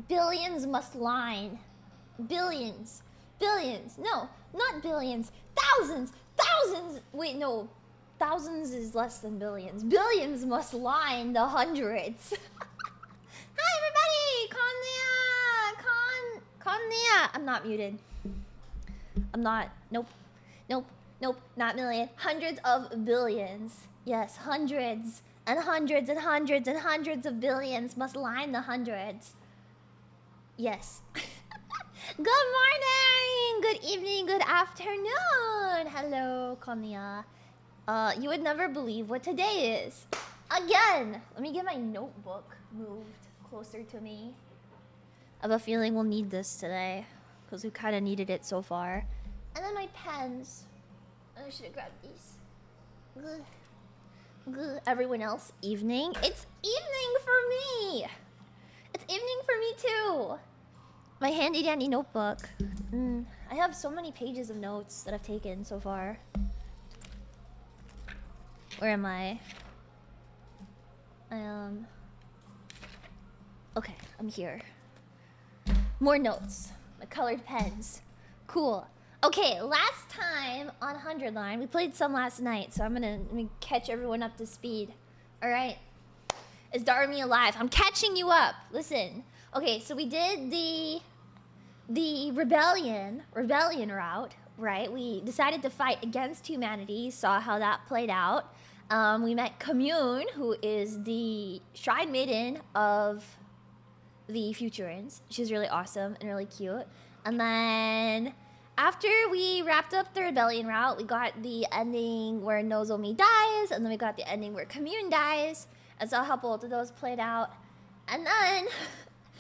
Billions must line. Billions. Billions. No, not billions. Thousands. Thousands. Wait, no. Thousands is less than billions. Billions must line the hundreds. Hi, everybody! Konniya! I'm not muted. I'm not. Nope. Nope. Nope. Not million. Hundreds of billions. Yes, hundreds. And hundreds and hundreds and hundreds of billions must line the hundreds. Yes. Good morning! Good evening, good afternoon! Hello, Konniya. You would never believe what today is. Again! Let me get my notebook moved closer to me. I have a feeling we'll need this today, because we kind of needed it so far. And then my pens. I should have grabbed these. Good. Good. Everyone else, evening? It's evening for me! It's evening for me too! My handy dandy notebook. I have so many pages of notes that I've taken so far. Where am I? Okay, I'm here. More notes. My colored pens. Cool. Okay, last time on 100 Line, we played some last night, so I'm gonna catch everyone up to speed. Alright? Is Darumi alive? I'm catching you up! Listen. Okay, so we did the rebellion route, right? We decided to fight against humanity, saw how that played out. We met Commune, who is the Shrine Maiden of the Futurans. She's really awesome and really cute. And then after we wrapped up the rebellion route, we got the ending where Nozomi dies, and then we got the ending where Commune dies, and saw how both of those played out. And then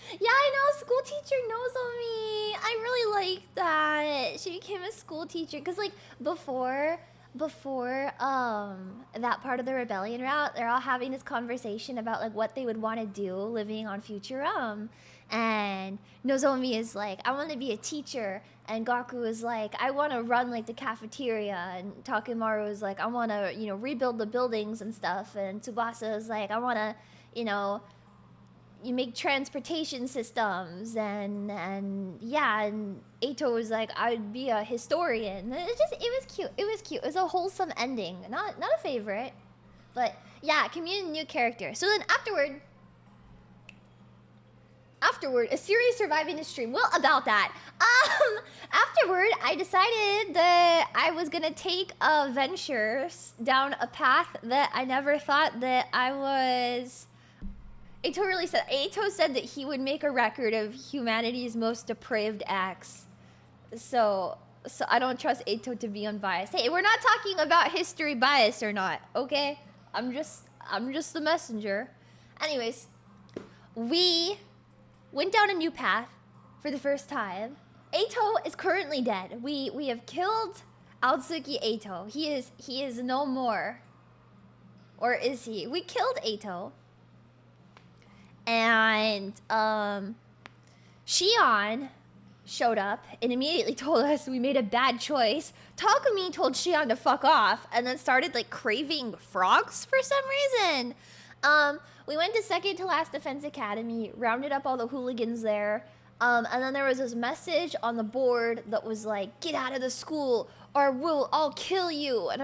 yeah, I know, school teacher Nozomi. I really like that. She became a school teacher. Because, like, before that part of the rebellion route, they're all having this conversation about, like, what they would want to do living on Futurum. And Nozomi is like, I want to be a teacher. And Gaku is like, I want to run, like, the cafeteria. And Takemaru is like, I want to, you know, rebuild the buildings and stuff. And Tsubasa is like, I want to, you know, you make transportation systems, and yeah, and Eito was like, I would be a historian. It was cute. It was a wholesome ending. Not a favorite, but yeah, Commune, new character. So then afterward, a series surviving the stream. Well, about that. Afterward, I decided that I was gonna take a venture down a path that I never thought that I was. Eito said that he would make a record of humanity's most depraved acts. So I don't trust Eito to be unbiased. Hey, we're not talking about history bias or not, okay? I'm just the messenger. Anyways, we went down a new path for the first time. Eito is currently dead. We have killed Aotsuki Eito. He is no more. Or is he? We killed Eito. And Shion showed up and immediately told us we made a bad choice. Takumi told Shion to fuck off and then started, like, craving frogs for some reason. We went to second to last Defense Academy, rounded up all the hooligans there. And then there was this message on the board that was like, get out of the school or we'll all kill you. And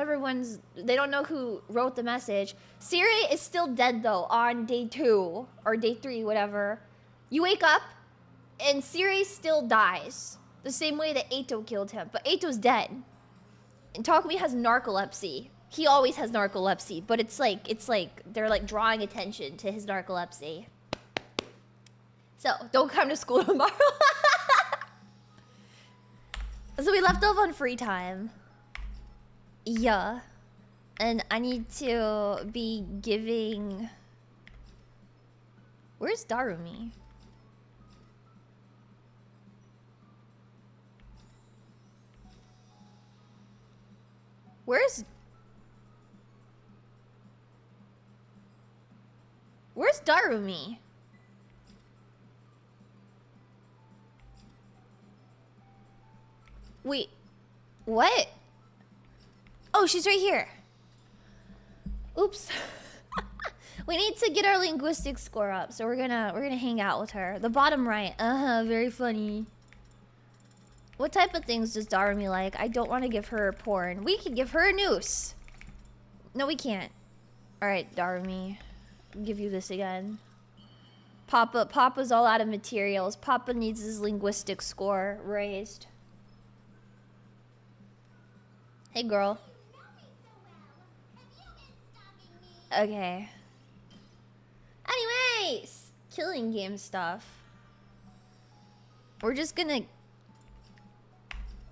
they don't know who wrote the message. Siri is still dead though on day 2 or day 3, whatever. You wake up and Siri still dies. The same way that Eito killed him, but Eito's dead. And Takumi has narcolepsy. He always has narcolepsy, but it's like they're like drawing attention to his narcolepsy. So, don't come to school tomorrow. So we left off on free time. Yeah. And I need to be giving... Where's Darumi? Where's Darumi? Wait, what? Oh, she's right here. Oops. We need to get our linguistic score up, so we're gonna hang out with her. The bottom right. Very funny. What type of things does Darumi like? I don't want to give her porn. We can give her a noose. No, we can't. Alright, Darumi. I'll give you this again. Papa's all out of materials. Papa needs his linguistic score raised. Hey, girl. Okay. Anyways, killing game stuff. We're just gonna...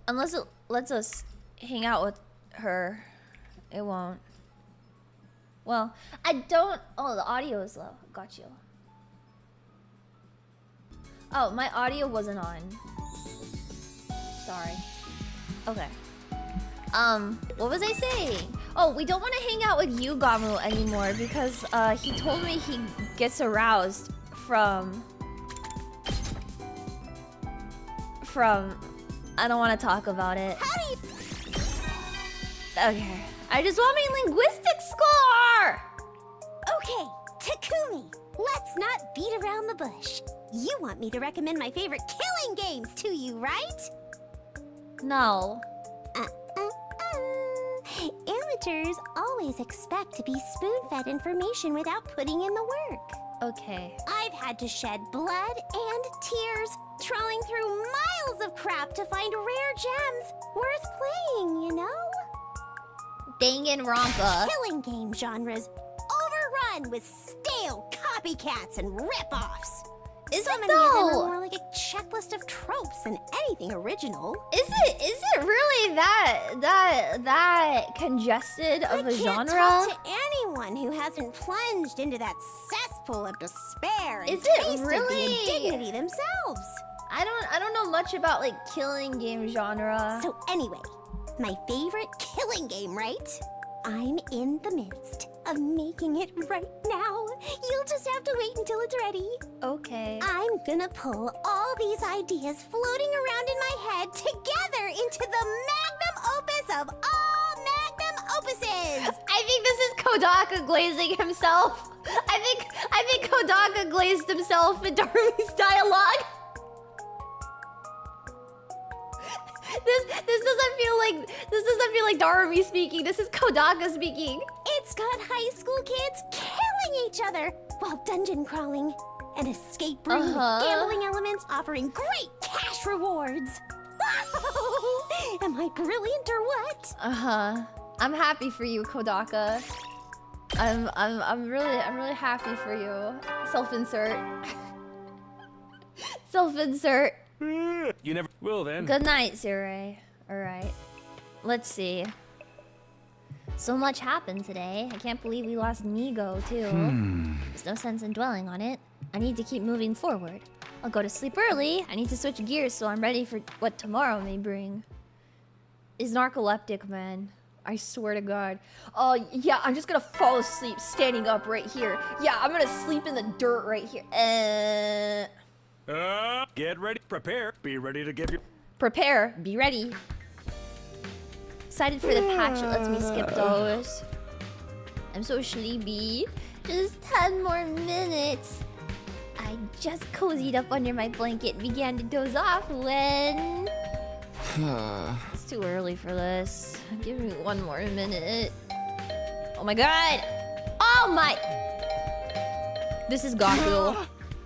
Unless it lets us hang out with her, it won't. Well, I don't... Oh, the audio is low. Got you. Oh, my audio wasn't on. Sorry. Okay. What was I saying? Oh, we don't want to hang out with you, Gamu, anymore because he told me he gets aroused from I don't want to talk about it. Okay. I just want my linguistic score! Okay, Takumi, let's not beat around the bush. You want me to recommend my favorite killing games to you, right? No. Amateurs always expect to be spoon-fed information without putting in the work. Okay. I've had to shed blood and tears, trawling through miles of crap to find rare gems worth playing, you know? Danganronpa. Killing game genres overrun with stale copycats and rip-offs. Is so it many of them though? are more like a checklist of tropes than anything original. Is it really that congested of a genre? I can't talk to anyone who hasn't plunged into that cesspool of despair and Is it tasted really? the indignity themselves. I don't know much about like killing game genre. So anyway, my favorite killing game, right? I'm in the midst of making it right now. You'll just have to wait until it's ready. Okay. I'm gonna pull all these ideas floating around in my head together into the magnum opus of all magnum opuses. I think this is Kodaka glazing himself. I think Kodaka glazed himself in Darumi's dialogue. This doesn't feel like Darumi speaking. This is Kodaka speaking. It's got high school kids killing each other while dungeon crawling. An escape room with gambling elements offering great cash rewards. Am I brilliant or what? I'm happy for you, Kodaka. I'm really happy for you. Self-insert. Self-insert. You never will then. Good night, Zure. Alright. Let's see. So much happened today. I can't believe we lost Nigo, too. There's no sense in dwelling on it. I need to keep moving forward. I'll go to sleep early. I need to switch gears so I'm ready for what tomorrow may bring. Is narcoleptic, man. I swear to God. Oh, yeah, I'm just gonna fall asleep standing up right here. Yeah, I'm gonna sleep in the dirt right here. Get ready, prepare, be ready to give you. Prepare, be ready. Excited for the patch that lets me skip those. I'm so sleepy. Just 10 more minutes. I just cozied up under my blanket and began to doze off when... It's too early for this. Give me 1 more minute. Oh my god! Oh my... This is Gaku.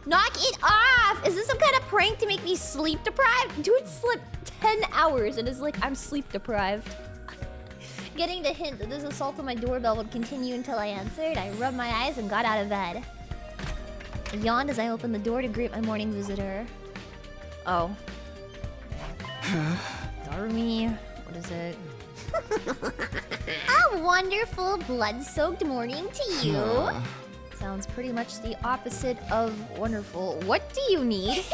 Knock it off! Is this some kind of prank to make me sleep deprived? Dude slept 10 hours and is like, I'm sleep deprived. Getting the hint that this assault on my doorbell would continue until I answered, I rubbed my eyes and got out of bed. I yawned as I opened the door to greet my morning visitor. Oh. Darumi, what is it? A wonderful blood-soaked morning to you. Sounds pretty much the opposite of wonderful. What do you need?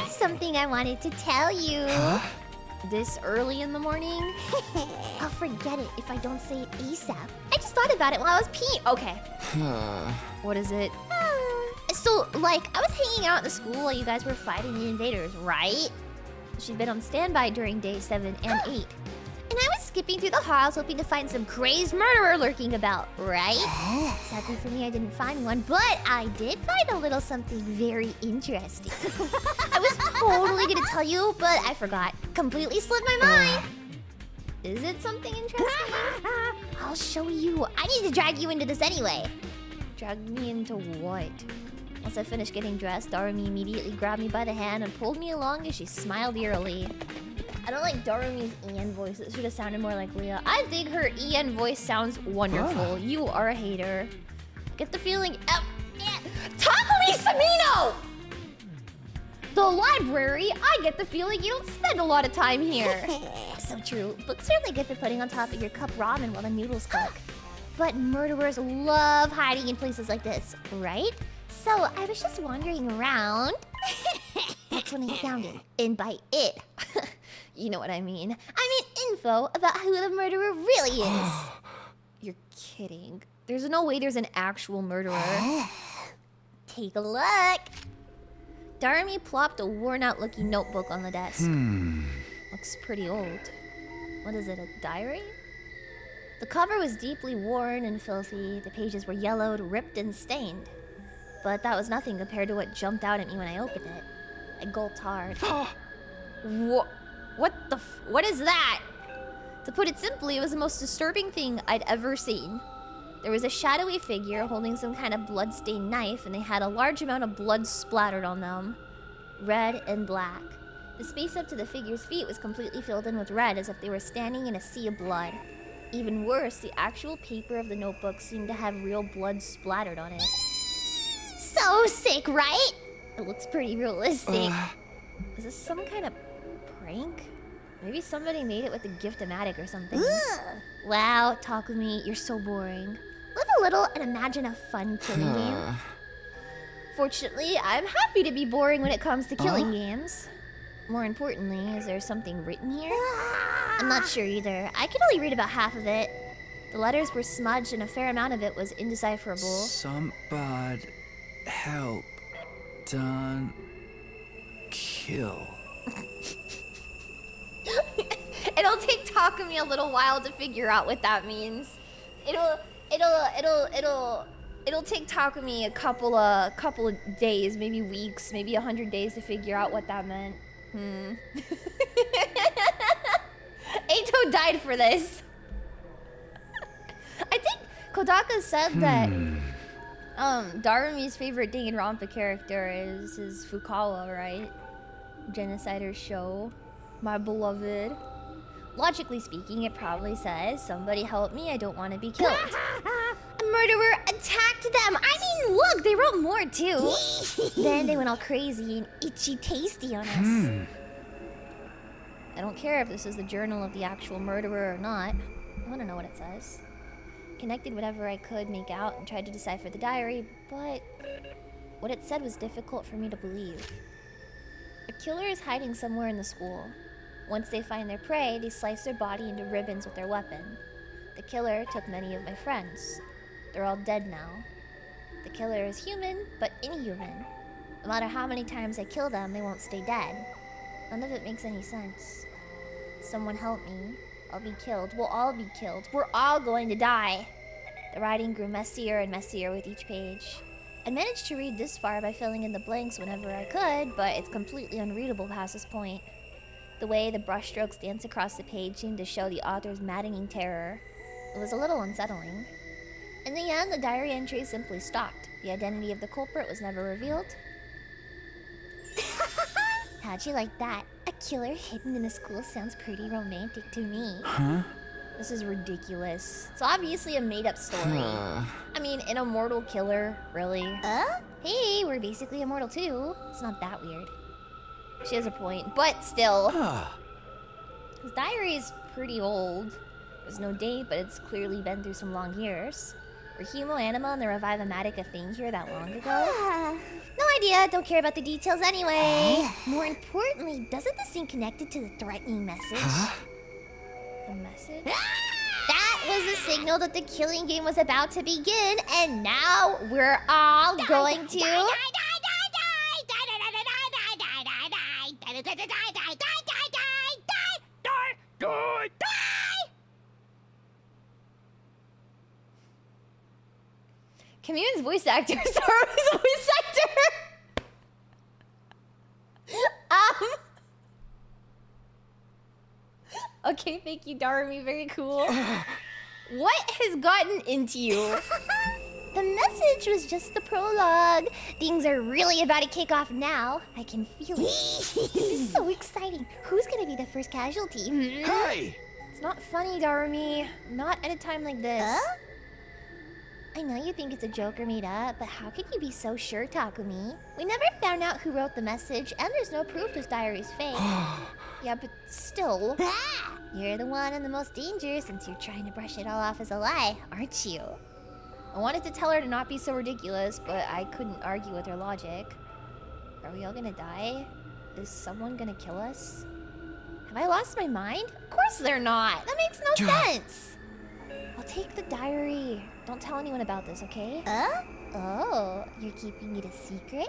Something I wanted to tell you. This early in the morning? I'll forget it if I don't say it ASAP. I just thought about it while I was peeing. Okay. What is it? So, like, I was hanging out in the school while you guys were fighting the invaders, right? She'd been on standby during day 7 and 8. And I was skipping through the halls, hoping to find some crazed murderer lurking about, right? Sadly for me, I didn't find one, but I did find a little something very interesting. I was totally gonna tell you, but I forgot. Completely slipped my mind. Is it something interesting? I'll show you. I need to drag you into this anyway. Drag me into what? Once I finished getting dressed, Darumi immediately grabbed me by the hand and pulled me along as she smiled eerily. I don't like Darumi's Ian voice. It should have sounded more like Leah. I think her Ian voice sounds wonderful. You are a hater. Get the feeling... Takumi Samino! The library? I get the feeling you don't spend a lot of time here. So true. Books certainly good for putting on top of your cup ramen while the noodles cook. But murderers love hiding in places like this, right? So I was just wandering around. That's when I found it. And by it, you know what I mean. I mean info about who the murderer really is. You're kidding. There's no way there's an actual murderer. Take a look. Darumi plopped a worn-out looking notebook on the desk. Looks pretty old. What is it, a diary? The cover was deeply worn and filthy. The pages were yellowed, ripped, and stained. But that was nothing compared to what jumped out at me when I opened it. I gulped hard. What is that? To put it simply, it was the most disturbing thing I'd ever seen. There was a shadowy figure holding some kind of blood-stained knife, and they had a large amount of blood splattered on them. Red and black. The space up to the figure's feet was completely filled in with red, as if they were standing in a sea of blood. Even worse, the actual paper of the notebook seemed to have real blood splattered on it. So sick, right? It looks pretty realistic. Is this some kind of prank? Maybe somebody made it with a gift-o-matic or something. Wow, Takumi, you're so boring. Live a little and imagine a fun killing game. Fortunately, I'm happy to be boring when it comes to killing games. More importantly, is there something written here? I'm not sure either. I could only read about half of it. The letters were smudged and a fair amount of it was indecipherable. Somebody help. Done. Kill. It'll take Takumi a little while to figure out what that means. It'll take Takumi a couple of days, maybe weeks, maybe 100 days to figure out what that meant. Eito died for this. I think Kodaka said that Darumi's favorite Danganronpa character is Fukawa, right? Genocider show. My beloved. Logically speaking, it probably says, somebody help me, I don't want to be killed. A murderer attacked them! I mean, look, they wrote more too. Then they went all crazy and itchy tasty on us. I don't care if this is the journal of the actual murderer or not. I want to know what it says. Connected whatever I could make out and tried to decipher the diary, but what it said was difficult for me to believe. A killer is hiding somewhere in the school. Once they find their prey, they slice their body into ribbons with their weapon. The killer took many of my friends. They're all dead now. The killer is human, but inhuman. No matter how many times I kill them, they won't stay dead. None of it makes any sense. Someone help me. I'll be killed. We'll all be killed. We're all going to die. The writing grew messier and messier with each page. I managed to read this far by filling in the blanks whenever I could, but it's completely unreadable past this point. The way the brushstrokes dance across the page seemed to show the author's maddening terror. It was a little unsettling. In the end, the diary entry simply stopped. The identity of the culprit was never revealed. How'd you like that? A killer hidden in a school sounds pretty romantic to me. Huh? This is ridiculous. It's obviously a made-up story. I mean, an immortal killer, really? Hey, we're basically immortal too. It's not that weird. She has a point, but still. His diary is pretty old. There's no date, but it's clearly been through some long years. Were Humo Anima and the Revive-O-Matic a thing here that long ago? No idea, don't care about the details anyway. More importantly, doesn't this seem connected to the threatening message? The message? That was a signal that the killing game was about to begin, and now we're all going to... Commune's voice actor. Saru's voice actor. Okay, thank you, Darumi. Very cool. What has gotten into you? The message was just the prologue. Things are really about to kick off now. I can feel it. This is so exciting. Who's gonna be the first casualty? Hey! It's not funny, Darumi. Not at a time like this. I know you think it's a joke or made up, but how could you be so sure, Takumi? We never found out who wrote the message, and there's no proof this diary's fake. Yeah, but still. You're the one and the most dangerous since you're trying to brush it all off as a lie, aren't you? I wanted to tell her to not be so ridiculous, but I couldn't argue with her logic. Are we all gonna die? Is someone gonna kill us? Have I lost my mind? Of course they're not! That makes no sense! I'll take the diary. Don't tell anyone about this, okay? Oh, you're keeping it a secret?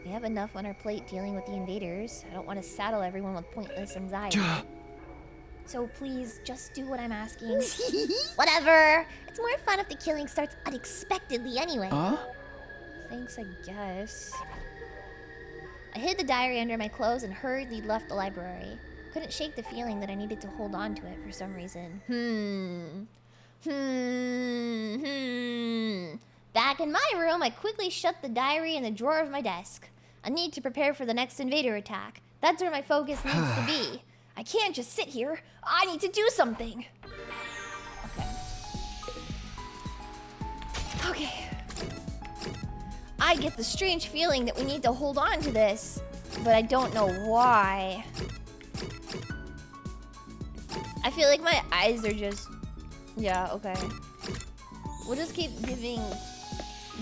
We have enough on our plate dealing with the invaders. I don't want to saddle everyone with pointless anxiety. So please, just do what I'm asking. Whatever. It's more fun if the killing starts unexpectedly anyway. Thanks, I guess. I hid the diary under my clothes and hurriedly left the library. Couldn't shake the feeling that I needed to hold on to it for some reason. Back in my room, I quickly shut the diary in the drawer of my desk. I need to prepare for the next invader attack. That's where my focus needs to be. I can't just sit here. I need to do something. Okay. I get the strange feeling that we need to hold on to this, but I don't know why. I feel like my eyes are just... Yeah, okay. We'll just keep giving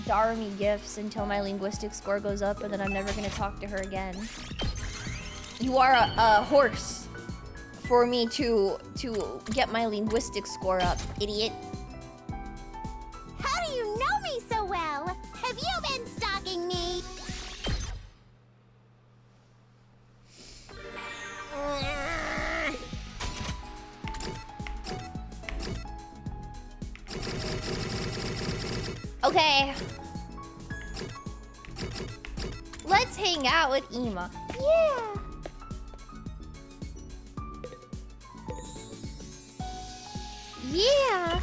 Darumi gifts until my linguistic score goes up, and then I'm never gonna talk to her again. You are a horse for me to get my linguistic score up, idiot. How do you know me so well? Have you been stalking me? Okay. Let's hang out with Ima. Yeah. Yeah.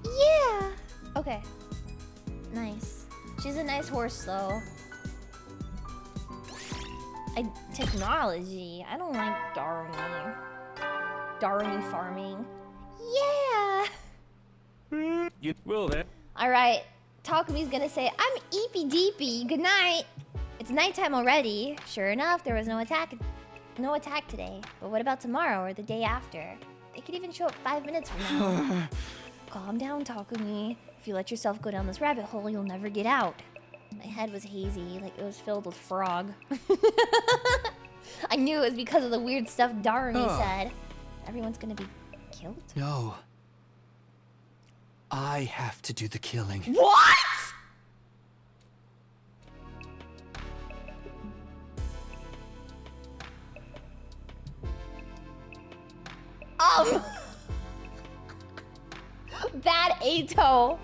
Yeah. Okay. Nice. She's a nice horse, though. Technology. I don't like Darumi. Darumi farming. Yeah. You will then. All right. Takumi's gonna say, I'm eepy deepy. Good night. It's nighttime already. Sure enough, there was no attack today. But what about tomorrow or the day after? They could even show up 5 minutes from now. Calm down, Takumi. If you let yourself go down this rabbit hole, you'll never get out. My head was hazy, like it was filled with frog. I knew it was because of the weird stuff Darumi said. Everyone's gonna be killed? No. I have to do the killing. What?! Bad Ato.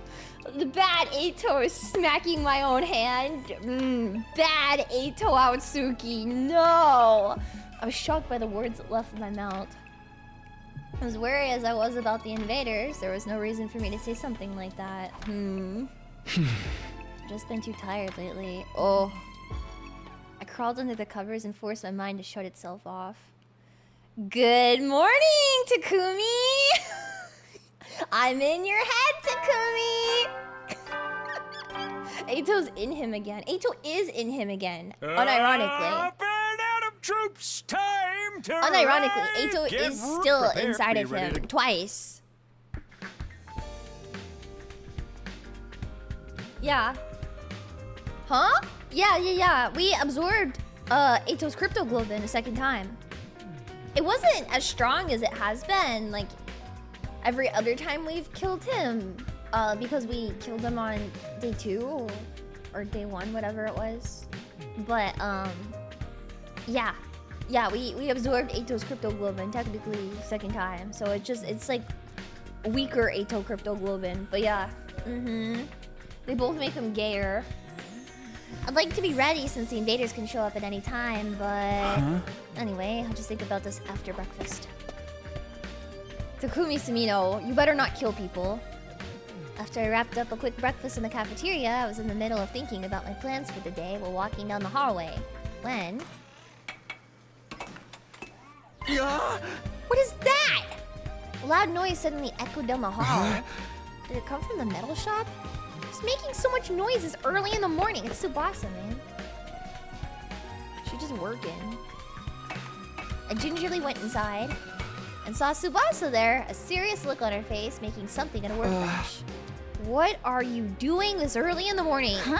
The bad Ato is smacking my own hand. Bad Ato Aotsuki. No! I was shocked by the words that left my mouth. As wary as I was about the invaders, there was no reason for me to say something like that. Just been too tired lately. Oh. I crawled under the covers and forced my mind to shut itself off. Good morning, Takumi! I'm in your head, Takumi! Ato's in him again. Ato is in him again, unironically. Burn out of troops, time to Unironically, ride. Ato Get is still prepared, inside be of ready him to- twice. Yeah. Huh? Yeah. We absorbed Ato's crypto globin a second time. It wasn't as strong as it has been, like, every other time we've killed him. Because we killed him on day 2 or day 1, whatever it was. But, yeah, we absorbed Ato's crypto globin technically second time. So it's like weaker Ato Cryptoglobin. But yeah, they both make him gayer. I'd like to be ready since the invaders can show up at any time, but anyway, I'll just think about this after breakfast. Takumi Sumino, you better not kill people. After I wrapped up a quick breakfast in the cafeteria, I was in the middle of thinking about my plans for the day while walking down the hallway. When... What is that? A loud noise suddenly echoed down the hall. Did it come from the metal shop? It's making so much noise this early in the morning. It's Tsubasa, man. She's just working. I gingerly went inside and saw Tsubasa there, a serious look on her face, making something at a workbench. What are you doing this early in the morning? Huh?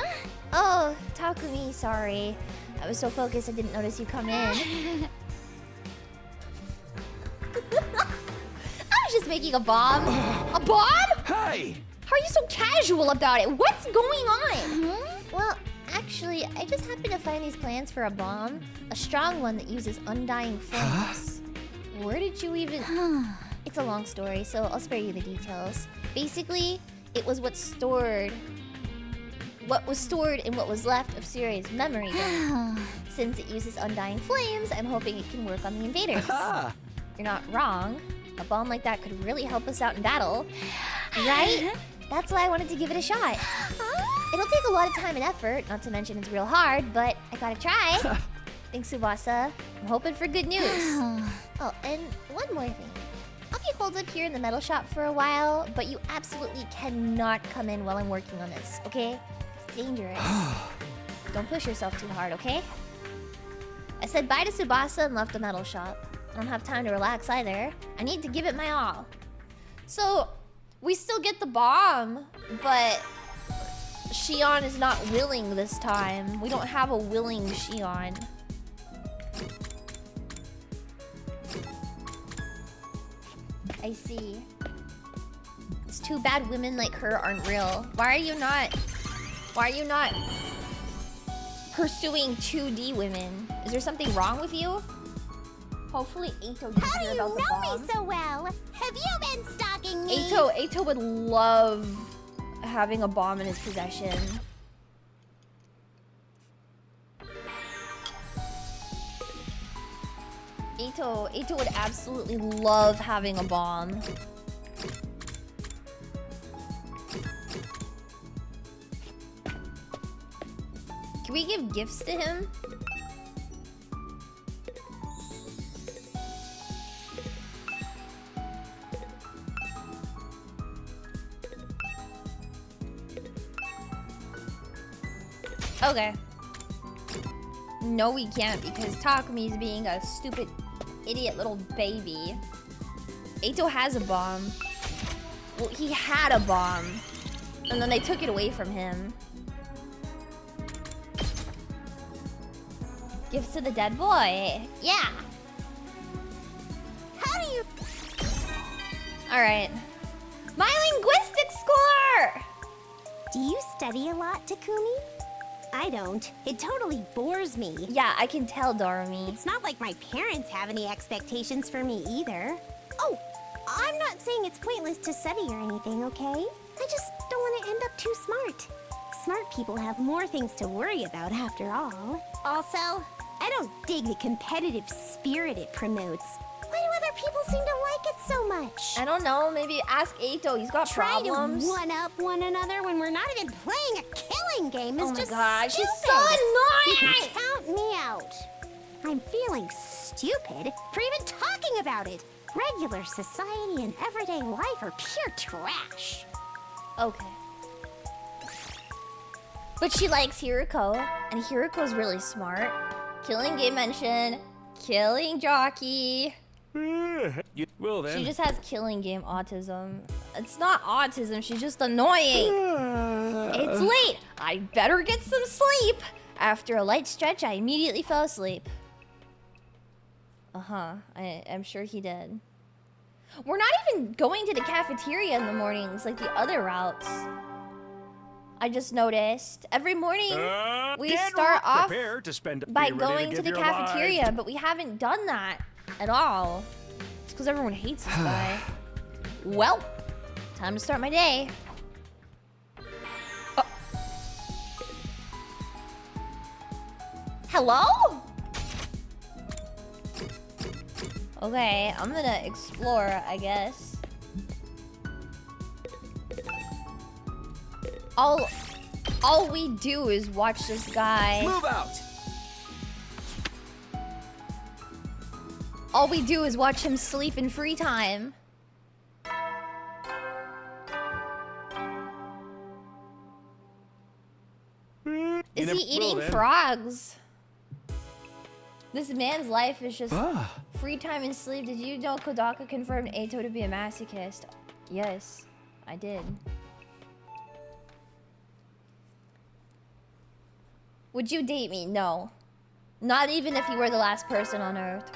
Oh, Takumi, sorry. I was so focused I didn't notice you come in. I was just making a bomb. A bomb? Hey! How are you so casual about it? What's going on? Well, actually, I just happened to find these plans for a bomb. A strong one that uses undying flames. Where did you even... It's a long story, so I'll spare you the details. Basically, it was what was stored in what was left of Suri's memory bank. Since it uses undying flames, I'm hoping it can work on the invaders. You're not wrong. A bomb like that could really help us out in battle. Right? That's why I wanted to give it a shot. It'll take a lot of time and effort, not to mention it's real hard, but I gotta try. Thanks, Tsubasa. I'm hoping for good news. Oh, and one more thing. I'll be holed up here in the metal shop for a while, but you absolutely cannot come in while I'm working on this, okay? It's dangerous. Don't push yourself too hard, okay? I said bye to Tsubasa and left the metal shop. I don't have time to relax either. I need to give it my all. So, we still get the bomb, but Shion is not willing this time. We don't have a willing Shion. I see. It's too bad women like her aren't real. Why are you not pursuing 2D women? Is there something wrong with you? Hopefully Ato didn't hear about the bomb. How do you know me so well? Have you been stalking me? Ato would love having a bomb in his possession. Ato would absolutely love having a bomb. Can we give gifts to him? Okay. No, we can't because Takumi's being a stupid, idiot little baby. Ato has a bomb. Well, he had a bomb. And then they took it away from him. Gifts to the dead boy. Yeah. How do you... Alright. My linguistics score! Do you study a lot, Takumi? I don't. It totally bores me. Yeah, I can tell, Doremi. It's not like my parents have any expectations for me either. Oh, I'm not saying it's pointless to study or anything, okay? I just don't want to end up too smart. Smart people have more things to worry about after all. Also, I don't dig the competitive spirit it promotes. Why do other people seem to like it so much? I don't know, maybe ask Ato, he's got problems. Try to one-up one another when we're not even playing a killing game is just God, stupid. she's so annoying! You can count me out. I'm feeling stupid for even talking about it. Regular society and everyday life are pure trash. Okay. But she likes Hiruko, and Hiruko's really smart. Killing game mention, killing jockey. Well then. She just has killing game autism. It's not autism, she's just annoying. It's late. I better get some sleep. After a light stretch, I immediately fell asleep. I'm sure he did. We're not even going to the cafeteria in the mornings like the other routes. I just noticed. Every morning, we start off by going to the cafeteria, but we haven't done that at all. It's because everyone hates this guy. Well, Time to start my day. Oh. Hello? Okay, I'm gonna explore, I guess. All we do is watch this guy. Move out. All we do is watch him sleep in free time. Is he eating frogs? This man's life is just free time and sleep. Did you know Kodaka confirmed Eito to be a masochist? Yes, I did. Would you date me? No. Not even if you were the last person on Earth.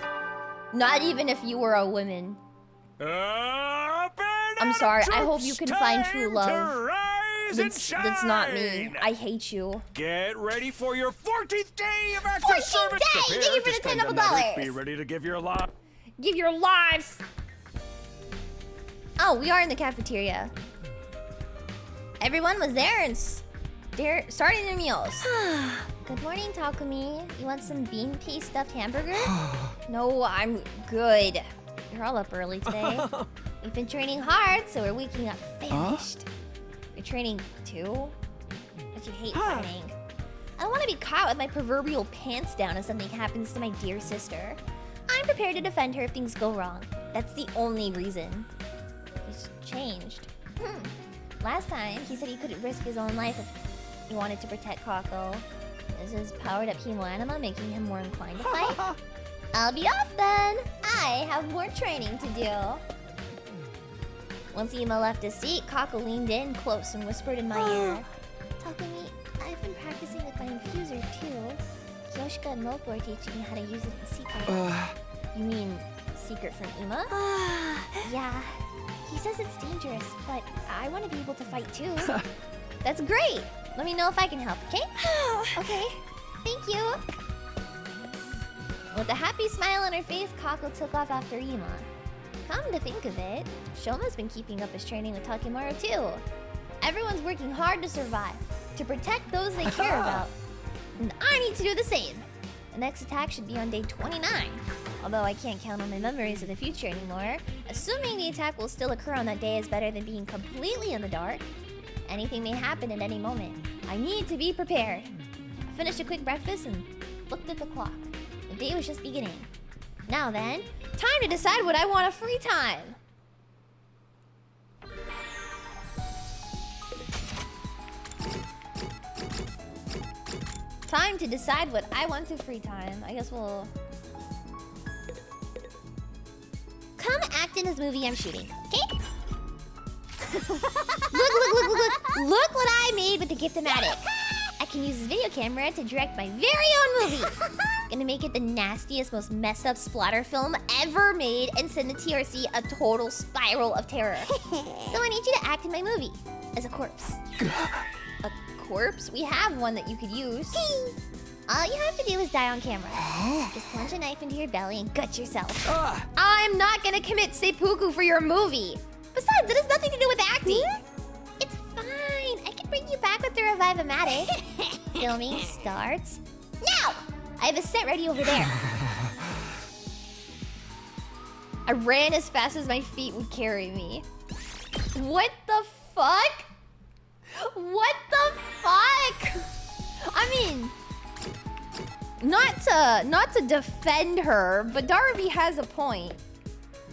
Not even if you were a woman. I'm sorry. I hope you can find true love. That's not me. I hate you. Get ready for your 14th day of active service. 14th day! Thank you for the $10. Be ready to give your life. Give your lives! Oh, we are in the cafeteria. Everyone was there and they're starting their meals. Good morning, Takumi. You want some bean pea stuffed hamburger? No, I'm good. You're all up early today. We've been training hard, so we're waking up famished. You're training too? But you hate fighting. I don't want to be caught with my proverbial pants down if something happens to my dear sister. I'm prepared to defend her if things go wrong. That's the only reason. He's changed. Last time, he said he couldn't risk his own life if he wanted to protect Kako. Is his powered up hemoanima making him more inclined to fight? I'll be off then! I have more training to do. Once Ima left his seat, Kako leaned in close and whispered in my ear. Takumi, I've been practicing with my infuser too. Yoshika and Moko are teaching me how to use it in secret. You mean secret from Ima? Yeah. He says it's dangerous, but I want to be able to fight too. That's great! Let me know if I can help, okay? Okay. Thank you! With a happy smile on her face, Kako took off after Ima. Come to think of it, Shoma's been keeping up his training with Takimaru too. Everyone's working hard to survive, to protect those they care about. And I need to do the same. The next attack should be on day 29. Although I can't count on my memories of the future anymore, assuming the attack will still occur on that day is better than being completely in the dark. Anything may happen at any moment. I need to be prepared. I finished a quick breakfast and looked at the clock. The day was just beginning. Now then, time to decide what I want of free time. Time to decide what I want of free time. I guess we'll... Come act in this movie I'm shooting, okay? Look what I made with the Gift-O-Matic. I can use this video camera to direct my very own movie. Gonna make it the nastiest, most messed up splatter film ever made and send the TRC a total spiral of terror. So I need you to act in my movie as a corpse. A corpse? We have one that you could use. All you have to do is die on camera. Just plunge a knife into your belly and gut yourself. I'm not gonna commit seppuku for your movie. Besides, it has nothing to do with acting. It's fine. I can bring you back with the Revive-O-Matic. Filming starts now. I have a set ready over there. I ran as fast as my feet would carry me. What the fuck? What the fuck? I mean, not to defend her, but Darby has a point.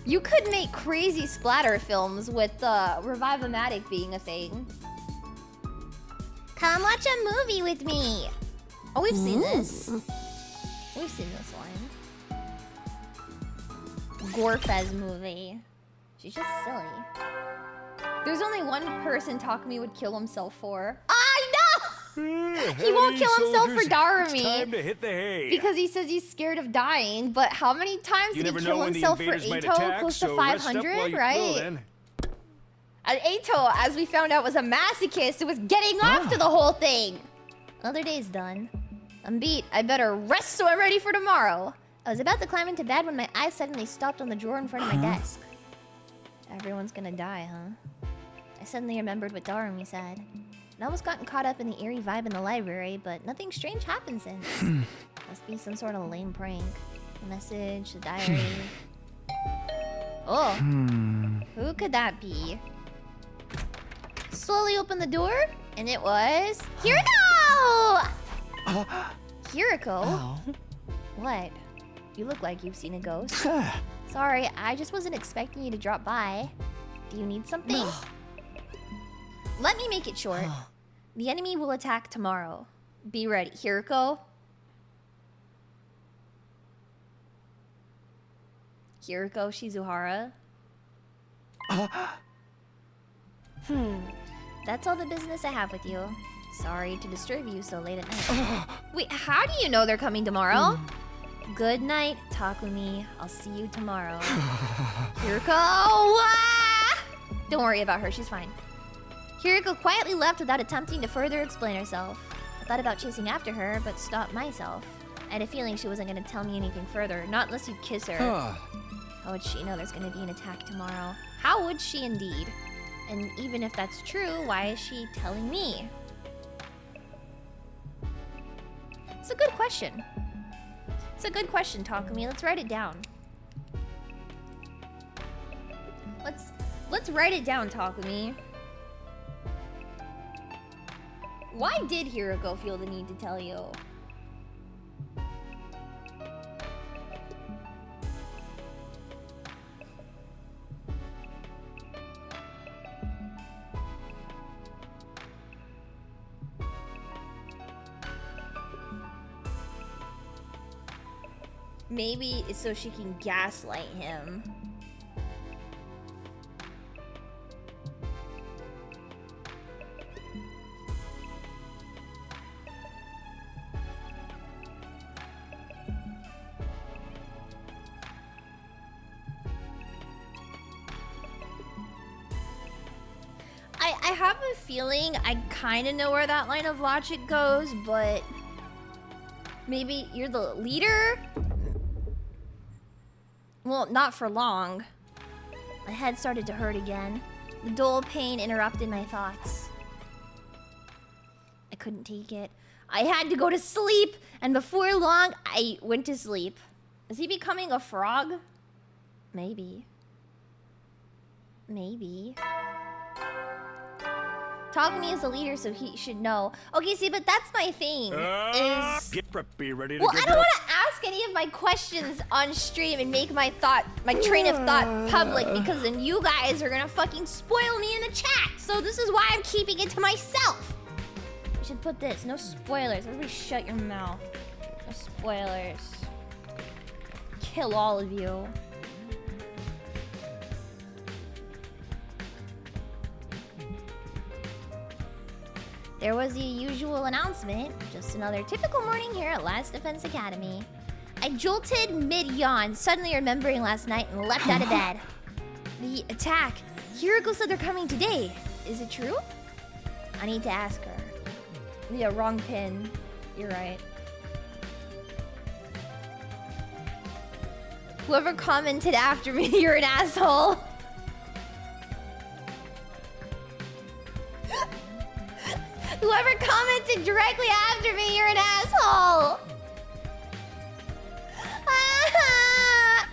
You could make crazy splatter films with Revive-O-Matic being a thing. Come watch a movie with me. Oh, we've seen this. We've seen this one. Gorfez movie. She's just silly. There's only one person Takumi would kill himself for. I know! He won't kill himself for Darumi. Time to hit the hay. Because he says he's scared of dying, but how many times did he kill himself for Eito? Close to 500, right? And Eito, as we found out, was a masochist who was getting off to the whole thing. Another day's done. I'm beat. I better rest so I'm ready for tomorrow. I was about to climb into bed when my eyes suddenly stopped on the drawer in front of my desk. Everyone's gonna die, huh? I suddenly remembered what Darumi said. I'd almost gotten caught up in the eerie vibe in the library, but nothing strange happened since. Must be some sort of lame prank. The message, the diary. Oh, who could that be? Slowly opened the door, and it was Hiriko! Hiriko? Oh. What? You look like you've seen a ghost. Sorry, I just wasn't expecting you to drop by. Do you need something? Let me make it short. The enemy will attack tomorrow. Be ready. Hiriko? Hiriko Shizuhara? That's all the business I have with you. Sorry to disturb you so late at night. Wait, how do you know they're coming tomorrow? Good night, Takumi. I'll see you tomorrow. Hiriko! Ah! Don't worry about her, she's fine. Hiriko quietly left without attempting to further explain herself. I thought about chasing after her, but stopped myself. I had a feeling she wasn't going to tell me anything further, not unless you kiss her. How would she know there's going to be an attack tomorrow? How would she indeed? And even if that's true, why is she telling me? It's a good question. It's a good question, Takumi. Let's write it down. Let's write it down, Takumi. Why did Hiriko feel the need to tell you? Maybe it's so she can gaslight him. I have a feeling I kind of know where that line of logic goes, but maybe you're the leader? Well, not for long. My head started to hurt again. The dull pain interrupted my thoughts. I couldn't take it. I had to go to sleep, and before long, I went to sleep. Is he becoming a frog? Maybe. Maybe. Takumi is the leader, so he should know. Okay, see, but that's my thing. Be ready to Well, I don't want to ask any of my questions on stream and make my train of thought public, because then you guys are gonna fucking spoil me in the chat. So this is why I'm keeping it to myself. We should put this. No spoilers. Everybody shut your mouth. No spoilers. Kill all of you. There was the usual announcement. Just another typical morning here at Last Defense Academy. I jolted mid-yawn, suddenly remembering last night, and leapt out of bed. The attack. Hiriko said they're coming today. Is it true? I need to ask her. Yeah, wrong pin. You're right. Whoever commented after me, you're an asshole. Whoever commented directly after me, you're an asshole! Ah!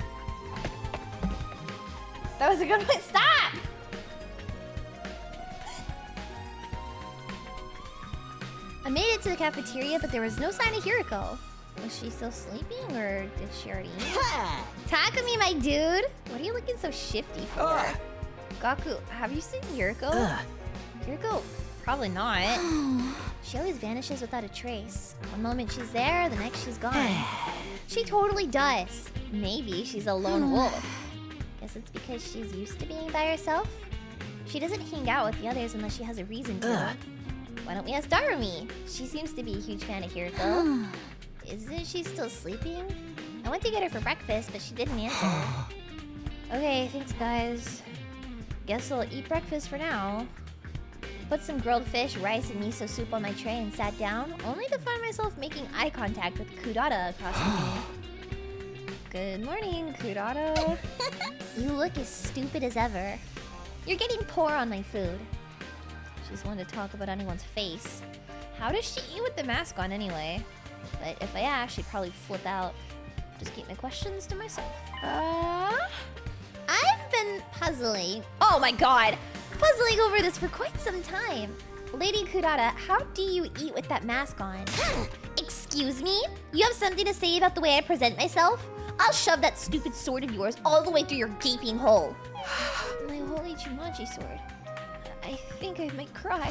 That was a good one. Stop! I made it to the cafeteria, but there was no sign of Hiriko. Was she still sleeping, or did she already eat? Takumi, my dude! What are you looking so shifty for? Gaku, have you seen Hiriko? Hiriko... Probably not. She always vanishes without a trace. One moment she's there, the next she's gone. She totally does. Maybe she's a lone wolf. Guess it's because she's used to being by herself. She doesn't hang out with the others unless she has a reason to. Why don't we ask Darumi? She seems to be a huge fan of Hiriko. Isn't she still sleeping? I went to get her for breakfast, but she didn't answer. Okay, thanks guys. Guess I'll eat breakfast for now. Put some grilled fish, rice, and miso soup on my tray and sat down, only to find myself making eye contact with Kudata across from me. Good morning, Kudata. You look as stupid as ever. You're getting poor on my food. She's one to talk about anyone's face. How does she eat with the mask on anyway? But if I ask, she'd probably flip out. Just keep my questions to myself. I've been puzzling. Oh my god! Puzzling over this for quite some time. Lady Kurata, how do you eat with that mask on? Excuse me? You have something to say about the way I present myself? I'll shove that stupid sword of yours all the way through your gaping hole. My holy Chumachi sword. I think I might cry.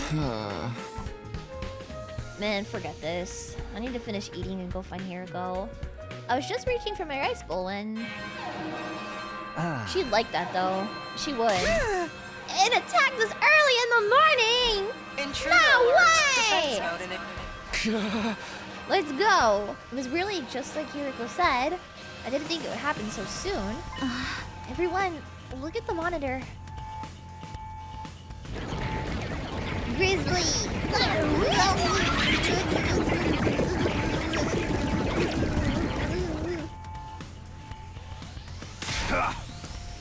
Man, forget this. I need to finish eating and go find Hiriko. I was just reaching for my rice bowl when... She'd like that though. She would. It attacked us early in the morning! No way! Let's go. It was really just like Hiriko said. I didn't think it would happen so soon. Everyone, look at the monitor. Grizzly!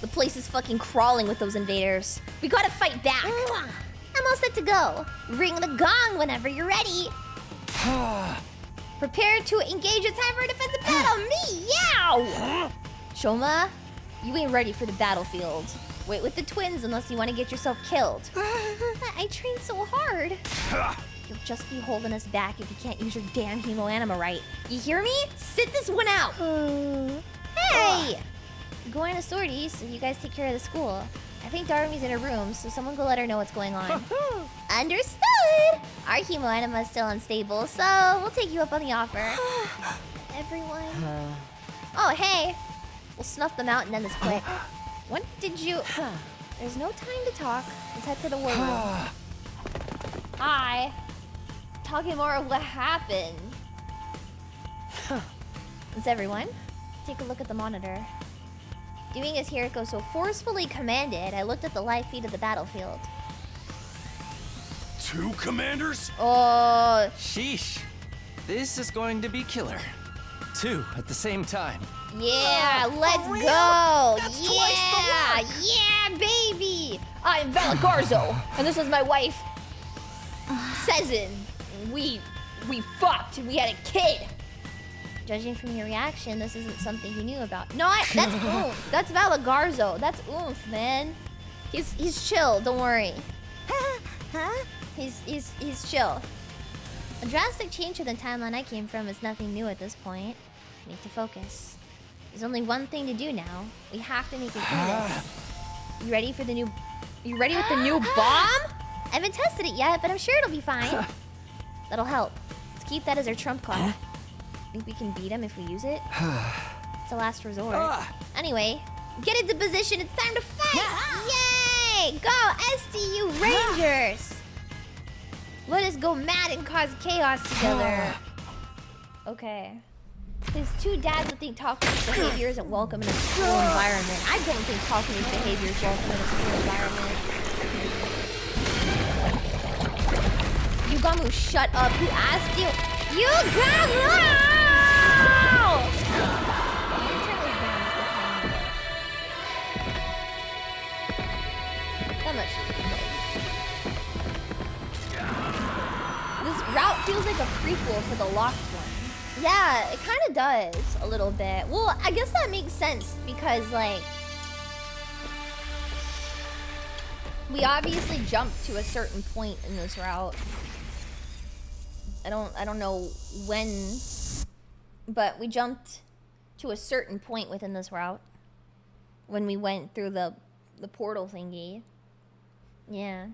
The place is fucking crawling with those invaders. We gotta fight back. I'm all set to go. Ring the gong whenever you're ready. Prepare to engage a time for a defensive battle. Me, yow! Shoma, you ain't ready for the battlefield. Wait with the twins unless you want to get yourself killed. I trained so hard. You'll just be holding us back if you can't use your damn hemoanima right. You hear me? Sit this one out. Hey! Going to sorties, so you guys take care of the school. I think Darumi's in her room, so someone go let her know what's going on. Understood! Our hemoanima is still unstable, so we'll take you up on the offer. Everyone. Oh, hey! We'll snuff them out and end this quick. When did you... There's no time to talk. Let's head to the war room. Hi. Talking more of what happened. It's everyone. Take a look at the monitor. Doing as Hiriko so forcefully commanded, I looked at the live feed of the battlefield. 2 commanders? Oh... Sheesh. This is going to be killer. 2 at the same time. Yeah, let's go! That's twice the work! Yeah, baby! I'm Valagarzo, and this is my wife, Sezin. We fucked, and we had a kid. Judging from your reaction, this isn't something you knew about. No, that's oomph. That's Valagarzo. That's oomph, man. He's chill. Don't worry. He's chill. A drastic change to the timeline I came from is nothing new at this point. Need to focus. There's only one thing to do now. We have to make it through this. You ready for the new... You ready with the new bomb? I haven't tested it yet, but I'm sure it'll be fine. That'll help. Let's keep that as our trump card. Think we can beat him if we use it? It's a last resort. Anyway, get into position. It's time to fight! Yay! Go, STU Rangers! Let us go mad and cause chaos together. Okay. His 2 dads would think Takumi's behavior isn't welcome in a school environment. I don't think Takumi's behavior is welcome in a school environment. Yugamu, shut up. Who asked you? Yugamu! That much is good. This route feels like a prequel for the locked one. Yeah, it kind of does a little bit. Well, I guess that makes sense because like we obviously jumped to a certain point in this route. I don't know when, but we jumped to a certain point within this route when we went through the portal thingy. Yeah.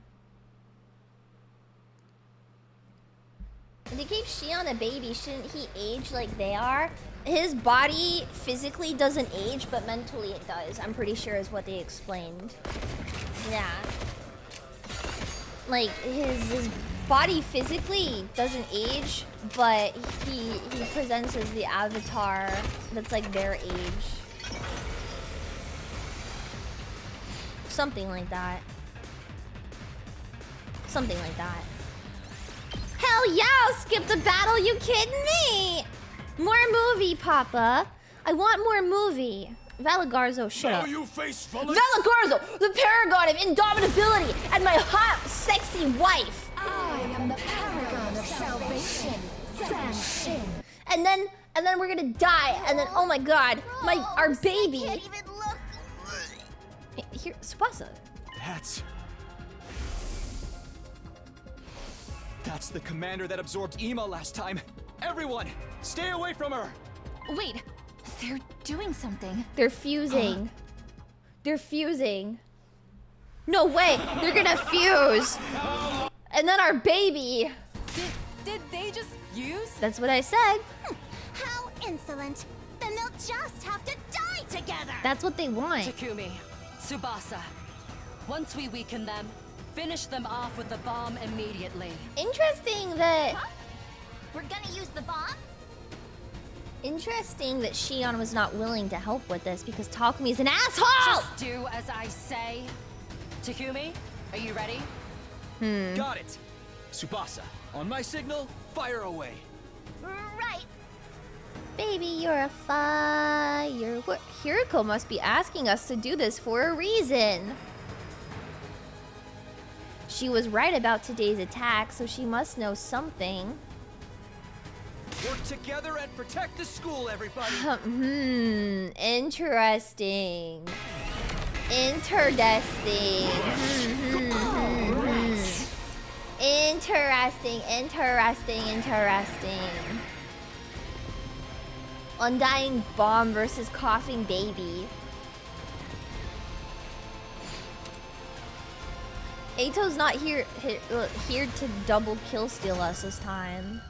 And to keep Shion a baby, shouldn't he age like they are? His body physically doesn't age, but mentally it does. I'm pretty sure is what they explained. Yeah. Like his body physically doesn't age, but he presents as the avatar that's like their age. Something like that. Something like that. Hell yeah, I'll skip the battle, you kidding me? More movie, Papa. I want more movie. Valagarzo, shut up. You face full of... Valagarzo, the paragon of indomitability, and my hot, sexy sexy wife. I am the paragon of salvation. Shin. And then we're gonna die. And then, oh my god, our baby. Can't even look. Here, Tsubasa. That's the commander that absorbed Ema last time. Everyone, stay away from her. Wait, they're doing something. They're fusing. They're fusing. No way, they're gonna fuse. And then our baby. Did they just fuse? That's what I said. How insolent. Then they'll just have to die together. That's what they want. Takumi, Tsubasa. Once we weaken them, finish them off with the bomb immediately. Interesting that We're gonna use the bomb? Shion was not willing to help with this because Takumi's an asshole! Just do as I say. Takumi, are you ready? Got it. Tsubasa, on my signal, fire away. Right. Baby, you're a firework. Hiriko must be asking us to do this for a reason. She was right about today's attack, so she must know something. Work together and protect the school, everybody. Interesting. Interesting. Interesting. Undying bomb versus coughing baby. Ato's not here to double kill steal us this time.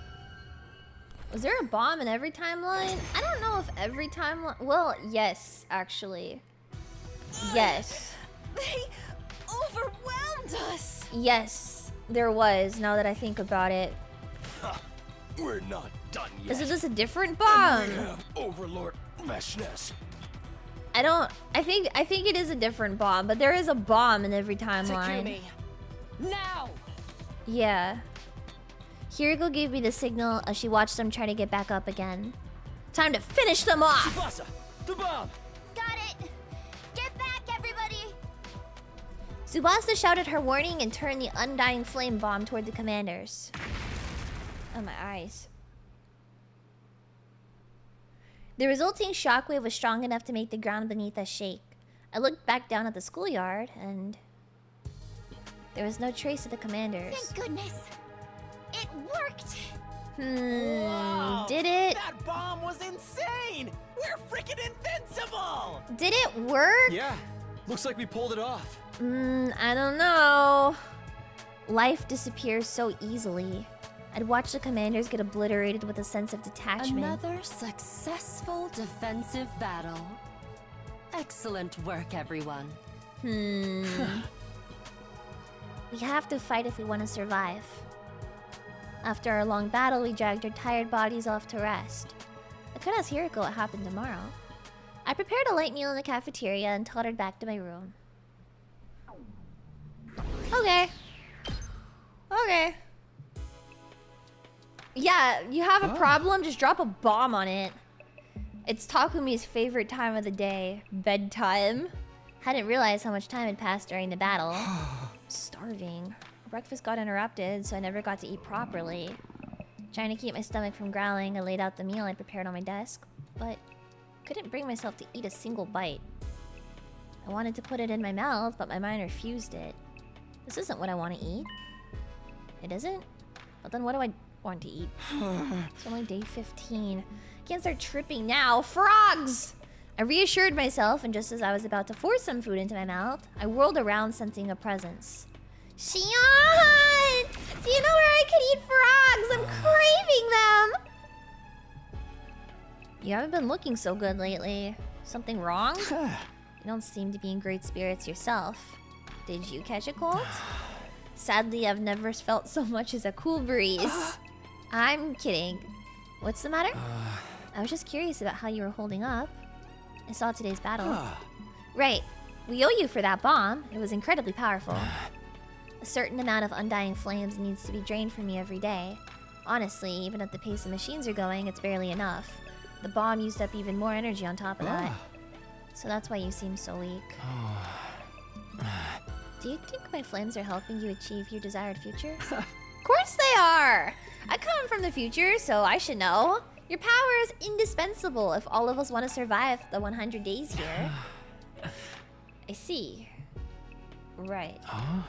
Was there a bomb in every timeline? I don't know if every timeline... Well, yes, actually. Yes. They overwhelmed us. Yes, there was, now that I think about it. We're not done yet. Is this a different bomb? We have Overlord Meshness. I think it is a different bomb, but there is a bomb in every timeline. Takumi, now! Yeah. Hiriko gave me the signal as she watched them try to get back up again. Time to finish them off! Tsubasa, the bomb! Got it. Get back, everybody. Tsubasa shouted her warning and turned the undying flame bomb toward the commanders. Oh, my eyes. The resulting shockwave was strong enough to make the ground beneath us shake. I looked back down at the schoolyard, and there was no trace of the commanders. Thank goodness. It worked. Whoa, Did it? That bomb was insane! We're freaking invincible! Did it work? Yeah, looks like we pulled it off. I don't know. Life disappears so easily. I'd watch the commanders get obliterated with a sense of detachment. Another successful defensive battle. Excellent work, everyone. We have to fight if we want to survive. After our long battle, we dragged our tired bodies off to rest. I could ask Hiriko what happened tomorrow. I prepared a light meal in the cafeteria and tottered back to my room. Okay. Okay. Yeah, you have a problem? Just drop a bomb on it. It's Takumi's favorite time of the day. Bedtime. Hadn't realized how much time had passed during the battle. Starving. Breakfast got interrupted, so I never got to eat properly. Trying to keep my stomach from growling, I laid out the meal I'd prepared on my desk, but couldn't bring myself to eat a single bite. I wanted to put it in my mouth, but my mind refused it. This isn't what I want to eat. It isn't? But then what do I want to eat? It's only day 15. I can't start tripping now. Frogs! I reassured myself, and just as I was about to force some food into my mouth, I whirled around sensing a presence. Shion! Do you know where I could eat frogs? I'm craving them! You haven't been looking so good lately. Something wrong? You don't seem to be in great spirits yourself. Did you catch a cold? Sadly, I've never felt so much as a cool breeze. I'm kidding. What's the matter? I was just curious about how you were holding up. I saw today's battle. Right. We owe you for that bomb. It was incredibly powerful. A certain amount of undying flames needs to be drained from me every day. Honestly, even at the pace the machines are going, it's barely enough. The bomb used up even more energy on top of that. So that's why you seem so weak. Do you think my flames are helping you achieve your desired future? Of course they are! I come from the future, so I should know. Your power is indispensable if all of us want to survive the 100 days here. I see. Right. Huh?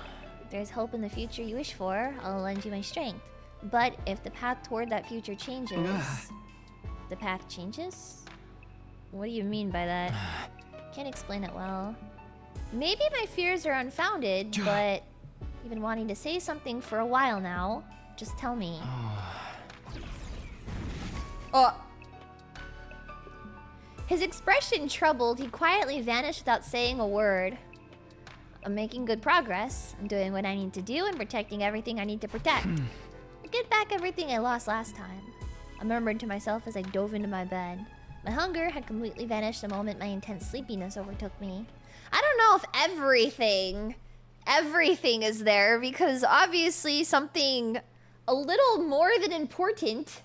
If there's hope in the future you wish for, I'll lend you my strength. But if the path toward that future changes... The path changes? What do you mean by that? Can't explain it well. Maybe my fears are unfounded, but you've been wanting to say something for a while now. Just tell me. Oh! His expression troubled, he quietly vanished without saying a word. I'm making good progress. I'm doing what I need to do and protecting everything I need to protect. I get back everything I lost last time. I murmured to myself as I dove into my bed. My hunger had completely vanished the moment my intense sleepiness overtook me. I don't know if everything is there, because obviously something a little more than important.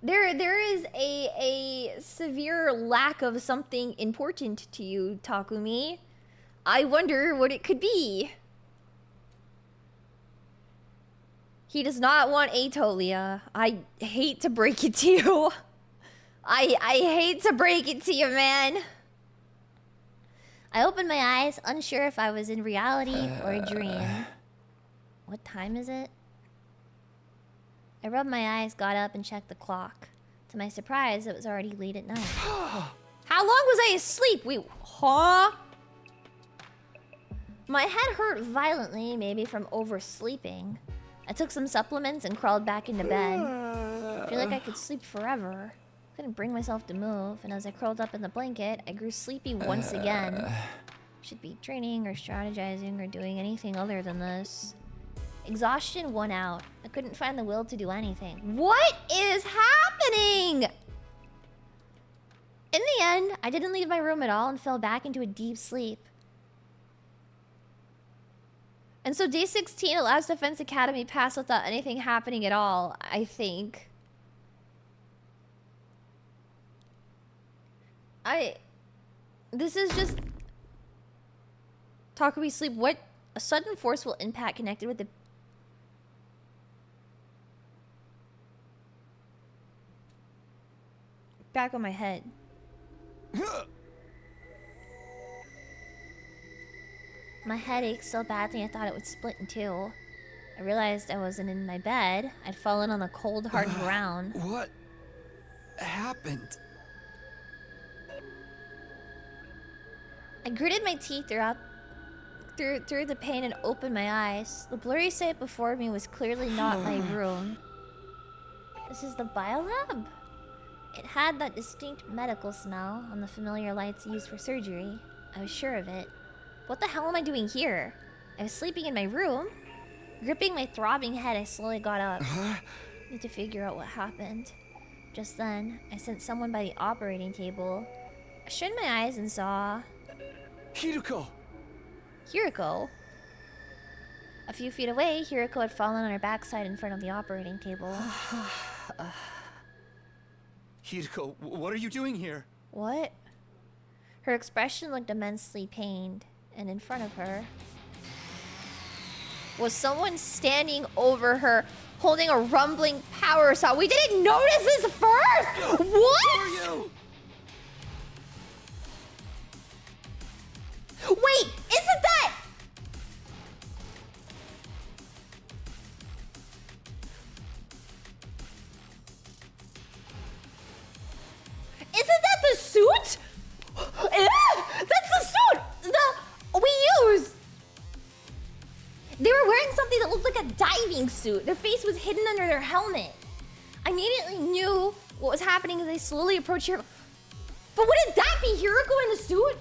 There is a severe lack of something important to you, Takumi. I wonder what it could be. He does not want Atolia. I hate to break it to you. I hate to break it to you, man. I opened my eyes, unsure if I was in reality or a dream. What time is it? I rubbed my eyes, got up, and checked the clock. To my surprise, it was already late at night. How long was I asleep? Wait, huh? My head hurt violently, maybe from oversleeping. I took some supplements and crawled back into bed. I feel like I could sleep forever. Couldn't bring myself to move, and as I curled up in the blanket, I grew sleepy once again. Should be training or strategizing or doing anything other than this. Exhaustion won out. I couldn't find the will to do anything. What is happening? In the end, I didn't leave my room at all and fell back into a deep sleep. And so day 16 at Last Defense Academy passed without anything happening at all, I think. This is just... Takumi sleep. What? A sudden forceful impact connected with the... back of my head. My head ached so badly I thought it would split in two. I realized I wasn't in my bed. I'd fallen on the cold, hard ground. What happened? I gritted my teeth through the pain and opened my eyes. The blurry sight before me was clearly not my room. This is the biolab? It had that distinct medical smell on the familiar lights used for surgery. I was sure of it. What the hell am I doing here? I was sleeping in my room. Gripping my throbbing head, I slowly got up. Need to figure out what happened. Just then, I sensed someone by the operating table. I strained my eyes and saw... Hiruko! Hiroko? A few feet away, Hiroko had fallen on her backside in front of the operating table. Hiruko, what are you doing here? What? Her expression looked immensely pained, and in front of her was someone standing over her, holding a rumbling power saw. We didn't notice this first! What? Who are you? Wait, isn't that... Isn't that the suit? That's the suit we use. They were wearing something that looked like a diving suit. Their face was hidden under their helmet. I immediately knew what was happening as they slowly approached Hiroko. But wouldn't that be Hiroko in the suit?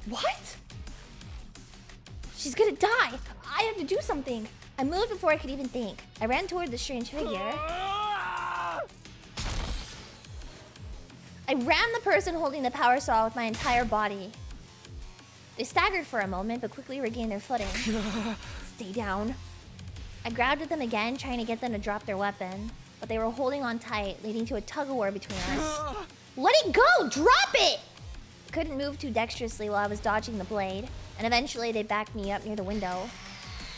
What? She's gonna die. I have to do something. I moved before I could even think. I ran toward the strange figure. I rammed the person holding the power saw with my entire body. They staggered for a moment, but quickly regained their footing. Stay down. I grabbed at them again, trying to get them to drop their weapon. But they were holding on tight, leading to a tug-of-war between us. Let it go! Drop it! couldn't move too dexterously while I was dodging the blade, and eventually they backed me up near the window.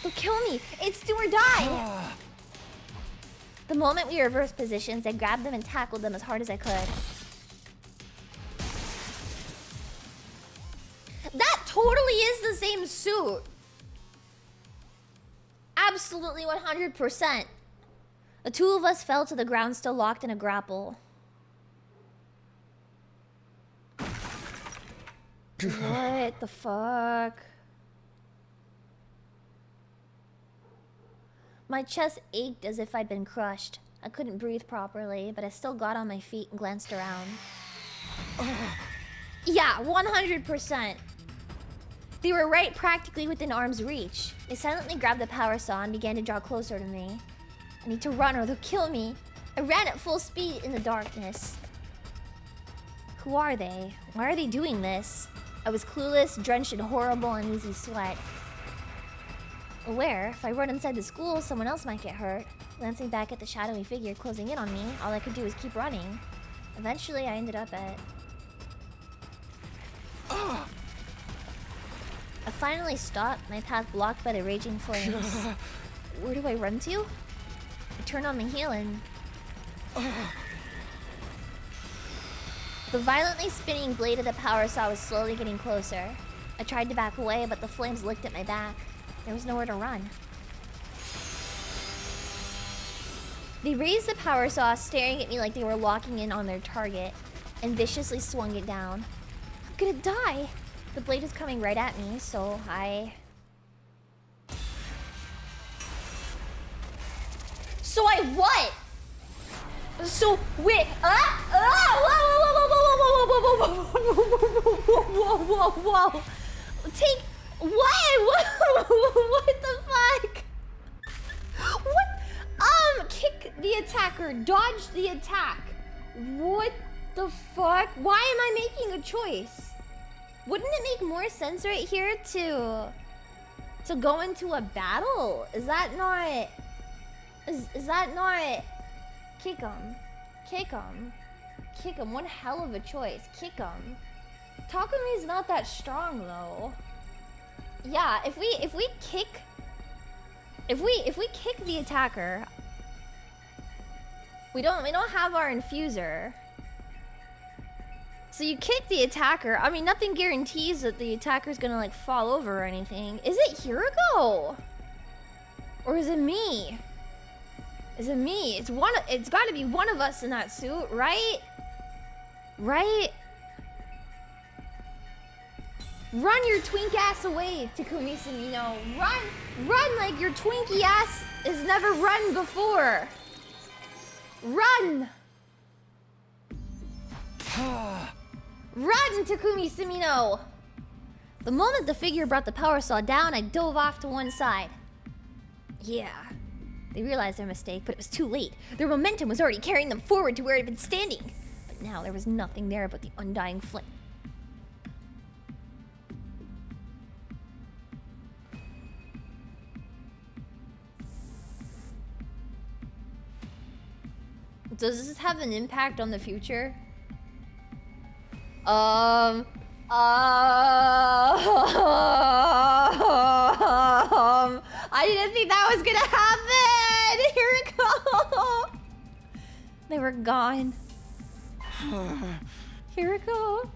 They'll kill me! It's do or die! The moment we reversed positions, I grabbed them and tackled them as hard as I could. That totally is the same suit! Absolutely 100%. The two of us fell to the ground, still locked in a grapple. What the fuck? My chest ached as if I'd been crushed. I couldn't breathe properly, but I still got on my feet and glanced around. Yeah, 100%. They were right practically within arm's reach. They silently grabbed the power saw and began to draw closer to me. I need to run or they'll kill me. I ran at full speed in the darkness. Who are they? Why are they doing this? I was clueless, drenched in horrible, uneasy sweat. Aware, if I run inside the school, someone else might get hurt. Glancing back at the shadowy figure closing in on me, all I could do was keep running. Eventually, I ended up at... I finally stopped, my path blocked by the raging flames. Where do I run to? I turned on the heel and... The violently spinning blade of the power saw was slowly getting closer. I tried to back away, but the flames licked at my back. There was nowhere to run. They raised the power saw, staring at me like they were locking in on their target, and viciously swung it down. I'm gonna die! The blade was coming right at me, so I... So I what? So wait, whoa. Take what? What the fuck? What? Kick the attacker, dodge the attack. What the fuck? Why am I making a choice? Wouldn't it make more sense right here to go into a battle? Is that not? Is that not? Kick him. Kick him. Kick him. One hell of a choice. Kick him. Takumi's not that strong though. Yeah, if we kick the attacker, we don't have our infuser. So you kick the attacker. I mean, nothing guarantees that the attacker's gonna like fall over or anything. Is it Hiroko? Or is it me? Is it me? It's gotta be one of us in that suit, right? Right? Run your twink ass away, Takumi Samino. Run like your twinkie ass has never run before. Run! Run, Takumi Samino! The moment the figure brought the power saw down, I dove off to one side. Yeah. They realized their mistake, but it was too late. Their momentum was already carrying them forward to where it had been standing. But now there was nothing there but the undying flame. Does this have an impact on the future? I didn't think that was gonna happen! Here it goes! They were gone. Here it goes.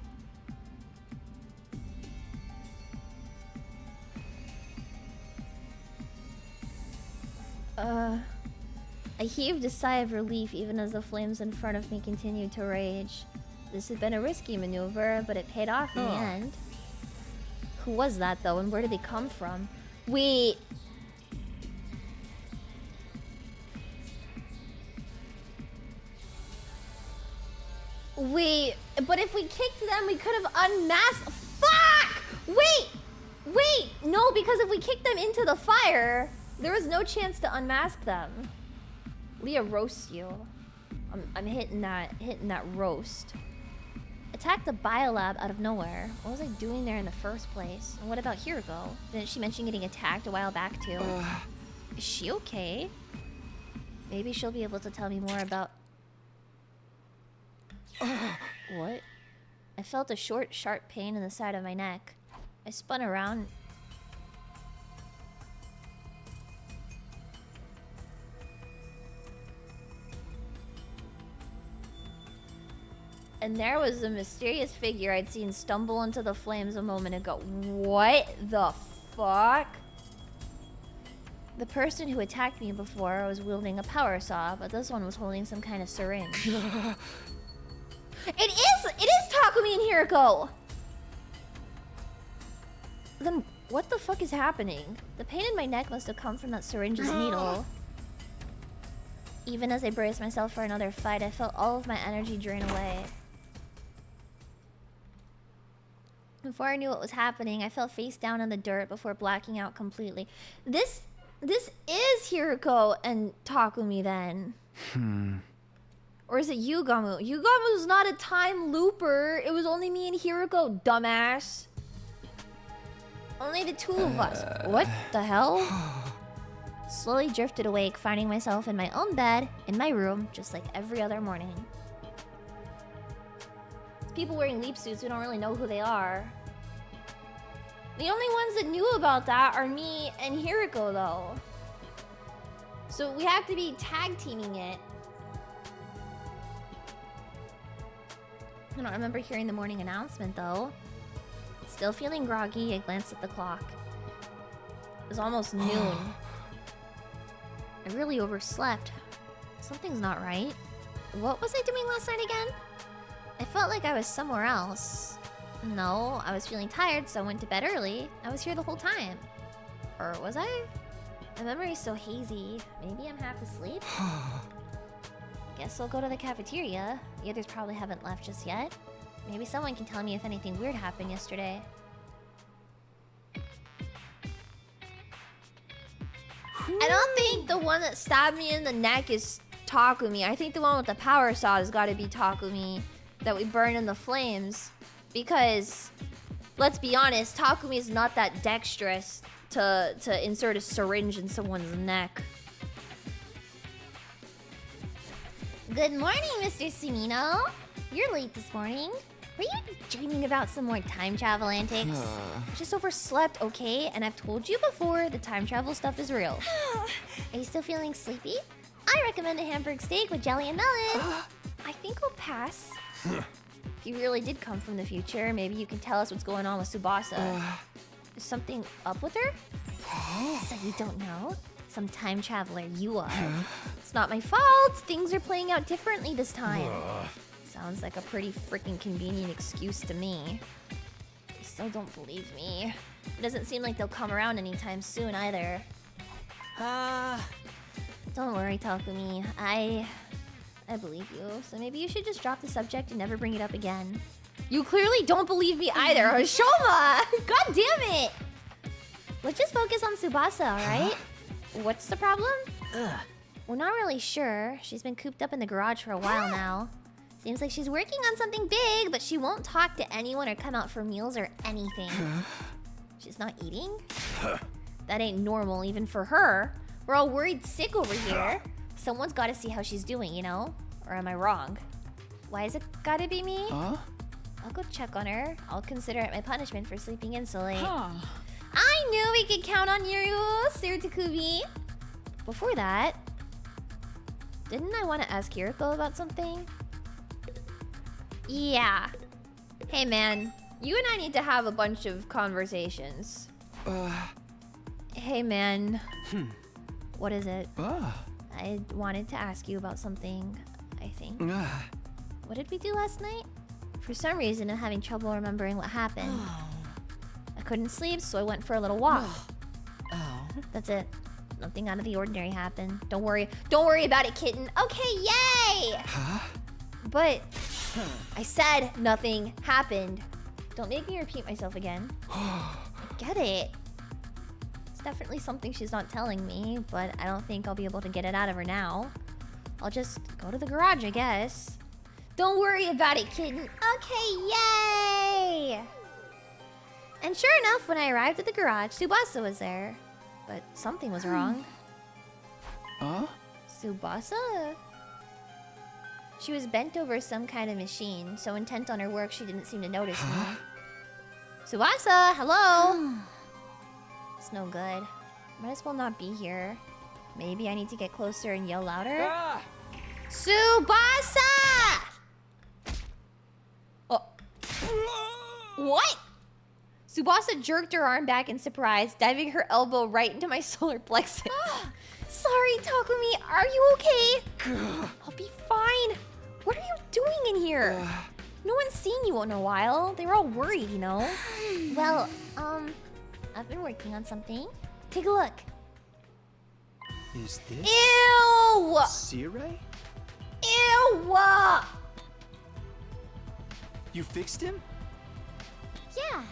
I heaved a sigh of relief even as the flames in front of me continued to rage. This had been a risky maneuver, but it paid off in the end. Who was that though, and where did they come from? Wait. Wait, but if we kicked them, we could have unmasked. Fuck! Wait! No, because if we kicked them into the fire, there was no chance to unmask them. Leah roasts you. I'm hitting that roast. Attacked the biolab out of nowhere. What was I doing there in the first place? And what about Hiroko? Didn't she mention getting attacked a while back too? Is she okay? Maybe she'll be able to tell me more about... What? I felt a short, sharp pain in the side of my neck. I spun around. And there was the mysterious figure I'd seen stumble into the flames a moment ago. What the fuck? The person who attacked me before was wielding a power saw, but this one was holding some kind of syringe. It is Takumi and Hiroko! Then what the fuck is happening? The pain in my neck must have come from that syringe's needle. Even as I braced myself for another fight, I felt all of my energy drain away. Before I knew what was happening, I fell face down in the dirt before blacking out completely. This is Hiroko and Takumi then. Or is it Yugamu? Yugamu's not a time looper. It was only me and Hiroko, dumbass. Only the two of us. What the hell? Slowly drifted awake, finding myself in my own bed, in my room, just like every other morning. It's people wearing leap suits, we don't really know who they are. The only ones that knew about that are me and Hiroko, though. So we have to be tag teaming it. I don't remember hearing the morning announcement, though. Still feeling groggy, I glanced at the clock. It was almost noon. I really overslept. Something's not right. What was I doing last night again? I felt like I was somewhere else. No, I was feeling tired, so I went to bed early. I was here the whole time. Or was I? My memory's so hazy. Maybe I'm half asleep? Guess I'll go to the cafeteria. The others probably haven't left just yet. Maybe someone can tell me if anything weird happened yesterday. I don't think the one that stabbed me in the neck is Takumi. I think the one with the power saw has got to be Takumi that we burned in the flames. Because, let's be honest, Takumi is not that dexterous to insert a syringe in someone's neck. Good morning, Mr. Sumino. You're late this morning. Were you dreaming about some more time travel antics? I just overslept, okay? And I've told you before, the time travel stuff is real. Are you still feeling sleepy? I recommend a hamburg steak with jelly and melon. I think I'll pass. If you really did come from the future, maybe you can tell us what's going on with Tsubasa. Is something up with her? So you don't know? Some time traveler you are. It's not my fault. Things are playing out differently this time. Sounds like a pretty freaking convenient excuse to me. They still don't believe me. It doesn't seem like they'll come around anytime soon either. Don't worry, Takumi. I believe you. So maybe you should just drop the subject and never bring it up again. You clearly don't believe me either, Hoshoma! God damn it! Let's just focus on Tsubasa, alright? What's the problem? We're not really sure. She's been cooped up in the garage for a while now. Seems like she's working on something big, but she won't talk to anyone or come out for meals or anything. She's not eating? That ain't normal, even for her. We're all worried sick over here. Someone's gotta see how she's doing, you know? Or am I wrong? Why is it gotta be me? I'll go check on her. I'll consider it my punishment for sleeping in so late. I knew we could count on you, Sir Takumi. Before that, didn't I want to ask Hiroko about something? Yeah. Hey man, you and I need to have a bunch of conversations. Hey man. What is it? I wanted to ask you about something, I think. What did we do last night? For some reason, I'm having trouble remembering what happened. I couldn't sleep, so I went for a little walk. That's it. Nothing out of the ordinary happened. Don't worry about it, kitten. Okay, yay! But I said nothing happened. Don't make me repeat myself again. I get it. It's definitely something she's not telling me, but I don't think I'll be able to get it out of her now. I'll just go to the garage, I guess. Don't worry about it, kitten. Okay, yay! And sure enough, when I arrived at the garage, Tsubasa was there. But something was wrong. Tsubasa? She was bent over some kind of machine, so intent on her work she didn't seem to notice me. Tsubasa, hello! It's no good. Might as well not be here. Maybe I need to get closer and yell louder? Ah! Tsubasa! Oh. What? Tsubasa jerked her arm back in surprise, diving her elbow right into my solar plexus. Sorry, Takumi, are you okay? I'll be fine. What are you doing in here? No one's seen you in a while. They were all worried, you know? Well, I've been working on something. Take a look. Is this Ew! Sirei? Ew! You fixed him? Yeah,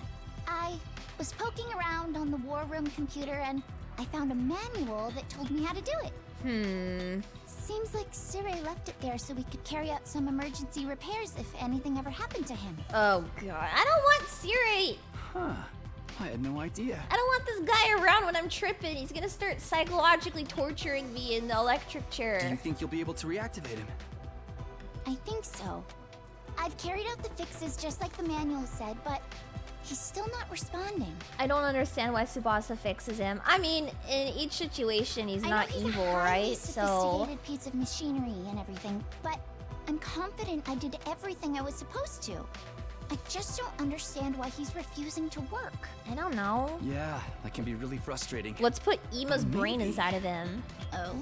I was poking around on the war room computer and I found a manual that told me how to do it. Seems like Sirei left it there so we could carry out some emergency repairs if anything ever happened to him. Oh god, I don't want Sirei. Huh. I had no idea. I don't want this guy around when I'm tripping. He's gonna start psychologically torturing me in the electric Do chair. you think you'll be able to reactivate him? I think so. I've carried out the fixes just like the manual said, but he's still not responding. I don't understand why Tsubasa fixes him. I mean, in each situation, he's not I know he's evil, a highly right? So sophisticated piece of machinery and everything, but I'm confident I did everything I was supposed to. I just don't understand why he's refusing to work. I don't know. Yeah, that can be really frustrating. Let's put Ima's brain Maybe. inside of him. Oh?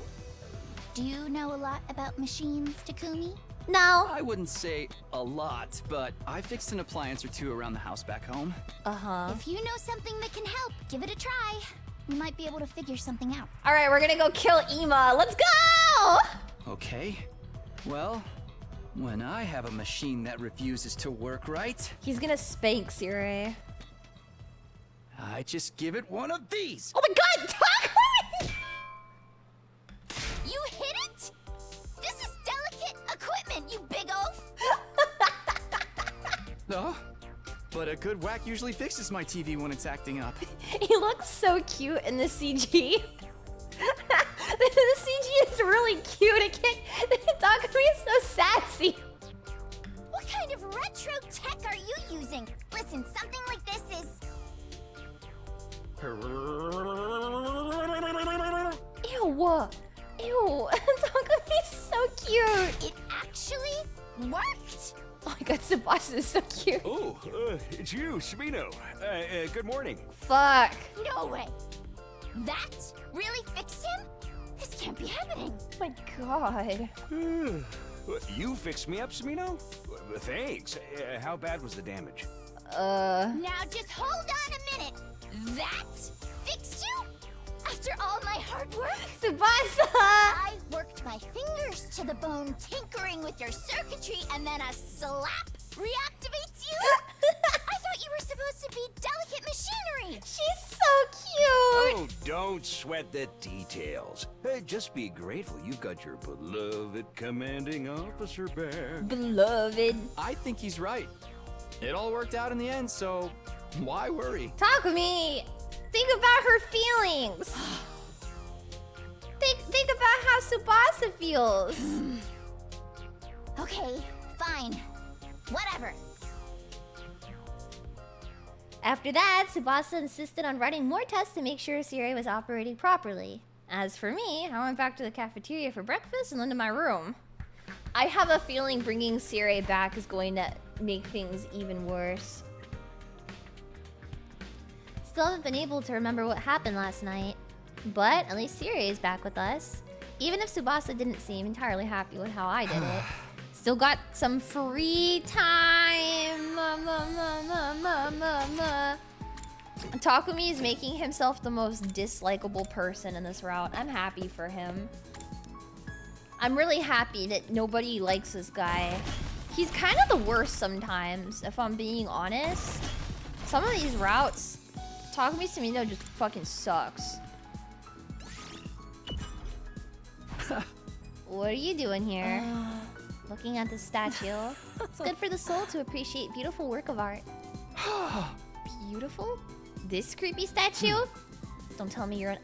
Do you know a lot about machines, Takumi? No. I wouldn't say a lot, but I fixed an appliance or two around the house back home. If you know something that can help, give it a try. We might be able to figure something out. All right, we're gonna go kill Ima. Let's go! Okay. Well, when I have a machine that refuses to work right, He's gonna spank Sirei. I just give it one of these. Oh my god, Takumi! You hit it? This is delicate equipment, you big oaf! No, but a good whack usually fixes my TV when it's acting up. He looks so cute in the CG. The CG is really cute. I can't. Takumi is so sassy. What kind of retro tech are you using? Listen, something like this is... Ew. Ew. Takumi's so cute. It actually worked! Oh my god, Tsubasa is so cute. Oh, it's you, Shimino. Good morning. Fuck. No way! That really fixed him? This can't be happening. Oh my god. You fixed me up, Shimino? Thanks. How bad was the damage? Now just hold on a minute. That fixed you? After all my hard work? Tsubasa! I worked my fingers to the bone tinkering with your circuitry and then a slap reactivates you? I thought you were supposed to be delicate machinery. She's so cute. Oh, don't sweat the details. Just be grateful you've got your beloved commanding officer back. Beloved. I think he's right. It all worked out in the end, so why worry? Takumi, think about her feelings. Think about how Tsubasa feels. Okay, fine. Whatever. After that, Tsubasa insisted on running more tests to make sure Sirei was operating properly. As for me, I went back to the cafeteria for breakfast and then to my room. I have a feeling bringing Sirei back is going to make things even worse. Still haven't been able to remember what happened last night. But at least Sirei is back with us. Even if Tsubasa didn't seem entirely happy with how I did it. Still got some free time. Takumi is making himself the most dislikable person in this route. I'm happy for him. I'm really happy that nobody likes this guy. He's kind of the worst sometimes, if I'm being honest. Some of these routes, Takumi Sumino just fucking sucks. What are you doing here? Looking at the statue. It's good for the soul to appreciate beautiful work of art. Beautiful? This creepy statue? Don't tell me you're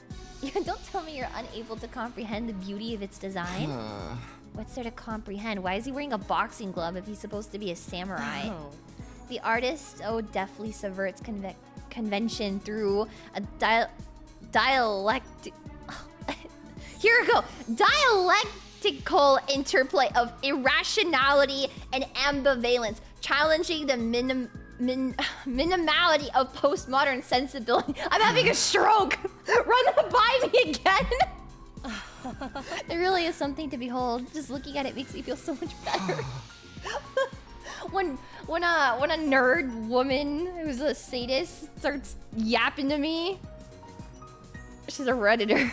unable to comprehend the beauty of its design. What's there to comprehend? Why is he wearing a boxing glove if he's supposed to be a samurai? The artist, deftly subverts convention through a dialectic... Here we go! Dialectical interplay of irrationality and ambivalence, challenging the minimality of postmodern sensibility. I'm having a stroke! Run that by me again! There really is something to behold. Just looking at it makes me feel so much better. When a nerd woman who's a sadist starts yapping to me, she's a redditor.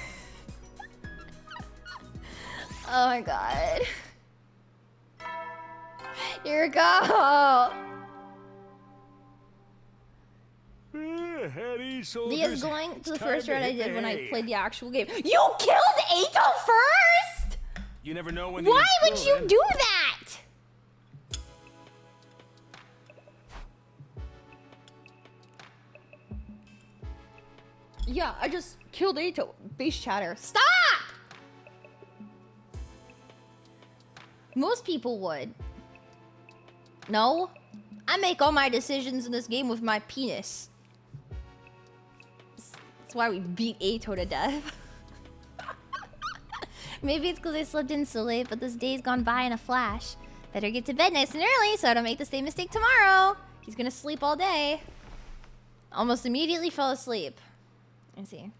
Oh my god. Here we go. Dia's going to the first round I did when I played the actual game. You killed Eito first? You never know when. Why would you do that? Yeah, I just killed Eito. Base chatter. Stop! Most people would. No? I make all my decisions in this game with my penis. That's why we beat Eito to death. Maybe it's because I slept in so late, but this day's gone by in a flash. Better get to bed nice and early so I don't make the same mistake tomorrow. He's gonna sleep all day. Almost immediately fell asleep. I see.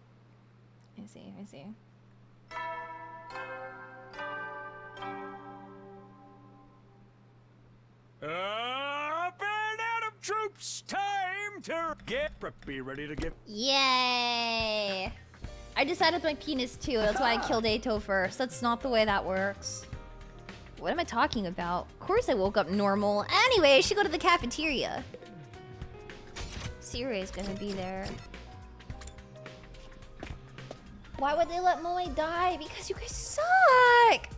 Burn out of troops! Time to be ready to get... Yay! I decided my penis too, that's why I killed Eito first. That's not the way that works. What am I talking about? Of course I woke up normal. Anyway, I should go to the cafeteria. Siri's gonna be there. Why would they let Moe die? Because you guys suck!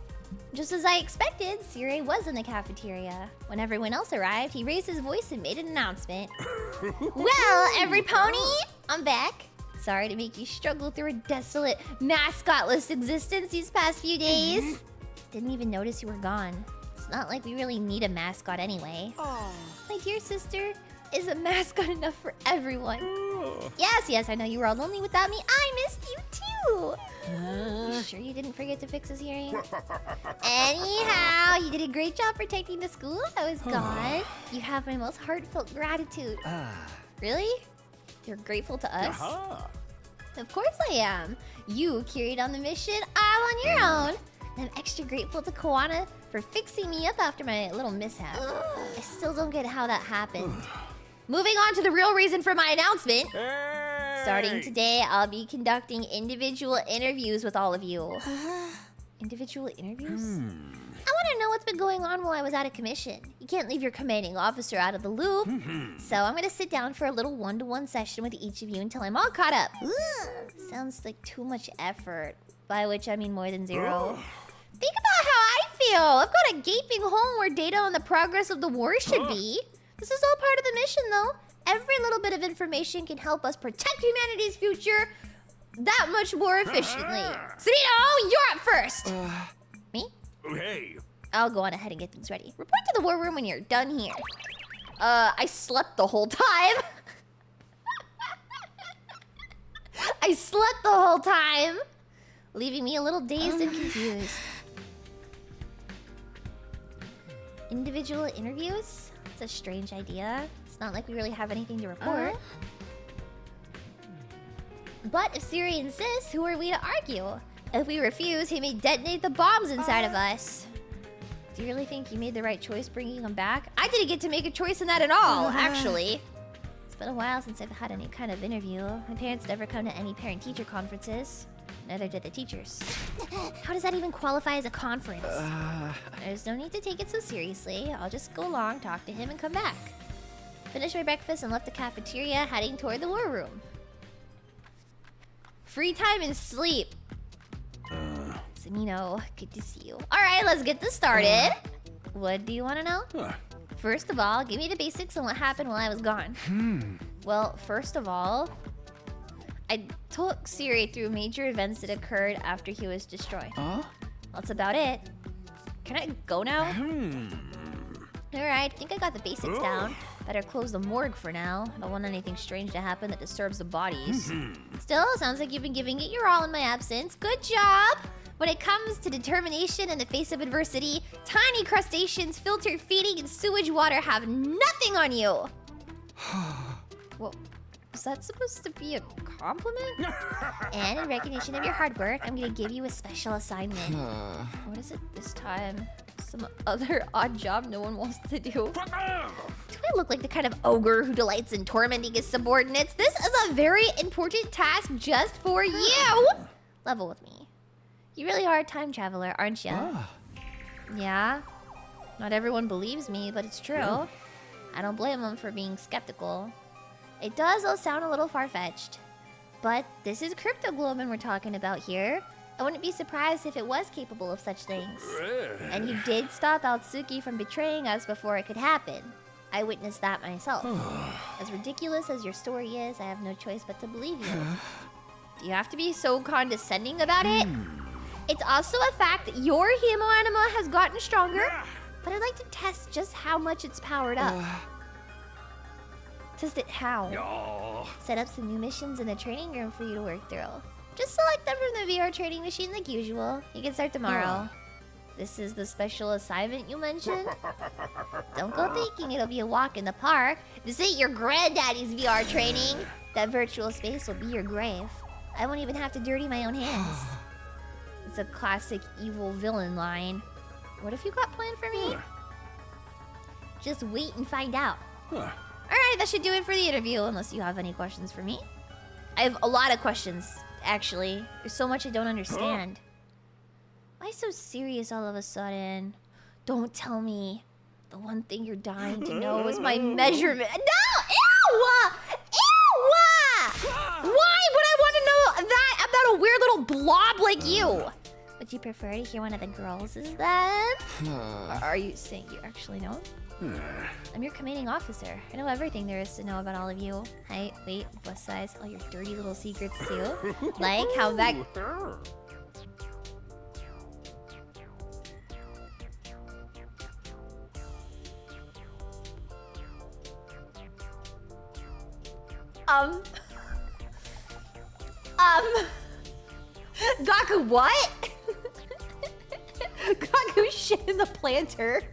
Just as I expected, Siri was in the cafeteria. When everyone else arrived, he raised his voice and made an announcement. Well, every pony, I'm back. Sorry to make you struggle through a desolate, mascotless existence these past few days. Didn't even notice you were gone. It's not like we really need a mascot anyway. My dear sister is a mascot enough for everyone. Yes, I know you were all lonely without me. I missed you too. You sure you didn't forget to fix his hearing? Anyhow, you did a great job protecting the school while I was gone. You have my most heartfelt gratitude. Really? You're grateful to us? Of course I am. You carried on the mission all on your own. And I'm extra grateful to Koana for fixing me up after my little mishap. I still don't get how that happened. Moving on to the real reason for my announcement. Starting today, I'll be conducting individual interviews with all of you. Individual interviews? I want to know what's been going on while I was out of commission. You can't leave your commanding officer out of the loop. So I'm going to sit down for a little one-to-one session with each of you until I'm all caught up. Sounds like too much effort. By which I mean more than zero. Think about how I feel. I've got a gaping hole where data on the progress of the war should be. This is all part of the mission, though. Every little bit of information can help us protect humanity's future that much more efficiently. Sunito, you're up first. Me? Hey. I'll go on ahead and get things ready. Report to the war room when you're done here. I slept the whole time. I slept the whole time, leaving me a little dazed and confused. Individual interviews? It's a strange idea. It's not like we really have anything to report. But if Siri insists, who are we to argue? If we refuse, he may detonate the bombs inside of us. Do you really think you made the right choice bringing him back? I didn't get to make a choice in that at all, actually. It's been a while since I've had any kind of interview. My parents never come to any parent-teacher conferences. Neither did the teachers. How does that even qualify as a conference? There's no need to take it so seriously. I'll just go along, talk to him, and come back. Finished my breakfast and left the cafeteria, heading toward the war room. Free time and sleep. Sunito, good to see you. Alright, let's get this started. What do you want to know? First of all, give me the basics on what happened while I was gone. Well, first of all, I took Siri through major events that occurred after he was destroyed. That's about it. Can I go now? Alright, I think I got the basics down. Better close the morgue for now. I don't want anything strange to happen that disturbs the bodies. Still, sounds like you've been giving it your all in my absence. Good job! When it comes to determination in the face of adversity, tiny crustaceans, filtered feeding, and sewage water have nothing on you! Well, is that supposed to be a compliment? And in recognition of your hard work, I'm gonna give you a special assignment. What is it this time? Some other odd job no one wants to do? Do I look like the kind of ogre who delights in tormenting his subordinates? This is a very important task just for you! Level with me. You really are a time traveler, aren't you? Yeah. Not everyone believes me, but it's true. I don't blame them for being skeptical. It does all sound a little far-fetched. But this is Cryptoglobin we're talking about here. I wouldn't be surprised if it was capable of such things. And you did stop Altsuki from betraying us before it could happen. I witnessed that myself. As ridiculous as your story is, I have no choice but to believe you. Do you have to be so condescending about it? It's also a fact that your Hemoanima has gotten stronger, but I'd like to test just how much it's powered up. Test it how? Set up some new missions in the training room for you to work through. Just select them from the VR training machine like usual. You can start tomorrow. This is the special assignment you mentioned? Don't go thinking it'll be a walk in the park. This ain't your granddaddy's VR training. That virtual space will be your grave. I won't even have to dirty my own hands. It's a classic evil villain line. What have you got planned for me? Just wait and find out. Alright, that should do it for the interview, unless you have any questions for me. I have a lot of questions, actually. There's so much I don't understand. Why so serious all of a sudden? Don't tell me. The one thing you're dying to know is my measurement. No! Ew! Ew! Why would I want to know that about a weird little blob like you? Would you prefer to hear one of the girls' then? Are you saying you actually know? I'm your commanding officer. I know everything there is to know about all of you. Height, weight, bust size, all your dirty little secrets too. Like how back... Gaku what? Gaku shit in the planter.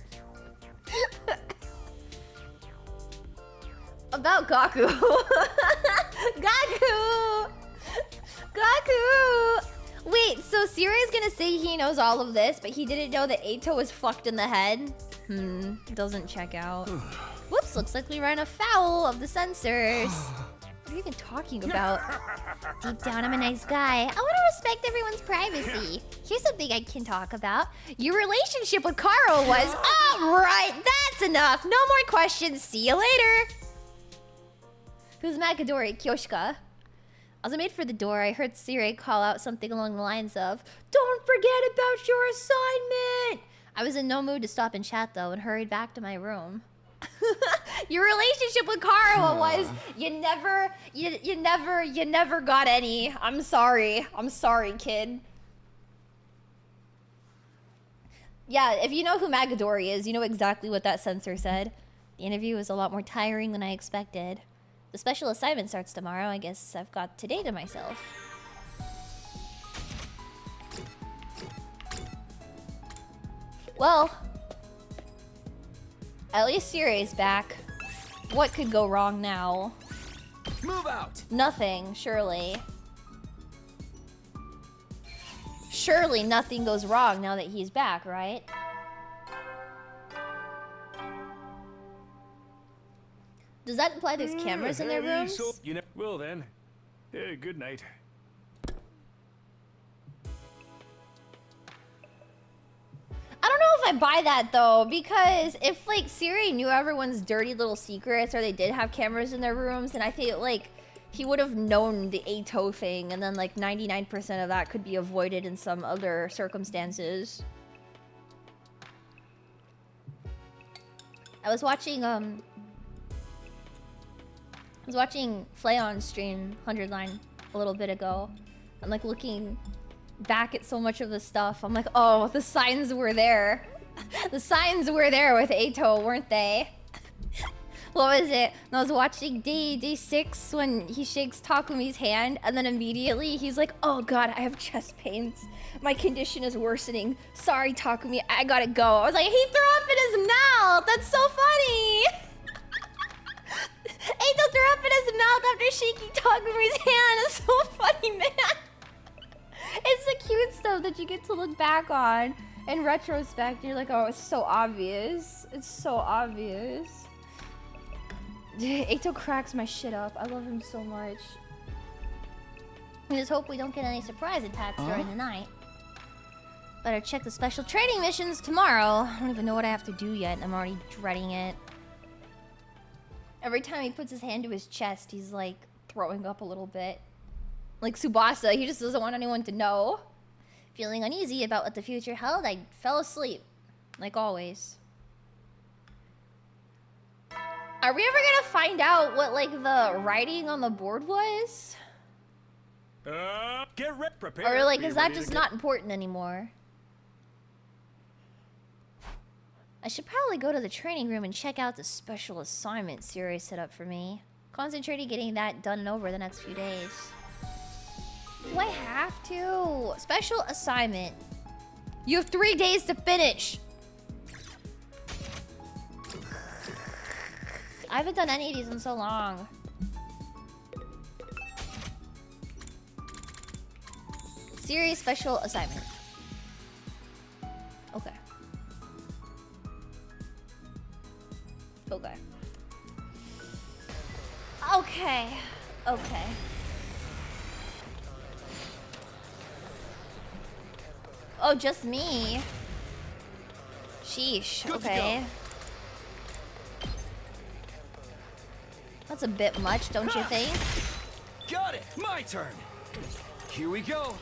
About Gaku. Gaku! Gaku! Wait, so Siri's gonna say he knows all of this, but he didn't know that Eito was fucked in the head? Doesn't check out. Whoops, looks like we ran afoul of the sensors. What are you even talking about? Deep down, I'm a nice guy. I want to respect everyone's privacy. Here's something I can talk about. Your relationship with Karo was... Alright, that's enough. No more questions. See you later. Who's Makadori? Kyoshika. As I made for the door, I heard Sire call out something along the lines of, "Don't forget about your assignment!" I was in no mood to stop and chat though and hurried back to my room. Your relationship with Karo was you never got any. I'm sorry, kid. Yeah, if you know who Magadori is, you know exactly what that censor said. The interview was a lot more tiring than I expected. The special assignment starts tomorrow. I guess I've got today to myself. Well, at least Siri's back. What could go wrong now? Move out! Nothing, surely. Surely nothing goes wrong now that he's back, right? Does that imply there's cameras in their rooms? So, you know, well then. Good night. I don't know if I buy that though, because if like Siri knew everyone's dirty little secrets or they did have cameras in their rooms, then I feel like he would have known the Eito thing, and then like 99% of that could be avoided in some other circumstances. I was watching Flayon stream 100 Line a little bit ago. I'm like looking back at so much of the stuff. I'm like, oh, the signs were there. The signs were there with Eito, weren't they? What was it? When I was watching day 6 when he shakes Takumi's hand and then immediately he's like, oh god, I have chest pains. My condition is worsening. Sorry, Takumi, I gotta go. I was like, he threw up in his mouth! That's so funny! Eito threw up in his mouth after shaking Takumi's hand. It's so funny, man. It's the cute stuff that you get to look back on. In retrospect, you're like, oh, it's so obvious. It's so obvious. Eito cracks my shit up. I love him so much. I just hope we don't get any surprise attacks during the night. Better check the special training missions tomorrow. I don't even know what I have to do yet. I'm already dreading it. Every time he puts his hand to his chest, he's like throwing up a little bit. Like Tsubasa, he just doesn't want anyone to know. Feeling uneasy about what the future held, I fell asleep. Like always. Are we ever gonna find out what like the writing on the board was? Get ready, prepare. Or like is that just not important anymore? I should probably go to the training room and check out the special assignment series set up for me. Concentrating getting that done and over the next few days. Do I have to? Special assignment. You have 3 days to finish. I haven't done any of these in so long. Series special assignment. Okay. Okay. Okay. Okay. Oh, just me? Sheesh. Okay. That's a bit much, don't you think? Got it! My turn! Here we go!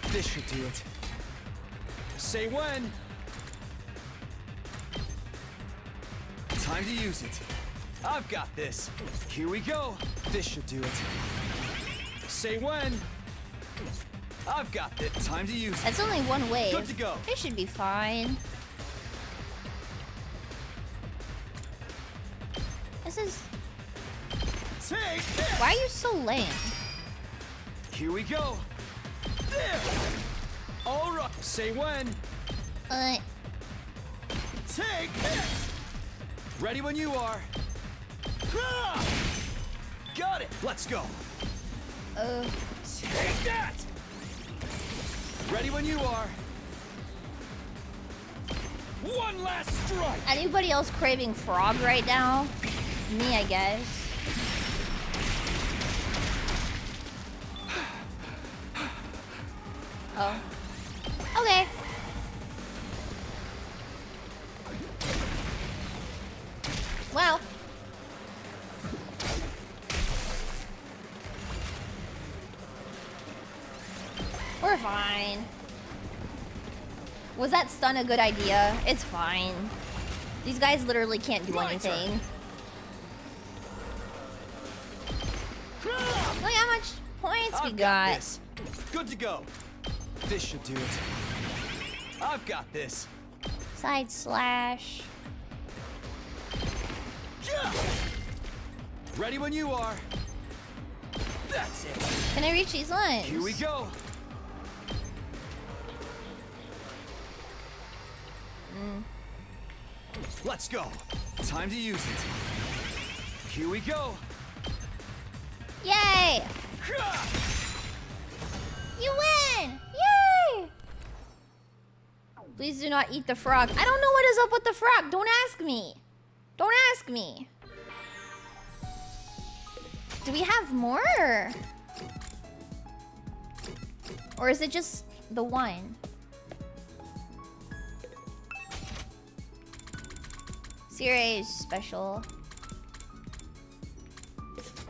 This should do it. Say when! Time to use it. I've got this. Here we go. This should do it. Say when! I've got it. Time to use it. It's only one wave. Good to go. It should be fine. This is... Take this! Why are you so lame? Here we go. There! All right. Say when. Take this! Ready when you are. Got it! Let's go. Take that! Ready when you are. One last strike! Anybody else craving frog right now? Me, I guess. Oh. Okay. Well. We're fine. Was that stun a good idea? It's fine. These guys literally can't do anything. Look how much points we got. This. Good to go. This should do it. I've got this. Side slash. Ready when you are. That's it. Can I reach these ones? Here we go. Let's go. Time to use it. Here we go. Yay! You win! Yay! Please do not eat the frog. I don't know what is up with the frog. Don't ask me. Don't ask me. Do we have more? Or is it just the one? Series special.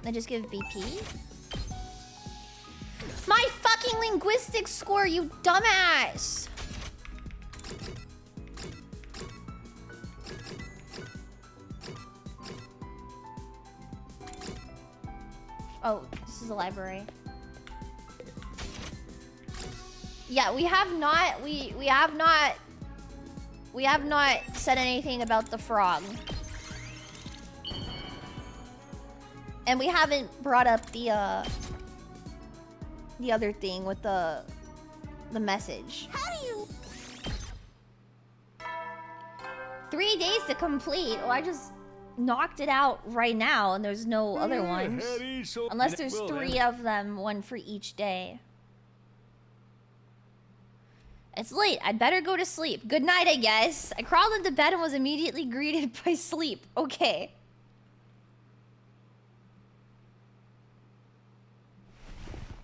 I just give BP. My fucking linguistics score, you dumbass! Oh, this is a library. Yeah, we have not said anything about the frog. And we haven't brought up the other thing with the message. How do you... 3 days to complete. Oh, I just knocked it out right now, and there's no other ones. Unless there's 3 of them, one for each day. It's late. I'd better go to sleep. Good night, I guess. I crawled into bed and was immediately greeted by sleep. Okay.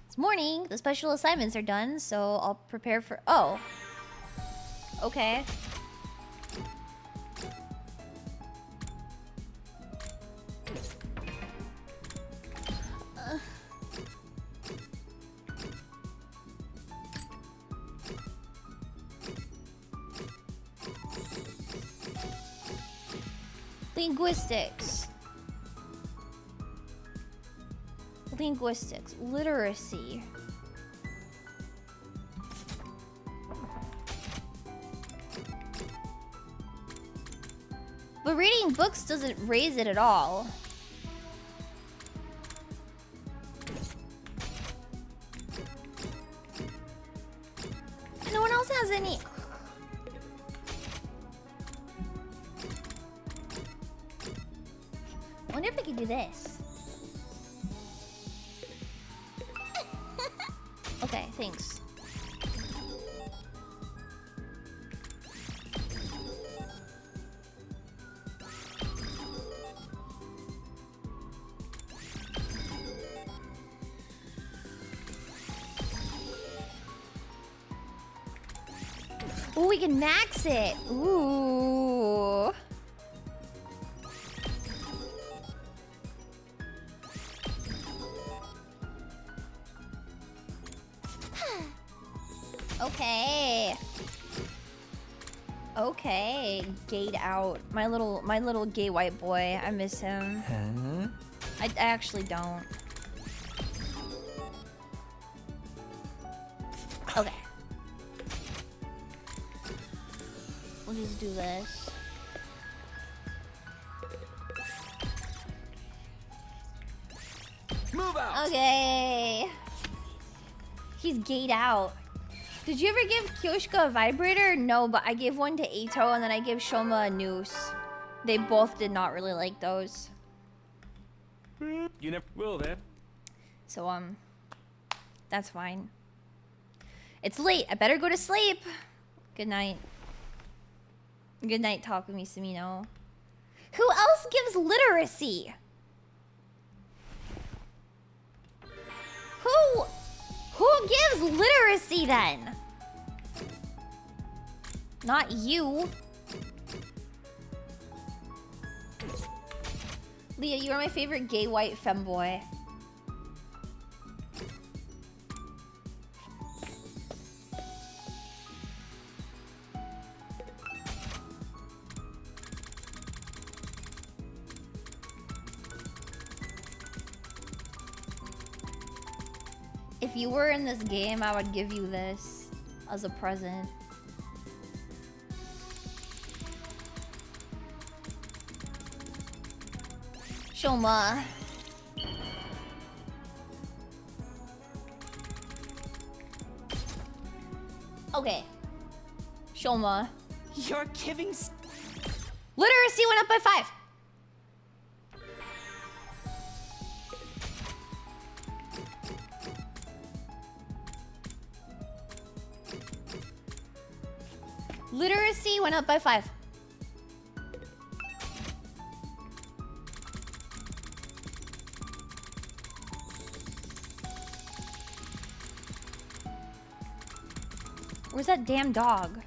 It's morning. The special assignments are done, so I'll prepare for... Oh. Okay. Linguistics. Linguistics. Literacy. But reading books doesn't raise it at all. No one else has any... I wonder if I could do this. Okay, thanks. Ooh, we can max it. Ooh. Okay. Okay, gayed out. My little gay white boy. I miss him. Huh? I actually don't. Okay. We'll just do this. Move out. Okay. He's gayed out. Did you ever give Kyoshika a vibrator? No, but I gave one to Eito and then I gave Shoma a noose. They both did not really like those. You never will then. So, that's fine. It's late. I better go to sleep. Good night. Good night, Takumi Sumino. Who else gives literacy? Who gives literacy then? Not you. Leah, you are my favorite gay white femboy. If you were in this game, I would give you this as a present. Shoma. Okay. Shoma. You're giving... Literacy went up by 5. Literacy went up by 5. Where's that damn dog?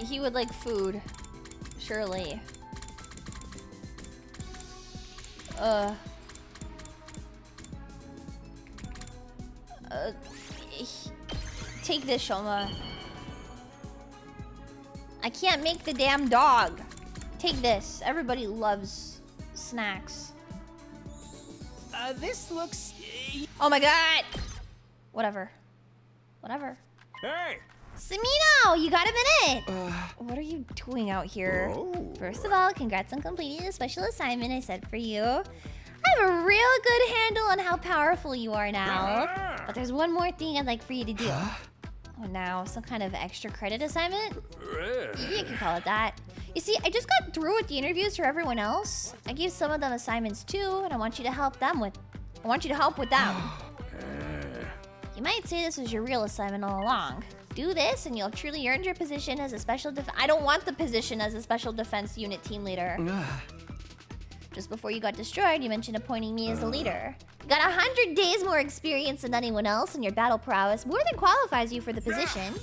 He would like food. Surely. Take this, Shoma. I can't make the damn dog. Take this. Everybody loves snacks. This looks... Oh my god! Whatever. Whatever. Hey! Samino, you got a minute! What are you doing out here? Whoa. First of all, congrats on completing the special assignment I set for you. I have a real good handle on how powerful you are now. But there's one more thing I'd like for you to do. Oh, now, some kind of extra credit assignment? You can call it that. You see, I just got through with the interviews for everyone else. I gave some of them assignments too, and I want you to help them with... I want you to help with them. You might say this was your real assignment all along. Do this, and you'll truly earn your position as a special I don't want the position as a special defense unit team leader. Just before you got destroyed, you mentioned appointing me as the leader. You got 100 days more experience than anyone else, and your battle prowess more than qualifies you for the position.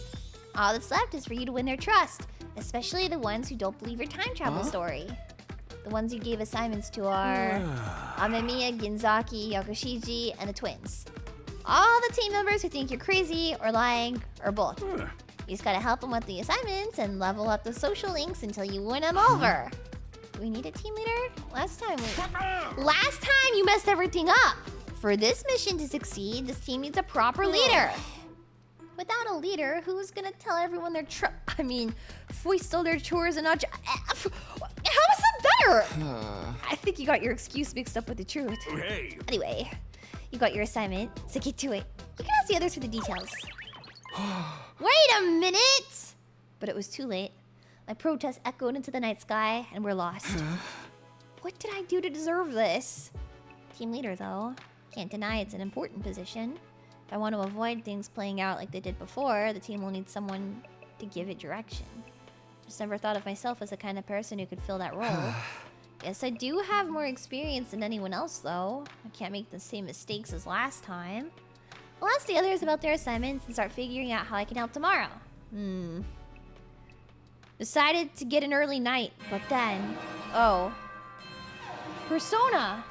All that's left is for you to win their trust, especially the ones who don't believe your time travel story. The ones you gave assignments to are Amemiya, Ginzaki, Yakushiji, and the twins. All the team members who think you're crazy or lying or both. You just gotta help them with the assignments and level up the social links until you win them over. Do we need a team leader? Last time you messed everything up. For this mission to succeed, this team needs a proper leader. Without a leader, who's gonna tell everyone their foist their chores and not how is that better? I think you got your excuse mixed up with the truth. Hey! Anyway, you got your assignment, so get to it. You can ask the others for the details. Wait a minute! But it was too late. My protest echoed into the night sky, and we're lost. What did I do to deserve this? Team leader, though. Can't deny it's an important position. If I want to avoid things playing out like they did before, the team will need someone to give it direction. Just never thought of myself as the kind of person who could fill that role. Guess I do have more experience than anyone else, though. I can't make the same mistakes as last time. I'll ask the others about their assignments and start figuring out how I can help tomorrow. Decided to get an early night, but then... Oh. Persona!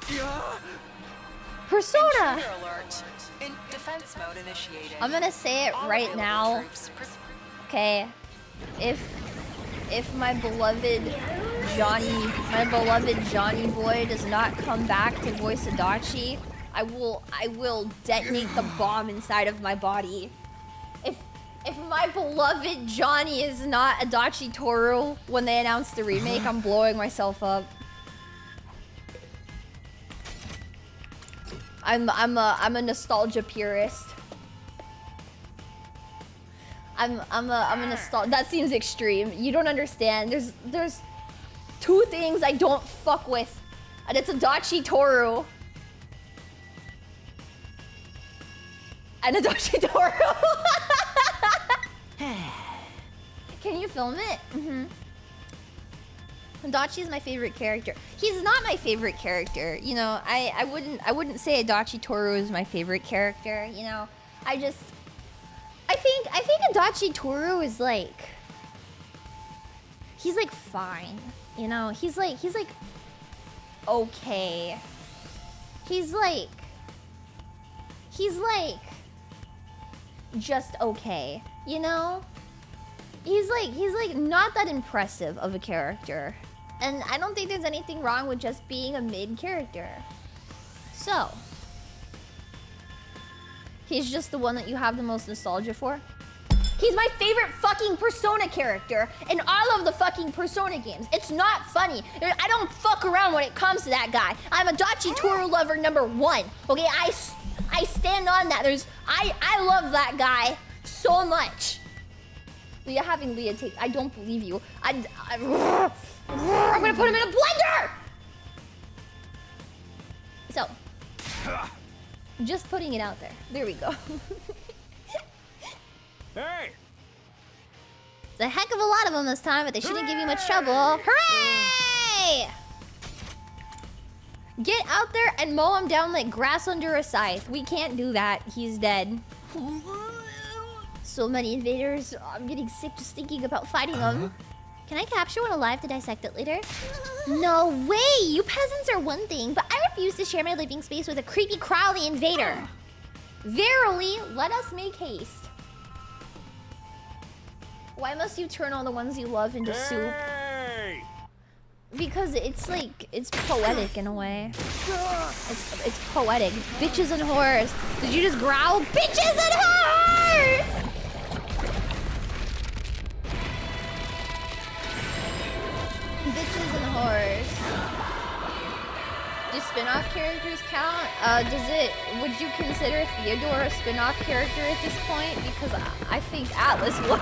Persona! Intruder alert. In defense mode initiated. I'm gonna say it right now. Okay. If my beloved Johnny boy does not come back to voice Adachi, I will detonate the bomb inside of my body. If my beloved Johnny is not Adachi Toru when they announce the remake, I'm blowing myself up. I'm a nostalgia purist. I'm a nostalgia. That seems extreme. You don't understand. There's two things I don't fuck with, and it's Adachi Toru and Adachi Toru. Can you film it? Adachi is my favorite character. He's not my favorite character. You know, I wouldn't say Adachi Toru is my favorite character. You know, I think Adachi Toru is like, he's like fine. You know, he's like okay. He's like just okay. You know, he's like not that impressive of a character. And I don't think there's anything wrong with just being a mid character. So, he's just the one that you have the most nostalgia for. He's my favorite fucking Persona character in all of the fucking Persona games. It's not funny. I don't fuck around when it comes to that guy. I'm a Adachi Toru lover #1. Okay, I stand on that. I love that guy so much. Leah having Leah take... I don't believe you. I'm gonna put him in a blender! So. Just putting it out there. There we go. Hey! It's a heck of a lot of them this time, but they shouldn't give you much trouble. Hooray! Get out there and mow him down like grass under a scythe. We can't do that. He's dead. So many invaders. I'm getting sick just thinking about fighting them. Can I capture one alive to dissect it later? No way! You peasants are one thing, but I refuse to share my living space with a creepy, crawly invader. Verily, let us make haste. Why must you turn all the ones you love into soup? Because it's like, it's poetic in a way. It's poetic. Bitches and whores. Did you just growl? Bitches and whores! Bitches and whores. Do spin-off characters count? Would you consider Theodore a spin-off character at this point? Because I think Atlas would.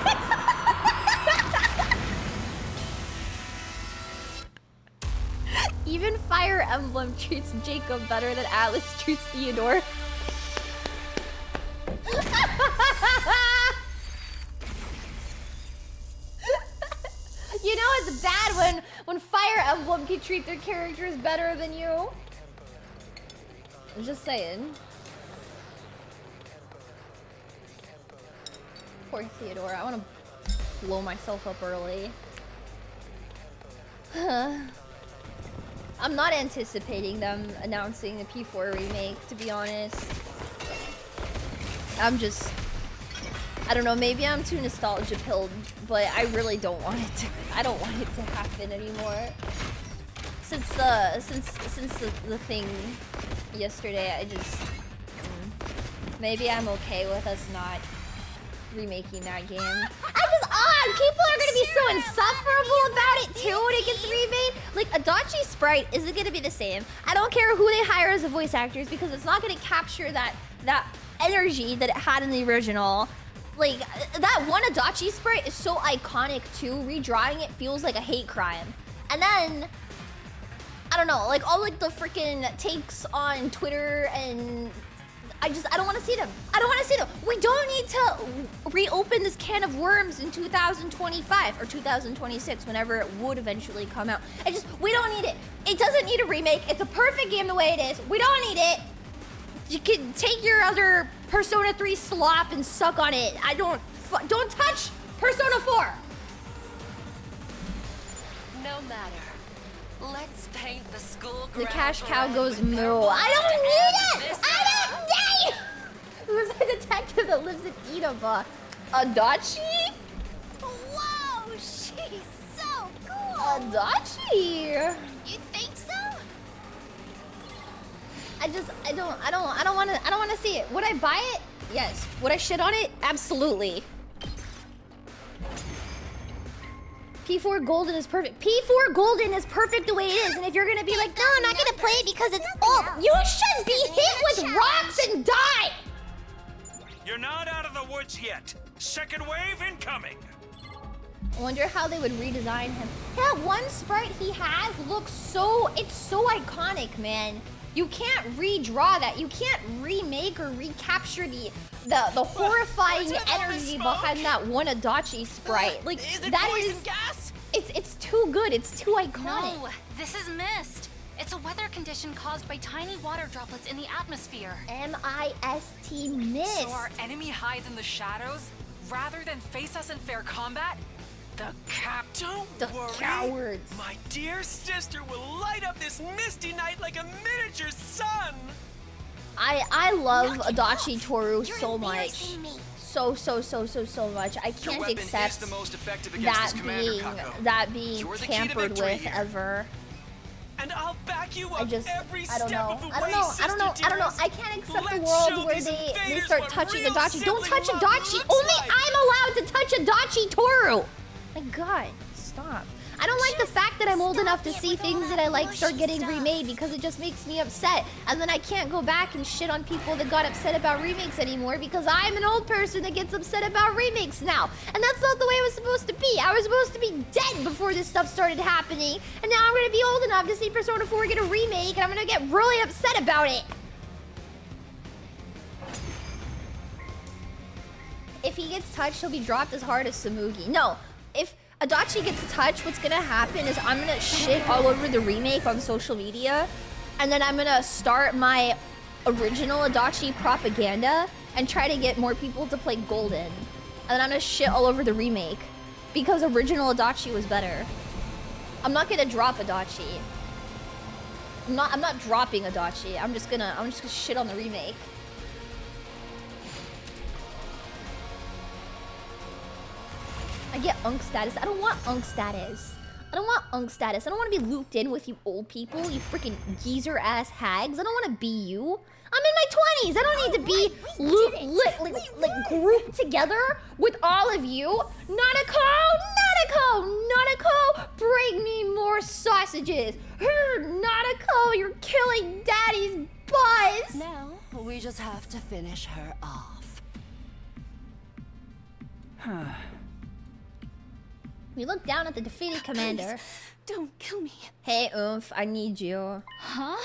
Even Fire Emblem treats Jacob better than Atlas treats Theodore. You know it's bad when Fire Emblem can treat their characters better than you. I'm just saying. Poor Theodore, I want to blow myself up early. I'm not anticipating them announcing the P4 remake, to be honest. I don't know, maybe I'm too nostalgia pilled, but I really don't want it to. I don't want it to happen anymore. Since the thing yesterday, maybe I'm okay with us not remaking that game. People are gonna be so insufferable about it too when it gets remade. Like, Adachi Sprite isn't gonna be the same. I don't care who they hire as the voice actors because it's not gonna capture that energy that it had in the original. Like, that one Adachi Sprite is so iconic too. Redrawing it feels like a hate crime. And then, I don't know, like all like the freaking takes on Twitter and I don't want to see them. I don't want to see them. We don't need to reopen this can of worms in 2025 or 2026, whenever it would eventually come out. We don't need it. It doesn't need a remake. It's a perfect game the way it is. We don't need it. You can take your other Persona 3 slop and suck on it. Don't touch Persona 4. No matter. Let's paint the school. The cash cow goes moo. I don't need it! I don't need it! Who's the detective that lives in Idaba? Adachi? Whoa, she's so cool. Adachi? You think so? I don't want to see it. Would I buy it? Yes. Would I shit on it? Absolutely. P4 Golden is perfect. P4 Golden is perfect the way it is. And if you're gonna be like, no, I'm not gonna play it because it's old, you should be hit with rocks and die. You're not out of the woods yet. Second wave incoming. I wonder how they would redesign him. That one sprite he has looks it's so iconic, man. You can't redraw that. You can't remake or recapture the horrifying energy behind that one Adachi sprite. Like, that is gas? It's too good. It's too iconic. No, this is mist. It's a weather condition caused by tiny water droplets in the atmosphere. M-I-S-T, mist. So our enemy hides in the shadows rather than face us in fair combat? The Don't worry. Cowards. My dear sister will light up this misty night like a miniature sun. I love Adachi Toru so much. So much. I can't accept the most effective against this commander, that being tampered with here. ever. And I'll back you up every I don't step know. of the way, I don't know. I can't accept the world where they start touching Adachi. Don't touch Adachi. Only I'm allowed to touch Adachi Toru. My God, stop. I don't like the fact that I'm old enough to see things that I like start getting remade because it just makes me upset. And then I can't go back and shit on people that got upset about remakes anymore because I'm an old person that gets upset about remakes now. And that's not the way it was supposed to be. I was supposed to be dead before this stuff started happening. And now I'm going to be old enough to see Persona 4 get a remake and I'm going to get really upset about it. If he gets touched, he'll be dropped as hard as Samugi. No, if Adachi gets touched, what's gonna happen is I'm gonna shit all over the remake on social media, and then I'm gonna start my original Adachi propaganda and try to get more people to play Golden. And then I'm gonna shit all over the remake because original Adachi was better. I'm not gonna drop Adachi. I'm not dropping Adachi. I'm just gonna shit on the remake. I get Unk status. I don't want Unk status. I don't want unk status. I don't want to be looped in with you old people, you freaking geezer ass hags. I don't want to be you. I'm in my 20s. I don't need to be grouped together with all of you. Nanako, bring me more sausages. Nanako, you're killing Daddy's buzz. Now, we just have to finish her off. We look down at the defeated commander. Please, don't kill me. Hey, Oomph, I need you. Huh?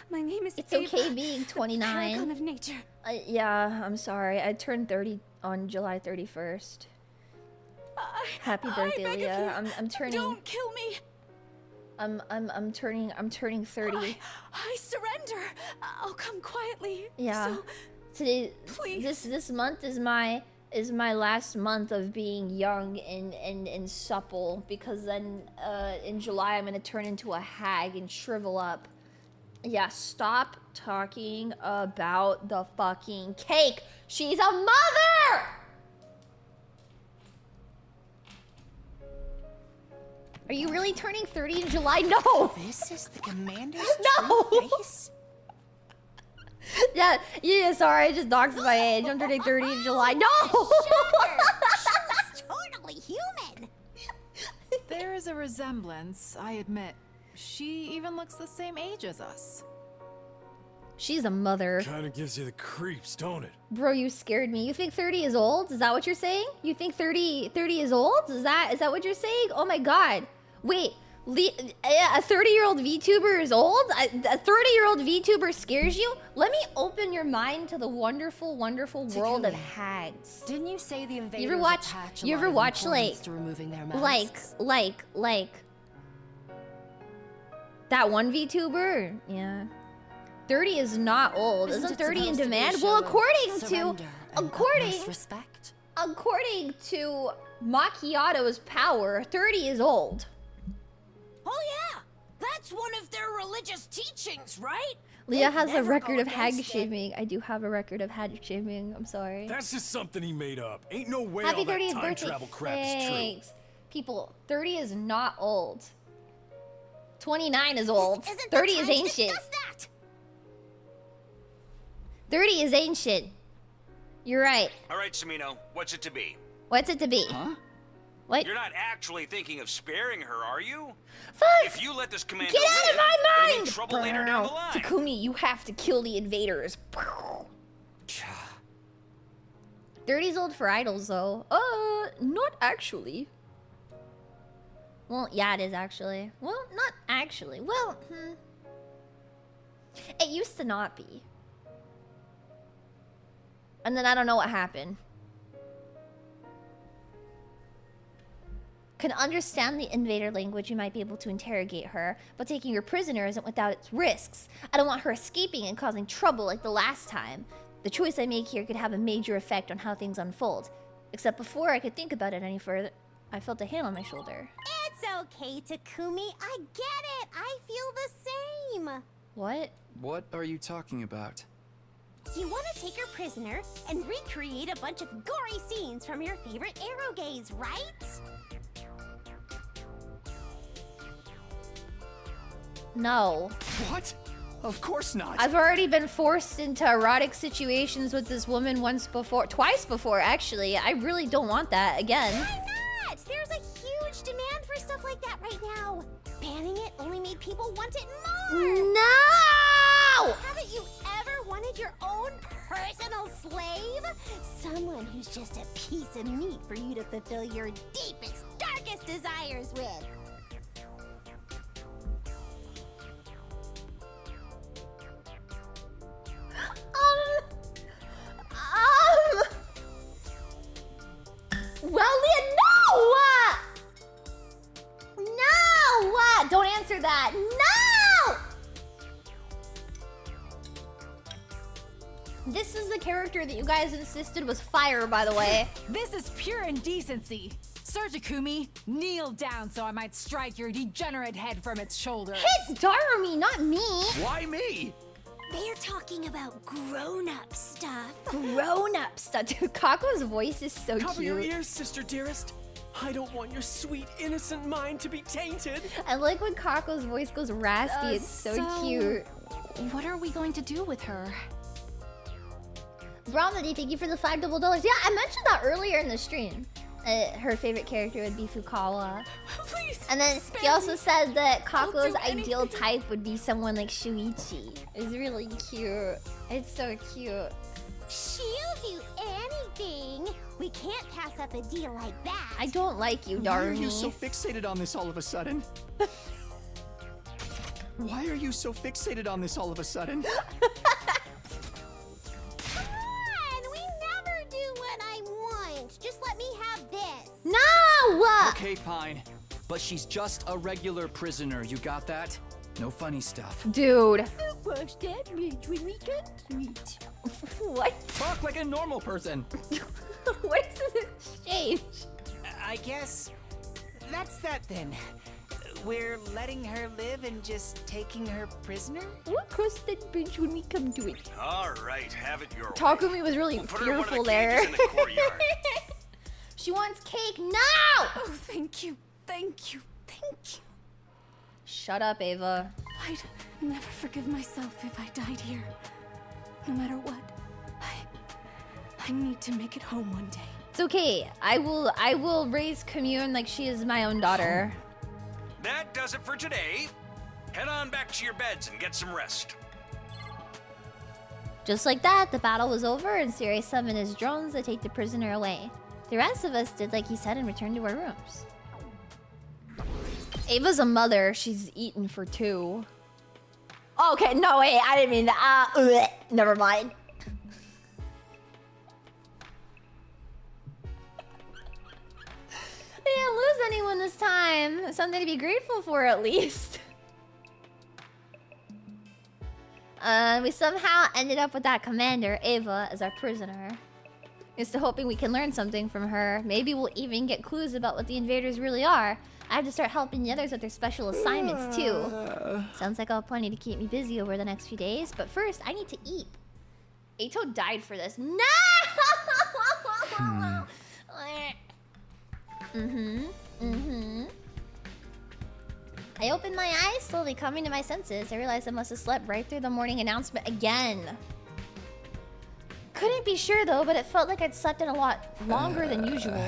My name is It's Ava, okay being 29. Paragon of nature. Yeah, I'm sorry. I turned 30 on July 31st. Happy birthday, Leah. I'm turning. Don't kill me. I'm turning 30. I surrender. I'll come quietly. Yeah. So, Today, please. this month is my last month of being young and supple, because then in July I'm gonna turn into a hag and shrivel up. Yeah, stop talking about the fucking cake. She's a mother! Are you really turning 30 in July? No! This is the commander's No! true face? Yeah, sorry, I just doxed my age. I'm turning 30 in July. No! she's totally human. There is a resemblance, I admit. She even looks the same age as us. She's a mother. Kinda gives you the creeps, don't it? Bro, you scared me. You think 30 is old? Is that what you're saying? You think 30 is old? Is that what you're saying? Oh my god. Wait, a 30-year-old VTuber is old? A 30-year-old VTuber scares you? Let me open your mind to the wonderful, wonderful world of hags. Didn't you say the invaders You ever watch attach a you lot ever of watch importance to removing their masks? like that one VTuber? Yeah. 30 is not old. Isn't 30 in demand? Well, according to Macchiato's power, 30 is old. Oh yeah, that's one of their religious teachings, right? Leah has a never record go of hag against it. shaming. I do have a record of hag shaming. I'm sorry. That's just something he made up. Ain't no way Happy all that 30th time birthday. travel crap is true. Thanks. People, 30 is not old. 29 is old. 30 is ancient. 30 is ancient. You're right. All right, Samino, what's it to be? What's it to be? Huh? What? You're not actually thinking of sparing her, are you? Fuck! If you let this commando Get out of my live, it'll mind! mean trouble later down the line. Takumi, you have to kill the invaders. 30's old for idols, though. Not actually. Well, yeah, it is actually. Well, not actually. Well, It used to not be. And then I don't know what happened. Can understand the invader language, you might be able to interrogate her, but taking her prisoner isn't without its risks. I don't want her escaping and causing trouble like the last time. The choice I make here could have a major effect on how things unfold. Except before I could think about it any further, I felt a hand on my shoulder. It's okay, Takumi. I get it. I feel the same. What? What are you talking about? You want to take her prisoner and recreate a bunch of gory scenes from your favorite arrow gaze, right? No. What? Of course not. I've already been forced into erotic situations with this woman twice before, actually. I really don't want that again. Why not? There's a huge demand for stuff like that right now. Banning it only made people want it more. No! Haven't you ever wanted your own personal slave? Someone who's just a piece of meat for you to fulfill your deepest, darkest desires with. Well, Leah, no! No! Don't answer that. No! This is the character that you guys insisted was fire, by the way. This is pure indecency. Sir Takumi, kneel down so I might strike your degenerate head from its shoulder. Hit Darumi, not me. Why me? They're talking about grown-up stuff. Grown-up stuff. Dude, Kako's voice is so Cover cute. your ears, sister dearest. I don't want your sweet, innocent mind to be tainted. I like when Kako's voice goes raspy. It's so cute. What are we going to do with her? Brahmadi, thank you for the $5 $. Yeah, I mentioned that earlier in the stream. Her favorite character would be Fukawa. Please. And then he also said that Kako's ideal type would be someone like Shuichi. It's really cute. It's so cute. She'll do anything. We can't pass up a deal like that. I don't like you, Why are Darmy. you so fixated on this all of a sudden? Why are you so fixated on this all of a sudden? Come on, we never do what I want. Just let me have this. No! Okay, fine. But she's just a regular prisoner, you got that? No funny stuff. Dude. What's that mean when we can meet? What? Talk like a normal person. What is this exchange? I guess that's that then. We're letting her live and just taking her prisoner? We'll cross that bridge when we come to it. All right, have it your way. Takumi was really Put her in one of fearful the there. cages in the courtyard. She wants cake now! Oh, thank you. Thank you. Thank you. Shut up, Ava. I'd never forgive myself if I died here. No matter what. I need to make it home one day. It's okay. I will raise Commune like she is my own daughter. That does it for today. Head on back to your beds and get some rest. Just like that, the battle was over and Siri summoned his drones to take the prisoner away. The rest of us did like he said and returned to our rooms. Ava's a mother. She's eaten for 2. Okay, no, wait. I didn't mean that. Never mind. They didn't lose anyone this time. Something to be grateful for, at least. We somehow ended up with that commander, Ava, as our prisoner. Still hoping we can learn something from her. Maybe we'll even get clues about what the invaders really are. I have to start helping the others with their special assignments, too. Sounds like I'll have plenty to keep me busy over the next few days. But first, I need to eat. Ato died for this. No! I opened my eyes, slowly coming to my senses. I realized I must have slept right through the morning announcement again. Couldn't be sure though, but it felt like I'd slept in a lot longer than usual.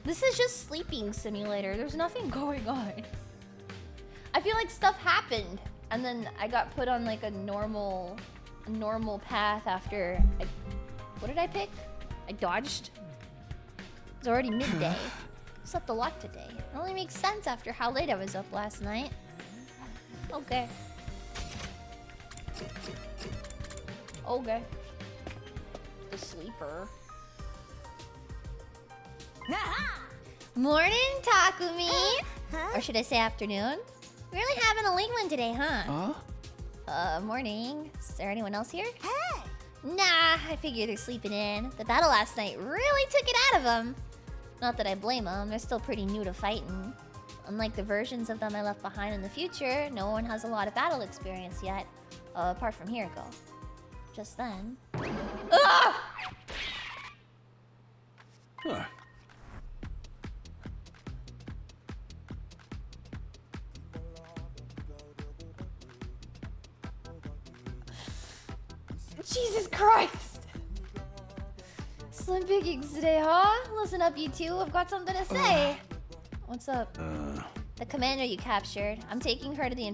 This is just sleeping simulator. There's nothing going on. I feel like stuff happened, and then I got put on like a normal path after what did I pick? I dodged. It's already midday. Slept a lot today. It only makes sense after how late I was up last night. Okay. Okay. The sleeper. Morning, Takumi! Or should I say afternoon? Really having a late one today, huh? Morning. Is there anyone else here? Hey! Nah, I figure they're sleeping in. The battle last night really took it out of them. Not that I blame them, they're still pretty new to fighting. Unlike the versions of them I left behind in the future, no one has a lot of battle experience yet. Apart from Hiriko. Just then... Ah! Huh. Jesus Christ! Slim pickings today, huh? Listen up, you two. I've got something to say. What's up? The commander you captured. I'm taking her to the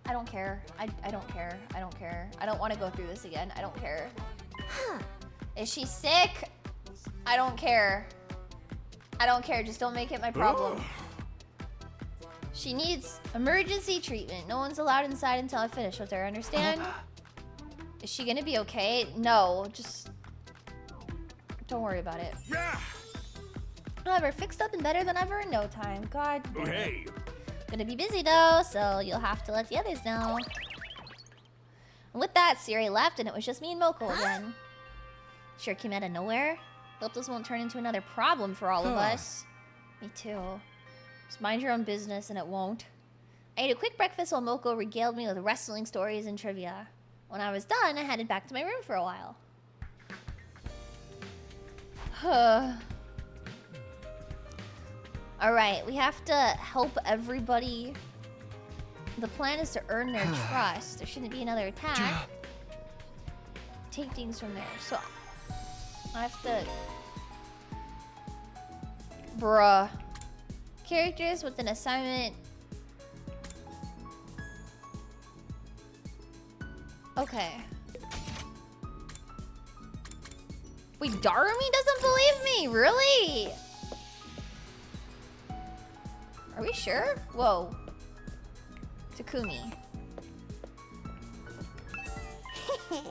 I don't care. I don't care. I don't care. I don't want to go through this again. I don't care. Is she sick? I don't care. I don't care. Just don't make it my problem. She needs emergency treatment. No one's allowed inside until I finish with her. Understand? Is she gonna be okay? No, just don't worry about it. However, fixed up and better than ever in no time. God. Hey. Gonna be busy though, so you'll have to let the others know. And with that, Siri left and it was just me and Moko again. Sure came out of nowhere. Hope this won't turn into another problem for all of us. Me too. Just mind your own business and it won't. I ate a quick breakfast while Moko regaled me with wrestling stories and trivia. When I was done, I headed back to my room for a while. Alright, we have to help everybody. The plan is to earn their trust. There shouldn't be another attack. Take things from there. So I have to... Bruh. Characters with an assignment. Okay. Wait, Darumi doesn't believe me? Really? Are we sure? Whoa. Takumi.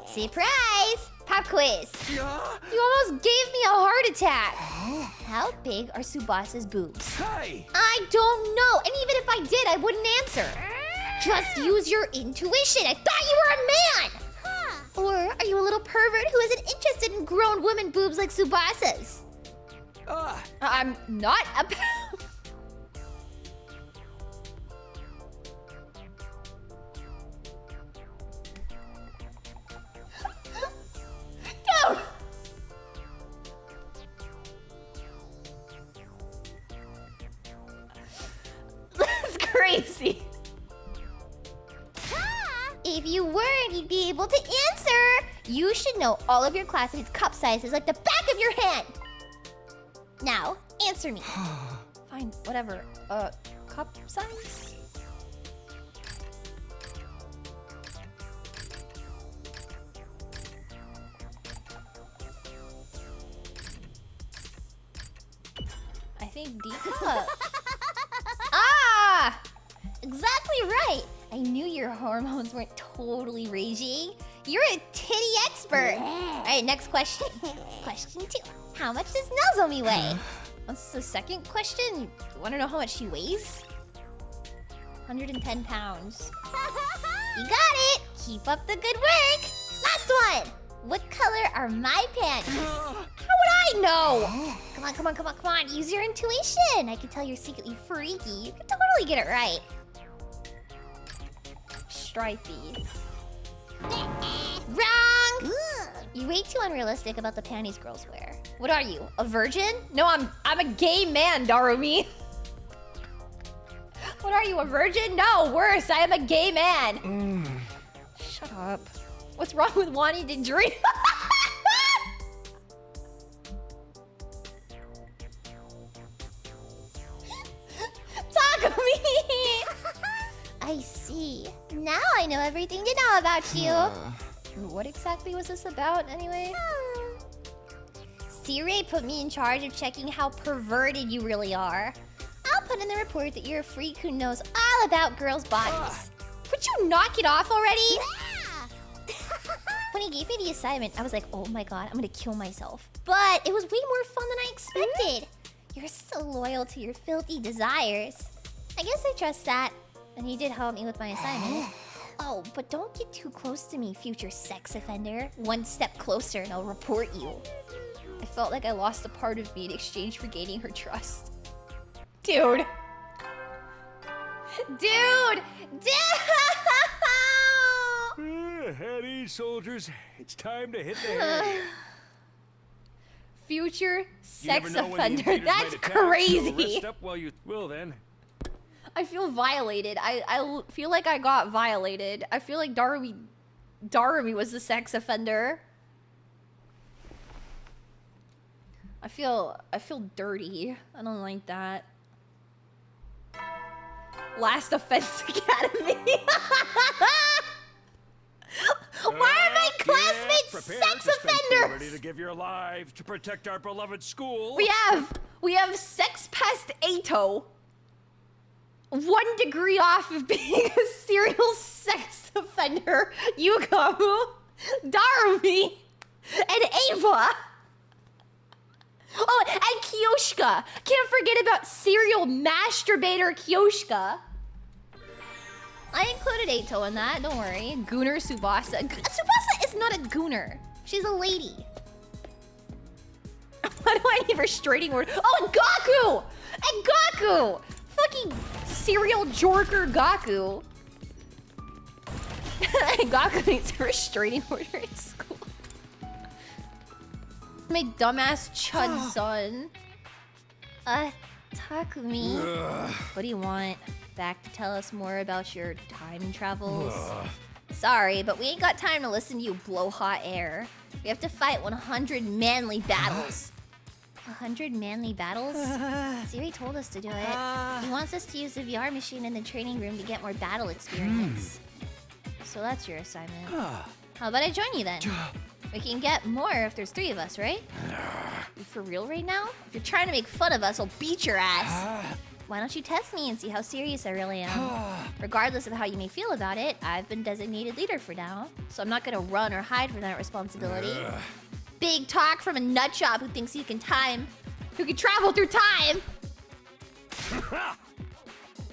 Surprise! Pop quiz. You almost gave me a heart attack. How big are Tsubasa's boobs? Hey! I don't know. And even if I did, I wouldn't answer. Just use your intuition. I thought you were a man. Or are you a little pervert who isn't interested in grown women boobs like Tsubasa's? I'm not a... Dude! That's crazy. If you weren't, you'd be able to answer. You should know all of your classmates' cup sizes like the back of your hand. Now, answer me. Fine, whatever. Cup size? I think D cup. Ah! Exactly right. I knew your hormones weren't totally raging. You're a titty expert. All right, next question. Question 2. How much does Nozomi weigh? What's the second question? You want to know how much she weighs? 110 pounds. You got it. Keep up the good work. Last one. What color are my panties? How would I know? Come on. Use your intuition. I can tell you're secretly freaky. You can totally get it right. Stripey. Wrong! You're way too unrealistic about the panties girls wear. What are you, a virgin? No, I'm a gay man, Darumi. What are you, a virgin? No, worse, I am a gay man. Shut up. What's wrong with wanting to dream? Talk to me! I see. Now I know everything to know about you. What exactly was this about, anyway? Sirei put me in charge of checking how perverted you really are. I'll put in the report that you're a freak who knows all about girls' bodies. Would you knock it off already? Yeah! When he gave me the assignment, I was like, oh my god, I'm gonna kill myself. But it was way more fun than I expected. You're so loyal to your filthy desires. I guess I trust that. And he did help me with my assignment. Oh, but don't get too close to me, future sex offender. One step closer and I'll report you. I felt like I lost a part of me in exchange for gaining her trust. Dude. Dude! At ease, soldiers. It's time to hit the hay. Future sex offender. That's crazy. Rest up while you will then. I feel violated. I feel like I got violated. I feel like Darumi was the sex offender. I feel dirty. I don't like that. Last Offense Academy. Why are my classmates sex offenders? Ready to give your lives to protect our beloved school. We have Sex Pest Ato. 1 degree off of being a serial sex offender. Yukamu, Darumi, and Ava. Oh, and Kyoshika. Can't forget about serial masturbator Kyoshika. I included Ato in that, don't worry. Gooner Tsubasa. Tsubasa is not a gooner. She's a lady. Why do I need restraining order? Oh, and Gaku! And Gaku! Fucking serial jorker Gaku. Gaku needs a restraining order in school. My dumbass Chun-son. Takumi, what do you want? Back to tell us more about your time travels? Sorry, but we ain't got time to listen to you blow hot air. We have to fight 100 manly battles. 100 manly battles? Siri told us to do it. He wants us to use the VR machine in the training room to get more battle experience. So that's your assignment. How about I join you then? We can get more if there's 3 of us, right? You for real right now? If you're trying to make fun of us, I'll beat your ass. Why don't you test me and see how serious I really am? Regardless of how you may feel about it, I've been designated leader for now, so I'm not gonna run or hide from that responsibility. Big talk from a nutjob who thinks he can travel through time.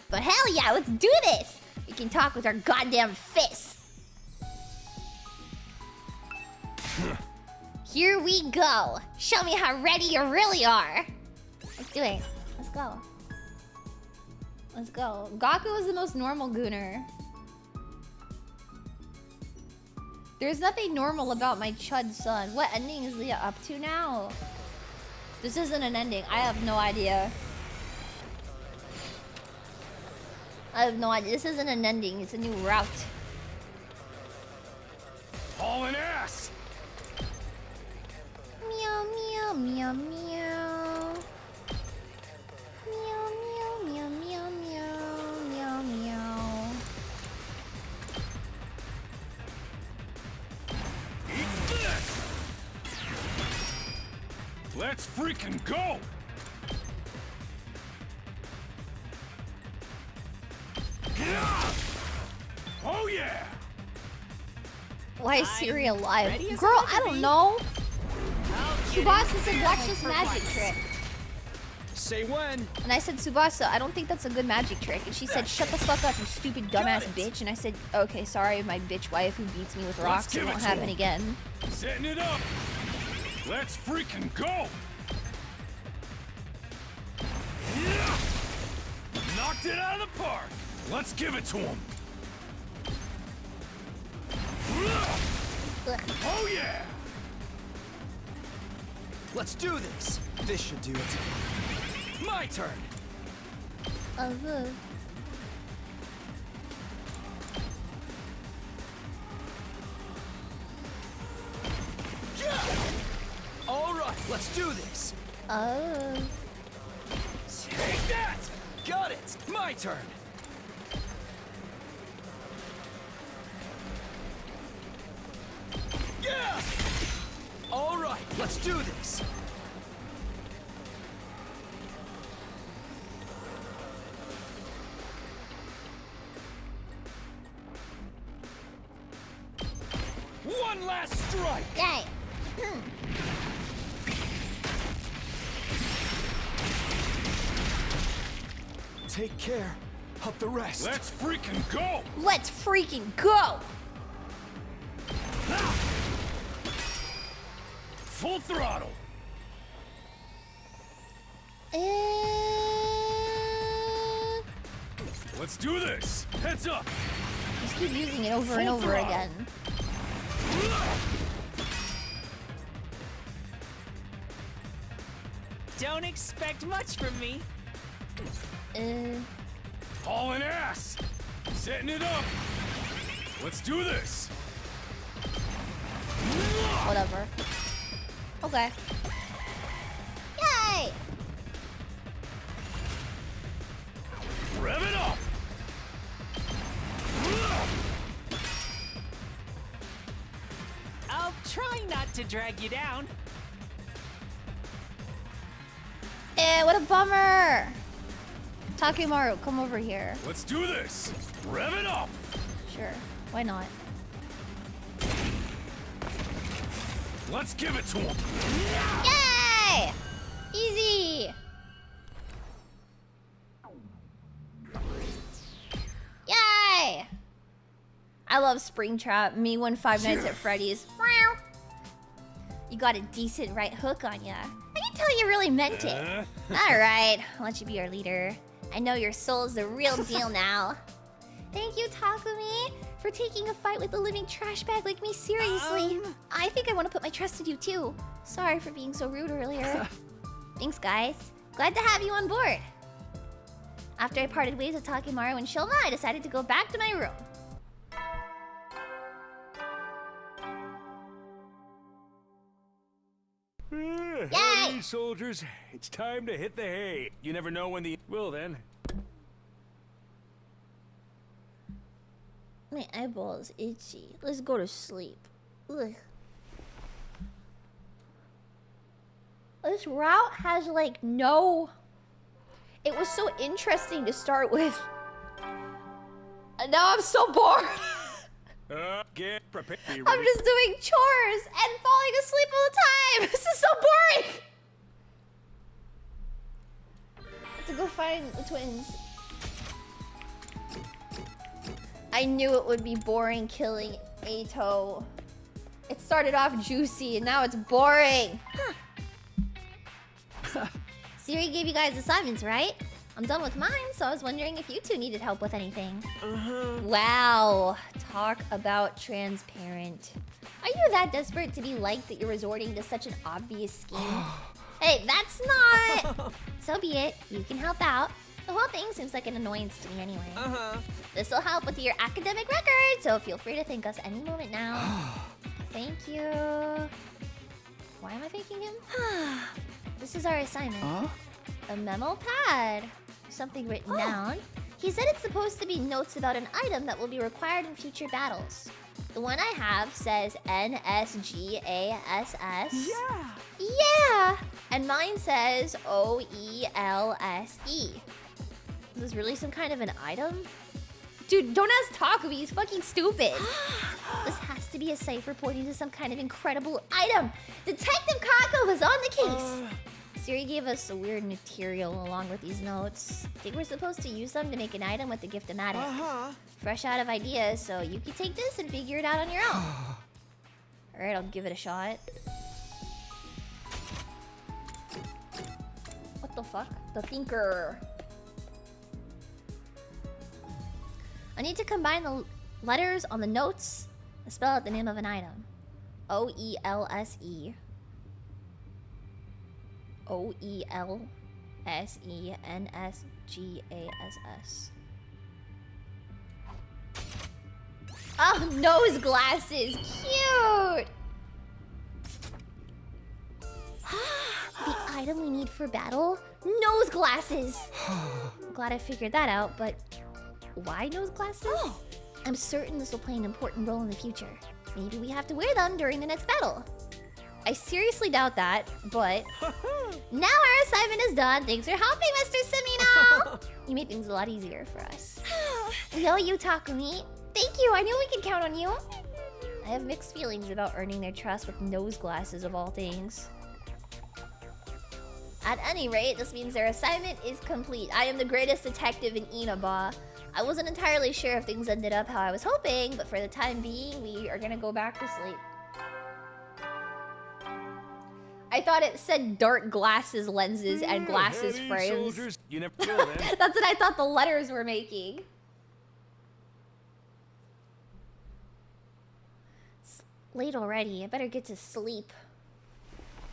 But hell yeah, let's do this! We can talk with our goddamn fists. Here we go. Show me how ready you really are. Let's do it. Let's go. Let's go. Gaku is the most normal gooner. There's nothing normal about my chud son. What ending is Leah up to now? This isn't an ending. I have no idea. I have no idea. This isn't an ending. It's a new route. Hauling ass! Meow, meow, meow, meow. Meow, meow, meow, meow, meow, meow, meow. Eat this! Let's freaking go! Oh yeah! Why is Siri alive? Girl, I don't know. Tsubasa said watch this magic trick. Say when. And I said, Tsubasa, I don't think that's a good magic trick. And she said, shut the fuck up, you stupid dumbass bitch. And I said, okay, sorry, my bitch wife who beats me with rocks. I won't happen again. Setting it up. Let's freaking go. Knocked it out of the park. Let's give it to him. Oh yeah! Let's do this. This should do it. My turn. All right, let's do this. Take that! Got it. My turn. Yeah! All right, let's do this. One last strike. Yay. Take care of the rest. Let's freaking go. Let's freaking go. Full throttle. Let's do this. Heads up. Just keep using it over and over again. Don't expect much from me. Hauling ass. Setting it up. Let's do this. Whatever. Okay. Yay! Rev it up. I'll try not to drag you down. What a bummer! Takemaru, come over here. Let's do this. Rev it up. Sure, why not? Let's give it to him. Yay! Easy! Yay! I love Springtrap. Me won 5 Nights at Freddy's. You got a decent right hook on ya. I can tell you really meant it. Alright, I'll let you be our leader. I know your soul's the real deal now. Thank you, Takumi, for taking a fight with a living trash bag like me seriously. I think I want to put my trust in you too. Sorry for being so rude earlier. Thanks, guys. Glad to have you on board. After I parted ways with Takemaru and Shoma, I decided to go back to my room. Yay! Yay! Soldiers, it's time to hit the hay. You never know when the... Well then. My eyeball's itchy. Let's go to sleep. Ugh. This route has like no... It was so interesting to start with. And now I'm so bored. Get prepared. I'm just doing chores and falling asleep all the time. This is so boring. I have to go find the twins. I knew it would be boring killing Ato. It started off juicy and now it's boring. Siri gave you guys assignments, right? I'm done with mine, so I was wondering if you two needed help with anything. Wow. Talk about transparent. Are you that desperate to be liked that you're resorting to such an obvious scheme? Hey, that's not... So be it. You can help out. The whole thing seems like an annoyance to me anyway. This will help with your academic record, so feel free to thank us any moment now. Thank you. Why am I thanking him? This is our assignment. A memo pad. Something written down. He said it's supposed to be notes about an item that will be required in future battles. The one I have says NSGASS. Yeah! And mine says OELSE. Is this really some kind of an item? Dude, don't ask Takumi, he's fucking stupid. This has to be a cipher pointing to some kind of incredible item. Detective Kako was on the case. Siri gave us a weird material along with these notes. I think we're supposed to use them to make an item with the gift-o-matic. Fresh out of ideas, so you can take this and figure it out on your own. Alright, I'll give it a shot. What the fuck? The thinker. I need to combine the letters on the notes and spell out the name of an item. OELSE. OELSENSGASS. Oh, nose glasses. Cute. The item we need for battle? Nose glasses. I'm glad I figured that out, but why nose glasses? I'm certain this will play an important role in the future. Maybe we have to wear them during the next battle. I seriously doubt that, but now our assignment is done. Thanks for helping, Mr. Samino. You made things a lot easier for us. We owe you, Takumi. Thank you. I knew we could count on you. I have mixed feelings about earning their trust with nose glasses of all things. At any rate, this means their assignment is complete. I am the greatest detective in Inaba. I wasn't entirely sure if things ended up how I was hoping, but for the time being, we are gonna go back to sleep. I thought it said dark glasses lenses and glasses frames. Soldiers, you never will, then. That's what I thought the letters were making. It's late already. I better get to sleep.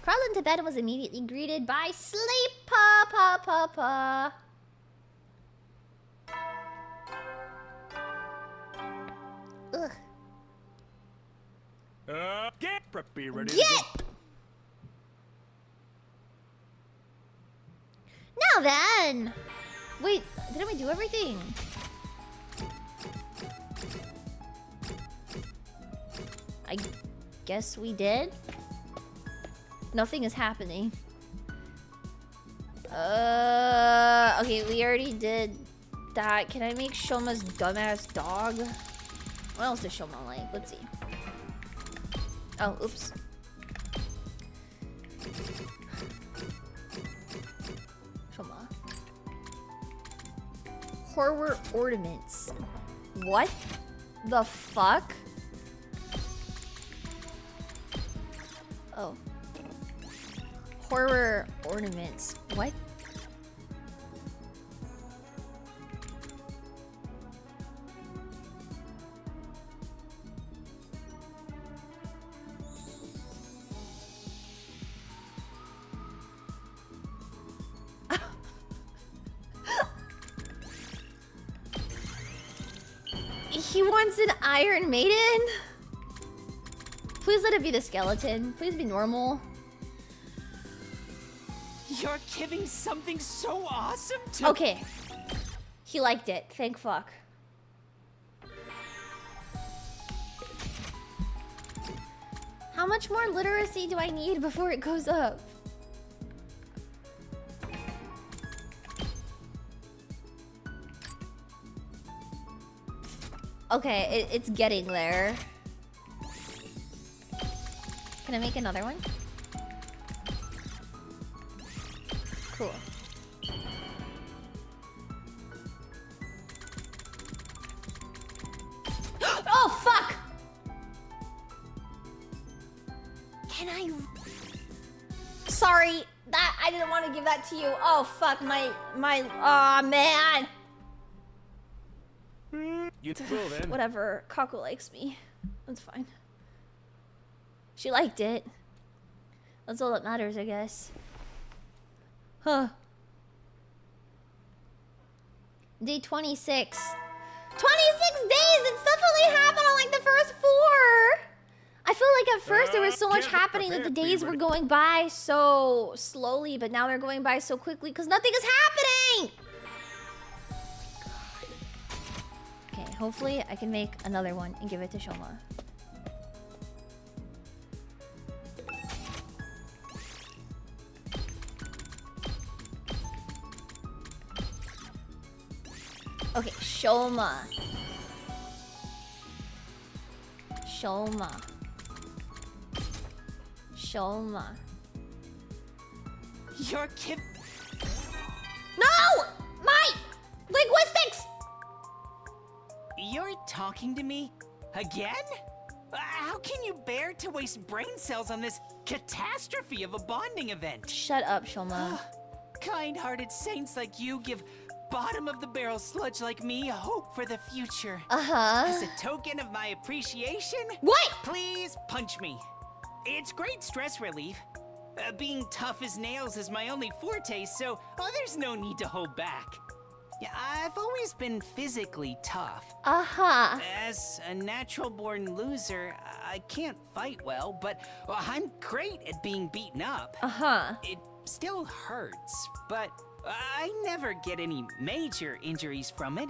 Crawled into bed and was immediately greeted by sleep, pa. Ugh. Get preppy, ready. Get! Now then! Wait, didn't we do everything? I guess we did? Nothing is happening. Okay, we already did that. Can I make Shoma's dumbass dog? What else does Shoma like? Let's see. Oh, oops. Shoma. Horror ornaments. What the fuck? Oh. Horror ornaments. What? He wants an Iron Maiden? Please let it be the skeleton. Please be normal. You're giving something so awesome to... Okay. He liked it. Thank fuck. How much more literacy do I need before it goes up? Okay, it's getting there. Can I make another one? Cool. Oh, fuck! Can I... Sorry, that I didn't want to give that to you. Oh, fuck, oh, man. You will then. Whatever, Kako likes me. That's fine. She liked it. That's all that matters, I guess. Huh. Day 26. 26 days! It's definitely happened on like the first 4! I feel like at first there was so much happening that the days were going by so slowly, but now they're going by so quickly because nothing is happening! Okay, hopefully I can make another one and give it to Shoma. Okay, Shoma. Shoma. Shoma. Your kid... No! My linguistics! You're talking to me? Again? How can you bear to waste brain cells on this catastrophe of a bonding event? Shut up, Shoma. Kind-hearted saints like you give bottom-of-the-barrel sludge like me hope for the future. Uh-huh. As a token of my appreciation... What? Please punch me. It's great stress relief. Being tough as nails is my only forte, so there's no need to hold back. Yeah, I've always been physically tough. Uh-huh. As a natural-born loser, I can't fight well, but I'm great at being beaten up. Uh-huh. It still hurts, but I never get any major injuries from it.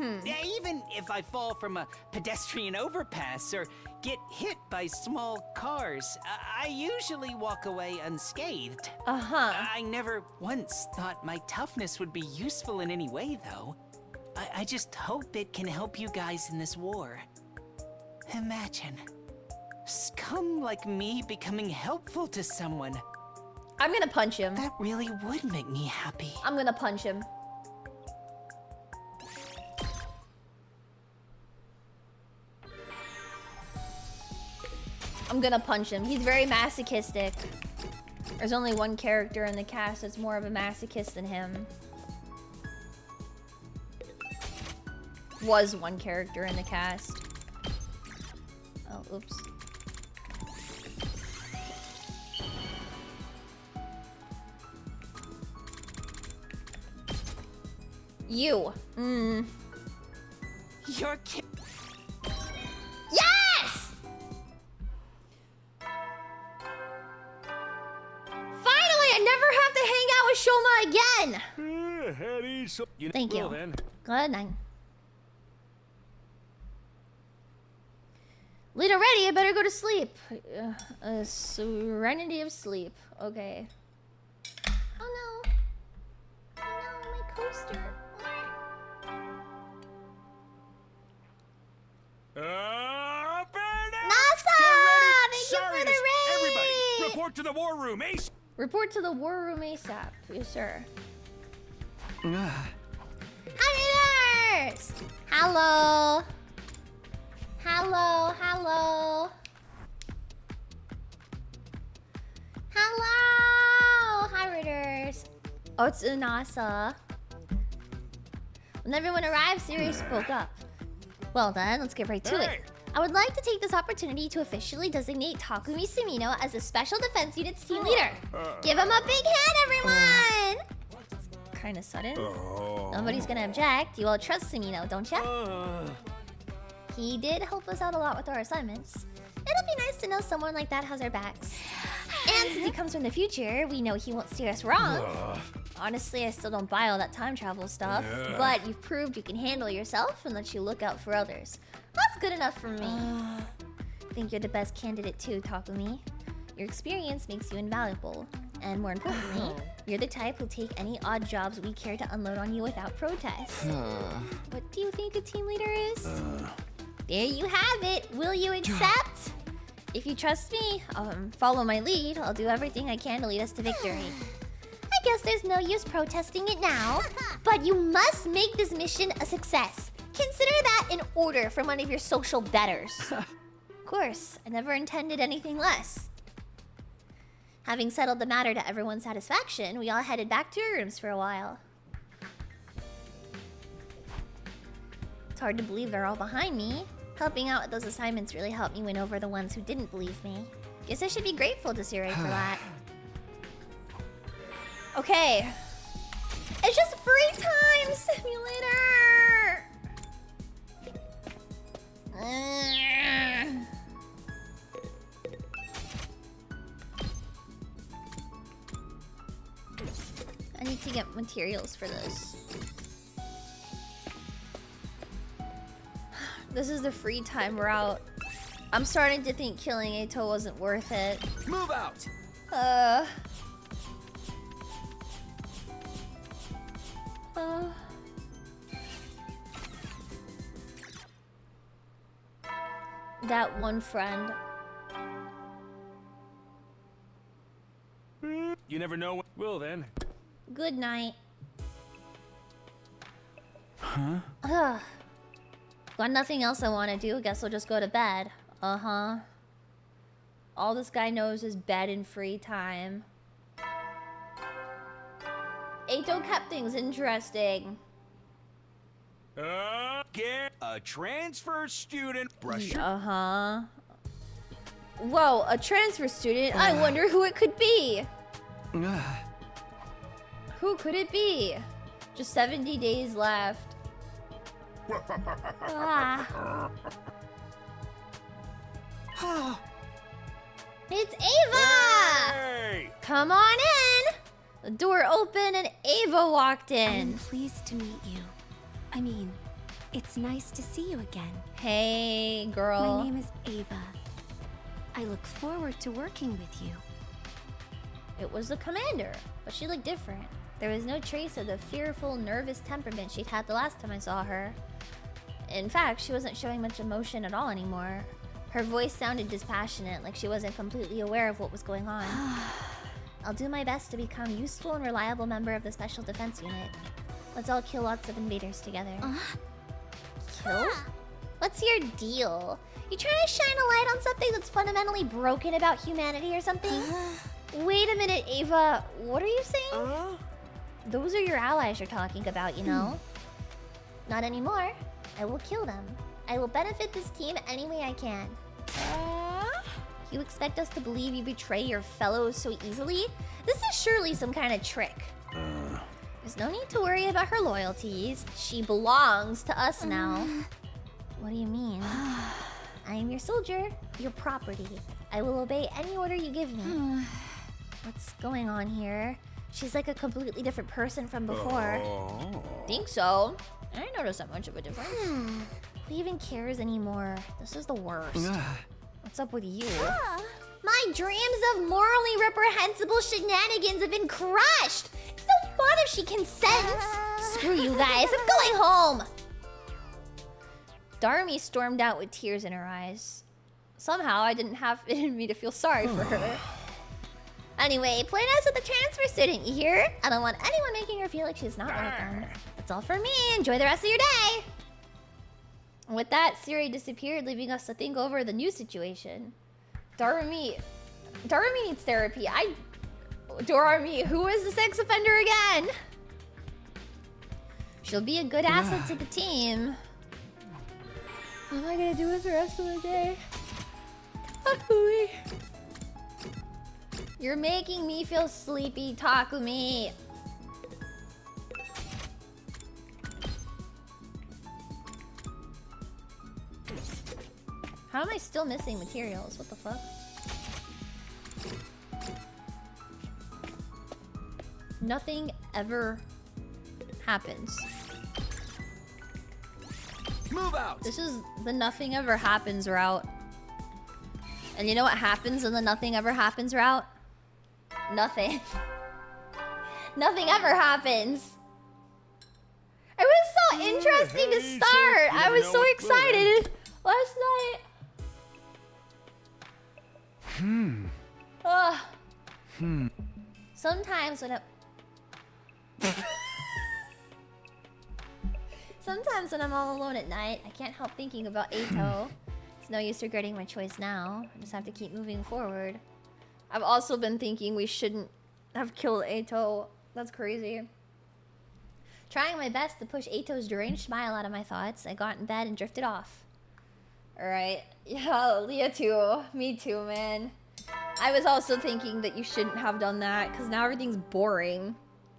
Even if I fall from a pedestrian overpass or get hit by small cars, I usually walk away unscathed. Uh-huh. I never once thought my toughness would be useful in any way, though. I just hope it can help you guys in this war. Imagine, scum like me becoming helpful to someone. I'm gonna punch him. That really would make me happy. I'm gonna punch him. I'm gonna punch him. He's very masochistic. There's only one character in the cast that's more of a masochist than him. Was one character in the cast. Oh, oops. You. Your kid. Yes! Finally, I never have to hang out with Shoma again. Thank you. Then. Good night. Lead ready, I better go to sleep. Serenity of sleep. Okay. Oh no. Oh no, my coaster. Nasa! Thank you for the raid! Everybody, report to the war room, Ace! Report to the war room ASAP. Yes, sir. Happiness! Hello. Hello, hello. Hello! Hi, Raiders. Oh, it's Nasa. When everyone arrived, Siri spoke up. Well then, let's get right to it. I would like to take this opportunity to officially designate Takumi Sumino as the Special Defense Unit's team leader. Give him a big hand, everyone! Kinda sudden. Nobody's gonna object. You all trust Sumino, don't ya? He did help us out a lot with our assignments. It'll be nice to know someone like that has our backs. And since he comes from the future, we know he won't steer us wrong. Honestly, I still don't buy all that time travel stuff, but you've proved you can handle yourself and let you look out for others. That's good enough for me. I think you're the best candidate too, Takumi. Your experience makes you invaluable. And more importantly, you're the type who'll take any odd jobs we care to unload on you without protest. What do you think a team leader is? There you have it. Will you accept? If you trust me, follow my lead. I'll do everything I can to lead us to victory. I guess there's no use protesting it now, but you must make this mission a success. Consider that an order from one of your social betters. Of course, I never intended anything less. Having settled the matter to everyone's satisfaction, we all headed back to our rooms for a while. It's hard to believe they're all behind me. Helping out with those assignments really helped me win over the ones who didn't believe me. Guess I should be grateful to Suri for that. Okay. It's just free time simulator! I need to get materials for this. This is the free time route. I'm starting to think killing Eito wasn't worth it. Move out! That one friend. You never know when. Well then. Good night. Huh? Ugh. Got nothing else I want to do. Guess I'll just go to bed. All this guy knows is bed and free time. Eito kept things interesting. Get a transfer student. Brush your... Whoa, a transfer student? I wonder who it could be. Who could it be? Just 70 days left. It's Ava! Hey! Come on in! The door opened and Ava walked in. I'm pleased to meet you. I mean, it's nice to see you again. Hey, girl. My name is Ava. I look forward to working with you. It was the commander, but she looked different. There was no trace of the fearful, nervous temperament she'd had the last time I saw her. In fact, she wasn't showing much emotion at all anymore. Her voice sounded dispassionate, like she wasn't completely aware of what was going on. I'll do my best to become a useful and reliable member of the Special Defense Unit. Let's all kill lots of invaders together. Kill? What's your deal? You trying to shine a light on something that's fundamentally broken about humanity or something? Wait a minute, Ava. What are you saying? Those are your allies you're talking about, you know? Not anymore. I will kill them. I will benefit this team any way I can. You expect us to believe you betray your fellows so easily? This is surely some kind of trick. There's no need to worry about her loyalties. She belongs to us now. What do you mean? I am your soldier, your property. I will obey any order you give me. What's going on here? She's like a completely different person from before. Think so? I didn't notice that much of a difference. Who even cares anymore? This is the worst. What's up with you? My dreams of morally reprehensible shenanigans have been crushed! It's no fun if she consents! Screw you guys, I'm going home! Darmi stormed out with tears in her eyes. Somehow I didn't have it in me to feel sorry for her. Anyway, play nice with the transfer student, you hear? I don't want anyone making her feel like she's not welcome. That's all for me. Enjoy the rest of your day! And with that, Suri disappeared, leaving us to think over the new situation. Darumi needs therapy. Darumi, who is the sex offender again? She'll be a good asset to the team. What am I gonna do with the rest of the day? Takumi. You're making me feel sleepy, Takumi. How am I still missing materials? What the fuck? Nothing ever happens. Move out! This is the nothing ever happens route. And you know what happens in the nothing ever happens route? Nothing. Nothing ever happens. It was so interesting to start. I was so excited last night. Sometimes when Sometimes when I'm all alone at night, I can't help thinking about Eito. It's no use regretting my choice now. I just have to keep moving forward. I've also been thinking we shouldn't have killed Eito. That's crazy. Trying my best to push Eito's deranged smile out of my thoughts, I got in bed and drifted off. Alright. Yeah, Leah too. Me too, man. I was also thinking that you shouldn't have done that, because now everything's boring.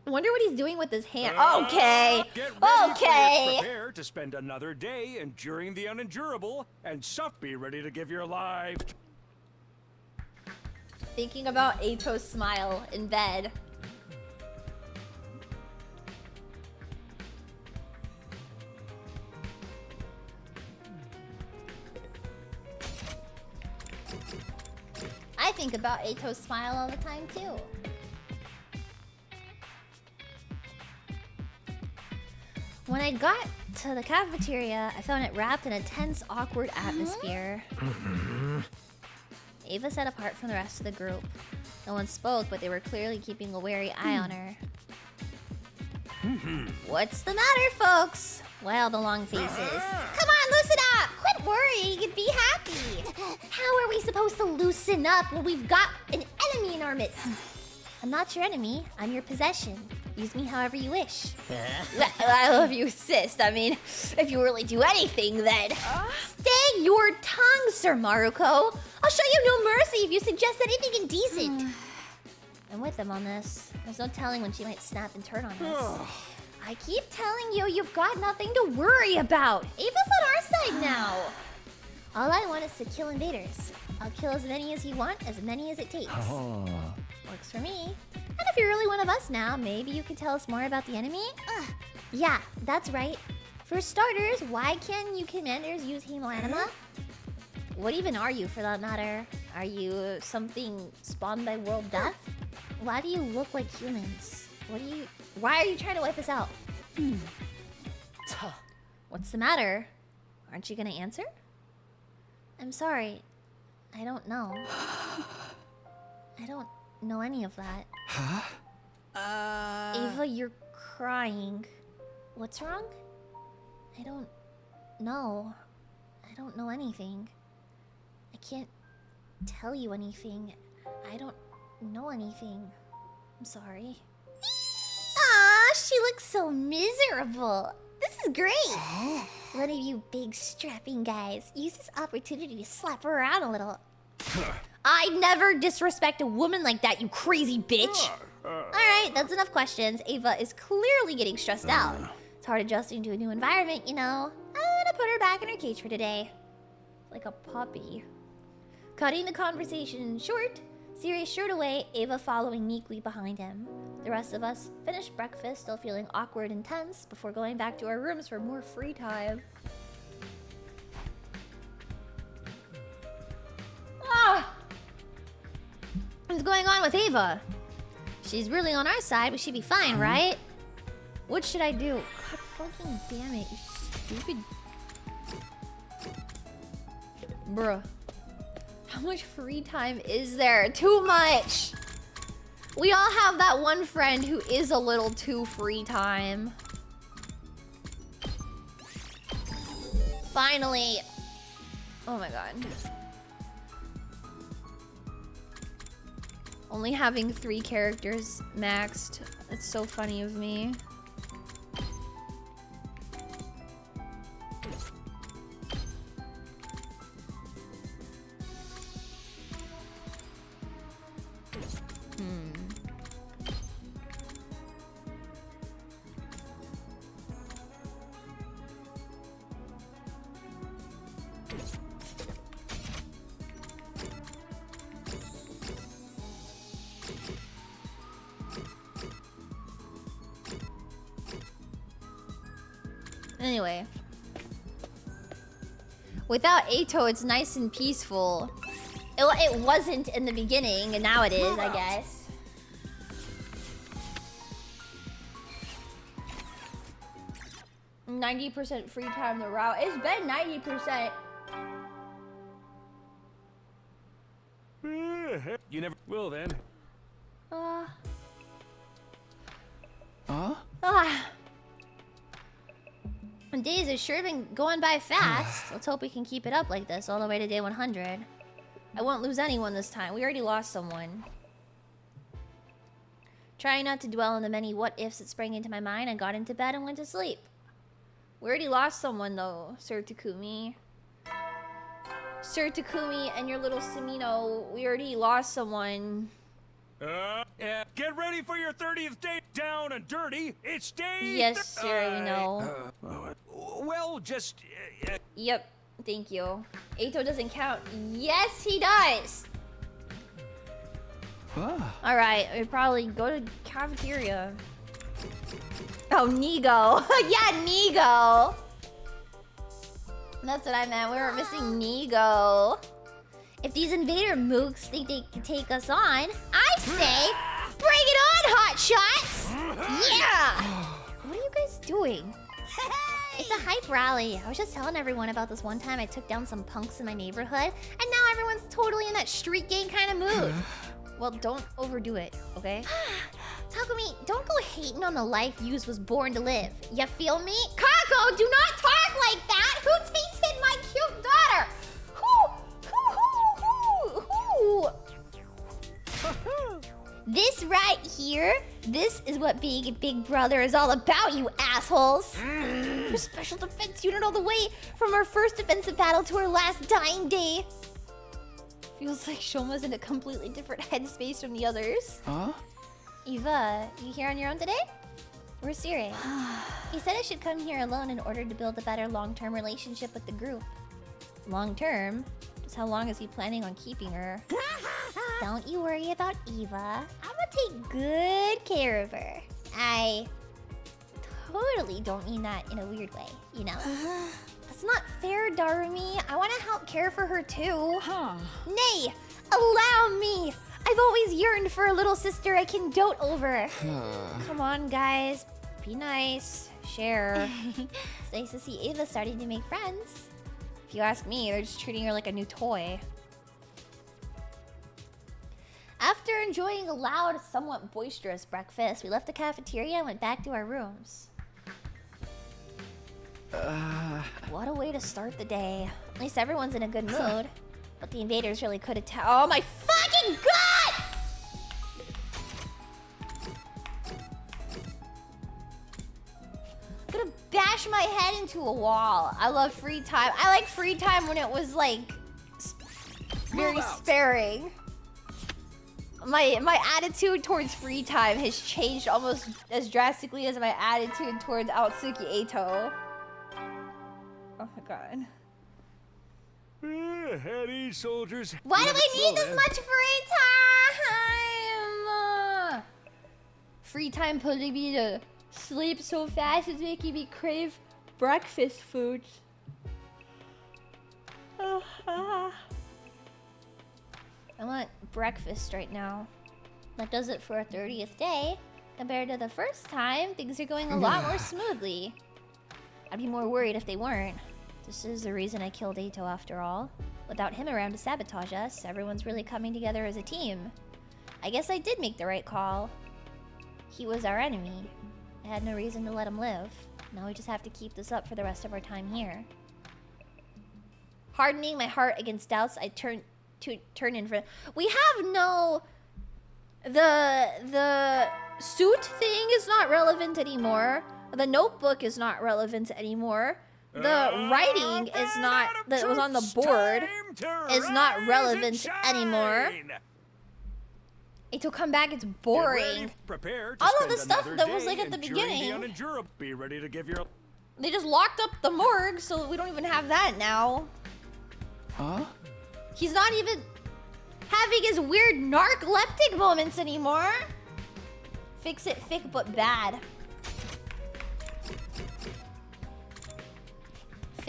I wonder what he's doing with his hand. Okay. Get ready Okay. Prepare to spend another day enduring the unendurable, and be ready to give your life. Thinking about Eito's smile in bed. I think about Eito's smile all the time too. When I got to the cafeteria, I found it wrapped in a tense, awkward atmosphere. Ava sat apart from the rest of the group. No one spoke, but they were clearly keeping a wary eye on her. What's the matter, folks? Well, the long faces. Come on, loosen up! Quit worrying and be happy! How are we supposed to loosen up when we've got an enemy in our midst? I'm not your enemy, I'm your possession. Use me however you wish. I love you, sis. I mean, if you really do anything, then... Stay your tongue, Sir Maruko! I'll show you no mercy if you suggest anything indecent! I'm with them on this. There's no telling when she might snap and turn on us. I keep telling you, you've got nothing to worry about. Ava's on our side now. All I want is to kill invaders. I'll kill as many as you want, as many as it takes. Works for me. And if you're really one of us now, maybe you could tell us more about the enemy? Yeah, that's right. For starters, why can't you commanders use Hemoanima? What even are you, for that matter? Are you something spawned by world death? Why do you look like humans? Why are you trying to wipe us out? What's the matter? Aren't you gonna answer? I'm sorry. I don't know. I don't know any of that. Ava, you're crying. What's wrong? I don't know. I don't know anything. I can't tell you anything. I don't know anything. I'm sorry. Aw, she looks so miserable. This is great. One of you big strapping guys, use this opportunity to slap her around a little. I never disrespect a woman like that, you crazy bitch. Alright, that's enough questions. Ava is clearly getting stressed out. It's hard adjusting to a new environment, you know. I'm gonna put her back in her cage for today. Like a puppy. Cutting the conversation short, Siri shirt away, Ava following meekly behind him. The rest of us finished breakfast, still feeling awkward and tense, before going back to our rooms for more free time. What's going on with Ava? She's really on our side, we should be fine, right? What should I do? God fucking damn it, you stupid... Bruh. How much free time is there? Too much! We all have that one friend who is a little too free time. Finally! Oh my god. Only having 3 characters maxed. It's so funny of me. Anyway. Without Eito, it's nice and peaceful. It wasn't in the beginning, and now it is, I guess. %90 free time the route. It's been 90%. You never will then. Days have sure been going by fast. Let's hope we can keep it up like this all the way to day 100. I won't lose anyone this time. We already lost someone. Trying not to dwell on the many what-ifs that sprang into my mind, I got into bed and went to sleep. We already lost someone though, Sir Takumi. Sir Takumi and your little Samino, we already lost someone. Yeah. Get ready for your 30th day down and dirty. It's day... Yes, sir, you know. Well, just... Yep, thank you. Eito doesn't count. Yes, he does! Alright, we probably go to cafeteria. Oh, Nigo. Yeah, Nigo. That's what I meant. We were missing Nigo. If these invader mooks think they can take us on, I say, bring it on, hotshots! Yeah! What are you guys doing? It's a hype rally. I was just telling everyone about this one time I took down some punks in my neighborhood, and now everyone's totally in that street gang kind of mood. Well, don't overdo it, okay? Takumi, don't go hating on the life Yuz was born to live. You feel me? Kako, do not talk like that! Who tasted my cute daughter? Who? This right here, this is what being a big brother is all about, you assholes. We're special defense unit all the way from our first defensive battle to our last dying day. Feels like Shoma's in a completely different headspace from the others. Eva, you here on your own today? We're serious. He said I should come here alone in order to build a better long-term relationship with the group. Long-term? Just how long is he planning on keeping her? Don't you worry about Eva. I'm gonna take good care of her. I totally don't mean that in a weird way, you know? That's not fair, Darumi. I want to help care for her too. Nay, allow me. I've always yearned for a little sister I can dote over. Come on, guys. Be nice. Share. It's nice to see Ava starting to make friends. If you ask me, they're just treating her like a new toy. After enjoying a loud, somewhat boisterous breakfast, we left the cafeteria and went back to our rooms. What a way to start the day. At least everyone's in a good mood. But the invaders really could have oh my fucking god! I'm gonna bash my head into a wall. I love free time. I like free time when it was like very sparing. My attitude towards free time has changed almost as drastically as my attitude towards Aotsuki Eito. Oh my god. Heady soldiers. Why do we need this much free time? Free time putting me to sleep so fast is making me crave breakfast foods. I want breakfast right now. That does it for a 30th day. Compared to the first time, things are going a lot more smoothly. I'd be more worried if they weren't. This is the reason I killed Eito after all. Without him around to sabotage us, everyone's really coming together as a team. I guess I did make the right call. He was our enemy. I had no reason to let him live. Now we just have to keep this up for the rest of our time here. Hardening my heart against doubts, I turn in for... We have no... The suit thing is not relevant anymore. The notebook is not relevant anymore. The writing is not... that was on the board is not relevant anymore. It'll come back, it's boring. All of the stuff that was like at the beginning. Be ready to give your... They just locked up the morgue, so we don't even have that now. He's not even having his weird narcoleptic moments anymore. Fix it, thick but bad.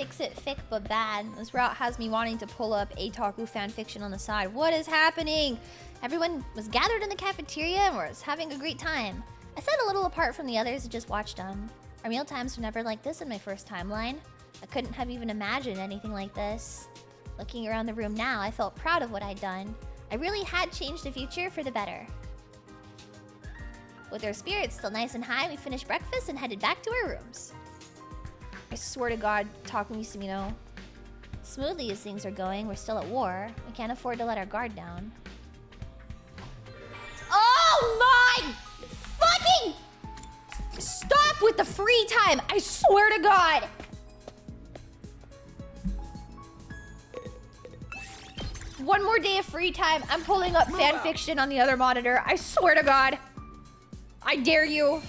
fix it, fic but bad. This route has me wanting to pull up Otaku fanfiction on the side. What is happening? Everyone was gathered in the cafeteria and was having a great time. I sat a little apart from the others and just watched them. Our meal times were never like this in my first timeline. I couldn't have even imagined anything like this. Looking around the room now, I felt proud of what I'd done. I really had changed the future for the better. With our spirits still nice and high, we finished breakfast and headed back to our rooms. I swear to God, Takumi Sumino. Smoothly as things are going, we're still at war. We can't afford to let our guard down. Oh my fucking... Stop with the free time! I swear to God! One more day of free time. I'm pulling up fanfiction on the other monitor. I swear to God. I dare you.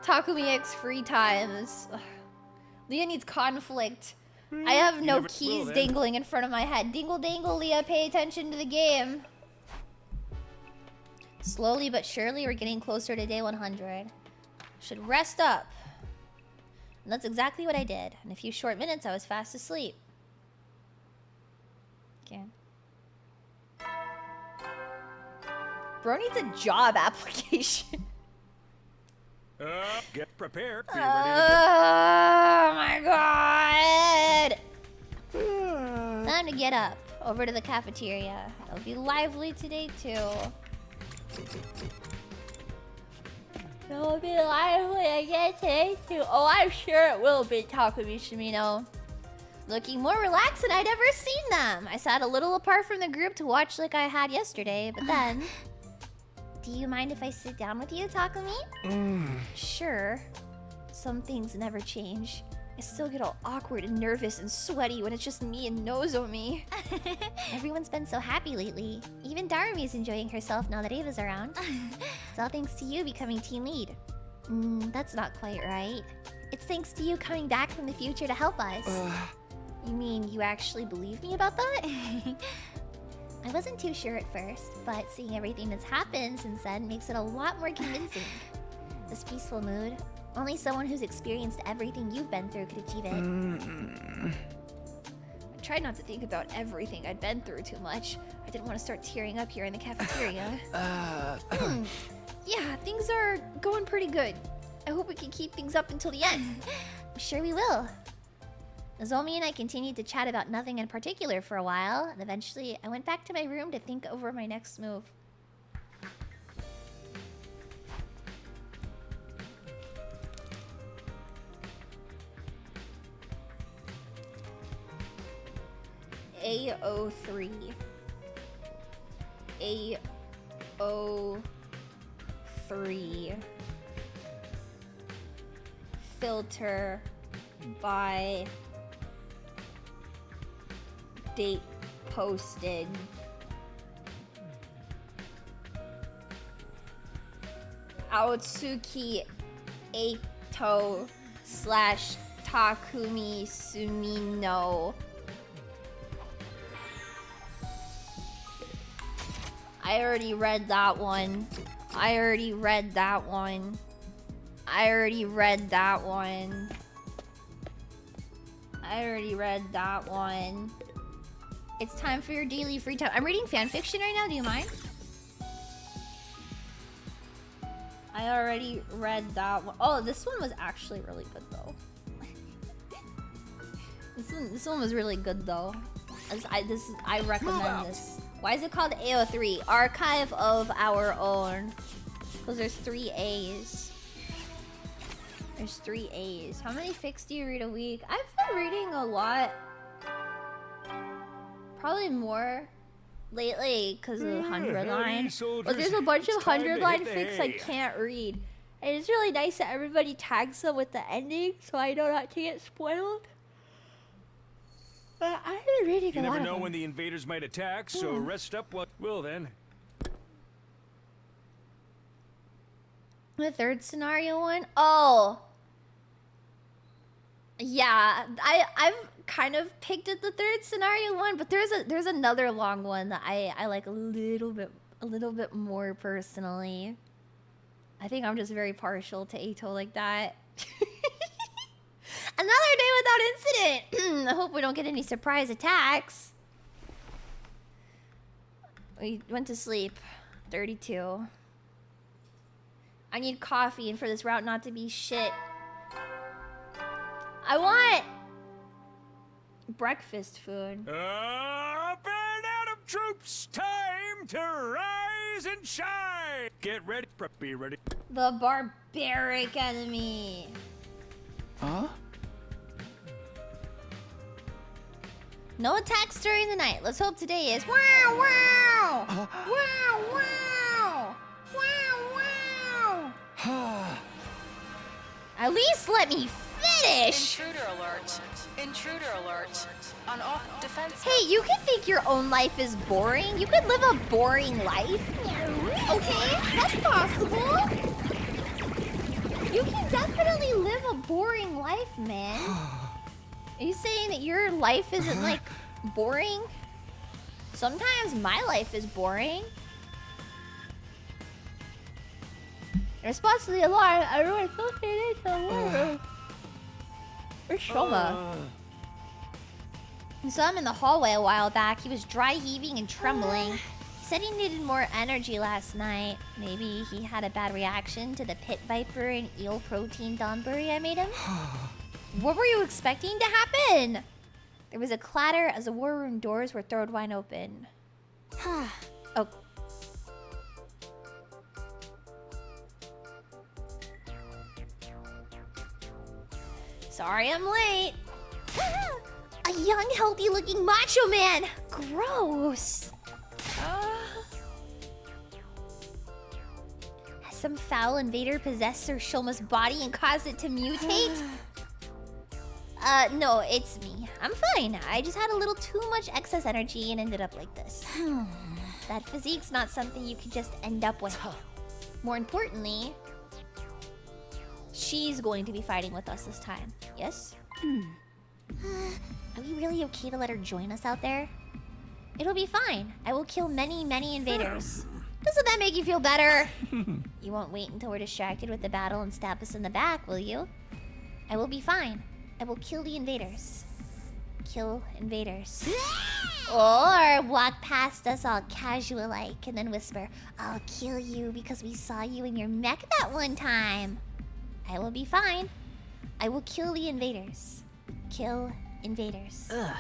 Takumi X free times. Ugh. Leah needs conflict. I have no keys dangling in front of my head. Dingle dangle, Leah, pay attention to the game. Slowly but surely, we're getting closer to day 100. Should rest up. And that's exactly what I did. In a few short minutes, I was fast asleep. Okay. Bro needs a job application. Get prepared. Be Oh my God! Time to get up. Over to the cafeteria. It'll be lively today too. It'll be lively again today too. Oh, I'm sure it will be, Takumi Shimino. Looking more relaxed than I'd ever seen them. I sat a little apart from the group to watch like I had yesterday, but then... Do you mind if I sit down with you, Takumi? Sure. Some things never change. I still get all awkward and nervous and sweaty when it's just me and Nozomi. Everyone's been so happy lately. Even Darumi's enjoying herself now that Ava's around. It's all thanks to you becoming team lead. That's not quite right. It's thanks to you coming back from the future to help us. You mean you actually believe me about that? I wasn't too sure at first, but seeing everything that's happened since then makes it a lot more convincing. This peaceful mood, only someone who's experienced everything you've been through could achieve it. I tried not to think about everything I'd been through too much. I didn't want to start tearing up here in the cafeteria. Yeah, things are going pretty good. I hope we can keep things up until the end. I'm sure we will. Nozomi and I continued to chat about nothing in particular for a while, and eventually I went back to my room to think over my next move. A03. A03. Filter by date posted. Aotsuki Eito / Takumi Sumino. I already read that one. I already read that one. I already read that one. I already read that one. It's time for your daily free time. I'm reading fanfiction right now, do you mind? I already read that one. Oh, this one was actually really good though. This one was really good though. I recommend this. Why is it called AO3? Archive of Our Own. Because there's 3 A's. There's 3 A's. How many fics do you read a week? I've been reading a lot. Probably more lately because of the 100 line. But there's a bunch of 100 line fics I can't read. And it's really nice that everybody tags them with the ending so I know not to get spoiled. But I've been reading a lot of them. You never know when the invaders might attack, so rest up. Well then. The third scenario one? Oh. Yeah, I've kind of picked at the third scenario one, but there's another long one that I like a little bit more personally. I think I'm just very partial to Eito like that. Another day without incident. I hope we don't get any surprise attacks. We went to sleep. 32. I need coffee and for this route not to be shit. I want breakfast food. Up and out of troops, time to rise and shine. Get ready, be ready. The barbaric enemy. Huh? No attacks during the night. Let's hope today is wow wow. Wow wow. Wow wow. At least let me finish. Intruder alert. Intruder alert. On off defense. Hey, you can think your own life is boring. You could live a boring life. Okay, that's possible. You can definitely live a boring life, man. Are you saying that your life isn't, like, boring? Sometimes my life is boring. In response to the alarm, everyone felt it in the world. Where's Shoma? We saw him in the hallway a while back. He was dry heaving and trembling. He said he needed more energy last night. Maybe he had a bad reaction to the pit viper and eel protein donburi I made him. What were you expecting to happen? There was a clatter as the war room doors were thrown wide open. Oh. Sorry I'm late. A young, healthy-looking macho man. Gross. Has some foul invader possessed Sir Shoma's body and caused it to mutate? No, it's me. I'm fine. I just had a little too much excess energy and ended up like this. That physique's not something you can just end up with. More importantly, she's going to be fighting with us this time. Yes? Are we really okay to let her join us out there? It'll be fine. I will kill many, many invaders. Doesn't that make you feel better? You won't wait until we're distracted with the battle and stab us in the back, will you? I will be fine. I will kill the invaders. Kill invaders. Or walk past us all casual-like and then whisper, I'll kill you because we saw you in your mech that one time. I will be fine. I will kill the invaders. Kill invaders. Ugh.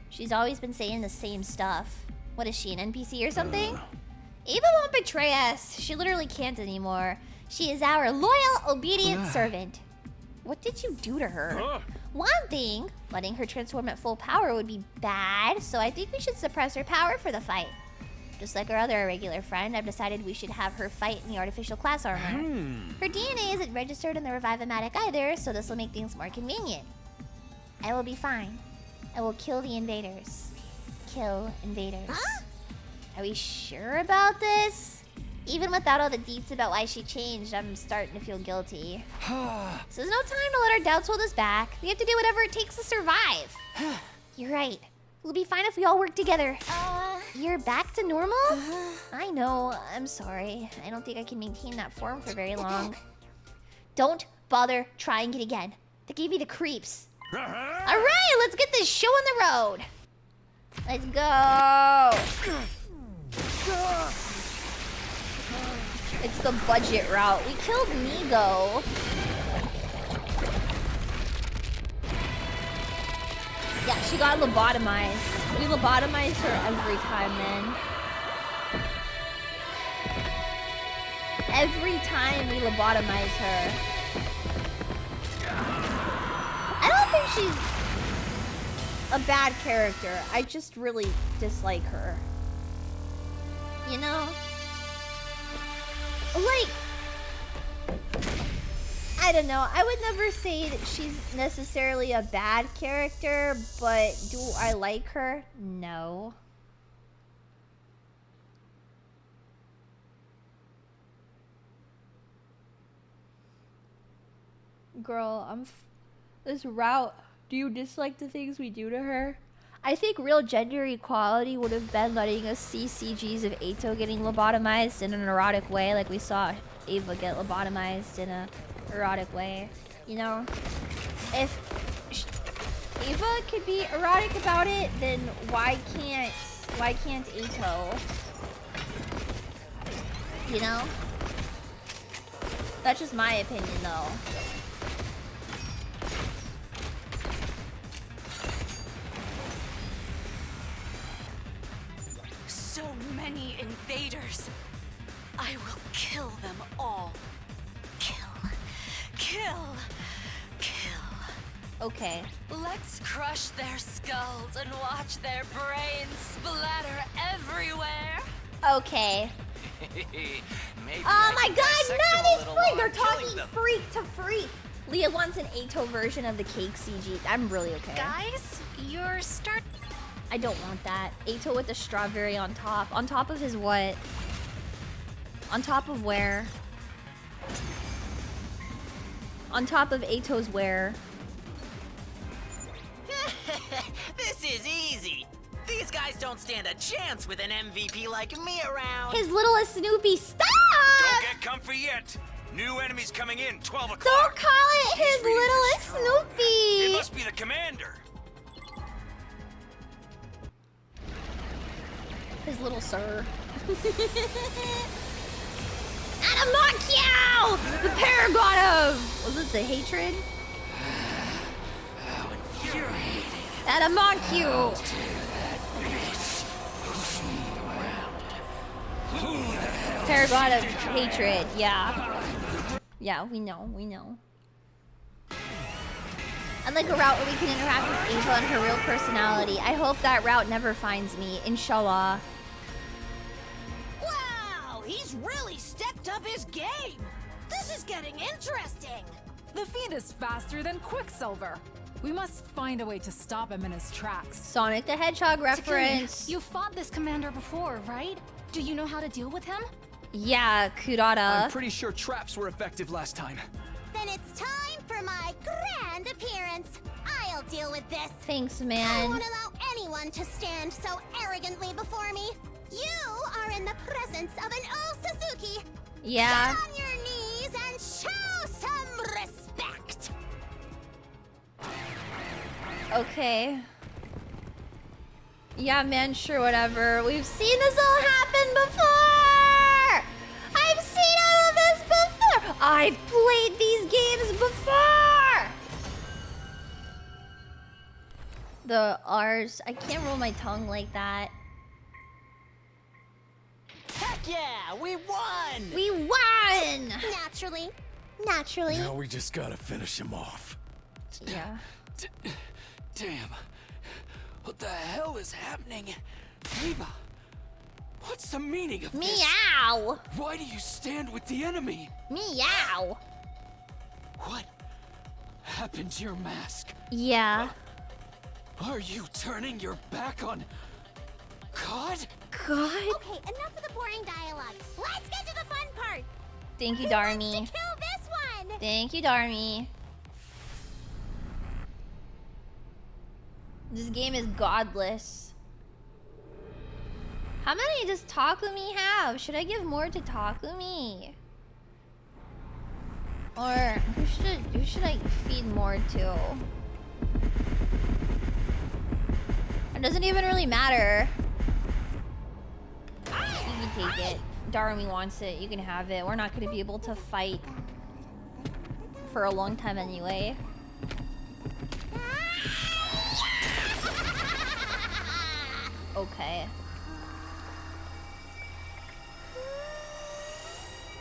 She's always been saying the same stuff. What is she, an NPC or something? Eva won't betray us. She literally can't anymore. She is our loyal, obedient servant. What did you do to her? One thing, letting her transform at full power would be bad, so I think we should suppress her power for the fight. Just like our other irregular friend, I've decided we should have her fight in the artificial class armor. Her DNA isn't registered in the Revive-O-Matic either, so this will make things more convenient. I will be fine. I will kill the invaders. Kill invaders. Huh? Are we sure about this? Even without all the deets about why she changed, I'm starting to feel guilty. So there's no time to let our doubts hold us back. We have to do whatever it takes to survive. You're right. We'll be fine if we all work together. You're back to normal? I know. I'm sorry. I don't think I can maintain that form for very long. Don't bother trying it again. That gave me the creeps. Alright, let's get this show on the road. Let's go. It's the budget route. We killed Nigo. Yeah, she got lobotomized. We lobotomize her every time, man. Every time we lobotomize her. I don't think she's a bad character. I just really dislike her. You know? Like, I don't know. I would never say that she's necessarily a bad character, but do I like her? No. Girl, this route, do you dislike the things we do to her? I think real gender equality would have been letting us see CGs of Eito getting lobotomized in an erotic way, like we saw Ava get lobotomized in a erotic way. You know, if Ava could be erotic about it, then why can't Eito? You know, that's just my opinion, though. So many invaders. I will kill them all. Kill. Okay. Let's crush their skulls and watch their brains splatter everywhere. Okay. Maybe Oh my god, dissect them a none is little freak! while They're I'm killing talking them. freak to freak! Leah wants an Eito version of the cake CG. I'm really okay. Guys, you're start. I don't want that. Eito with the strawberry on top. On top of his what? On top of where? On top of Eito's where? This is easy. These guys don't stand a chance with an MVP like me around. His littlest Snoopy, stop! Don't get comfy yet. New enemies coming in, 12 o'clock. Don't call it his littlest Snoopy! It must be the commander. His little sir. Adamakyo! The paragon of... Was it the hatred? Adamakyo! Paragon of hatred, yeah. Yeah, we know. I'd like a route where we can interact with Ava and her real personality. I hope that route never finds me, inshallah. Wow, he's really stepped up his game. This is getting interesting. The Fiend is faster than Quicksilver. We must find a way to stop him in his tracks. Sonic the Hedgehog reference. You fought this commander before, right? Do you know how to deal with him? Yeah, Kurata. I'm pretty sure traps were effective last time. Then it's time for my grand appearance. I'll deal with this. Thanks, I man. won't allow anyone to stand so arrogantly before me. You are in the presence of an old Suzuki. Yeah. Get on your knees and show some respect. Okay. Yeah, man, sure, whatever. We've seen this all happen before! I've seen all of this before! I've played these games before! The R's. I can't roll my tongue like that. Heck yeah, we won! We won! Naturally. Now we just gotta finish him off. Yeah. Damn. What the hell is happening? Ava, what's the meaning of this? Meow! Why do you stand with the enemy? Meow! What happened to your mask? Yeah. Are you turning your back on God? God? Okay, enough of the boring dialogue. Let's get to the fun part. Thank you, Who wants Darmy. to kill this one? Thank you, Darmy. This game is godless. How many does Takumi have? Should I give more to Takumi? Or who should I feed more to? It doesn't even really matter. You can take it. Darmy wants it. You can have it. We're not going to be able to fight for a long time anyway. Okay.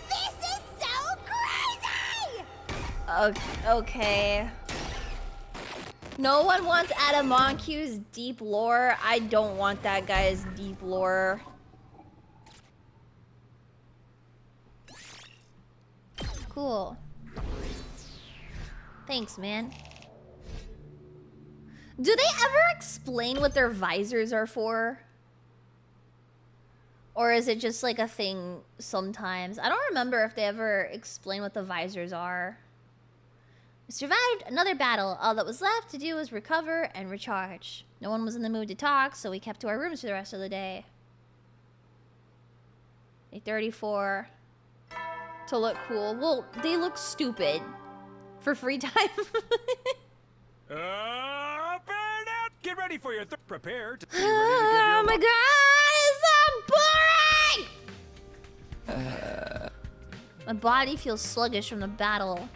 This is so crazy! Okay. No one wants Adamonkyu's deep lore. I don't want that guy's deep lore. Cool. Thanks, man. Do they ever explain what their visors are for? Or is it just like a thing sometimes? I don't remember if they ever explain what the visors are. We survived another battle. All that was left to do was recover and recharge. No one was in the mood to talk, so we kept to our rooms for the rest of the day. Day 34. To look cool. Well, they look stupid. For free time. Burn out! Get ready for your prepare to be ready to give Oh my god, it's so boring! My body feels sluggish from the battle.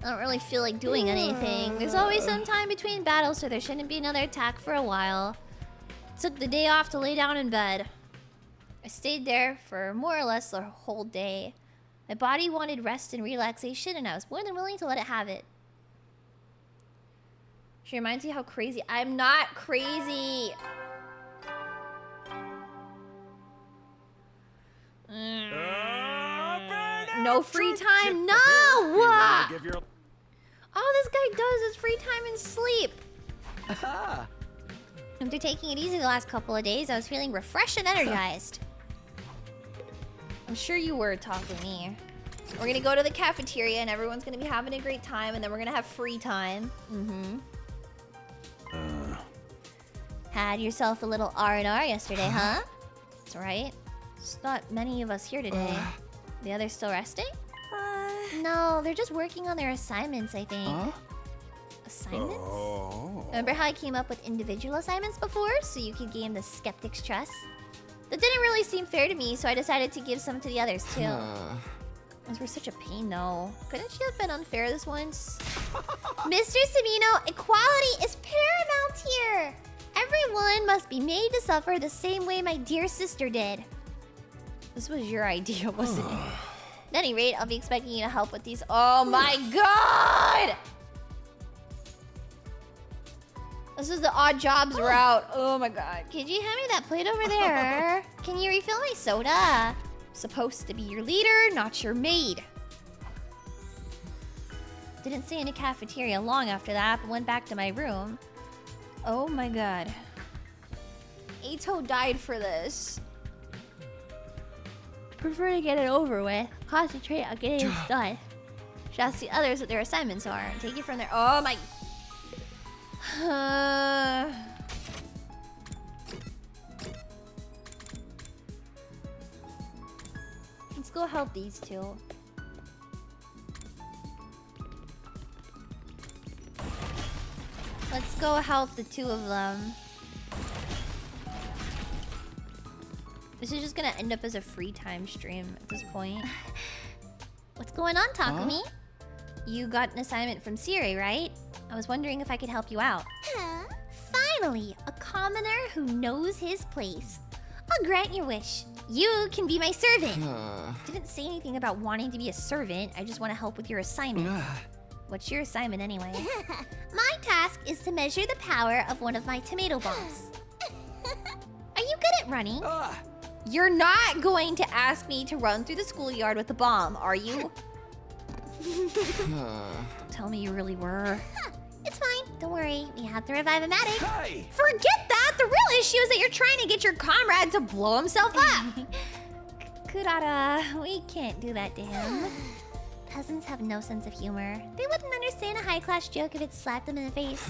I don't really feel like doing anything. There's always some time between battles, so there shouldn't be another attack for a while. Took the day off to lay down in bed. I stayed there for more or less the whole day. My body wanted rest and relaxation, and I was more than willing to let it have it. She reminds me how crazy... I'm not crazy! No free time? No! All this guy does is free time and sleep. After taking it easy the last couple of days, I was feeling refreshed and energized. I'm sure you were talking to me. We're gonna go to the cafeteria and everyone's gonna be having a great time, and then we're gonna have free time. Had yourself a little R&R yesterday, huh? That's right. There's not many of us here today. The others still resting? No, they're just working on their assignments, I think. Assignments? Remember how I came up with individual assignments before, so you could gain the skeptic's trust? That didn't really seem fair to me, so I decided to give some to the others, too. Those were such a pain, though. Couldn't she have been unfair this once? Mr. Sabino, equality is paramount here! Everyone must be made to suffer the same way my dear sister did. This was your idea, wasn't it? At any rate, I'll be expecting you to help with these. Oh my god! This is the odd jobs route. Oh my god. Could you hand me that plate over there? Can you refill my soda? Supposed to be your leader, not your maid. Didn't stay in the cafeteria long after that, but went back to my room. Oh my god. Ito died for this. Prefer to get it over with. Concentrate on getting it done. Should ask the others what their assignments are and take it from there. Oh my... Let's go help these two. Let's go help the two of them. This is just gonna end up as a free time stream at this point. What's going on, Takumi? You got an assignment from Siri, right? I was wondering if I could help you out. Finally, a commoner who knows his place. I'll grant your wish. You can be my servant. Didn't say anything about wanting to be a servant. I just want to help with your assignment. What's your assignment anyway? My task is to measure the power of one of my tomato bombs. Are you good at running? You're not going to ask me to run through the schoolyard with a bomb, are you? Tell me you really were. It's fine. Don't worry. We have to revive a medic. Hey. Forget that. The real issue is that you're trying to get your comrade to blow himself up. Kurata, we can't do that to him. Peasants have no sense of humor. They wouldn't understand a high-class joke if it slapped them in the face.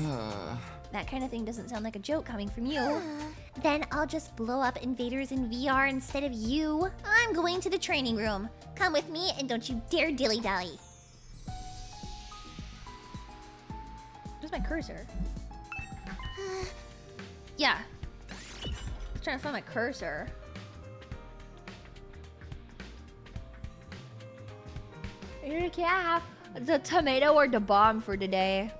That kind of thing doesn't sound like a joke coming from you. Then I'll just blow up invaders in VR instead of you. I'm going to the training room. Come with me and don't you dare dilly-dally. Where's my cursor? Yeah. I'm trying to find my cursor. Can I have the tomato or the bomb for today?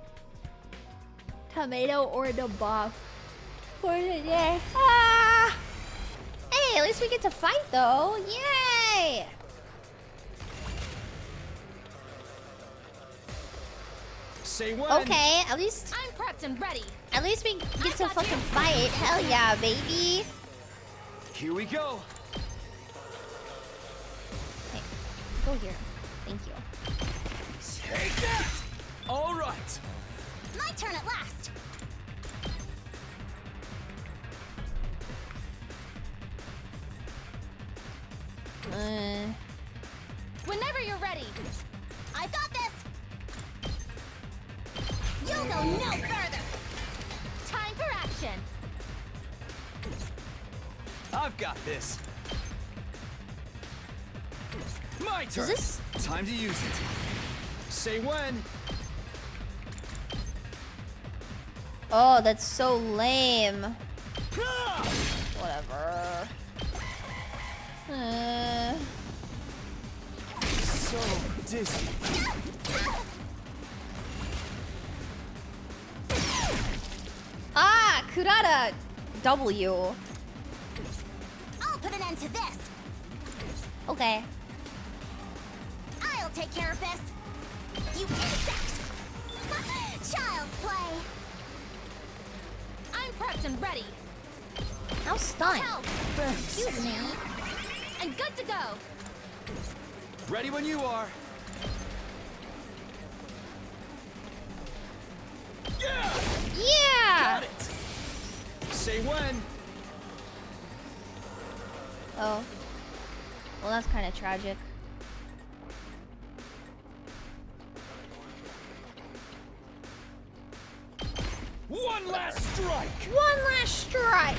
Tomato or the bomb for today? Ah! Hey, at least we get to fight though. Yay! Say when. Okay, at least I'm prepped and ready. At least we get to fucking fight. Hell yeah, baby. Here we go. Hey, go here. Thank you. Take that! All right. My turn at last. Whenever you're ready. I've got this. no further! Time for action. I've got this. My turn. Is this? Time to use it. Say when. Oh, that's so lame. Whatever. So dizzy. Ah, Kurata W. I'll put an end to this! Okay. I'll take care of this! You insect! Child's play! I'm prepped and ready. How stunned? Excuse me. I'm good to go. Ready when you are. Yeah! Got it. Say when. Oh. Well, that's kind of tragic. One last strike! One last strike!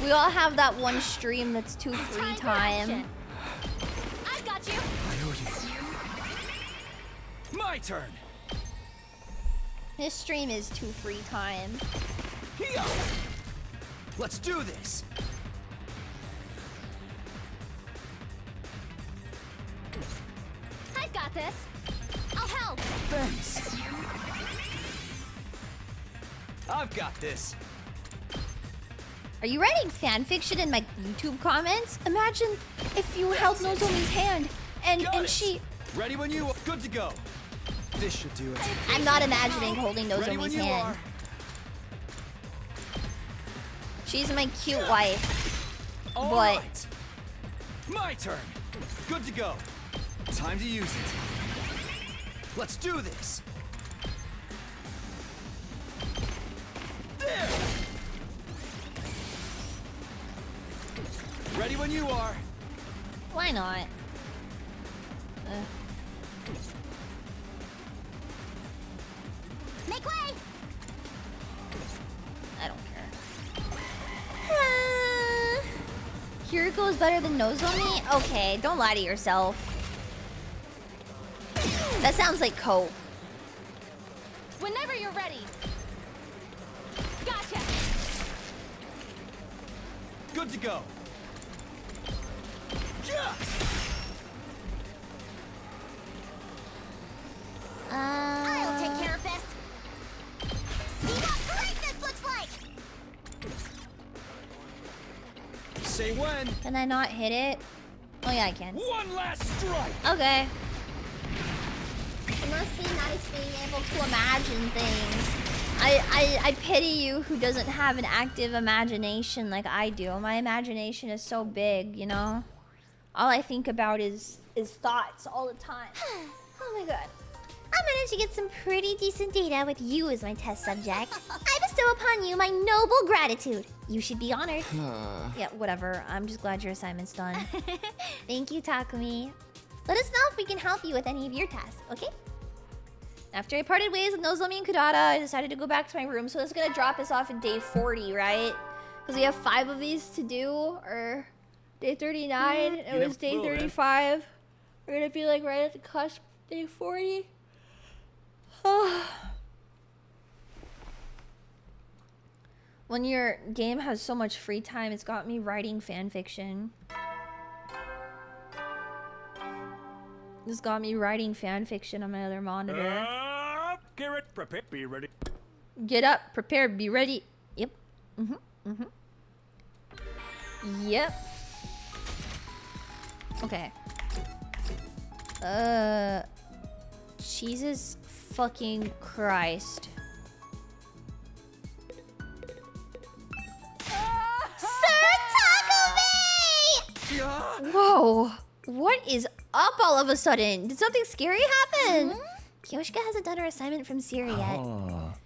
We all have that one stream that's too free time. I've got you! My turn. His stream is too free time. Here. Let's do this. I've got this. I'll help. Thanks. I've got this. Are you writing fanfiction in my YouTube comments? Imagine if you held Nozomi's hand and she... Ready when you are. Good to go. This should do it. I'm not imagining holding Nozomi's hand. She's my cute wife. All But... right. My turn. Good to go. Time to use it. Let's do this. There. Ready when you are. Why not? Make way! I don't care. Hiriko is better than Nozomi? Okay, don't lie to yourself. That sounds like cope. Whenever you're ready. Gotcha! Good to go. I'll take care of this. See what greatness looks like! Say when. Can I not hit it? Oh yeah, I can. One last strike! Okay. It must be nice being able to imagine things. I pity you who doesn't have an active imagination like I do. My imagination is so big, you know? All I think about is thoughts all the time. Oh my god. I managed to get some pretty decent data with you as my test subject. I bestow upon you my noble gratitude. You should be honored. Yeah, whatever. I'm just glad your assignment's done. Thank you, Takumi. Let us know if we can help you with any of your tasks, okay? After I parted ways with Nozomi and Kurata, I decided to go back to my room. So that's gonna drop us off at day 40, right? Because we have 5 of these to do, or day 39. It was day 35. We're gonna be like right at the cusp of day 40. When your game has so much free time, it's got me writing fan fiction. It's got me writing fan fiction on my other monitor. Garrett, prepare, be ready. Get up, prepare, be ready. Yep. Yep. Okay. Jesus fucking Christ. Sir Takumi! Whoa. What is up all of a sudden? Did something scary happen? Kyoshika hasn't done her assignment from Siri yet.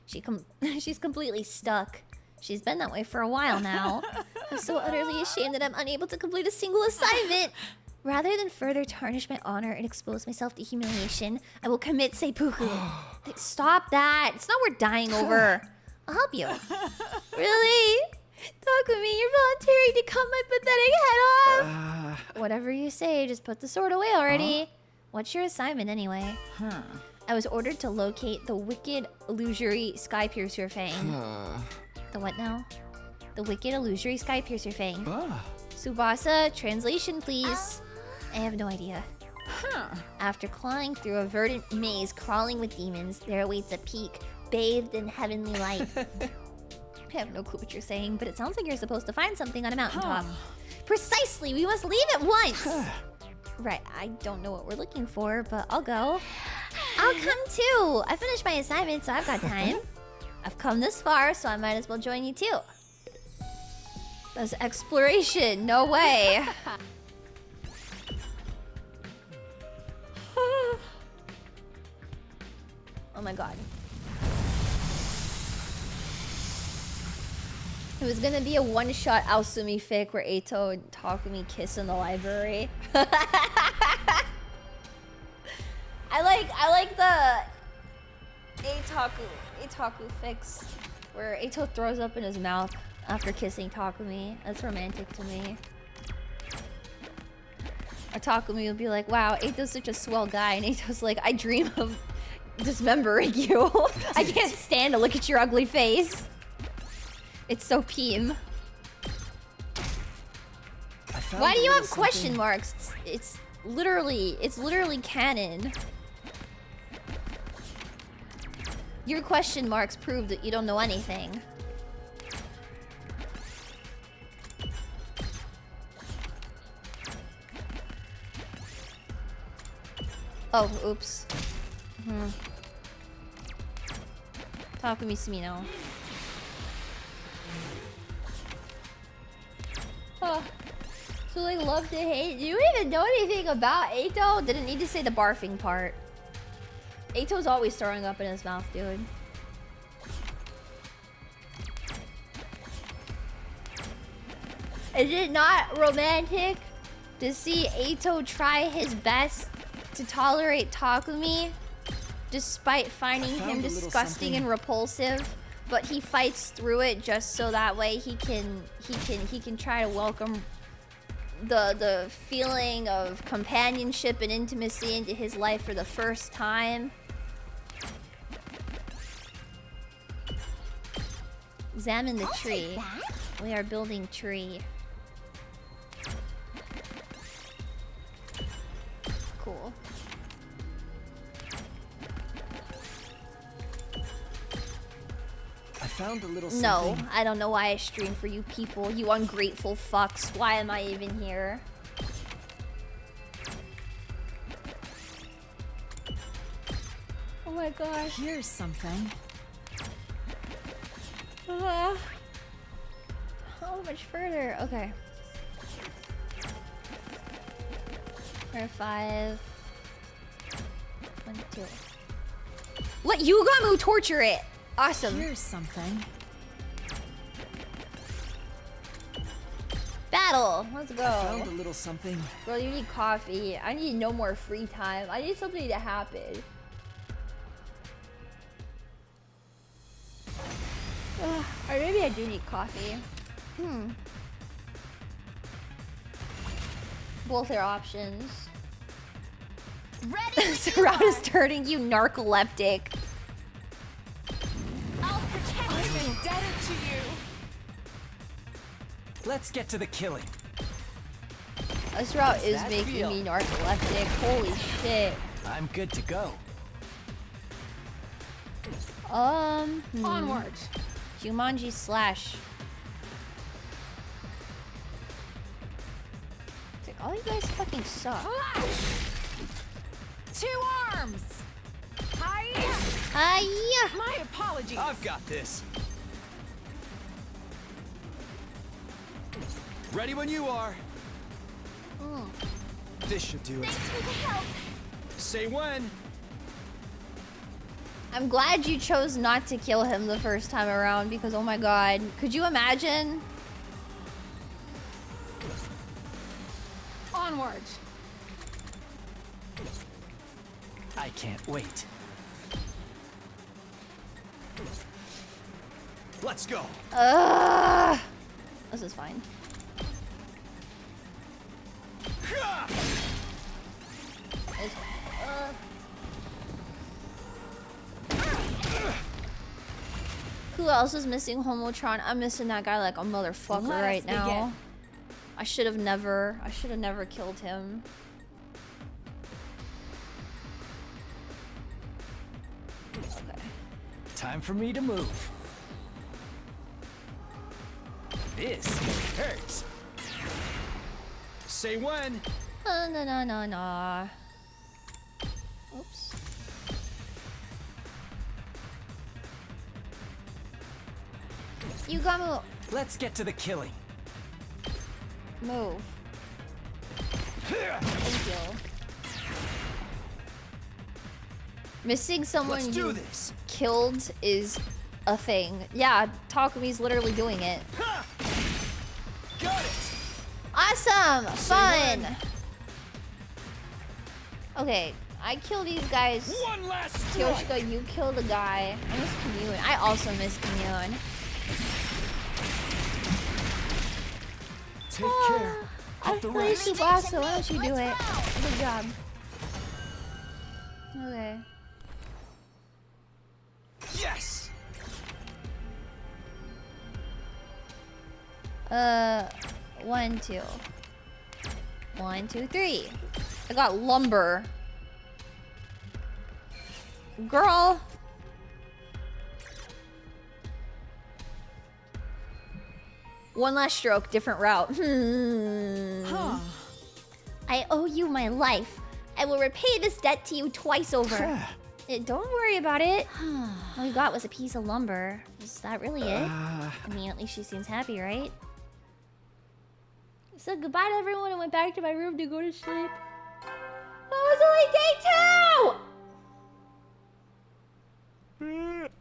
She's completely stuck. She's been that way for a while now. I'm so utterly ashamed that I'm unable to complete a single assignment. Rather than further tarnish my honor and expose myself to humiliation, I will commit seppuku. Stop that. It's not worth dying over. I'll help you. Really? Takumi, you're volunteering to cut my pathetic head off. Whatever you say, just put the sword away already. What's your assignment anyway? I was ordered to locate the wicked illusory sky piercer fang. The what now? The wicked illusory sky piercer fang. Tsubasa, translation please. I have no idea. After clawing through a verdant maze crawling with demons, there awaits a peak bathed in heavenly light. I have no clue what you're saying, but it sounds like you're supposed to find something on a mountaintop. Precisely, we must leave at once! Right, I don't know what we're looking for, but I'll go. I'll come too! I finished my assignment, so I've got time. I've come this far, so I might as well join you too. That's exploration, no way. Oh my god. It was gonna be a one-shot Aosumi fic where Eito and Takumi kiss in the library. I like the Eitaku fics where Eito throws up in his mouth after kissing Takumi. That's romantic to me. Or Takumi will be like, wow, Eito's such a swell guy, and Eito's like, I dream of dismembering you. I can't stand to look at your ugly face. It's so peem. Why do you have question marks? It's literally canon. Your question marks prove that you don't know anything. Oh, oops. Takumi Sumino. So like love to hate. Do you even know anything about Eito? Didn't need to say the barfing part. Eito's always throwing up in his mouth, dude. Is it not romantic to see Eito try his best to tolerate Takumi despite finding him disgusting and repulsive? But he fights through it just so that way he can try to welcome the feeling of companionship and intimacy into his life for the first time. Examine the tree. We are building tree. Cool. I found a little something. No, I don't know why I stream for you people. You ungrateful fucks. Why am I even here? Oh my gosh. Here's something. How much further? Okay. Or 5. 1, 2. Let Yugamu torture it! Awesome. Here's something. Battle! Let's go. I found a little something. Bro, you need coffee. I need no more free time. I need something to happen. Or maybe I do need coffee. Both are options. Ready? Surround is turning you narcoleptic. I'll protect you. I'm indebted to you. Let's get to the killing. This route is making me narcoleptic. Holy shit. I'm good to go. Onward. Jumanji slash. It's like, all you guys fucking suck. 2 arms. Hiya. Hiya. My apologies. I've got this. Ready when you are. This should do it. Thanks for the help. Say when. I'm glad you chose not to kill him the first time around because, oh my god. Could you imagine? Onward. I can't wait. Let's go. This is fine. Who else is missing Homotron? I'm missing that guy like a motherfucker right now. I should have never killed him. Okay. Time for me to move. This hurts. Say when. No. Oops. You gotta move. Let's get to the killing. Move. Thank you. Missing someone you killed is a thing. Yeah, Takumi's literally doing it. Got it. Awesome! Fun! Okay, I kill these guys. One last Kyoshika, you kill the guy. I miss Commune. I also miss Commune. Take care. I play Tsubasa. Why don't you do it? Good job. Okay. Yes. 1, 2. 1, 2, 3. I got lumber. Girl. One last stroke, different route. I owe you my life. I will repay this debt to you twice over. Don't worry about it. All you got was a piece of lumber. Is that really it? I mean, at least she seems happy, right? I said goodbye to everyone and went back to my room to go to sleep. That was only day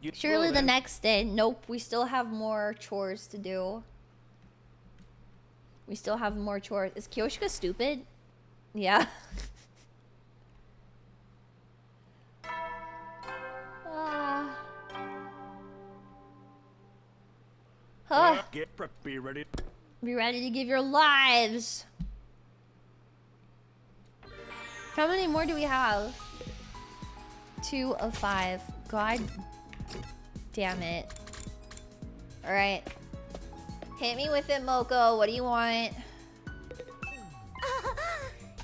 2! Surely the next day. Nope, we still have more chores to do. We still have more chores. Is Kyoshika stupid? Yeah. Get prepped, be ready. Be ready to give your lives. How many more do we have? 2 of 5. God damn it. Alright. Hit me with it, Moko. What do you want?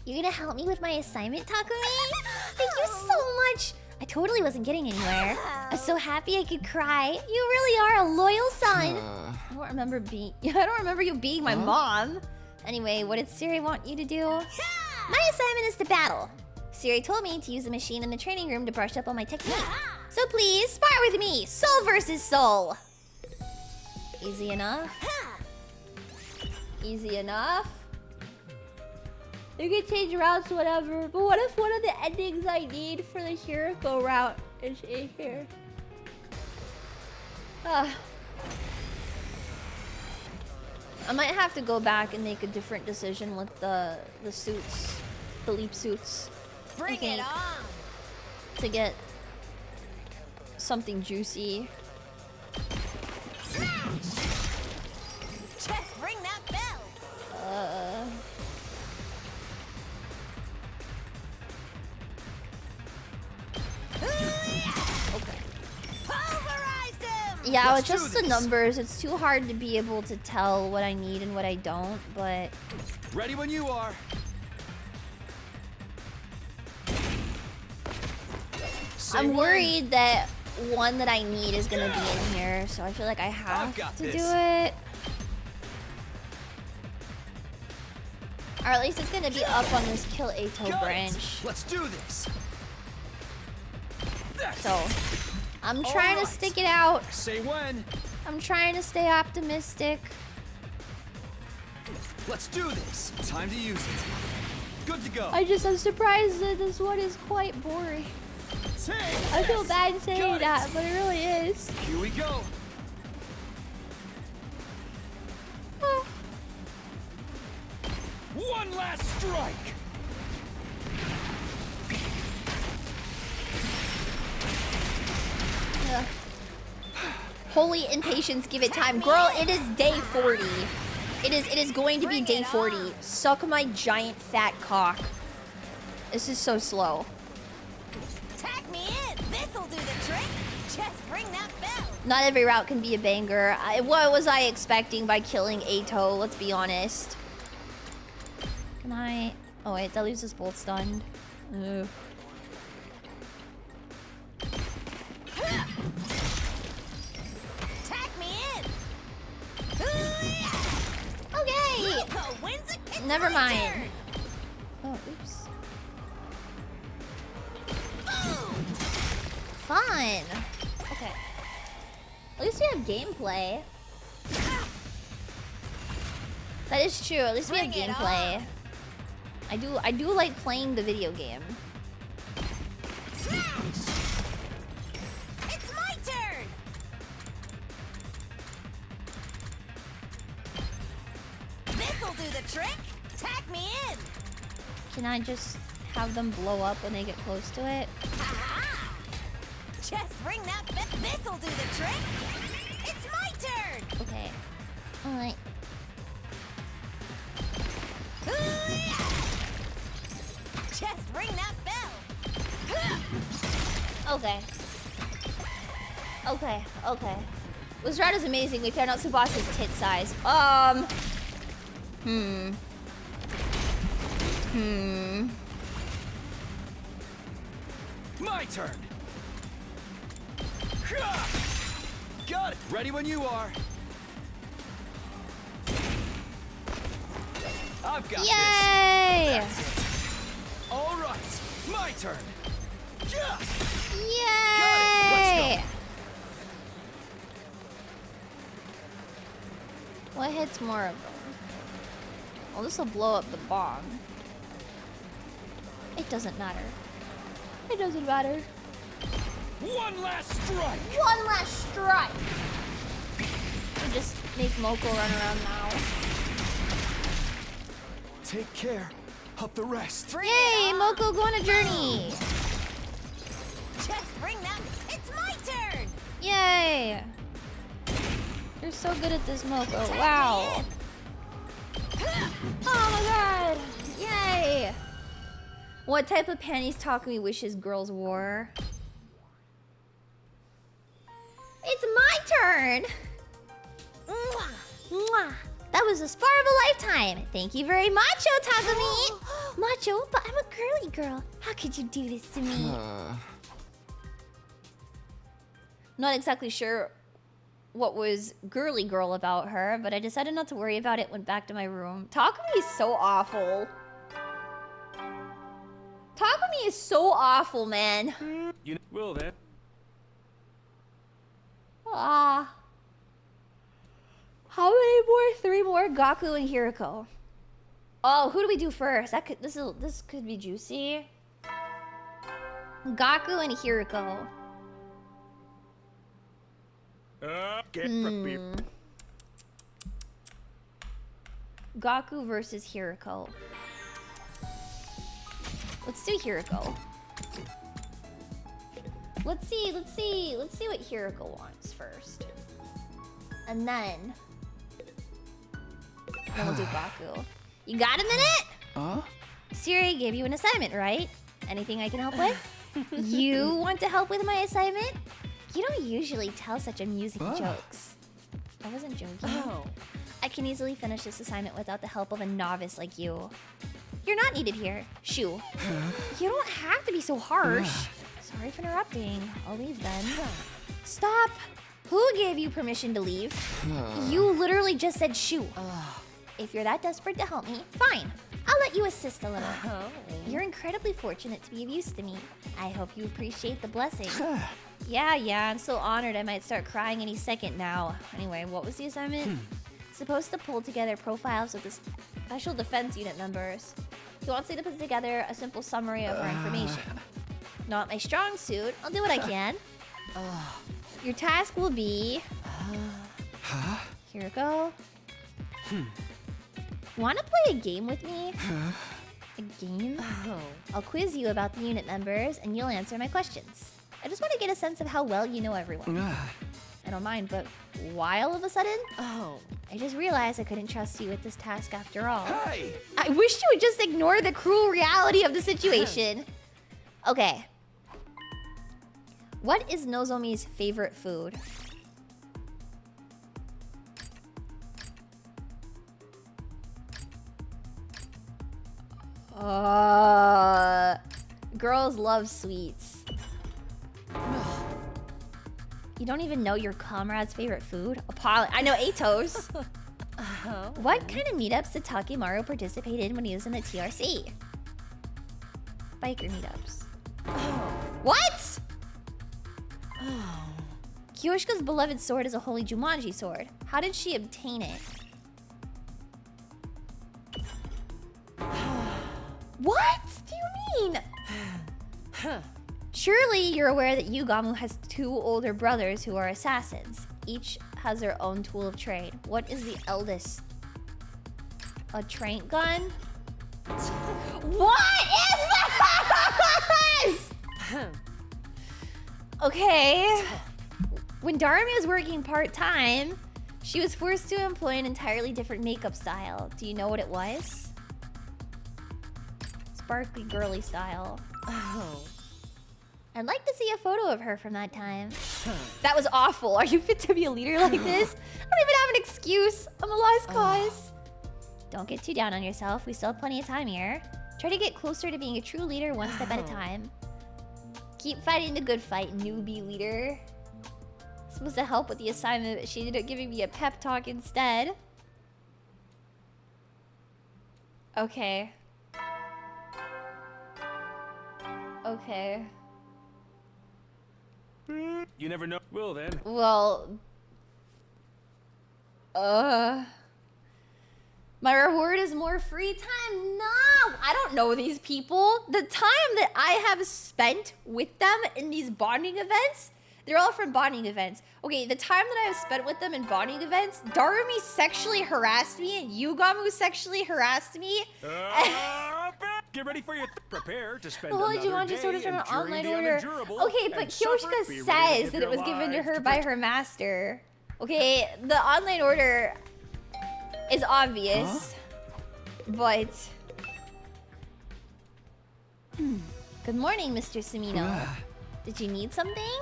You gonna help me with my assignment, Takumi? Thank you so much! I totally wasn't getting anywhere. I'm so happy I could cry. You really are a loyal son. I don't remember you being my mom. Anyway, what did Siri want you to do? My assignment is to battle. Siri told me to use the machine in the training room to brush up on my technique. So please, spar with me. Soul versus soul. Easy enough. Easy enough. You can change routes, whatever. But what if one of the endings I need for the Hiriko route is in here? I might have to go back and make a different decision with the suits, the leap suits. Bring it on! To get something juicy. Just ring that bell! Okay. Pulverize them! Yeah, with just the numbers, it's too hard to be able to tell what I need and what I don't, but... Ready when you are. I'm worried that one that I need is gonna be in here, so I feel like I have to do it. Or at least it's gonna be up on this Kill Ato branch. Let's do this. So, I'm trying to stick it out. Say when. I'm trying to stay optimistic. Let's do this. Time to use it. Good to go. I'm surprised that this one is quite boring. I feel bad saying that, but it really is. Here we go. One last strike. Holy impatience, give it time. Girl, it is day 40. It is going to be day 40. Suck my giant fat cock. This is so slow. Tag me in. This'll do the trick. Just ring that bell. Not every route can be a banger. What was I expecting by killing Ato? Let's be honest. Can I... Oh wait, that leaves us both stunned. Ugh. Tag me in. Okay. Never mind. Oh, oops. Fun. Okay. At least we have gameplay. That is true. At least we have gameplay. I do like playing the video game. It's my turn. This'll do the trick. Tag me in. Can I just have them blow up when they get close to it? Just ring that bell. This'll do the trick. It's my turn. Okay. Alright. Just ring that bell. Okay. Okay, okay. This round is amazing. We found out Tsubasa's tit size. My turn. Got it. Ready when you are. I've got Yay! this. All right, my turn. Yay! Got it. Let's go. What hits more of them? Well, this will blow up the bomb. It doesn't matter. It doesn't matter. One last strike. One last strike. We just make Moko run around now. Take care of the rest. Yay, Moko, go on a journey. Just ring that. It's my turn. Yay. You're so good at this, Moko. Wow. Oh my god. Yay. What type of panties Takumi wishes girls wore? It's my turn. Mwah. Mwah. That was a spar of a lifetime. Thank you very much, Takumi. Macho, but I'm a girly girl. How could you do this to me? Not exactly sure what was girly girl about her, but I decided not to worry about it, went back to my room. Takumi is so awful. Takumi is so awful, man. You will then. Ah. How many more? 3 more? Gaku and Hiriko. Oh, who do we do first? This could be juicy. Gaku and Hiriko. Gaku versus Hiriko. Let's do Hiriko. Let's see what Hiriko wants first. And then we'll do Gaku. You got a minute? Siri gave you an assignment, right? Anything I can help with? You want to help with my assignment? You don't usually tell such amusing jokes. I wasn't joking. I can easily finish this assignment without the help of a novice like you. You're not needed here. Shoo. You don't have to be so harsh. Sorry for interrupting. I'll leave then. Stop. Who gave you permission to leave? You literally just said shoo. If you're that desperate to help me, fine. I'll let you assist a little. You're incredibly fortunate to be of use to me. I hope you appreciate the blessing. Yeah, I'm so honored I might start crying any second now. Anyway, what was the assignment? Supposed to pull together profiles of the Special Defense Unit members. He wants me to put together a simple summary of our information. Not my strong suit. I'll do what I can. Your task will be... Here we go. Wanna play a game with me? A game? I'll quiz you about the unit members and you'll answer my questions. I just want to get a sense of how well you know everyone. I don't mind, but why all of a sudden? Oh, I just realized I couldn't trust you with this task after all. Hey! I wish you would just ignore the cruel reality of the situation. Okay. What is Nozomi's favorite food? Girls love sweets. You don't even know your comrade's favorite food? I know Ato's. What kind of meetups did Takemaru participate in when he was in the TRC? Biker meetups. What? Kyoshika's beloved sword is a holy Jumanji sword. How did she obtain it? What do you mean? Surely you're aware that Yugamu has 2 older brothers who are assassins. Each has their own tool of trade. What is the eldest? A trank gun? What is this? Okay. When Darumi was working part-time, she was forced to employ an entirely different makeup style. Do you know what it was? Sparkly girly style. Oh. I'd like to see a photo of her from that time. That was awful. Are you fit to be a leader like this? I don't even have an excuse. I'm a lost cause. Don't get too down on yourself. We still have plenty of time here. Try to get closer to being a true leader one step at a time. Keep fighting the good fight, newbie leader. Supposed to help with the assignment, but she ended up giving me a pep talk instead. Okay. Okay. You never know. Well then. Well. My reward is more free time? No! I don't know these people. The time that I have spent with them in these bonding events, they're all from bonding events. Okay, the time that I have spent with them in bonding events, Darumi sexually harassed me and Yugamu sexually harassed me. Get ready for your prepare to spend Well, another Jumanji day sword is from an enduring online the order. unendurable Okay, but and suffer, Kyoshika be ready to says give that it your was given to lives her to by her master. Okay, the online order is obvious, but... Good morning, Mr. Sumino. Did you need something?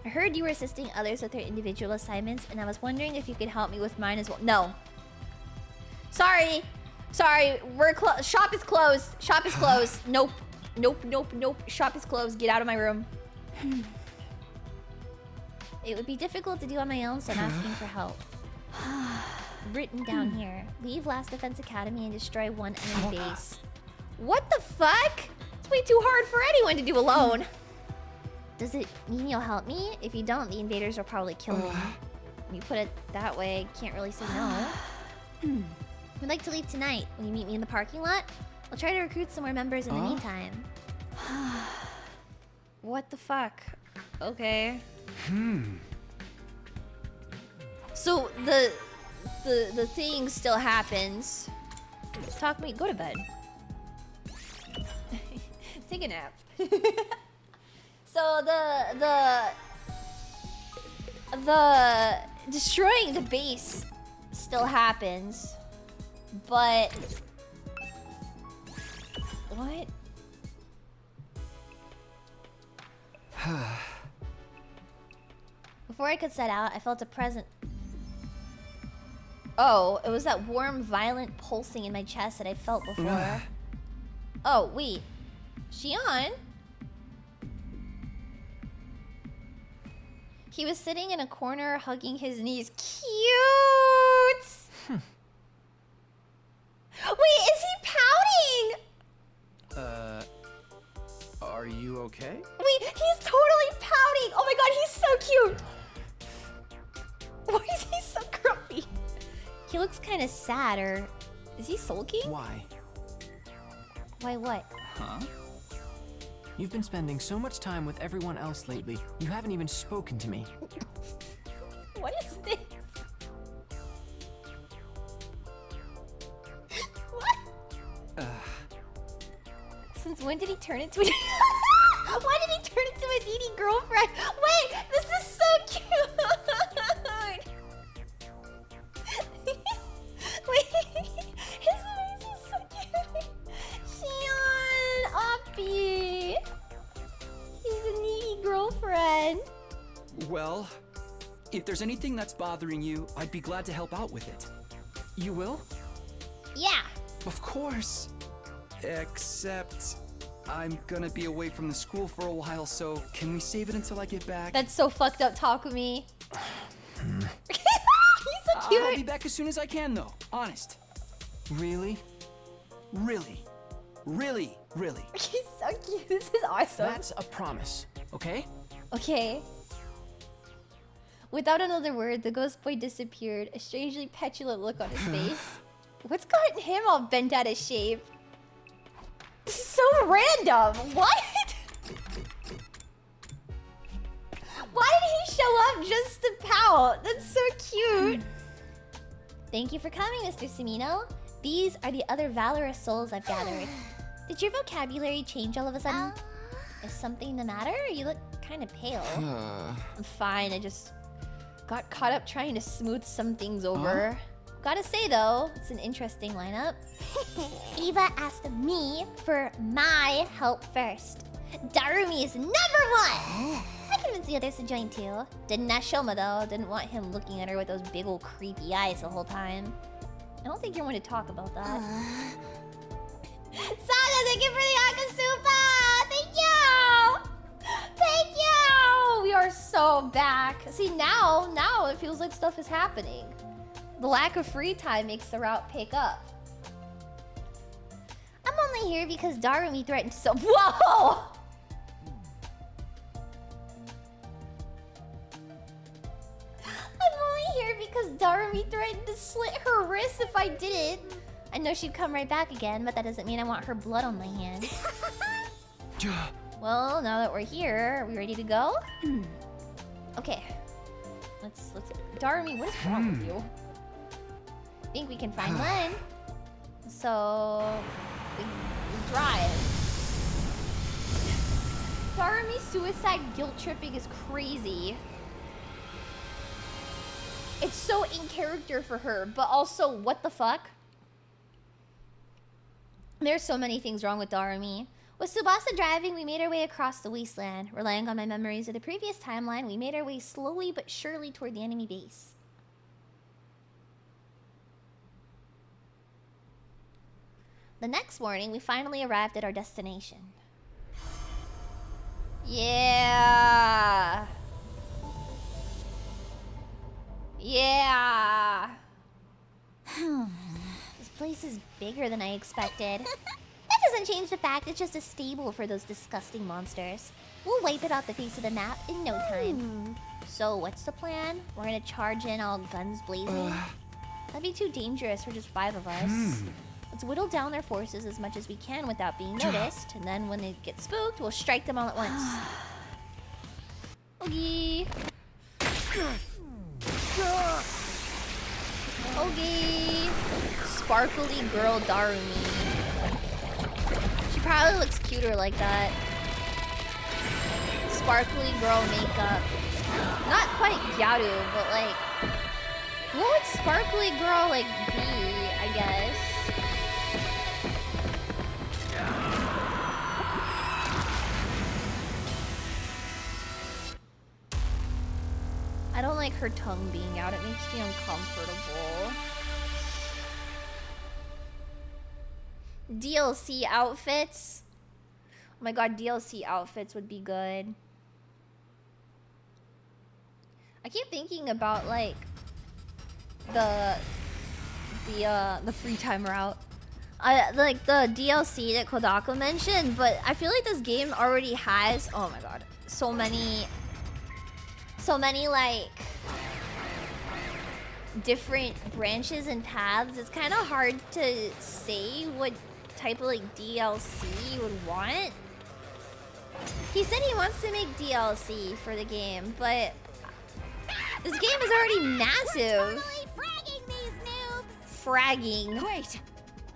I heard you were assisting others with their individual assignments, and I was wondering if you could help me with mine as well. No. Sorry. Sorry, we're shop is closed. Shop is closed. Nope. Nope, nope, nope. Shop is closed. Get out of my room. It would be difficult to do on my own, so I'm asking for help. Written down here. Leave Last Defense Academy and destroy one enemy base. What the fuck? It's way too hard for anyone to do alone. Does it mean you'll help me? If you don't, the invaders will probably kill me. When you put it that way, I can't really say no. We'd like to leave tonight. Will you meet me in the parking lot? I'll try to recruit some more members in the meantime. What the fuck? Okay. So the thing still happens. Talk me. Go to bed. Take a nap. So the destroying the base still happens, but what? Before I could set out, I felt a present. Oh, it was that warm, violent pulsing in my chest that I'd felt before. Oh, wait. Shion? He was sitting in a corner, hugging his knees. Cute! Wait, is he pouting? Are you okay? Wait, he's totally pouting! Oh my god, he's so cute! Why is he so grumpy? He looks kind of sad, or... Is he sulking? Why? Why what? Huh? You've been spending so much time with everyone else lately. You haven't even spoken to me. What is this? What? Since when did he turn into a... Why did he turn into a needy girlfriend? Wait, this is so cute! If there's anything that's bothering you, I'd be glad to help out with it. You will? Yeah. Of course. Except I'm gonna be away from the school for a while, so can we save it until I get back? That's so fucked up, Takumi. He's so cute. I'll be back as soon as I can, though. Honest. Really? Really. Really, really. He's so cute. This is awesome. That's a promise, okay? Okay. Without another word, the ghost boy disappeared, a strangely petulant look on his face. What's gotten him all bent out of shape? This is so random. What? Why did he show up just to pout? That's so cute. Thank you for coming, Mr. Sumino. These are the other valorous souls I've gathered. Did your vocabulary change all of a sudden? Is something the matter? You look kind of pale. I'm fine, I just got caught up trying to smooth some things over. Gotta say though, it's an interesting lineup. Eva asked me for my help first. Darumi is #1! I convinced the others to join too. Didn't ask Shoma though, didn't want him looking at her with those big old creepy eyes the whole time. I don't think you're going to talk about that. Sada, thank you for the Akasupa! Thank you! Thank you! We are so back. See, now it feels like stuff is happening. The lack of free time makes the route pick up. I'm only here because Darumi threatened to Whoa! I'm only here because Darumi threatened to slit her wrist if I didn't. I know she'd come right back again, but that doesn't mean I want her blood on my hands. Well, now that we're here, are we ready to go? Okay. Let's Darumi, what is wrong with you? I think we can find one. So we drive. Darumi's suicide guilt tripping is crazy. It's so in character for her, but also what the fuck? There's so many things wrong with Darumi. With Tsubasa driving, we made our way across the wasteland. Relying on my memories of the previous timeline, we made our way slowly but surely toward the enemy base. The next morning, we finally arrived at our destination. Yeah! Yeah! This place is bigger than I expected. That doesn't change the fact it's just a stable for those disgusting monsters. We'll wipe it off the face of the map in no time. So what's the plan? We're gonna charge in all guns blazing? That'd be too dangerous for just 5 of us. Let's whittle down their forces as much as we can without being noticed, and then when they get spooked, we'll strike them all at once. Okay. Okay. Sparkly girl Darumi. She probably looks cuter like that. Sparkly girl makeup. Not quite Gyaru, but like... what would sparkly girl like be, I guess? I don't like her tongue being out. It makes me uncomfortable. DLC outfits. Oh my god, DLC outfits would be good. I keep thinking about like the free time route. Like the DLC that Kodaka mentioned, but I feel like this game already has, oh my god, so many like different branches and paths. It's kind of hard to say what type of like DLC you would want. He said he wants to make DLC for the game, but this game is already massive. Totally fragging these noobs. Fragging. Wait,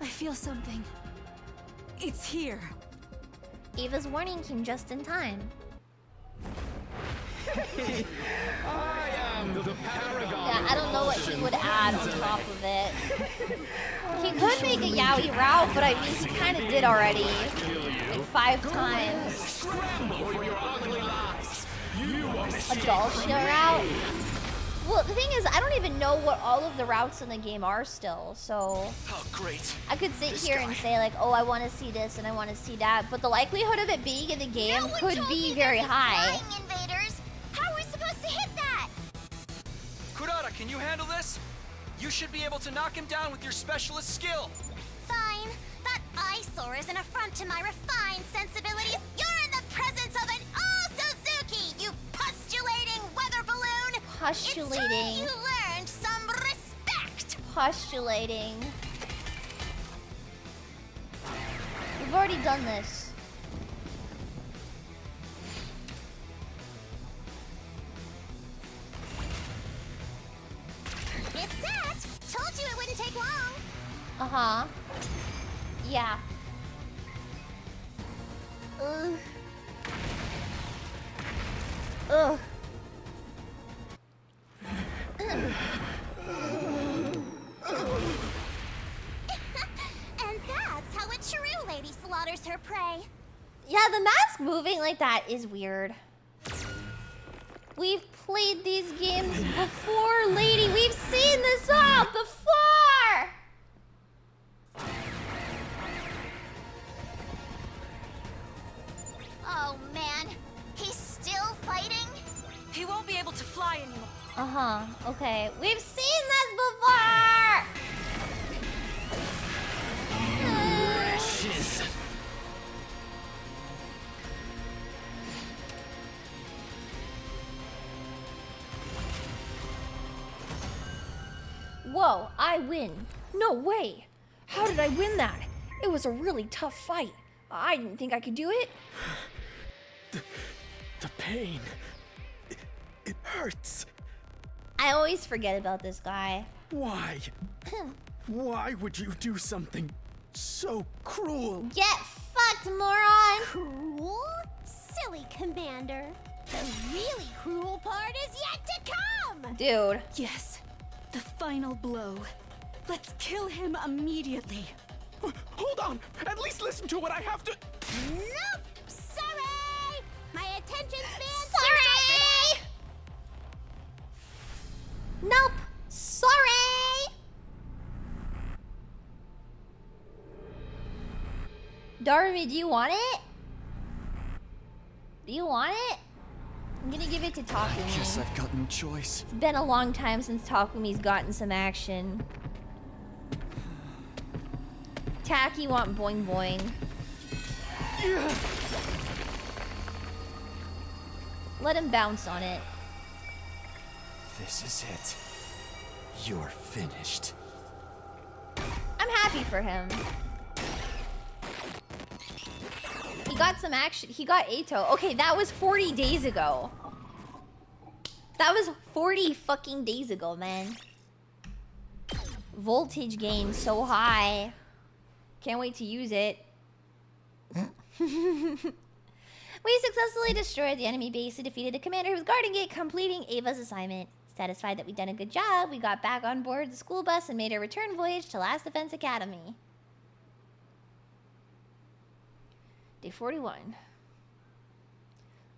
I feel something. It's here. Eva's warning came just in time. I am the paragon. Yeah, I don't know what he would add on top of it. He could make a yaoi route, but I mean, he kind of did already. Like 5 times. A Dalshia route? Well, the thing is, I don't even know what all of the routes in the game are still, so... Oh, great. I could sit here and say, like, oh, I want to see this and I want to see that, but the likelihood of it being in the game could be very high. Invaders. How are we supposed to hit that? Kurata, can you handle this? You should be able to knock him down with your specialist skill. Fine. That eyesore is an affront to my refined sensibilities. You're in the presence of an Suzuki, you postulating weather balloon. Postulating. It's time you learned some respect. Postulating. We've already done this. It's set. Told you it wouldn't take long. Uh-huh. Yeah. Ugh. Ugh. And that's how a true lady slaughters her prey. Yeah, the mask moving like that is weird. We've played these games before, lady. We've seen this all before! Oh man, he's still fighting? He won't be able to fly anymore. Uh-huh, okay. We've seen this before! Precious. Whoa, I win. No way. How did I win that? It was a really tough fight. I didn't think I could do it. The pain. It hurts. I always forget about this guy. Why? Why would you do something so cruel? Get fucked, moron! Cruel? Silly Commander. The really cruel part is yet to come! Dude. Yes, the final blow. Let's kill him immediately. Hold on! At least listen to what I have to... Nope! Sorry! My attention span's Sorry! Nope! Sorry! Darby, do you want it? Do you want it? I'm gonna give it to Takumi. Guess I've got no choice. It's been a long time since Takumi's gotten some action. Taki want boing boing. Let him bounce on it. This is it. You're finished. I'm happy for him. He got some action. He got Eito. Okay, that was 40 days ago. That was 40 fucking days ago, man. Voltage gain so high. Can't wait to use it. We successfully destroyed the enemy base and defeated the commander who was guarding it, completing Ava's assignment. Satisfied that we'd done a good job, we got back on board the school bus and made our return voyage to Last Defense Academy. Day 41.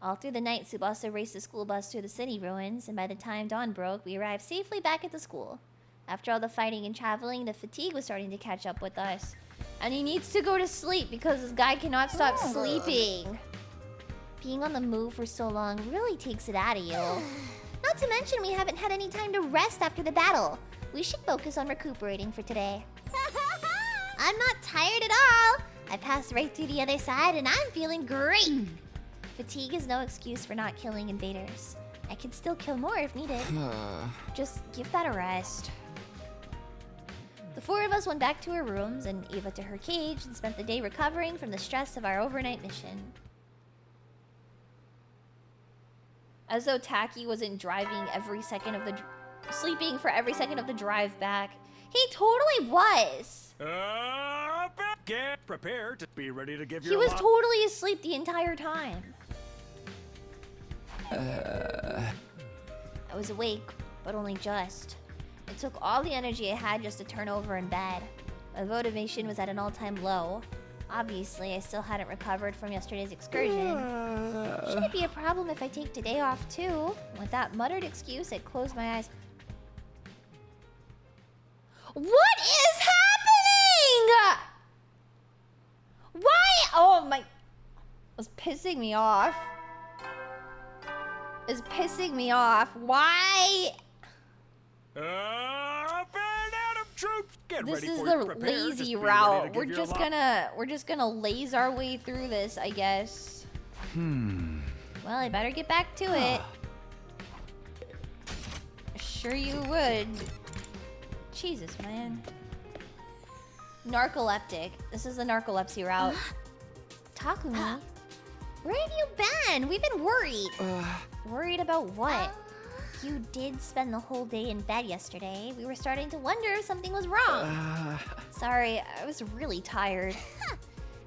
All through the night, Tsubasa raced the school bus through the city ruins, and by the time dawn broke, we arrived safely back at the school. After all the fighting and traveling, the fatigue was starting to catch up with us. And he needs to go to sleep because this guy cannot stop sleeping. Being on the move for so long really takes it out of you. Not to mention we haven't had any time to rest after the battle. We should focus on recuperating for today. I'm not tired at all. I passed right through the other side and I'm feeling great. Fatigue is no excuse for not killing invaders. I can still kill more if needed. Just give that a rest. The four of us went back to our rooms and Eva to her cage and spent the day recovering from the stress of our overnight mission. As though Taki wasn't driving every second of the... sleeping for every second of the drive back. He totally was! Get prepared to be ready to give He your was totally asleep the entire time. I was awake, but only just. It took all the energy I had just to turn over in bed. My motivation was at an all-time low. Obviously, I still hadn't recovered from yesterday's excursion. Shouldn't be a problem if I take today off too. With that muttered excuse, I closed my eyes. What is happening? Why? Oh my... It's pissing me off. It's pissing me off. Why? Troops, get this ready is for the prepare. lazy Just be route. ready to We're give just gonna laze our way through this, I guess. Well, I better get back to it. Sure you would. Jesus, man. Narcoleptic. This is the narcolepsy route. Takumi, where have you been? We've been worried. Worried about what? You did spend the whole day in bed yesterday. We were starting to wonder if something was wrong. Sorry, I was really tired.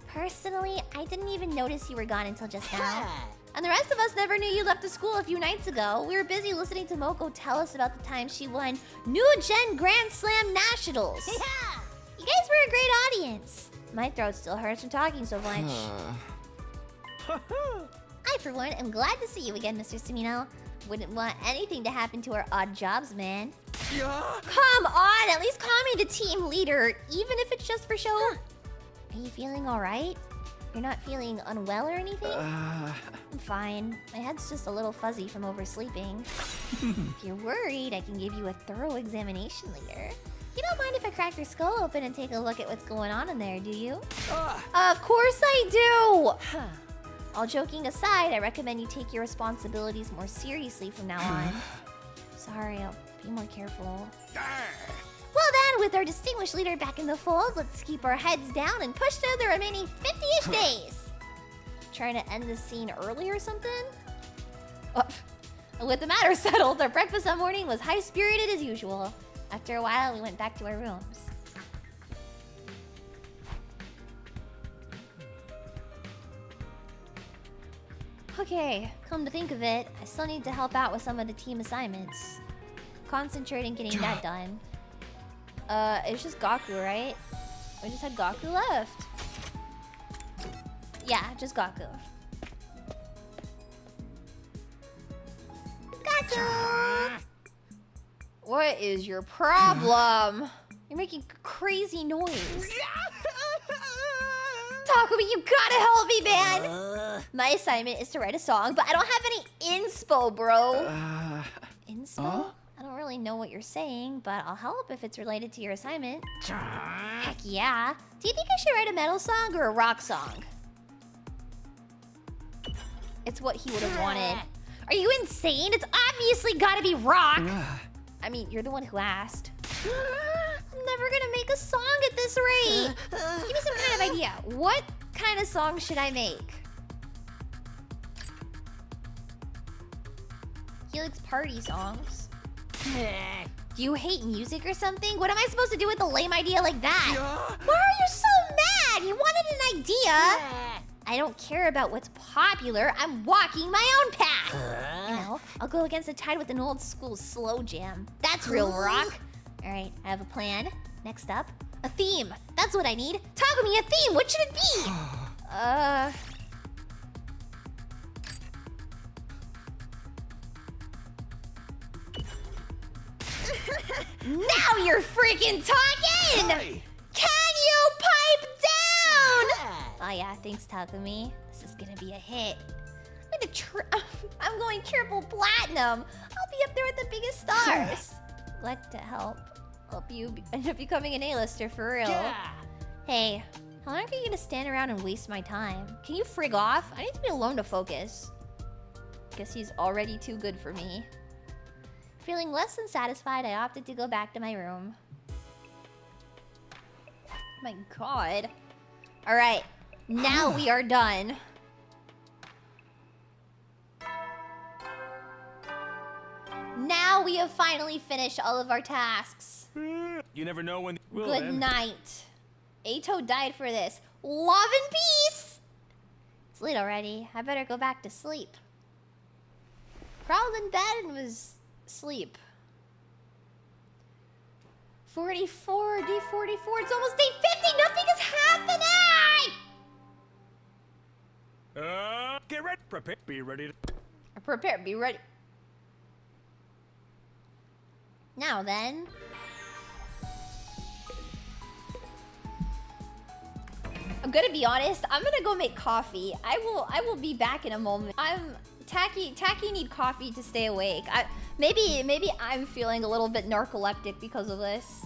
Personally, I didn't even notice you were gone until just now. And the rest of us never knew you left the school a few nights ago. We were busy listening to Moko tell us about the time she won New Gen Grand Slam Nationals. You guys were a great audience. My throat still hurts from talking so much. I, for one, am glad to see you again, Mr. Sumino. Wouldn't want anything to happen to our odd jobs, man. Come on, at least call me the team leader, even if it's just for show. Are you feeling alright? You're not feeling unwell or anything? I'm fine. My head's just a little fuzzy from oversleeping. If you're worried, I can give you a thorough examination later. You don't mind if I crack your skull open and take a look at what's going on in there, do you? Of course I do! All joking aside, I recommend you take your responsibilities more seriously from now on. Sorry, I'll be more careful. Well then, with our distinguished leader back in the fold, let's keep our heads down and push through the remaining 50-ish days. Trying to end this scene early or something? With the matter settled, our breakfast that morning was high-spirited as usual. After a while, we went back to our rooms. Okay, come to think of it, I still need to help out with some of the team assignments. Concentrate on getting that done. It's just Gaku, right? We just had Gaku left. Yeah, just Gaku. Gaku! What is your problem? You're making crazy noise. Takumi, you gotta help me, man! My assignment is to write a song, but I don't have any inspo, bro. Inspo? I don't really know what you're saying, but I'll help if it's related to your assignment. Heck yeah. Do you think I should write a metal song or a rock song? It's what he would have wanted. Are you insane? It's obviously gotta be rock. I mean, you're the one who asked. I'm never gonna make a song at this rate. Give me some kind of idea. What kind of song should I make? He likes party songs. Do you hate music or something? What am I supposed to do with a lame idea like that? Why are you so mad? You wanted an idea. I don't care about what's popular. I'm walking my own path. You know, I'll go against the tide with an old school slow jam. That's real rock. All right, I have a plan. Next up, a theme. That's what I need. Takumi, a theme. What should it be? Now you're freaking talking! Hey. Can you pipe down? Oh yeah, thanks Takumi. This is gonna be a hit. I'm going triple platinum. I'll be up there with the biggest stars. Glad to help you end up becoming an A-lister for real. Yeah. Hey, how long are you gonna stand around and waste my time? Can you frig off? I need to be alone to focus. Guess he's already too good for me. Feeling less than satisfied, I opted to go back to my room. My god. Alright, now we are done. Now we have finally finished all of our tasks. You never know when... Good night. Eito died for this. Love and peace! It's late already. I better go back to sleep. Crawled in bed and was asleep. 44, day 44. It's almost day 50. Nothing is happening! Prepare. Be ready to... Prepare. Be ready. Now then. I'm gonna be honest. I'm gonna go make coffee. I will be back in a moment. Tacky need coffee to stay awake. Maybe I'm feeling a little bit narcoleptic because of this.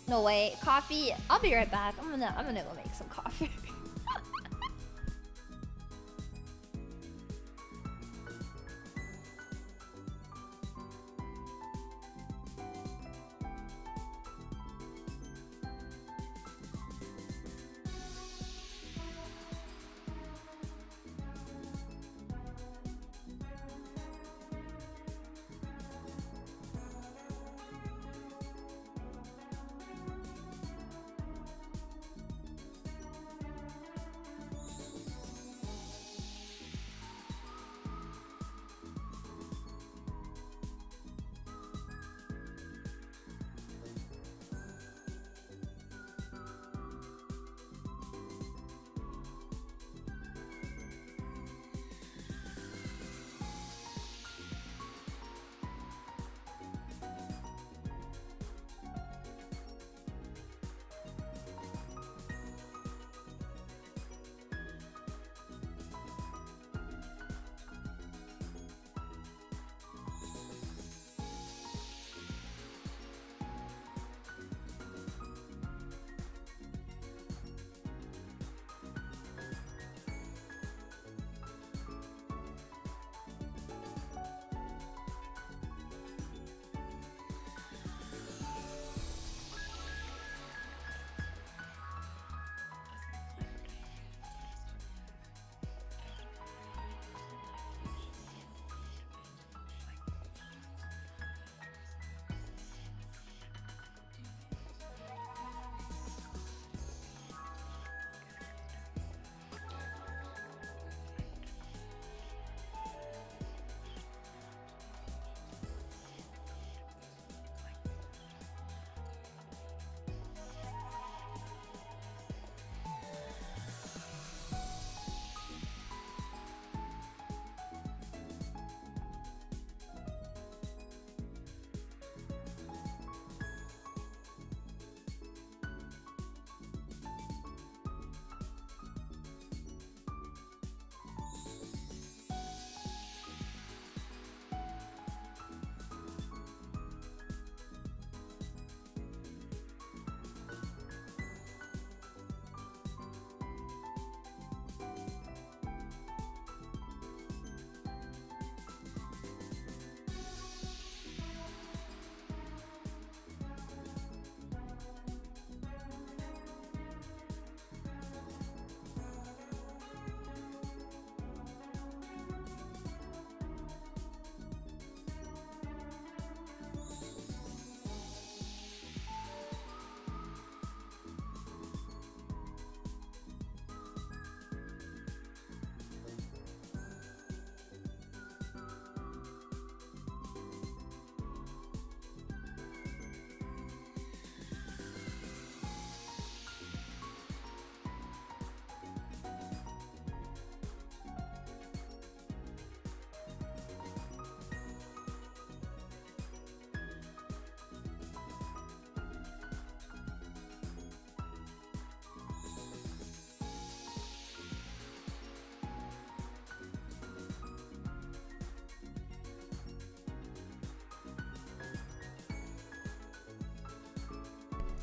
No way. Coffee. I'll be right back. I'm gonna go make some coffee.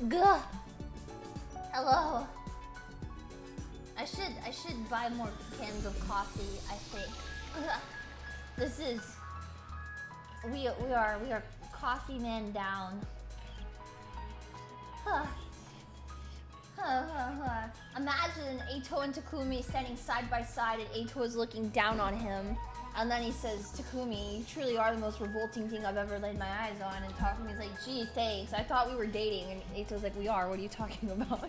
Gah. Hello. I should buy more cans of coffee, I think. This is we are coffee man down. Imagine Eito and Takumi standing side by side and Eito is looking down on him. And then he says, Takumi, you truly are the most revolting thing I've ever laid my eyes on. And Takumi's like, gee, thanks. I thought we were dating. And Eito's like, we are. What are you talking about?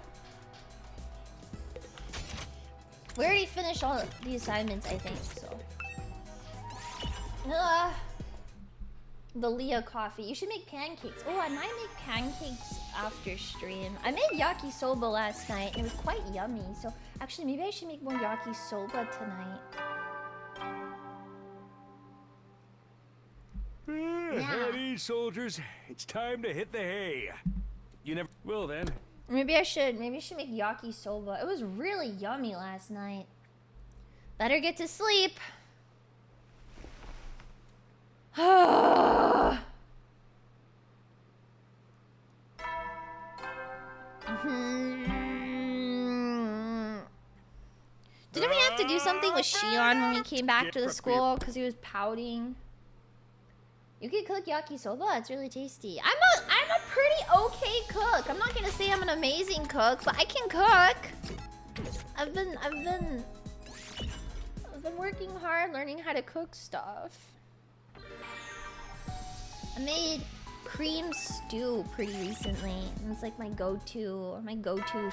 We already finished all the assignments, I think, so. The Leah coffee. You should make pancakes. Oh, I might make pancakes after stream. I made yakisoba last night and it was quite yummy. So actually, maybe I should make more yakisoba tonight. Heady, soldiers. It's time to hit the hay. You never will then. Maybe I should make yakisoba. It was really yummy last night. Better get to sleep. Didn't we have to do something with Shion when we came back to the school because he was pouting? You can cook yakisoba. It's really tasty. I'm a pretty okay cook. I'm not gonna say I'm an amazing cook, but I can cook. I've been working hard learning how to cook stuff. I made cream stew pretty recently. It's like my go-to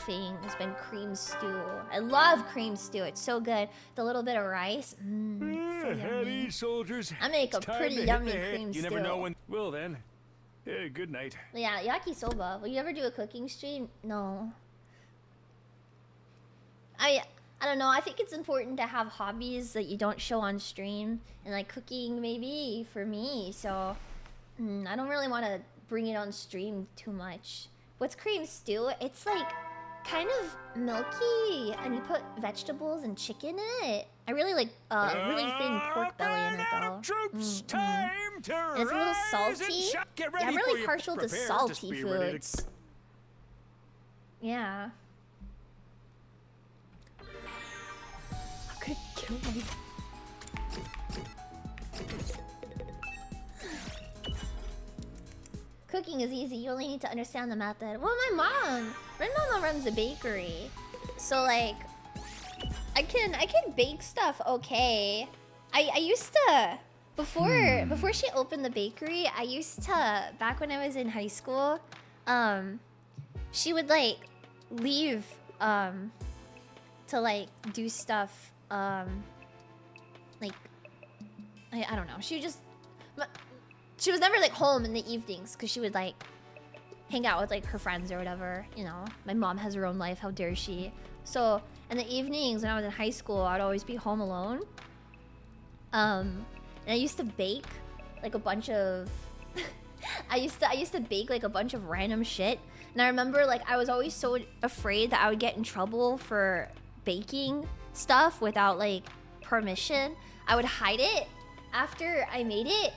thing has been cream stew. I love cream stew. It's so good. The little bit of rice. So Heady, soldiers. I make a pretty yummy cream stew. You never know when. Well then. Good night. Yeah, yakisoba. Will you ever do a cooking stream? No. I don't know. I think it's important to have hobbies that you don't show on stream, and like cooking maybe for me. So I don't really want to bring it on stream too much. What's cream stew? It's like kind of milky, and you put vegetables and chicken in it. I really like really thin pork belly in it though. Time to and it's a little salty. Get Yeah, ready I'm really for partial to prepare, salty just be ready to- foods. Yeah. I could kill me. Cooking is easy. You only need to understand the method. Well, my mama runs a bakery, so like, I can bake stuff okay. I used to before she opened the bakery. I used to back when I was in high school. She would like leave to like do stuff like I don't know. She was never like home in the evenings because she would like hang out with like her friends or whatever, you know. My mom has her own life, how dare she. So in the evenings when I was in high school, I'd always be home alone. And I used to bake like a bunch of I used to bake like a bunch of random shit. And I remember like I was always so afraid that I would get in trouble for baking stuff without like permission. I would hide it after I made it.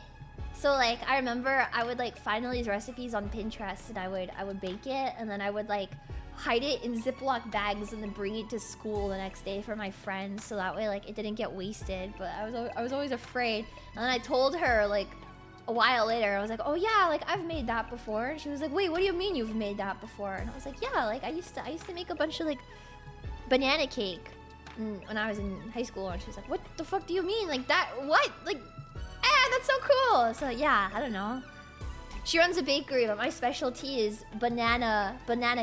So like I remember I would like find all these recipes on Pinterest and I would bake it, and then I would like hide it in Ziploc bags and then bring it to school the next day for my friends, so that way like it didn't get wasted. But I was always afraid. And then I told her like a while later, I was like, oh yeah, like I've made that before. And she was like, wait, what do you mean you've made that before? And I was like, yeah, like I used to make a bunch of like banana cake when I was in high school. And she was like, what the fuck do you mean? Like that, what? Like, that's so cool. So yeah, I don't know. She runs a bakery, but my specialty is banana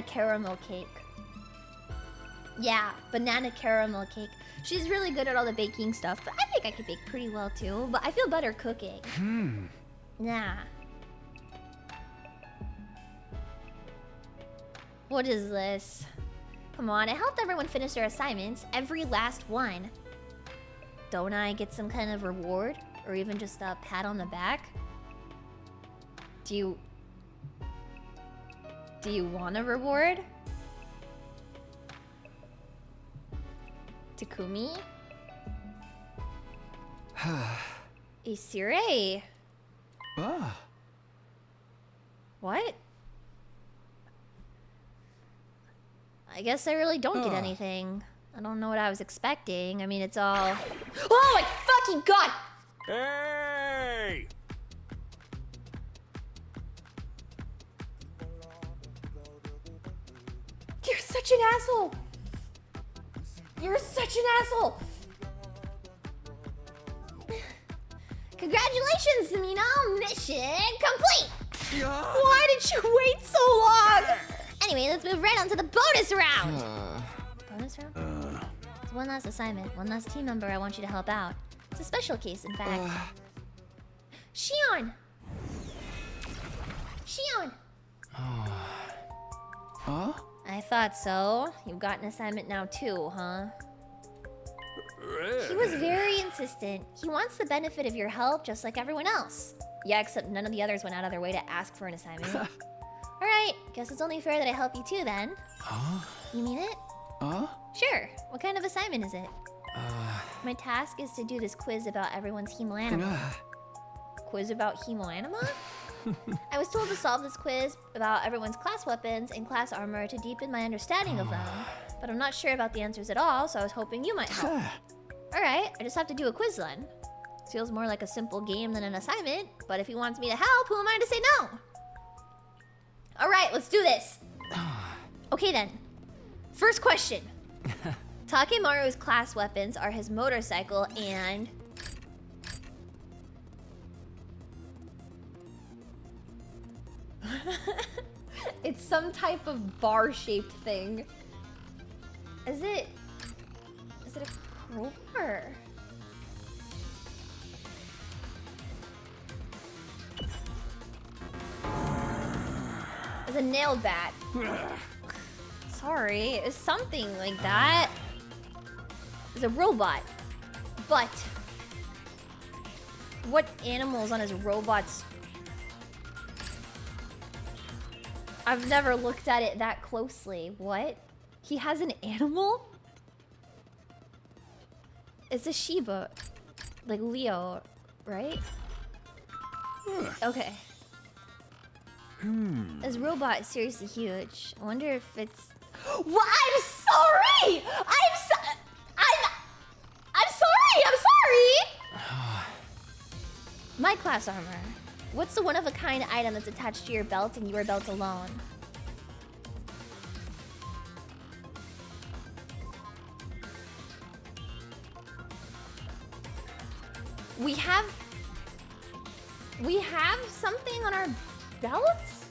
caramel cake. Yeah, banana caramel cake. She's really good at all the baking stuff, but I think I could bake pretty well too. But I feel better cooking. Nah. What is this? Come on, I helped everyone finish their assignments. Every last one. Don't I get some kind of reward? Or even just a pat on the back? Do you want a reward? Takumi? Isire? What? I guess I really don't get anything. I don't know what I was expecting. I mean, it's all... Oh my fucking god! Hey! You're such an asshole! You're such an asshole! Congratulations, Samino! Mission complete! Why did you wait so long? Anyway, let's move right on to the bonus round! Bonus round? It's one last assignment, one last team member I want you to help out. It's a special case, in fact. Shion! Shion! Huh? I thought so. You've got an assignment now too, huh? He was very insistent. He wants the benefit of your help just like everyone else. Yeah, except none of the others went out of their way to ask for an assignment. Alright, guess it's only fair that I help you too then. Huh? You mean it? Sure. What kind of assignment is it? My task is to do this quiz about everyone's hemoanima. Quiz about hemoanima? I was told to solve this quiz about everyone's class weapons and class armor to deepen my understanding of them. But I'm not sure about the answers at all, so I was hoping you might help. Alright, I just have to do a quiz then. Feels more like a simple game than an assignment, but if he wants me to help, who am I to say no? Alright, let's do this. Okay then. First question. Takemaru's class weapons are his motorcycle and... It's some type of bar-shaped thing. Is it a crowbar? It's a nail bat. Sorry, it's something like that. It's a robot. But what animals on his robots? I've never looked at it that closely. What? He has an animal? It's a Shiba. Like Leo, right? Okay. This robot is seriously huge. I wonder if it's... What? I'm sorry! I'm sorry! My class armor. What's the one-of-a-kind item that's attached to your belt and your belt alone? We have something on our belts?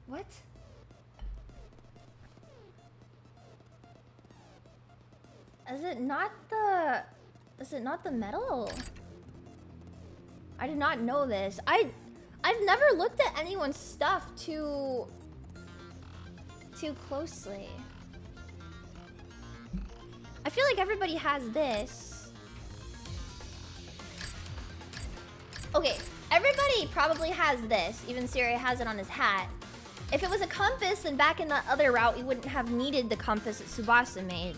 What? Is it not the metal? I did not know this. I've never looked at anyone's stuff too closely. I feel like everybody has this. Okay, everybody probably has this. Even Siri has it on his hat. If it was a compass, then back in that other route, we wouldn't have needed the compass that Tsubasa made.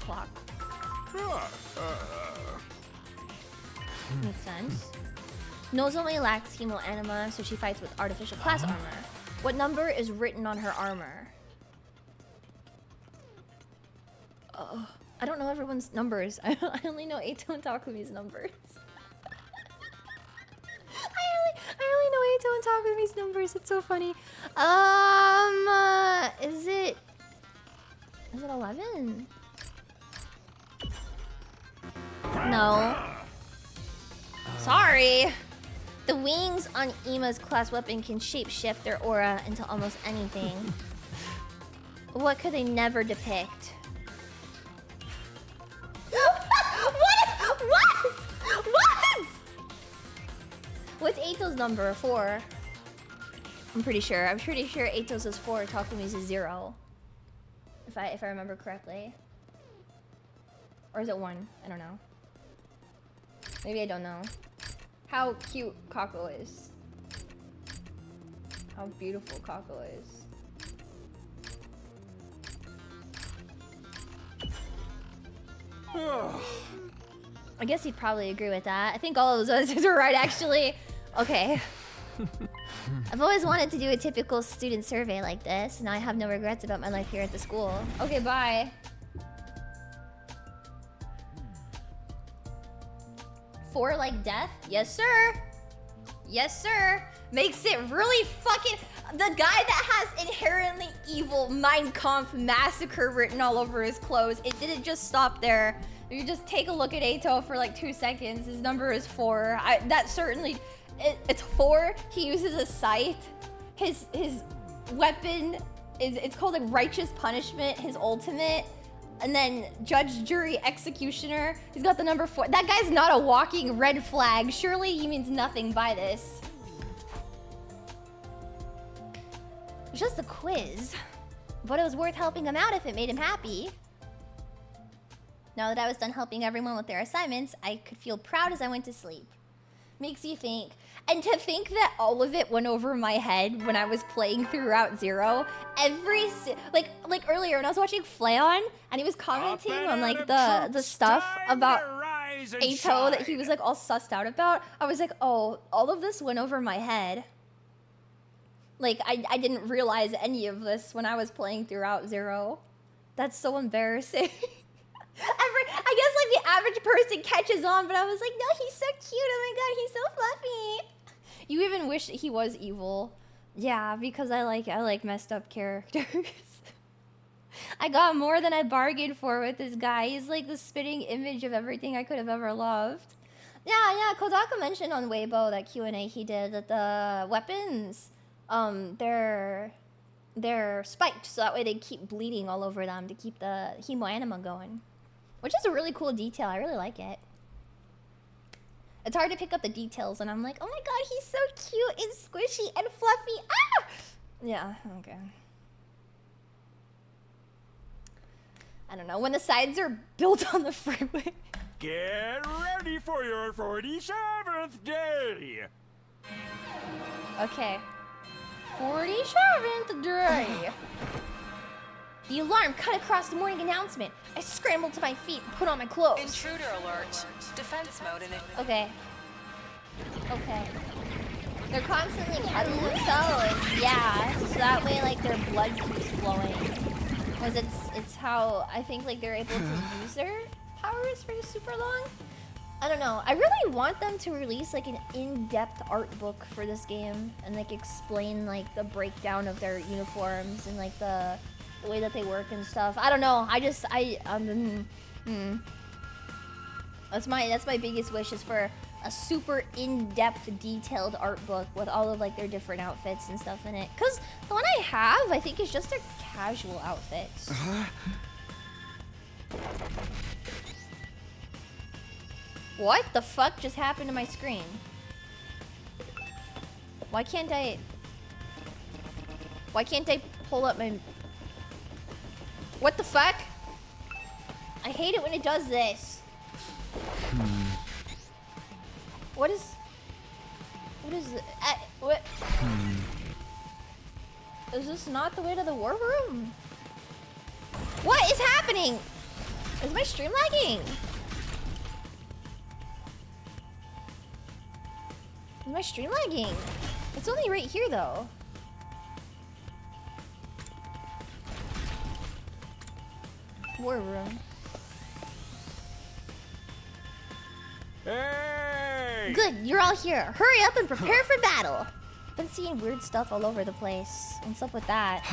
Clock. Makes sense. Nozomi lacks hemoanima, so she fights with artificial class armor. What number is written on her armor? I don't know everyone's numbers. I only know Eito and Takumi's numbers. I only know Eito and Takumi's numbers. It's so funny. Is it 11? No. Sorry. The wings on Ima's class weapon can shapeshift their aura into almost anything. What could they never depict? What? What's Eito's number? 4. I'm pretty sure. I'm pretty sure Eito's is 4, Takumi's is 0. If I remember correctly. Or is it 1? I don't know. Maybe I don't know. How cute Kako is. How beautiful Kako is. I guess he'd probably agree with that. I think all of those answers are right, actually. Okay. I've always wanted to do a typical student survey like this, and I have no regrets about my life here at the school. Okay, bye. For like death? Yes, sir. Yes, sir. Makes it really fucking... The guy that has inherently evil Mein Kampf massacre written all over his clothes, it didn't just stop there. You just take a look at Eito for like 2 seconds. His number is 4. That certainly... It's 4. He uses a scythe. His weapon is... It's called like Righteous Punishment, his ultimate. And then Judge, Jury, Executioner. He's got the number 4. That guy's not a walking red flag. Surely he means nothing by this. It's just a quiz. But it was worth helping him out if it made him happy. Now that I was done helping everyone with their assignments, I could feel proud as I went to sleep. Makes you think. And to think that all of it went over my head when I was playing through Route Zero. Like earlier when I was watching Flayon and he was commenting on like the stuff about Ato that he was like all sussed out about. I was like, oh, all of this went over my head. Like I didn't realize any of this when I was playing through Route Zero. That's so embarrassing. I guess like the average person catches on, but I was like, no, he's so cute. Oh my god, he's so fluffy. You even wish that he was evil. Yeah, because I like messed up characters. I got more than I bargained for with this guy. He's like the spitting image of everything I could have ever loved. Yeah, Kodaka mentioned on Weibo, that Q&A he did, that the weapons, they're spiked, so that way they keep bleeding all over them to keep the hemoanima going. Which is a really cool detail. I really like it. It's hard to pick up the details, and I'm like, oh my god, he's so cute and squishy and fluffy. Ah! Yeah, okay. I don't know, when the sides are built on the freeway. Get ready for your 47th day. Okay. 47th day. The alarm cut across the morning announcement. I scrambled to my feet and put on my clothes. Intruder alert. Defense mode in it. Okay. Okay. They're constantly cutting themselves. Yeah. So that way, like, their blood keeps flowing. Because it's how I think, like, they're able to use their powers for super long. I don't know. I really want them to release, like, an in-depth art book for this game. And, like, explain, like, the breakdown of their uniforms and, like, the way that they work and stuff. I don't know. That's my biggest wish, is for a super in-depth detailed art book with all of like their different outfits and stuff in it. Cause the one I have, I think, is just their casual outfits. What the fuck just happened to my screen? Why can't I pull up my... What the fuck? I hate it when it does this. What is it? What? Is this not the way to the war room? What is happening? Is my stream lagging? Is my stream lagging? It's only right here though. War room. Hey! Good, you're all here. Hurry up and prepare for battle. Been seeing weird stuff all over the place. What's up with that?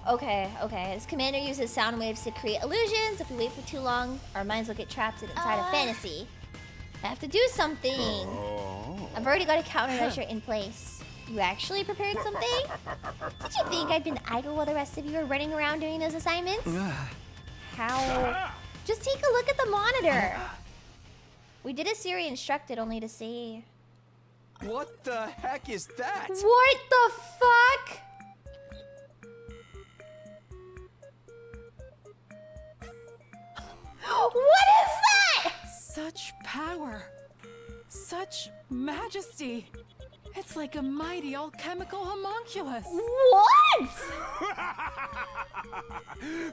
Okay. This commander uses sound waves to create illusions. If we wait for too long, our minds will get trapped inside a fantasy. I have to do something. I've already got a countermeasure in place. You actually prepared something? Did you think I'd been idle while the rest of you were running around doing those assignments? How? Just take a look at the monitor. We did as Siri instructed, only to see. What the heck is that? What the fuck? What is that? Such power. Such majesty. It's like a mighty alchemical homunculus. What?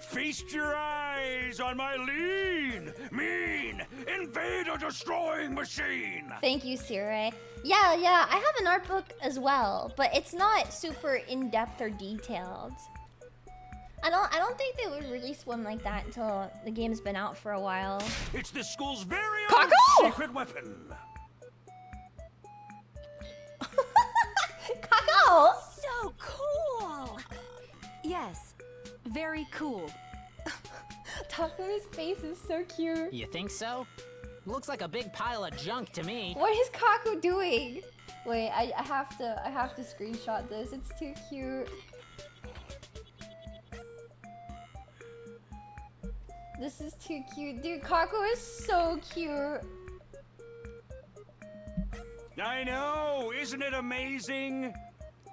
Feast your eyes on my lean, mean, invader-destroying machine. Thank you, Siri. Yeah, I have an art book as well, but it's not super in-depth or detailed. I don't think they would release one like that until the game's been out for a while. It's the school's very own secret weapon. Kako! So cool! Yes, very cool. Taku's face is so cute. You think so? Looks like a big pile of junk to me. What is Kako doing? Wait, I have to screenshot this. It's too cute. This is too cute. Dude, Kako is so cute. I know, isn't it amazing?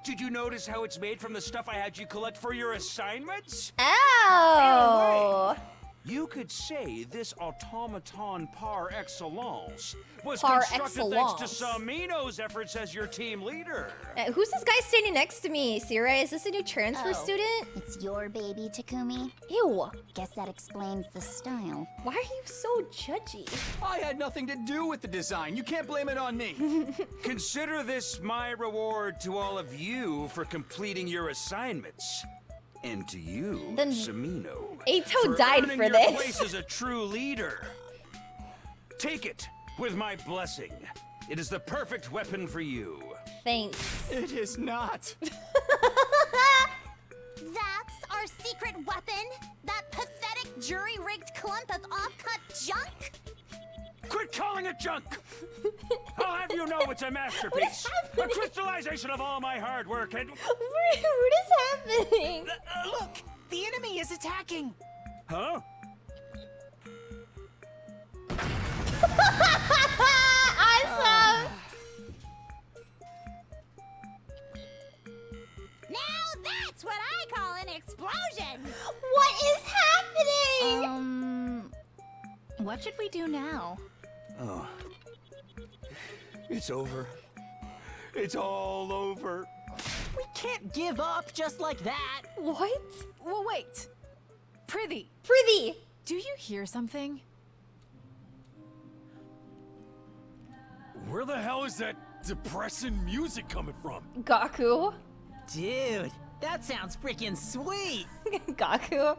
Did you notice how it's made from the stuff I had you collect for your assignments? Oh! You could say this automaton par excellence was Par constructed thanks to excellence. Samino's efforts as your team leader. Who's this guy standing next to me, Sirai? Is this a new transfer student? It's your baby, Takumi. Ew. Guess that explains the style. Why are you so judgy? I had nothing to do with the design. You can't blame it on me. Consider this my reward to all of you for completing your assignments. And to you, Then Samino, Eito died earning for your this. place as a true leader. Take it with my blessing. It is the perfect weapon for you. Thanks. It is not. That's our secret weapon? That pathetic jury-rigged clump of off-cut junk? Quit calling it junk! I'll have you know it's a masterpiece. A crystallization of all my hard work and... What is happening? Look! The enemy is attacking! Huh? Awesome! Now that's what I call an explosion! What is happening? What should we do now? Oh. It's over. It's all over. We can't give up just like that. What? Well, wait. Prithee. Prithee! Do you hear something? Where the hell is that depressing music coming from? Gaku. Dude, that sounds freaking sweet. Gaku.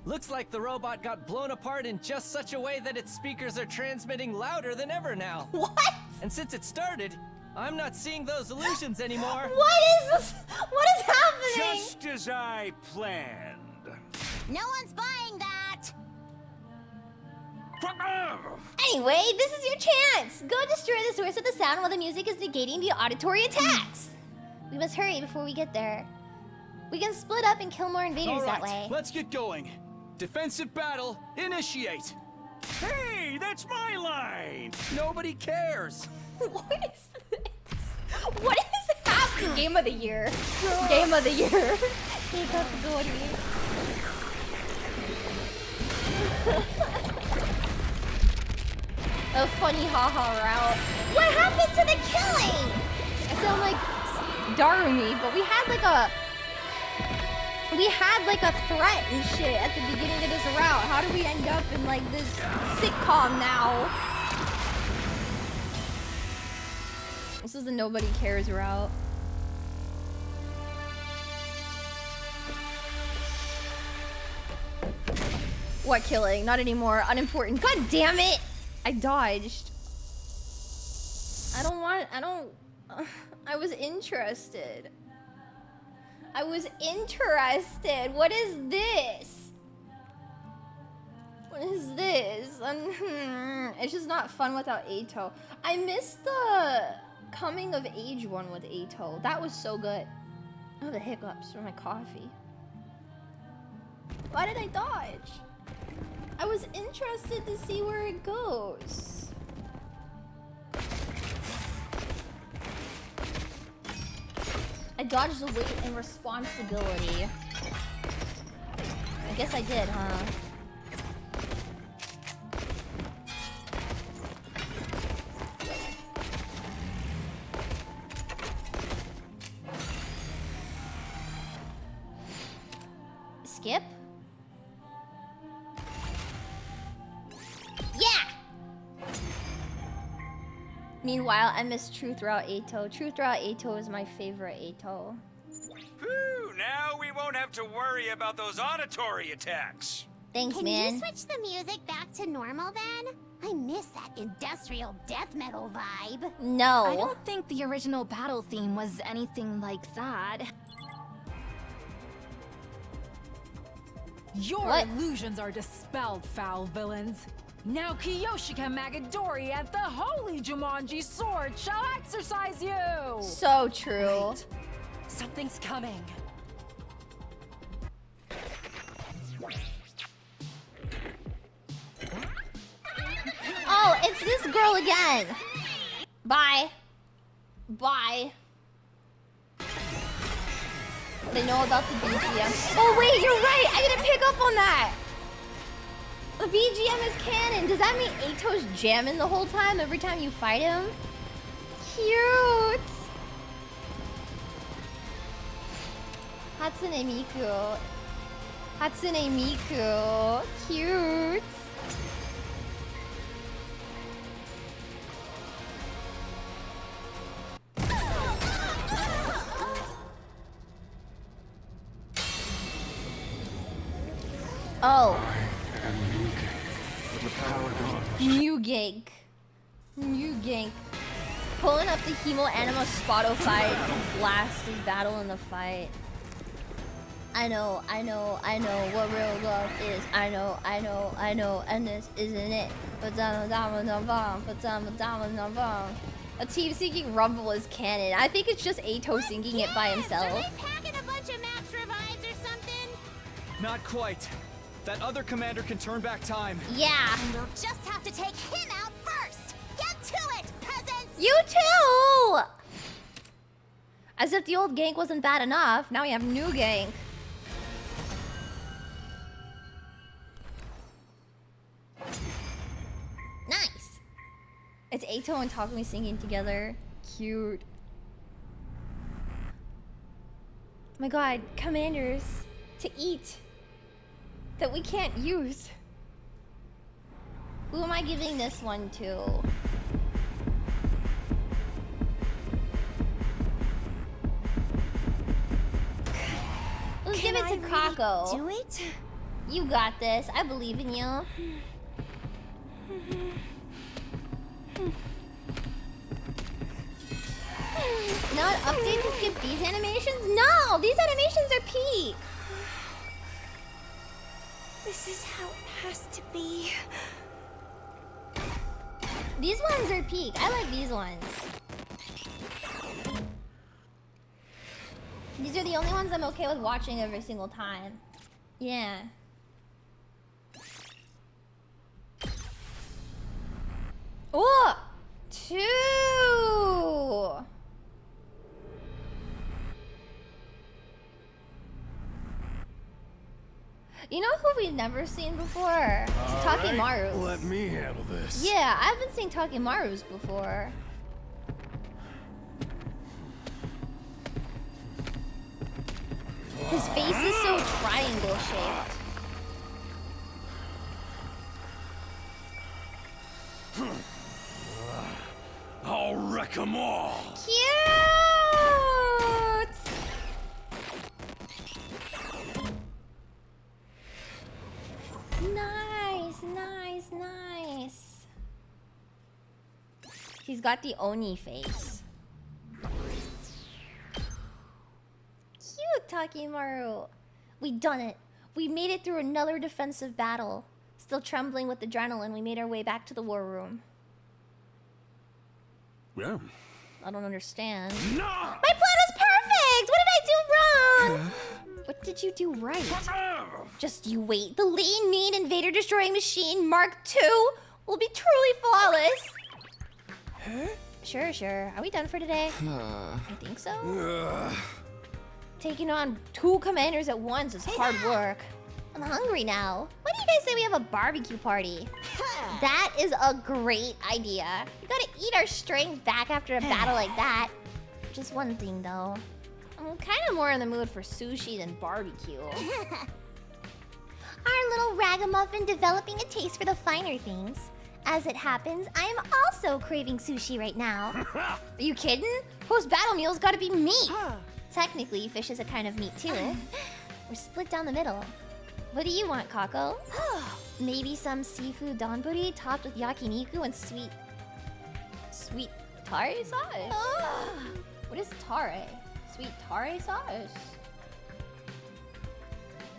Looks like the robot got blown apart in just such a way that its speakers are transmitting louder than ever now. What? And since it started, I'm not seeing those illusions anymore. What is this? What is happening? Just as I planned. No one's buying that! Anyway, this is your chance. Go destroy the source of the sound while the music is negating the auditory attacks. We must hurry before we get there. We can split up and kill more invaders that way. Let's get going. Defensive battle, initiate. Hey, that's my line. Nobody cares. What is this? What is happening? Game of the year. Game of the year. A funny haha route. What happened to the killing? I sound like Darumi, but we had like a threat and shit at the beginning of this route. How do we end up in like this sitcom now? This is the nobody cares route. What killing? Not anymore. Unimportant. God damn it! I dodged. I was interested. I was interested. What is this? What is this? It's just not fun without Eito. I missed the coming of age one with Eito. That was so good. Oh, the hiccups from my coffee. Why did I dodge? I was interested to see where it goes. I dodged the weight and responsibility. I guess I did, huh? Skip? Yeah! Meanwhile, I miss Truth Route Eito. Truth Route Eito is my favorite Eito. Whew, now we won't have to worry about those auditory attacks. Thanks, Can man. you switch the music back to normal then? I miss that industrial death metal vibe. No. I don't think the original battle theme was anything like that. Your illusions are dispelled, foul villains. Now Kiyoshika Magadori and the Holy Jumanji Sword shall exercise you! So true. Wait. Something's coming. Oh, it's this girl again. Bye. Bye. They know about the BGM. Oh wait, you're right. I didn't pick up on that. The BGM is canon. Does that mean Eito's jamming the whole time every time you fight him? Cute. Hatsune Miku. Hatsune Miku. Cute. Oh. New gank. New gank. Pulling up the Hemo Anima Spotify blast his battle in the fight. I know what real love is. I know, and this isn't it. A team singing Rumble is canon. I think it's just Eito singing it by himself. Are they packing a bunch of maps revives or something? Not quite. That other commander can turn back time. Yeah. And we'll just have to take him out first. Get to it, peasants! You too! As if the old gank wasn't bad enough. Now we have new gank. Nice. It's Eito and Takumi singing together. Cute. Oh my god, commanders to eat that we can't use. Who am I giving this one to? Let's give it to Kako. Do it? You got this. I believe in you. Not update to skip these animations? No! These animations are peak! This is how it has to be. These ones are peak. I like these ones. These are the only ones I'm okay with watching every single time. Yeah. Oh! 2! You know who we've never seen before? It's Takimaru. Let me handle this. Yeah, I haven't seen Takimaru's before. His face is so triangle shaped. I'll wreck 'em all. Cute! Nice, nice, nice. He's got the Oni face. Cute, Takimaru. We done it. We made it through another defensive battle. Still trembling with adrenaline, we made our way back to the war room. Yeah. I don't understand. No! My plan is perfect! What did I do wrong? What did you do right? Just you wait. The lean, mean Invader Destroying Machine Mark II will be truly flawless. Huh? Sure. Are we done for today? I think so. Taking on 2 commanders at once is hard work. I'm hungry now. Why do you guys say we have a barbecue party? That is a great idea. We gotta eat our strength back after a battle like that. Just one thing though. I'm kind of more in the mood for sushi than barbecue. Our little ragamuffin developing a taste for the finer things. As it happens, I am also craving sushi right now. Are you kidding? Post battle meal's gotta be meat. Technically, fish is a kind of meat too. We're split down the middle. What do you want, Kako? Maybe some seafood donburi topped with yakiniku and sweet tare sauce? What is tare? Sweet tare sauce?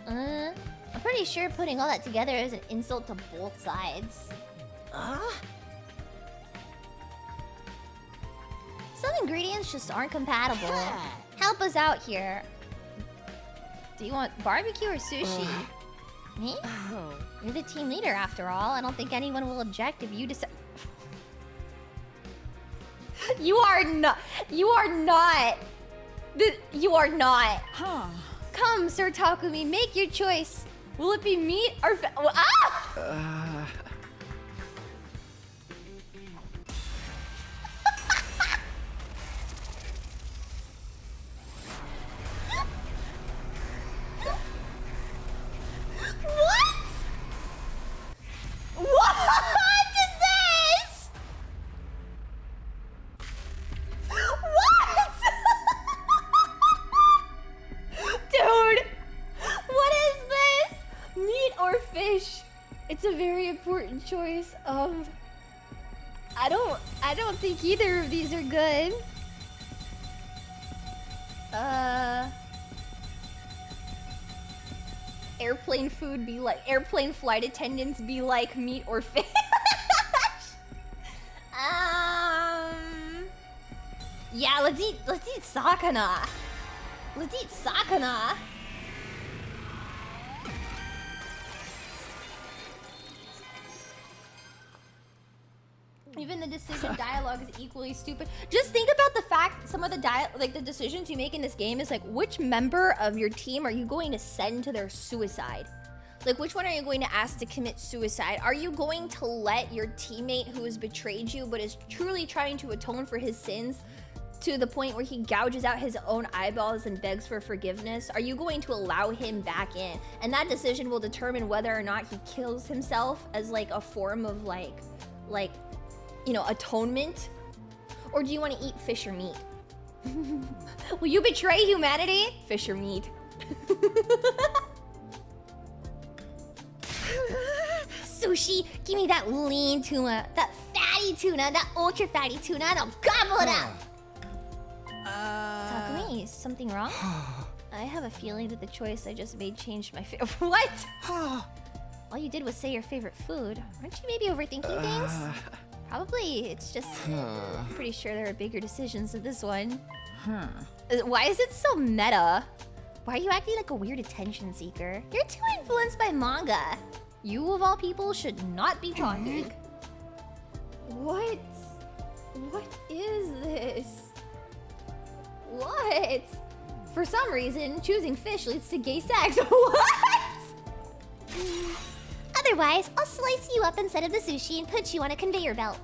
I'm pretty sure putting all that together is an insult to both sides. Some ingredients just aren't compatible. Help us out here. Do you want barbecue or sushi? Me? You're the team leader after all. I don't think anyone will object if you decide. You are not You are not. Huh. Come, Sir Takumi, make your choice. Will it be meat or ah! What? What is this? What? Dude, what is this? Meat or fish? It's a very important choice. I don't think either of these are good. Airplane food be like, airplane flight attendants be like meat or fish. Yeah, let's eat sakana. Let's eat sakana. Even the decision dialogue is equally stupid. Just think about the fact some of the the decisions you make in this game is like, which member of your team are you going to send to their suicide? Like, which one are you going to ask to commit suicide? Are you going to let your teammate who has betrayed you but is truly trying to atone for his sins to the point where he gouges out his own eyeballs and begs for forgiveness? Are you going to allow him back in? And that decision will determine whether or not he kills himself as like a form of like, you know, atonement? Or do you want to eat fish or meat? Will you betray humanity? Fish or meat? Sushi, give me that lean tuna, that fatty tuna, that ultra fatty tuna, and I'll gobble it up. Takumi, is something wrong? I have a feeling that the choice I just made changed my favorite. What? All you did was say your favorite food. Aren't you maybe overthinking things? Probably. It's just I'm pretty sure there are bigger decisions than this one. Why is it so meta? Why are you acting like a weird attention seeker? You're too influenced by manga. You of all people should not be talking. What? What is this? What? For some reason, choosing fish leads to gay sex. What? Otherwise, I'll slice you up instead of the sushi and put you on a conveyor belt.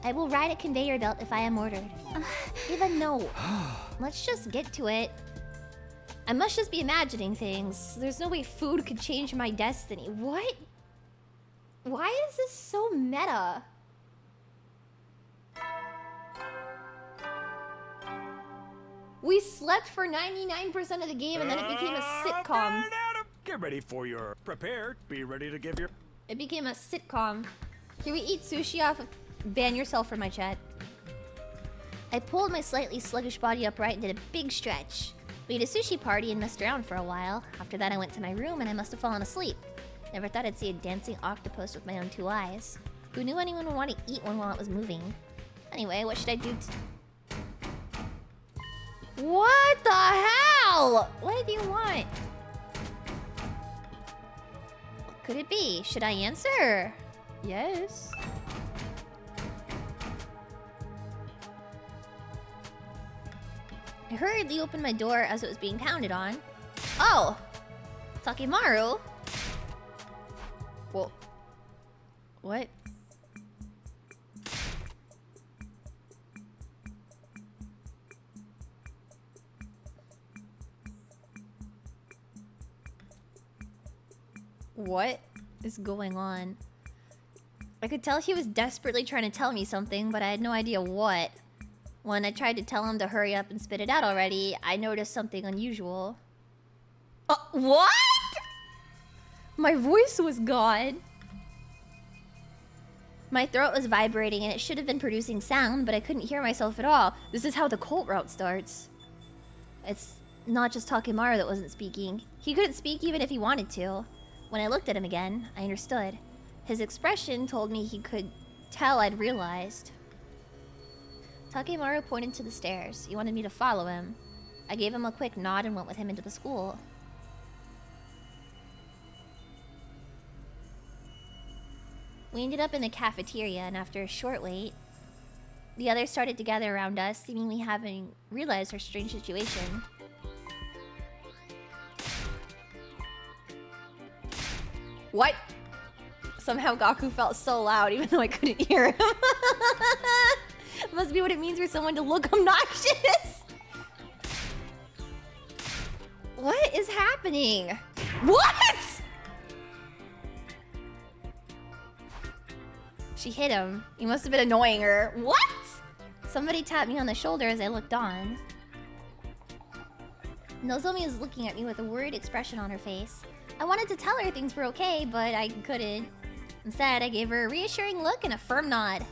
I will ride a conveyor belt if I am ordered. Even no. Let's just get to it. I must just be imagining things. There's no way food could change my destiny. What? Why is this so meta? We slept for 99% of the game and then it became a sitcom. Get ready for your prepared. Be ready to give your... It became a sitcom. Here we eat sushi off of... Ban yourself from my chat. I pulled my slightly sluggish body upright and did a big stretch. We had a sushi party and messed around for a while. After that I went to my room and I must have fallen asleep. Never thought I'd see a dancing octopus with my own two eyes. Who knew anyone would want to eat one while it was moving? Anyway, what should I do What the hell? What do you want? What could it be? Should I answer? Yes. I hurriedly opened my door as it was being pounded on. Oh! Takemaru? Well... What? What is going on? I could tell he was desperately trying to tell me something, but I had no idea what. When I tried to tell him to hurry up and spit it out already, I noticed something unusual. What? My voice was gone. My throat was vibrating and it should have been producing sound, but I couldn't hear myself at all. This is how the cult route starts. It's not just Takemaru that wasn't speaking. He couldn't speak even if he wanted to. When I looked at him again, I understood. His expression told me he could tell I'd realized. Takemaru pointed to the stairs. He wanted me to follow him. I gave him a quick nod and went with him into the school. We ended up in the cafeteria, and after a short wait... The others started to gather around us, seemingly having realized our strange situation. What? Somehow Gaku felt so loud even though I couldn't hear him. Must be what it means for someone to look obnoxious. What is happening? What? She hit him. He must have been annoying her. What? Somebody tapped me on the shoulder as I looked on. Nozomi was looking at me with a worried expression on her face. I wanted to tell her things were okay, but I couldn't. Instead, I gave her a reassuring look and a firm nod.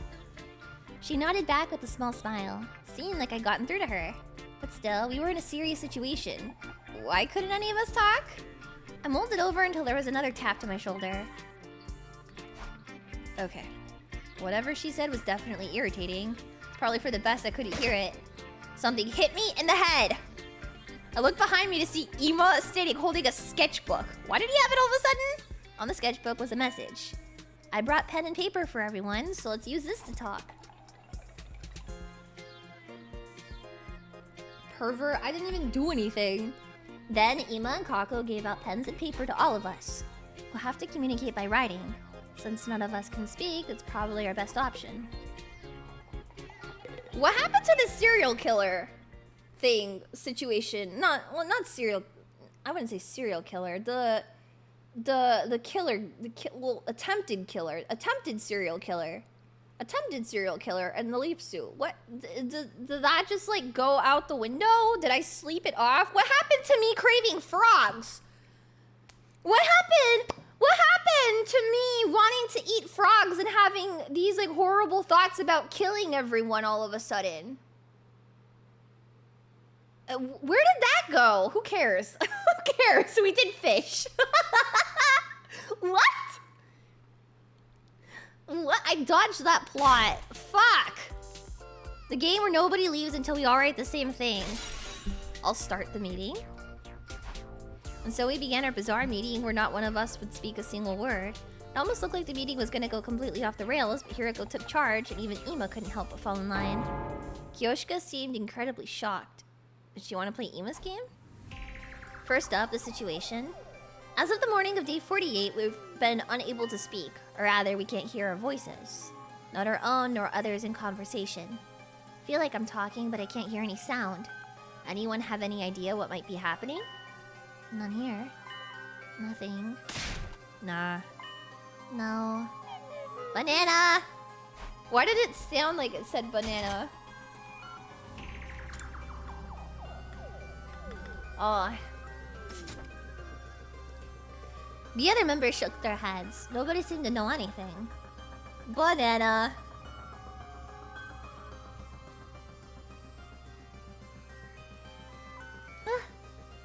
She nodded back with a small smile. It seemed like I'd gotten through to her. But still, we were in a serious situation. Why couldn't any of us talk? I mulled it over until there was another tap to my shoulder. Okay. Whatever she said was definitely irritating. Probably for the best I couldn't hear it. Something hit me in the head. I looked behind me to see Ima standing holding a sketchbook. Why did he have it all of a sudden? On the sketchbook was a message. I brought pen and paper for everyone, so let's use this to talk. Pervert, I didn't even do anything. Then Ima and Kako gave out pens and paper to all of us. We'll have to communicate by writing. Since none of us can speak, it's probably our best option. What happened to the serial killer thing situation? Not serial. I wouldn't say serial killer. The killer. Attempted serial killer. Attempted serial killer and the leap suit. What? Did that just like go out the window? Did I sleep it off? What happened to me craving frogs? What happened? What happened to me wanting to eat frogs and having these like horrible thoughts about killing everyone all of a sudden? Where did that go? Who cares? Who cares? We did fish. What? What? I dodged that plot. Fuck. The game where nobody leaves until we all write the same thing. I'll start the meeting. And so we began our bizarre meeting where not one of us would speak a single word. It almost looked like the meeting was gonna go completely off the rails, but Hiroko took charge and even Ima couldn't help but fall in line. Kyoshika seemed incredibly shocked. Did she want to play Ima's game? First up, the situation. As of the morning of day 48, we've been unable to speak, or rather, we can't hear our voices. Not our own, nor others in conversation. Feel like I'm talking, but I can't hear any sound. Anyone have any idea what might be happening? None here. Nothing. Nah. No. Banana! Why did it sound like it said banana? Oh. The other members shook their heads. Nobody seemed to know anything. Banana.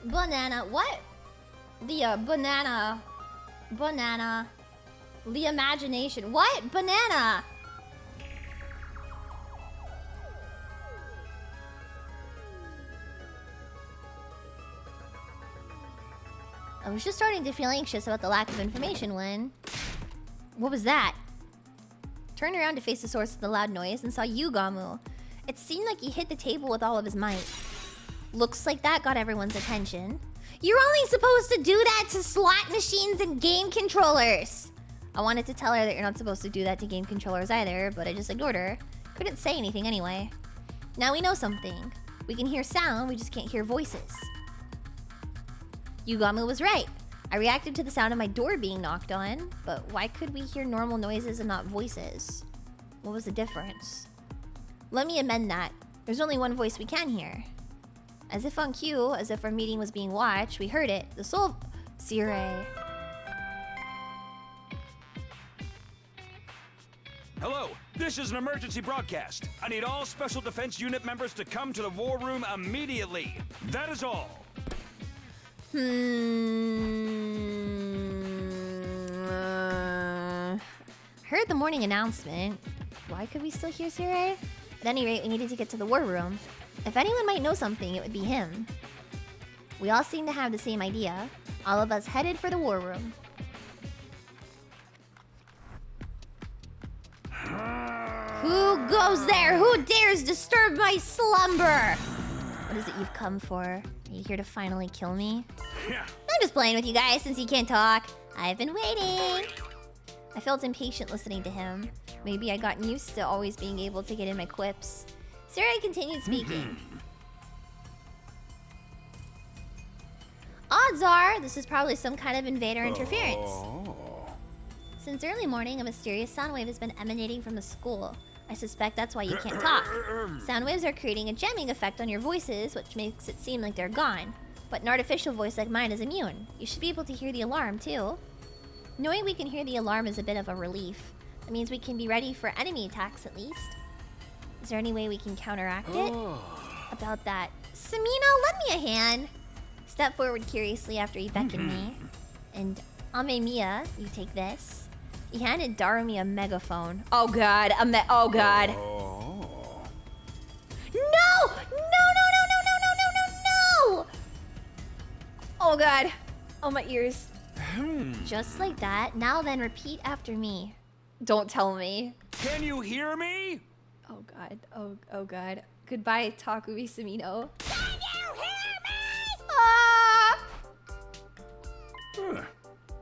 Banana. What? The banana. Banana. The imagination. What? Banana. I was just starting to feel anxious about the lack of information when... What was that? Turned around to face the source of the loud noise and saw Yugamu. It seemed like he hit the table with all of his might. Looks like that got everyone's attention. You're only supposed to do that to slot machines and game controllers! I wanted to tell her that you're not supposed to do that to game controllers either, but I just ignored her. Couldn't say anything anyway. Now we know something. We can hear sound, we just can't hear voices. Yugamu was right. I reacted to the sound of my door being knocked on, but why could we hear normal noises and not voices? What was the difference? Let me amend that. There's only one voice we can hear. As if on cue, as if our meeting was being watched, we heard it. The soul... Sire. Hello, this is an emergency broadcast. I need all Special Defense Unit members to come to the war room immediately. That is all. Heard the morning announcement. Why could we still hear Sire? At any rate, we needed to get to the war room. If anyone might know something, it would be him. We all seemed to have the same idea. All of us headed for the war room. Who goes there? Who dares disturb my slumber? What is it you've come for? Are you here to finally kill me? Yeah. I'm just playing with you guys since you can't talk. I've been waiting. I felt impatient listening to him. Maybe I gotten used to always being able to get in my quips. Sarai continued speaking. Odds are, this is probably some kind of invader interference. Since early morning, a mysterious sound wave has been emanating from the school. I suspect that's why you can't talk. Sound waves are creating a jamming effect on your voices, which makes it seem like they're gone. But an artificial voice like mine is immune. You should be able to hear the alarm, too. Knowing we can hear the alarm is a bit of a relief. That means we can be ready for enemy attacks, at least. Is there any way we can counteract it? About that. Samino, lend me a hand. Step forward curiously after he beckoned me. And Amemiya, you take this. He handed Darumi a megaphone. Oh god, oh god. No! No! No! Oh god. Oh, my ears. Just like that. Now then, repeat after me. Don't tell me. Can you hear me? Oh god. Oh god. Goodbye, Takumi Samino. Can you hear me? Ah!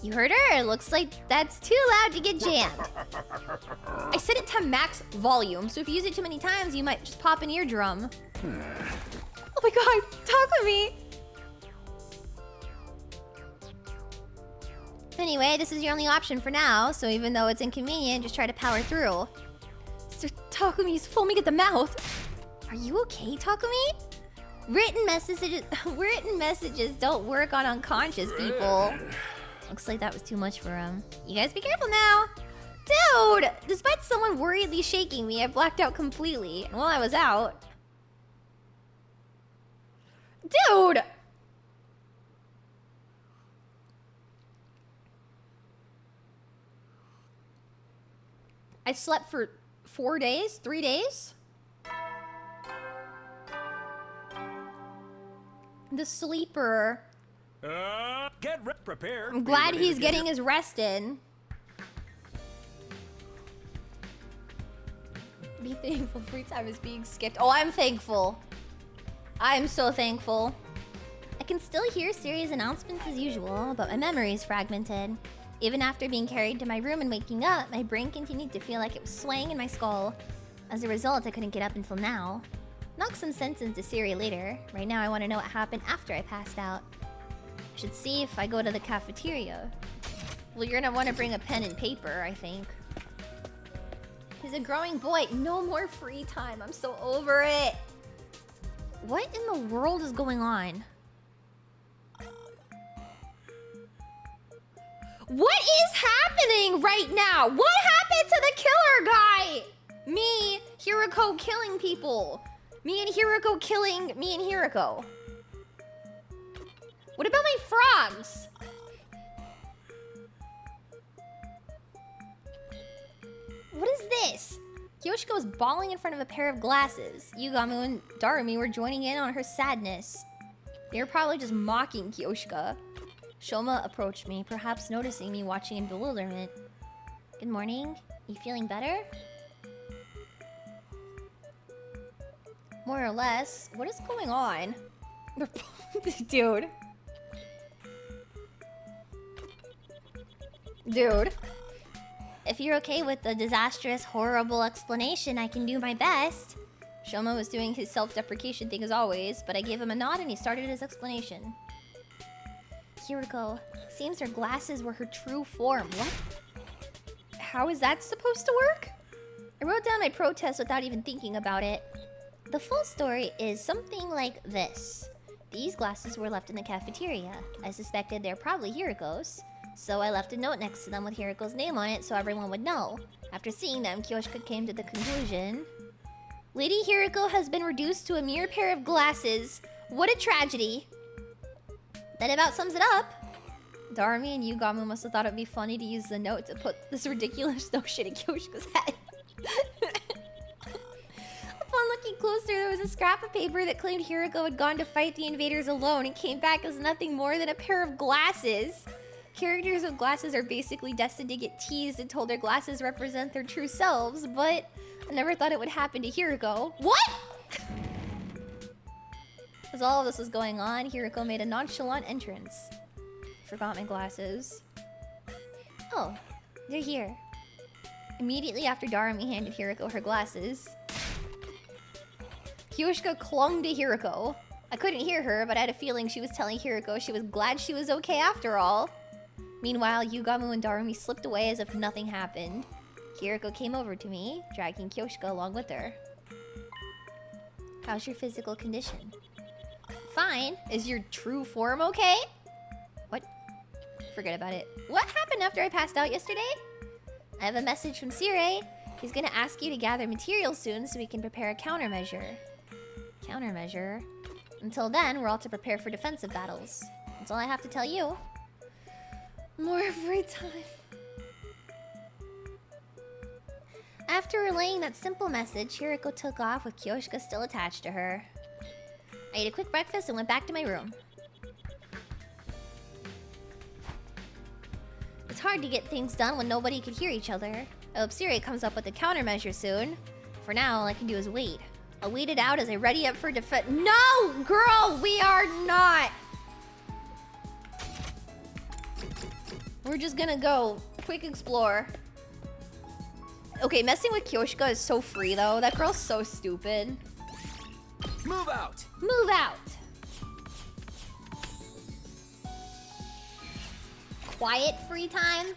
You heard her? It looks like that's too loud to get jammed. I set it to max volume, so if you use it too many times, you might just pop an eardrum. Oh my god, Takumi! Anyway, this is your only option for now, so even though it's inconvenient, just try to power through. So Takumi's foaming at the mouth. Are you okay, Takumi? Written messages don't work on unconscious people. Looks like that was too much for him. You guys be careful now. Dude! Despite someone worriedly shaking me, I blacked out completely. And while I was out... Dude! I slept for 4 days? 3 days? The sleeper... Get prepared. I'm glad he's getting his rest in. Be thankful free time is being skipped. Oh, I'm thankful. I'm so thankful. I can still hear Siri's announcements as usual, but my memory is fragmented. Even after being carried to my room and waking up, my brain continued to feel like it was swaying in my skull. As a result, I couldn't get up until now. Knock some sense into Siri later. Right now, I want to know what happened after I passed out. I should see if I go to the cafeteria. Well, you're gonna want to bring a pen and paper, I think. He's a growing boy. No more free time. I'm so over it. What in the world is going on? What is happening right now? What happened to the killer guy? Me, Hiroko killing people. Me and Hiroko killing me and Hiroko. What about my frogs? What is this? Kyoshiko was bawling in front of a pair of glasses. Yugamu and Darumi were joining in on her sadness. They were probably just mocking Kyoshika. Shoma approached me, perhaps noticing me watching in bewilderment. Good morning. You feeling better? More or less. What is going on? Dude. Dude. If you're okay with the disastrous, horrible explanation, I can do my best. Shoma was doing his self-deprecation thing as always, but I gave him a nod and he started his explanation. Hiroko, seems her glasses were her true form. What? How is that supposed to work? I wrote down my protest without even thinking about it. The full story is something like this. These glasses were left in the cafeteria. I suspected they're probably Hiroko's, so I left a note next to them with Hiroko's name on it so everyone would know. After seeing them, Kyoshika came to the conclusion... Lady Hiroko has been reduced to a mere pair of glasses. What a tragedy. That about sums it up. Darumi and Yugamu must have thought it'd be funny to use the note to put this ridiculous notion in Kyoshika's head. Upon looking closer, there was a scrap of paper that claimed Hiroko had gone to fight the invaders alone and came back as nothing more than a pair of glasses. Characters with glasses are basically destined to get teased and told their glasses represent their true selves, but I never thought it would happen to Hiroko. What? As all of this was going on, Hiroko made a nonchalant entrance. Forgot my glasses. Oh, they're here. Immediately after Darumi handed Hiroko her glasses, Kiyoshika clung to Hiroko. I couldn't hear her, but I had a feeling she was telling Hiroko she was glad she was okay after all. Meanwhile, Yugamu and Darumi slipped away as if nothing happened. Hiroko came over to me, dragging Kiyoshika along with her. How's your physical condition? Fine. Is your true form okay? What? Forget about it. What happened after I passed out yesterday? I have a message from Sire. He's gonna ask you to gather materials soon so we can prepare a countermeasure. Countermeasure? Until then, we're all to prepare for defensive battles. That's all I have to tell you. More free time. After relaying that simple message, Hiroko took off with Kiyoshika still attached to her. I ate a quick breakfast and went back to my room. It's hard to get things done when nobody could hear each other. I hope Siri comes up with a countermeasure soon. For now, all I can do is wait. I'll wait it out as I ready up for defense. No, girl, we are not. We're just gonna go quick explore. Okay, messing with Kiyoshika is so free though. That girl's so stupid. Move out. Move out. Quiet free time.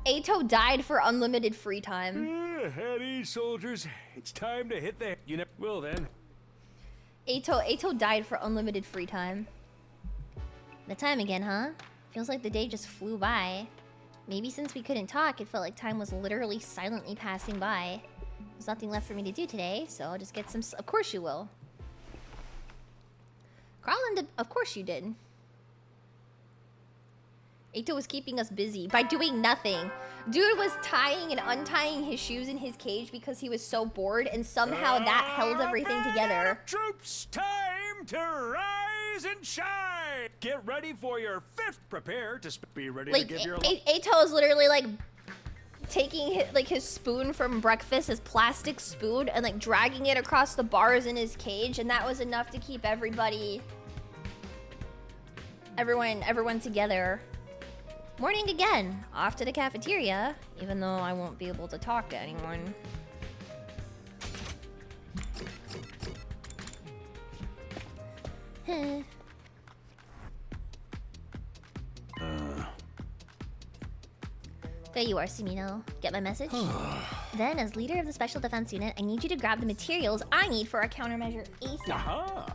Ato died for unlimited free time. At ease, soldiers. It's time to hit the... You never will then. Ato died for unlimited free time. The time again, huh? Feels like the day just flew by. Maybe since we couldn't talk, it felt like time was literally silently passing by. There's nothing left for me to do today, so I'll just get some... Of course you will. Carlin, of course you did. Ato was keeping us busy by doing nothing. Dude was tying and untying his shoes in his cage because he was so bored, and somehow that held everything together. Troops, time to rise and shine. Get ready for your fifth. Prepare to be ready to give your... Ato is literally like taking his spoon from breakfast, his plastic spoon, and like dragging it across the bars in his cage, and that was enough to keep everyone together. Morning again. Off to the cafeteria, even though I won't be able to talk to anyone. There you are, Sumino. Get my message? Then, as leader of the Special Defense Unit, I need you to grab the materials I need for our countermeasure ASAP.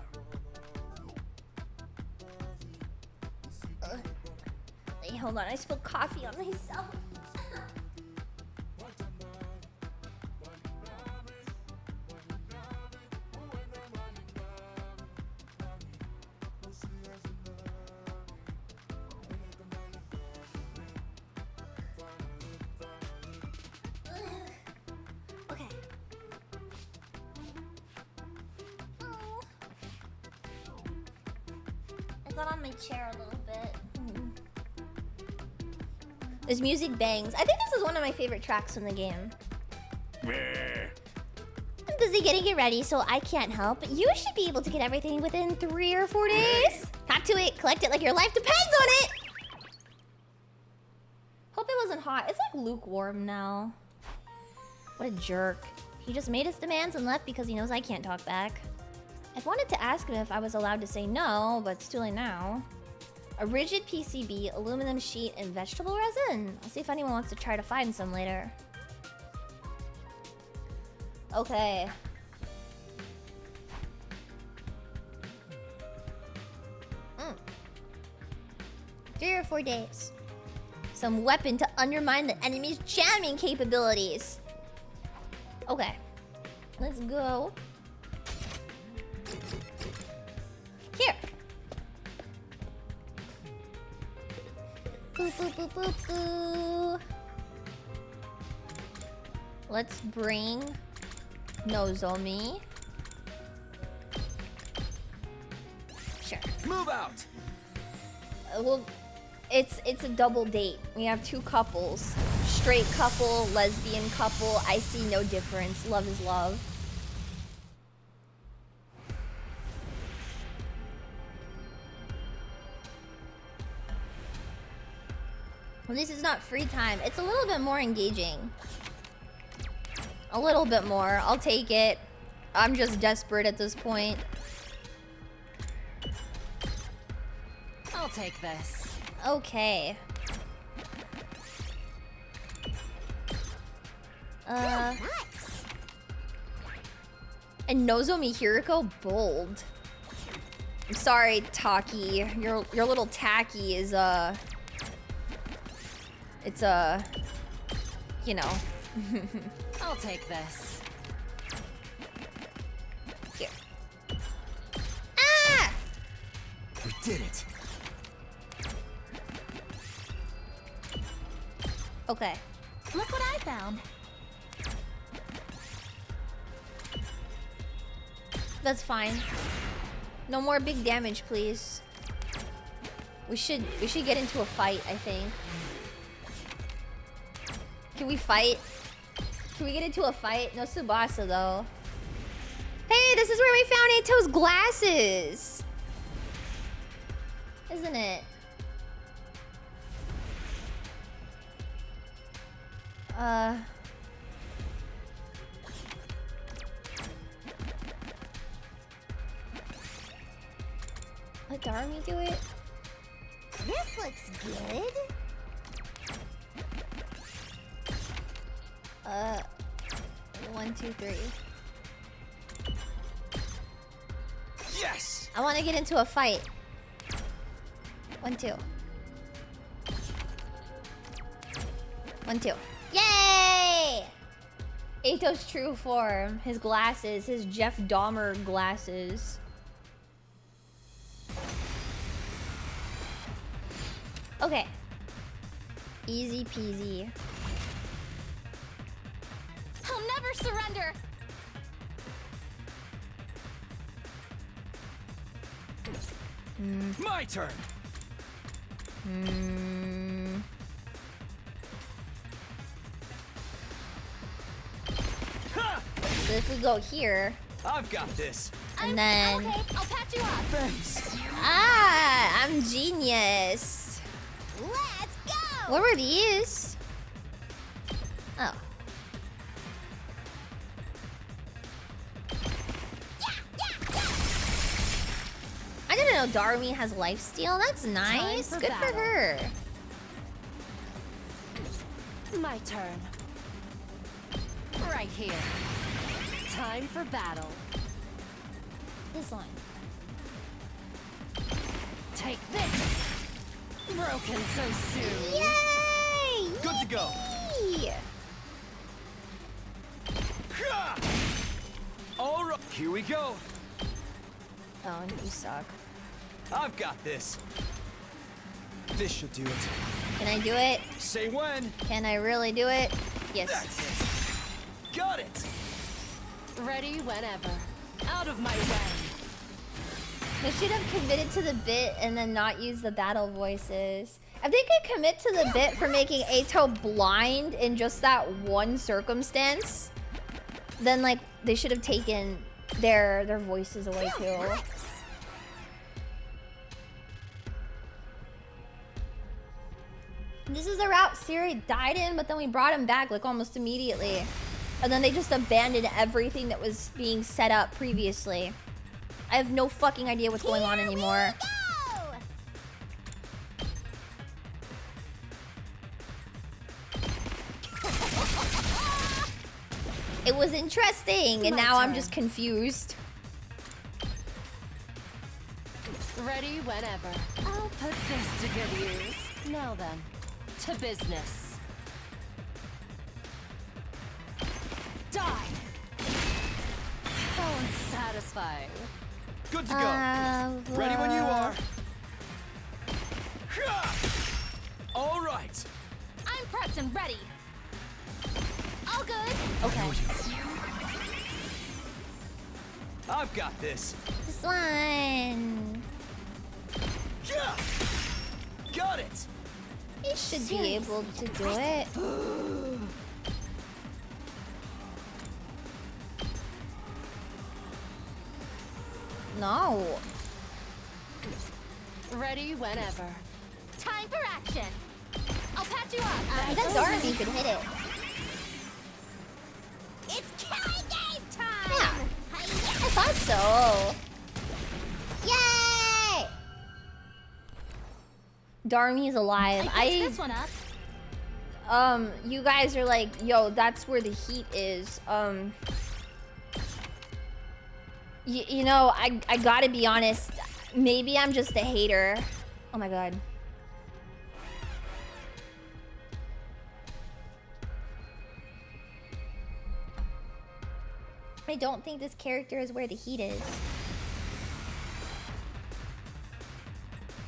Hey, hold on, I spilled coffee on myself. Okay. I got on my chair a little bit. This music bangs. I think this is one of my favorite tracks in the game. I'm busy getting it ready, so I can't help. But you should be able to get everything within 3 or 4 days. Hop to it, collect it like your life depends on it. Hope it wasn't hot. It's like lukewarm now. What a jerk. He just made his demands and left because he knows I can't talk back. I've wanted to ask him if I was allowed to say no, but it's too late now. A rigid PCB, aluminum sheet, and vegetable resin? I'll see if anyone wants to try to find some later. Okay. Mm. 3 or 4 days. Some weapon to undermine the enemy's jamming capabilities. Okay. Let's go. Here. Boo, boo, boo, boo, boo. Let's bring Nozomi. Sure. Move out. Well, it's a double date. We have two couples. Straight couple, lesbian couple. I see no difference. Love is love. Well, this is not free time. It's a little bit more engaging. A little bit more. I'll take it. I'm just desperate at this point. I'll take this. Okay. And Nozomi Hiriko bold. I'm sorry, Taki. Your little tacky is it's you know. I'll take this. Here. Ah! We did it. Okay. Look what I found. That's fine. No more big damage, please. We should get into a fight, I think. Can we fight? Can we get into a fight? No Tsubasa though. Hey, this is where we found Eito's glasses. Isn't it? Let Darmi do it? This looks good. 1, 2, 3. Yes! I want to get into a fight. 1, 2. 1, 2. Yay! Eito's true form. His glasses. His Jeff Dahmer glasses. Okay. Easy peasy. I'll never surrender. My turn. So if we go here, I've got this. and then Okay, I'll patch you up. Thanks. I'm genius. Let's go. What were these? Oh. I didn't know Darumi has lifesteal. That's nice. for Good battle. for her. My turn. Right here. Time for battle. This line. Take this. Broken so soon. Yay! Good to go. Yay! All right, here we go. Oh, you suck. I've got this. This should do it. Can I do it? Say when. Can I really do it? Yes. That's it. Got it. Ready whenever. Out of my way. They should have committed to the bit and then not use the battle voices. If they could commit to the bit for making Eito blind in just that one circumstance, then like they should have taken their voices away too. This is the route Siri died in, but then we brought him back like almost immediately. And then they just abandoned everything that was being set up previously. I have no fucking idea what's going on anymore. It was interesting, and now I'm just confused. Ready whenever. I'll put this to good use. Now then, to business. Die! How unsatisfying. Good to go. Ready when you are. All right. I'm prepped and ready. All good. Okay. I've got this. This one. Got it! He should be able to do it. No. Ready whenever. Time for action. I'll patch you up. I thought Dorothy could hit it. It's killing game time. Yeah. I thought so. Yay! Darmi's alive. I picked this one up. You guys are like, yo, that's where the heat is. You know, I gotta be honest. Maybe I'm just a hater. Oh my god. I don't think this character is where the heat is.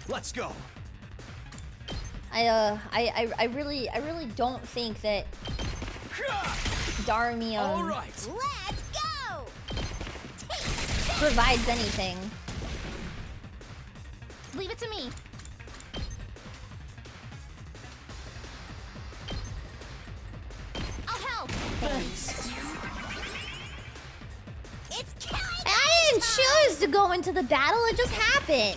Let's go. I really don't think that Darmi All right. Let's go. provides anything. Leave it to me. I'll help. It's killing. I didn't choose to go into the battle, it just happened.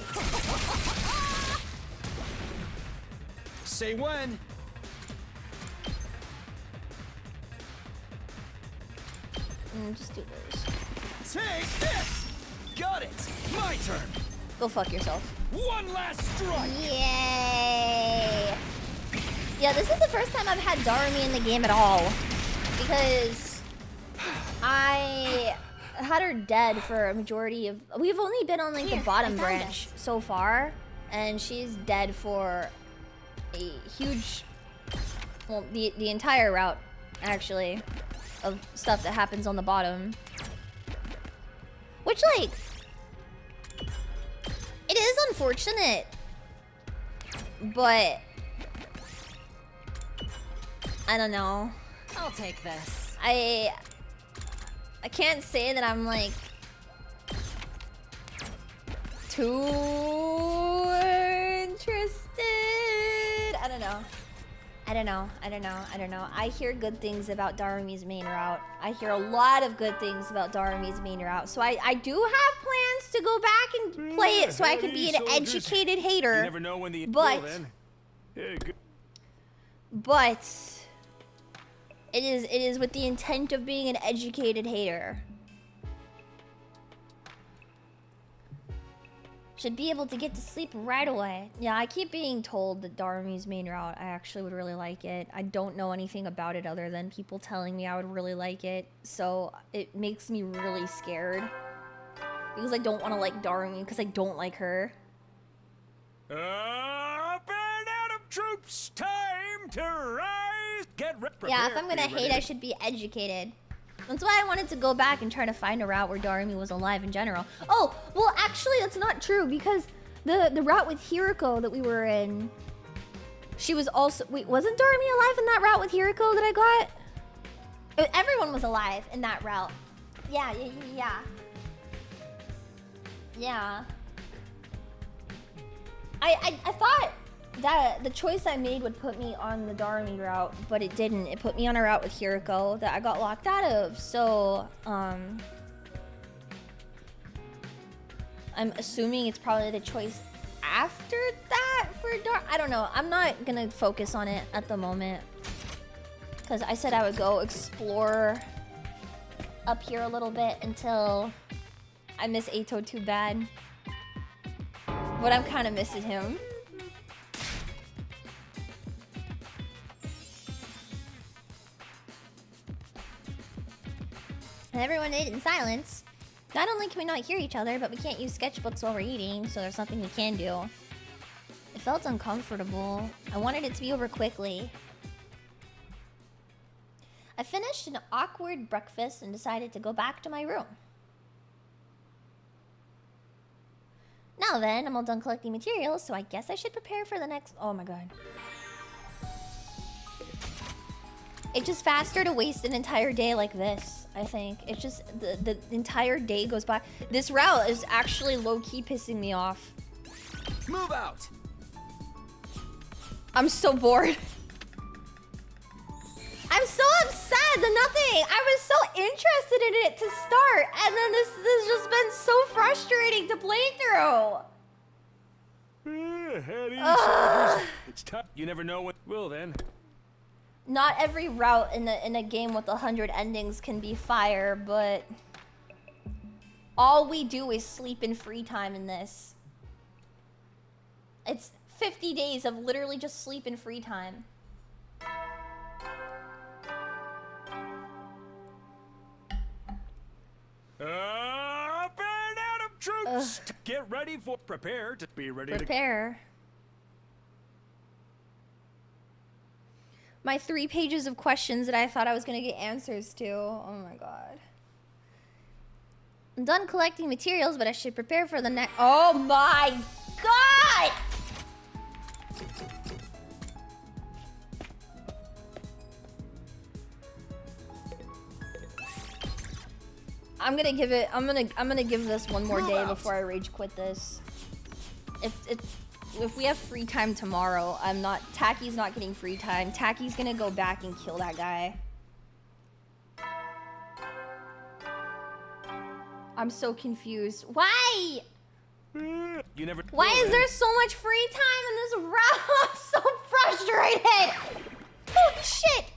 Say when. Just do those. Take this! Got it! My turn! Go fuck yourself. One last strike! Yay! Yeah, this is the first time I've had Darmi in the game at all. Because I had her dead for a majority of... We've only been on like the bottom branch so far. And she's dead for a huge... Well, the entire route, actually, of stuff that happens on the bottom. Which, like... It is unfortunate. But... I don't know. I'll take this. I can't say that I'm like too interested. I don't know. I hear good things about Darmi's main route. I hear a lot of good things about Darmi's main route. So I do have plans to go back and play it so I can be an educated hater. You never know when the But it is with the intent of being an educated hater. Should be able to get to sleep right away. Yeah, I keep being told that Darmi's main route, I actually would really like it. I don't know anything about it other than people telling me I would really like it. So it makes me really scared. Because I don't want to like Darmi because I don't like her. Up and out of troops, time to rise. Get ready. Yeah, if I'm gonna hate, I should be educated. That's why I wanted to go back and try to find a route where Darmi was alive in general. Oh, well, actually, that's not true because the route with Hiriko that we were in, she was also... Wait, wasn't Darmi alive in that route with Hiriko that I got? Everyone was alive in that route. Yeah. I thought that the choice I made would put me on the Darmi route, but it didn't. It put me on a route with Hiriko that I got locked out of. So, I'm assuming it's probably the choice after that for Darmi. I don't know. I'm not gonna focus on it at the moment. Because I said I would go explore up here a little bit until I miss Eito too bad. But I'm kind of missing him. And everyone ate in silence. Not only can we not hear each other, but we can't use sketchbooks while we're eating, so there's nothing we can do. It felt uncomfortable. I wanted it to be over quickly. I finished an awkward breakfast and decided to go back to my room. Now then, I'm all done collecting materials, so I guess I should prepare for the next... Oh my god. It's just faster to waste an entire day like this, I think. It's just... The entire day goes by. This route is actually low-key pissing me off. Move out! I'm so bored. I'm so upset that nothing. I was so interested in it to start, and then this has just been so frustrating to play through. It's tough. You never know what will then. Not every route in a game with 100 endings can be fire, but all we do is sleep in free time in this. It's 50 days of literally just sleep in free time. Up and out of troops! Get ready for... Prepare to be ready to... Prepare. My 3 pages of questions that I thought I was gonna get answers to. Oh my god. I'm done collecting materials, but I should prepare for the next... Oh my god! I'm gonna give it. I'm gonna give this one more day before I rage quit this. If we have free time tomorrow, Taki's not getting free time. Taki's gonna go back and kill that guy. I'm so confused. Why? You never. Why is there so much free time in this round? I'm so frustrated. Holy shit.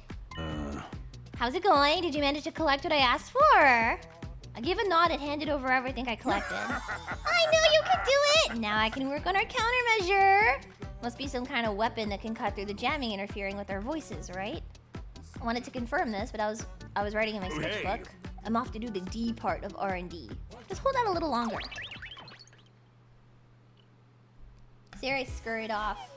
How's it going? Did you manage to collect what I asked for? I gave a nod and handed over everything I collected. I knew you could do it! Now I can work on our countermeasure! Must be some kind of weapon that can cut through the jamming interfering with our voices, right? I wanted to confirm this, but I was writing in my sketchbook. I'm off to do the D part of R&D. Just hold out a little longer. Siri scurried off.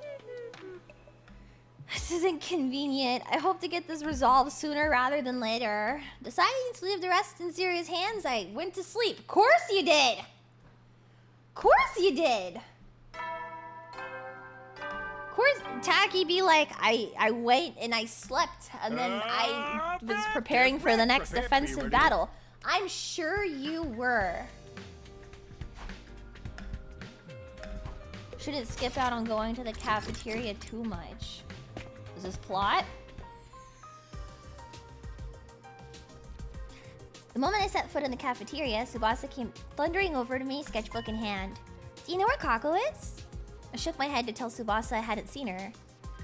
This isn't convenient. I hope to get this resolved sooner rather than later. Deciding to leave the rest in Siri's hands, I went to sleep. Of course you did! Of course you did! Of course, Taki be like, I wait and I slept, and then I was preparing for the next defensive battle. I'm sure you were. Shouldn't skip out on going to the cafeteria too much. Is this plot? The moment I set foot in the cafeteria, Tsubasa came thundering over to me, sketchbook in hand. Do you know where Kako is? I shook my head to tell Tsubasa I hadn't seen her.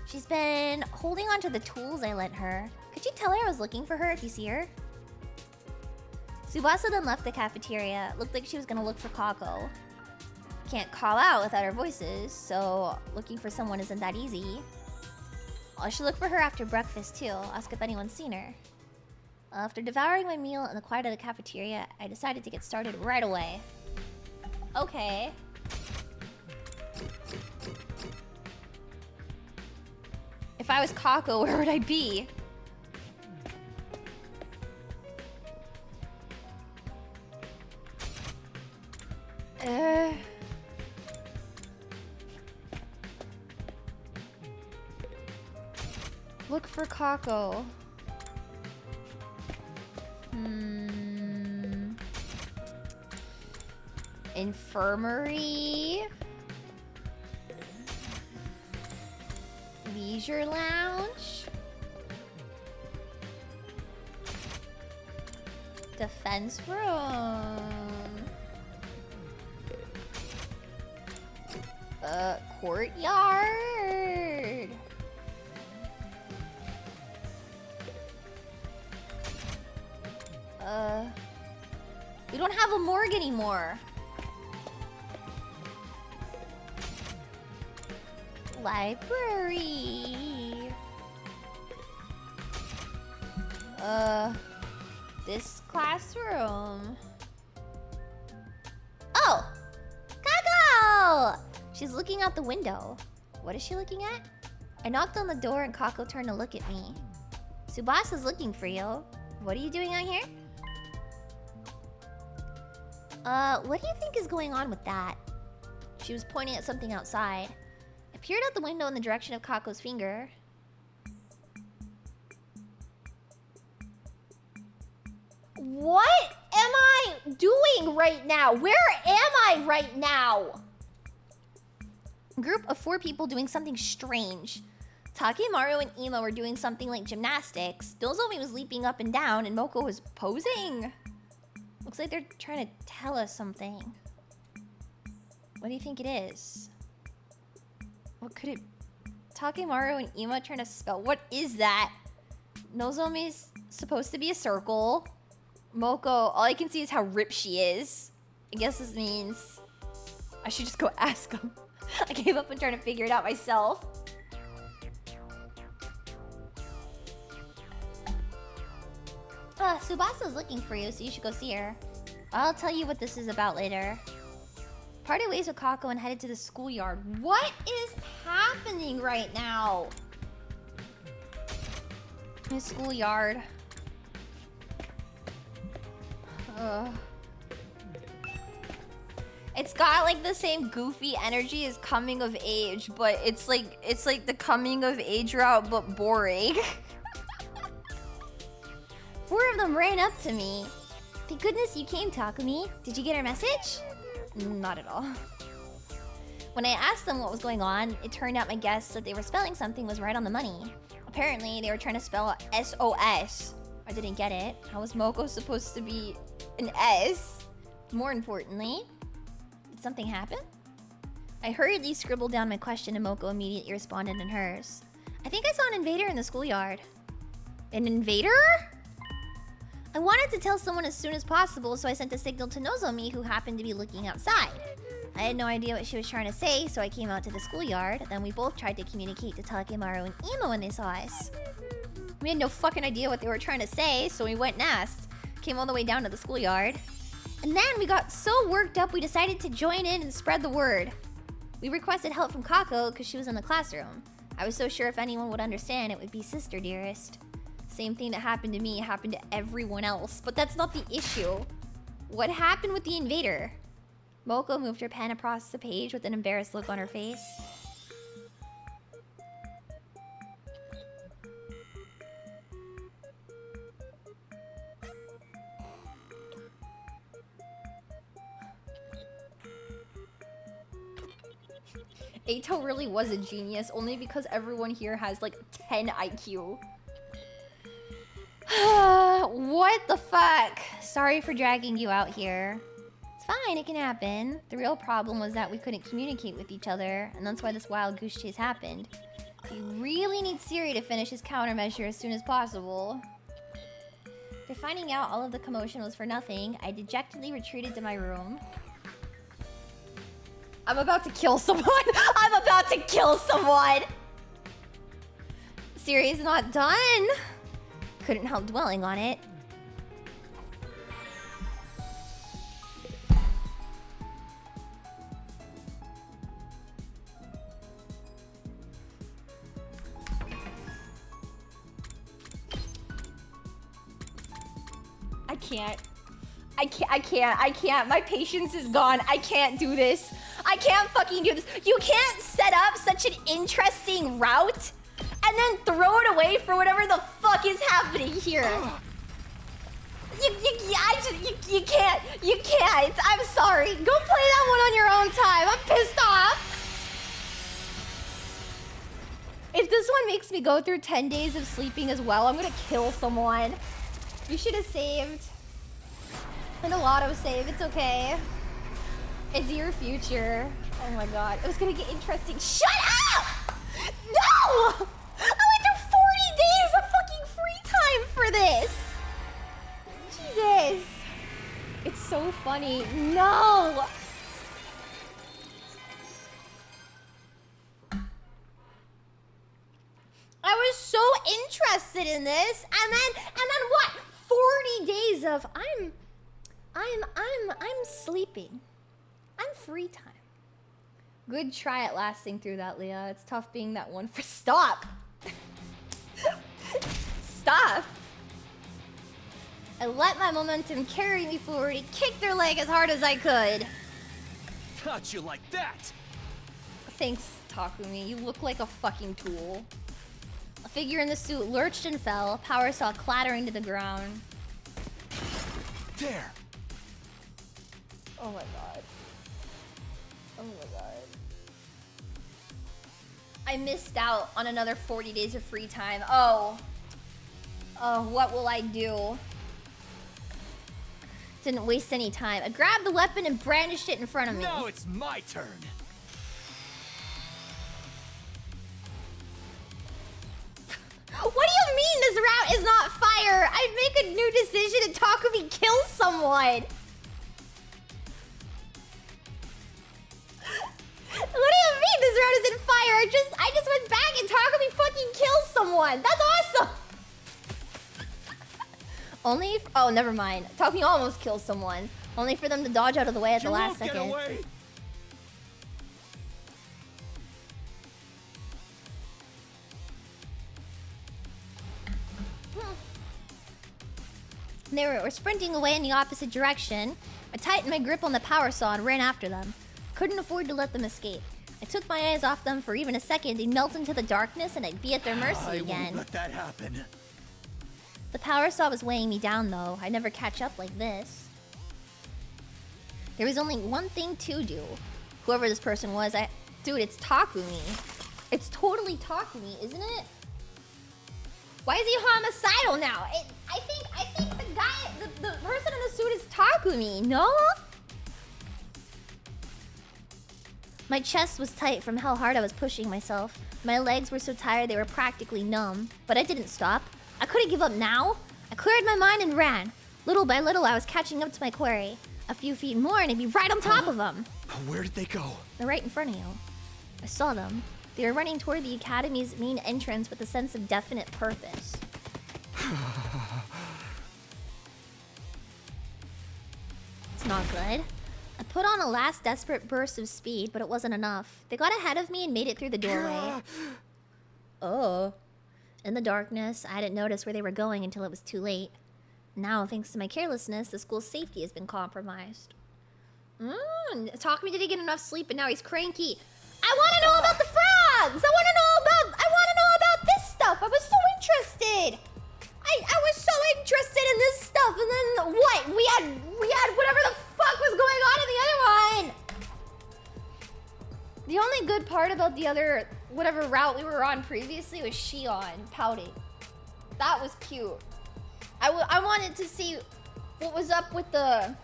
She's been holding on to the tools I lent her. Could you tell her I was looking for her if you see her? Tsubasa then left the cafeteria. Looked like she was gonna look for Kako. Can't call out without our voices, so looking for someone isn't that easy. I should look for her after breakfast too. Ask if anyone's seen her. After devouring my meal in the quiet of the cafeteria, I decided to get started right away. Okay. If I was Kako, where would I be? Look for Kako. Infirmary. Leisure lounge. Defense room. Courtyard. We don't have a morgue anymore. Library. This classroom. Oh! Kako! She's looking out the window. What is she looking at? I knocked on the door and Kako turned to look at me. Tsubasa's looking for you. What are you doing out here? What do you think is going on with that? She was pointing at something outside. I peered out the window in the direction of Kako's finger. What am I doing right now? Where am I right now? Group of 4 people doing something strange. Takemaru and Ima were doing something like gymnastics. Nozomi was leaping up and down, and Moko was posing. Looks like they're trying to tell us something. What do you think it is? What could it... Takemaru and Ima trying to spell... What is that? Nozomi's supposed to be a circle. Moko, all I can see is how ripped she is. I guess this means... I should just go ask him. I gave up on trying to figure it out myself. Tsubasa's looking for you, so you should go see her. I'll tell you what this is about later. Parted ways with Kako and headed to the schoolyard. What is happening right now? In the schoolyard. It's got like the same goofy energy as Coming of Age, but it's like the Coming of Age route, but boring. 4 of them ran up to me. Thank goodness you came, Takumi. Did you get our message? Not at all. When I asked them what was going on, it turned out my guess that they were spelling something was right on the money. Apparently, they were trying to spell SOS. I didn't get it. How was Moko supposed to be an S? More importantly, did something happen? I hurriedly scribbled down my question and Moko immediately responded in hers. I think I saw an invader in the schoolyard. An invader? I wanted to tell someone as soon as possible, so I sent a signal to Nozomi, who happened to be looking outside. I had no idea what she was trying to say, so I came out to the schoolyard. Then we both tried to communicate to Takemaru and Ima when they saw us. We had no fucking idea what they were trying to say, so we went and asked. Came all the way down to the schoolyard. And then we got so worked up we decided to join in and spread the word. We requested help from Kako because she was in the classroom. I was so sure if anyone would understand, it would be Sister Dearest. Same thing that happened to me happened to everyone else, but that's not the issue. What happened with the invader? Moko moved her pen across the page with an embarrassed look on her face. Eito really was a genius, only because everyone here has like 10 IQ. What the fuck? Sorry for dragging you out here. It's fine, it can happen. The real problem was that we couldn't communicate with each other, and that's why this wild goose chase happened. We really need Siri to finish his countermeasure as soon as possible. After finding out all of the commotion was for nothing, I dejectedly retreated to my room. I'm about to kill someone! I'm about to kill someone! Siri's not done! Couldn't help dwelling on it. I can't. My patience is gone. I can't do this. I can't fucking do this. You can't set up such an interesting route and then throw it away for whatever the fuck is happening here. You can't. You can't. I'm sorry. Go play that one on your own time. I'm pissed off. If this one makes me go through 10 days of sleeping as well, I'm gonna kill someone. You should have saved. And a lotto save. It's okay. It's your future. Oh my god. It was gonna get interesting. Shut up! No! I went through 40 days of fucking free time for this! Jesus. It's so funny. No! I was so interested in this, and then what? 40 days of I'm sleeping. I'm free time. Good try at lasting through that, Leah. It's tough being that one for stop. Stop. I let my momentum carry me forward and kicked their leg as hard as I could. How'd you like that? Thanks, Takumi. You look like a fucking tool. A figure in the suit lurched and fell, power saw clattering to the ground. There. Oh my god. Oh my god. I missed out on another 40 days of free time. Oh. Oh, what will I do? Didn't waste any time. I grabbed the weapon and brandished it in front of me. Now it's my turn. What do you mean this route is not fire? I'd make a new decision and Takumi kills someone. What do you mean this route isn't fire? I just went back and Takumi fucking kills someone. That's awesome. Only if, oh, never mind. Takumi almost kills someone. Only for them to dodge out of the way at the last second. Get away. They were sprinting away in the opposite direction. I tightened my grip on the power saw and ran after them. Couldn't afford to let them escape. I took my eyes off them for even a second. They'd melt into the darkness and I'd be at their mercy again. I won't let that happen. The power saw was weighing me down though. I'd never catch up like this. There was only one thing to do. Whoever this person was, dude, it's Takumi. It's totally Takumi, isn't it? Why is he homicidal now? I think the guy, the person in the suit is Takumi, no? My chest was tight from how hard I was pushing myself. My legs were so tired they were practically numb. But I didn't stop. I couldn't give up now. I cleared my mind and ran. Little by little, I was catching up to my quarry. A few feet more and I'd be right on top of them. Where did they go? They're right in front of you. I saw them. They were running toward the academy's main entrance with a sense of definite purpose. It's not good. I put on a last desperate burst of speed, but it wasn't enough. They got ahead of me and made it through the doorway. Oh. In the darkness, I hadn't noticed where they were going until it was too late. Now, thanks to my carelessness, the school's safety has been compromised. Takumi didn't get enough sleep and now he's cranky. I want to know about the frogs! I want to know about this stuff! I was so interested! I was so interested in this stuff, and then what? We had whatever the fuck was going on in the other one! The only good part about the other, whatever route we were on previously was Shion pouting. That was cute. I wanted to see what was up with the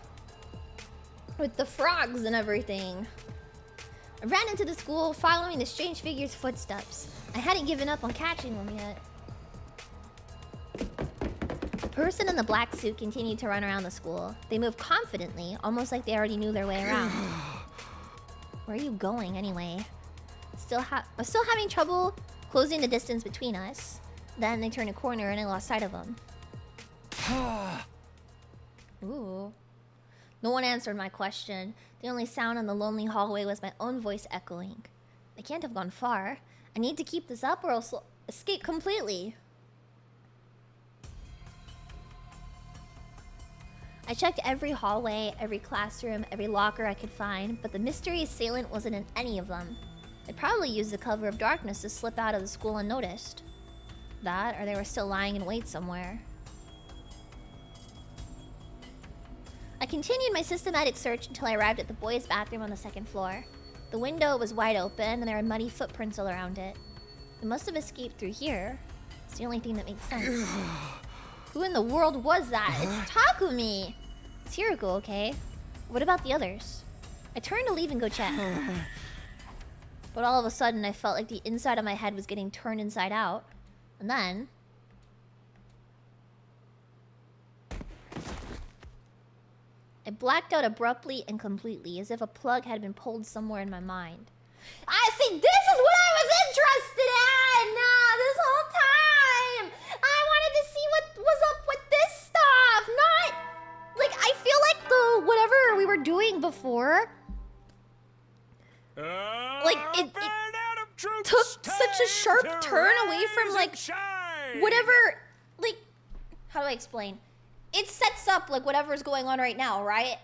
frogs and everything. I ran into the school following the strange figure's footsteps. I hadn't given up on catching them yet. The person in the black suit continued to run around the school. They moved confidently, almost like they already knew their way around. Where are you going anyway? I was still having trouble closing the distance between us. Then they turned a corner and I lost sight of them. Ooh. No one answered my question. The only sound in the lonely hallway was my own voice echoing. I can't have gone far. I need to keep this up or else I'll escape completely. I checked every hallway, every classroom, every locker I could find, but the mystery assailant wasn't in any of them. They'd probably used the cover of darkness to slip out of the school unnoticed. That, or they were still lying in wait somewhere. I continued my systematic search until I arrived at the boys' bathroom on the second floor. The window was wide open and there were muddy footprints all around it. They must have escaped through here. It's the only thing that makes sense. Who in the world was that? It's Takumi! It's Hiroko, okay? What about the others? I turned to leave and go check. But all of a sudden, I felt like the inside of my head was getting turned inside out. And then... I blacked out abruptly and completely, as if a plug had been pulled somewhere in my mind. I see, this is what I was interested in! This whole time! I wanted to see what was up with this stuff, not... Like, I feel like the whatever we were doing before... Like, it took such a sharp turn away from, like, whatever... Like, how do I explain? It sets up, like, whatever's going on right now, right?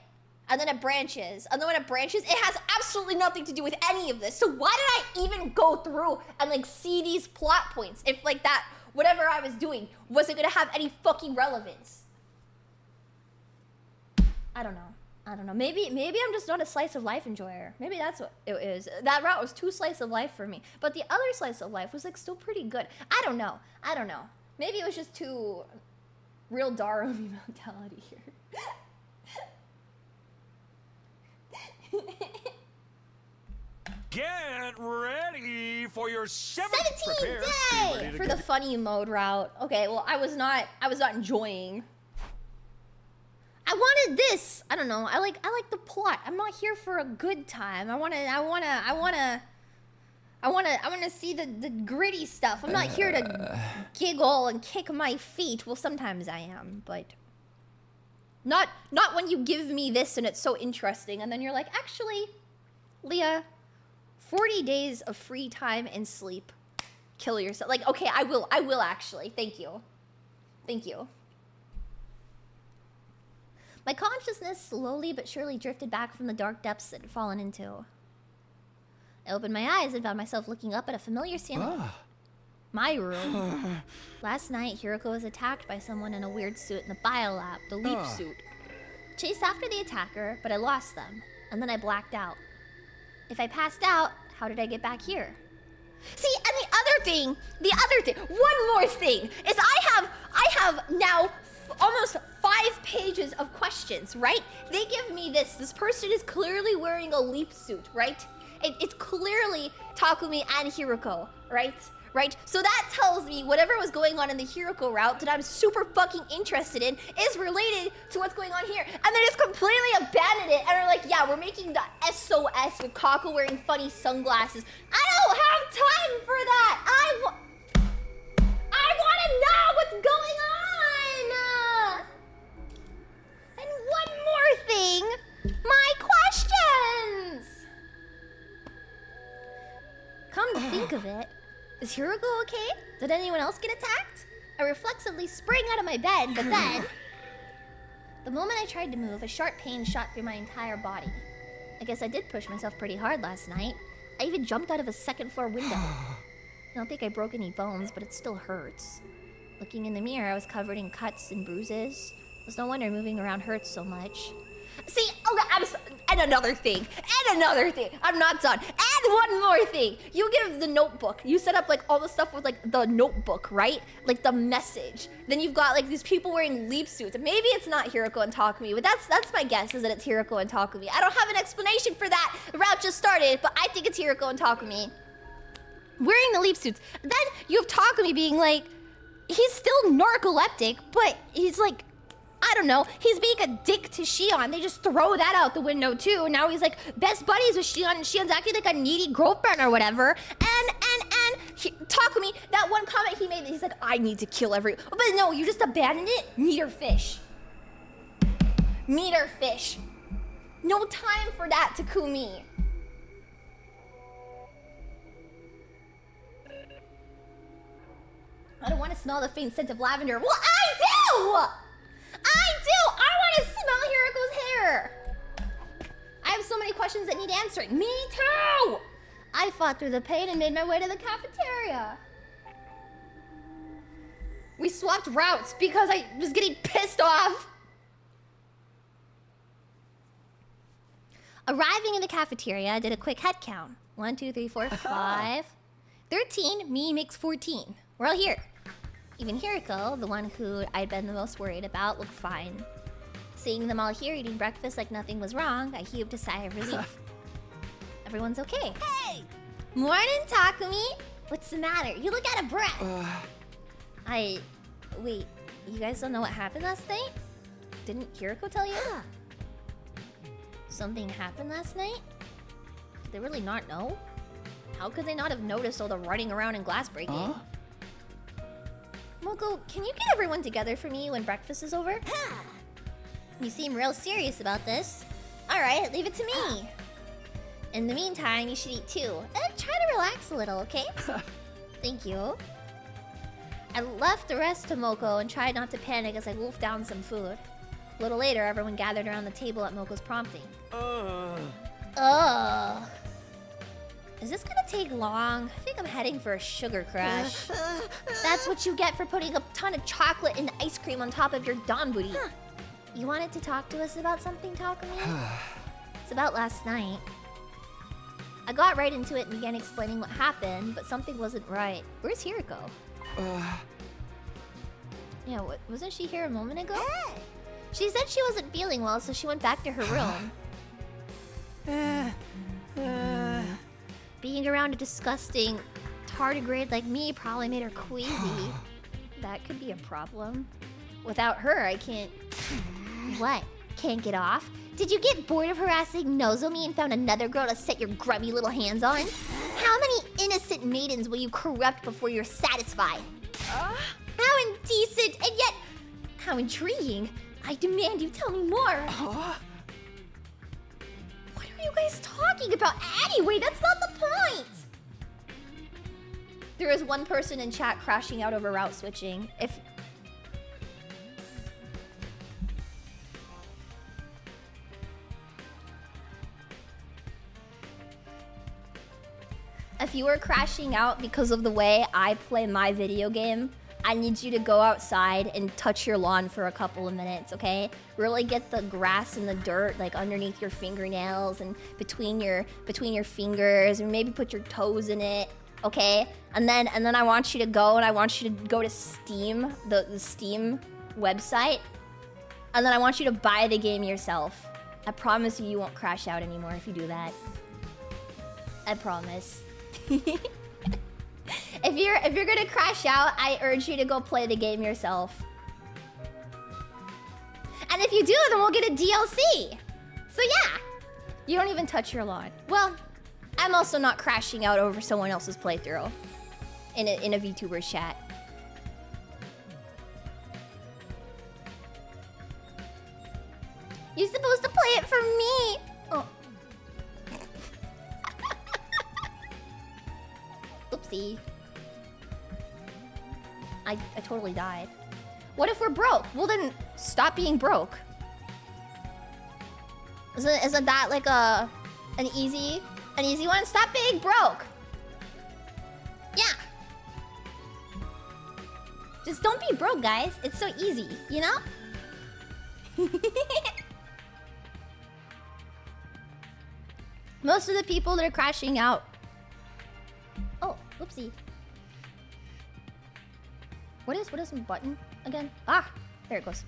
And then it branches. And then when it branches, it has absolutely nothing to do with any of this. So why did I even go through and, like, see these plot points if, like, that, whatever I was doing, wasn't gonna have any fucking relevance? I don't know. I don't know. Maybe I'm just not a slice of life enjoyer. Maybe that's what it is. That route was too slice of life for me. But the other slice of life was like still pretty good. I don't know. Maybe it was just too real Darumi mentality here. Get ready for your 17th day for the funny mode route. Okay, well I was not enjoying. I wanted this. I don't know. I like the plot. I'm not here for a good time. I wanna see the gritty stuff. I'm not here to giggle and kick my feet. Well, sometimes I am, but not when you give me this and it's so interesting and then you're like, actually, Leah, 40 days of free time and sleep. Kill yourself. Like, okay, I will actually. Thank you. My consciousness slowly but surely drifted back from the dark depths it had fallen into. I opened my eyes and found myself looking up at a familiar ceiling. My room. Last night, Hiroko was attacked by someone in a weird suit in the biolab, the leap suit. Chased after the attacker, but I lost them, and then I blacked out. If I passed out, how did I get back here? See, and the other thing, one more thing, is I have now almost 5 pages of questions, right? They give me this. This person is clearly wearing a leap suit, right? It's clearly Takumi and Hiroko, right? Right? So that tells me whatever was going on in the Hiroko route that I'm super fucking interested in is related to what's going on here. And they just completely abandoned it and are like, yeah, we're making the SOS with Kako wearing funny sunglasses. I don't have time for that! I wanna know what's going on! And one more thing, my questions! Come to think of it, is Hiroko okay? Did anyone else get attacked? I reflexively sprang out of my bed, but then... the moment I tried to move, a sharp pain shot through my entire body. I guess I did push myself pretty hard last night. I even jumped out of a second-floor window. I don't think I broke any bones, but it still hurts. Looking in the mirror, I was covered in cuts and bruises. It was no wonder moving around hurts so much. See, and another thing. I'm not done. And one more thing. You give the notebook. You set up like all the stuff with like the notebook, right? Like the message. Then you've got like these people wearing leap suits. Maybe it's not Hiroko and Takumi, but that's my guess is that it's Hiroko and Takumi. I don't have an explanation for that. The route just started, but I think it's Hiroko and Takumi. Wearing the leap suits. Then you have Takumi being like, he's still narcoleptic, but he's like, I don't know, he's being a dick to Shion. They just throw that out the window too. Now he's like best buddies with Shion and Shion's acting like a needy girlfriend or whatever. And Takumi, that one comment he made, he's like, I need to kill everyone. But no, you just abandoned it? Meter fish. No time for that, Takumi. I don't want to smell the faint scent of lavender. Well, I do! I want to smell Hiroko's hair! I have so many questions that need answering. Me too! I fought through the pain and made my way to the cafeteria. We swapped routes because I was getting pissed off. Arriving in the cafeteria, I did a quick head count. 1, 2, 3, 4, 5. 13, me makes 14. We're all here. Even Hiroko, the one who I'd been the most worried about, looked fine. Seeing them all here eating breakfast like nothing was wrong, I heaved a sigh of relief. Everyone's okay. Hey! Morning, Takumi! What's the matter? You look out of breath. Wait, you guys don't know what happened last night? Didn't Hiroko tell you? Something happened last night? Did they really not know? How could they not have noticed all the running around and glass breaking? Moko, can you get everyone together for me when breakfast is over? You seem real serious about this. Alright, leave it to me. In the meantime, you should eat too. And try to relax a little, okay? Thank you. I left the rest to Moko and tried not to panic as I wolfed down some food. A little later, everyone gathered around the table at Moko's prompting. Is this gonna take long? I think I'm heading for a sugar crash. That's what you get for putting a ton of chocolate and ice cream on top of your donburi. You wanted to talk to us about something, Takumi? It's about last night. I got right into it and began explaining what happened, but something wasn't right. Where's Hiriko? Yeah, wasn't she here a moment ago? She said she wasn't feeling well, so she went back to her room. Being around a disgusting tardigrade like me probably made her queasy. That could be a problem. Without her, I can't... What? Can't get off? Did you get bored of harassing Nozomi and found another girl to set your grubby little hands on? How many innocent maidens will you corrupt before you're satisfied? How indecent and yet... How intriguing. I demand you tell me more. What are you guys talking about anyway? That's not the point! There is one person in chat crashing out over route switching. If you are crashing out because of the way I play my video game, I need you to go outside and touch your lawn for a couple of minutes, okay? Really get the grass and the dirt like underneath your fingernails and between your fingers, and maybe put your toes in it, okay? And then I want you to go to Steam, the Steam website, and then I want you to buy the game yourself. I promise you won't crash out anymore if you do that. I promise. If you're gonna crash out, I urge you to go play the game yourself. And if you do, then we'll get a DLC. So yeah, you don't even touch your lawn. Well, I'm also not crashing out over someone else's playthrough in a VTuber's chat. You're supposed to play it for me. Oh. Oopsie. I totally died. What if we're broke? Well then, stop being broke. Isn't that like an easy one? Stop being broke. Yeah. Just don't be broke, guys. It's so easy, you know? Most of the people that are crashing out. Oh, whoopsie. What is the button again? Ah, there it goes.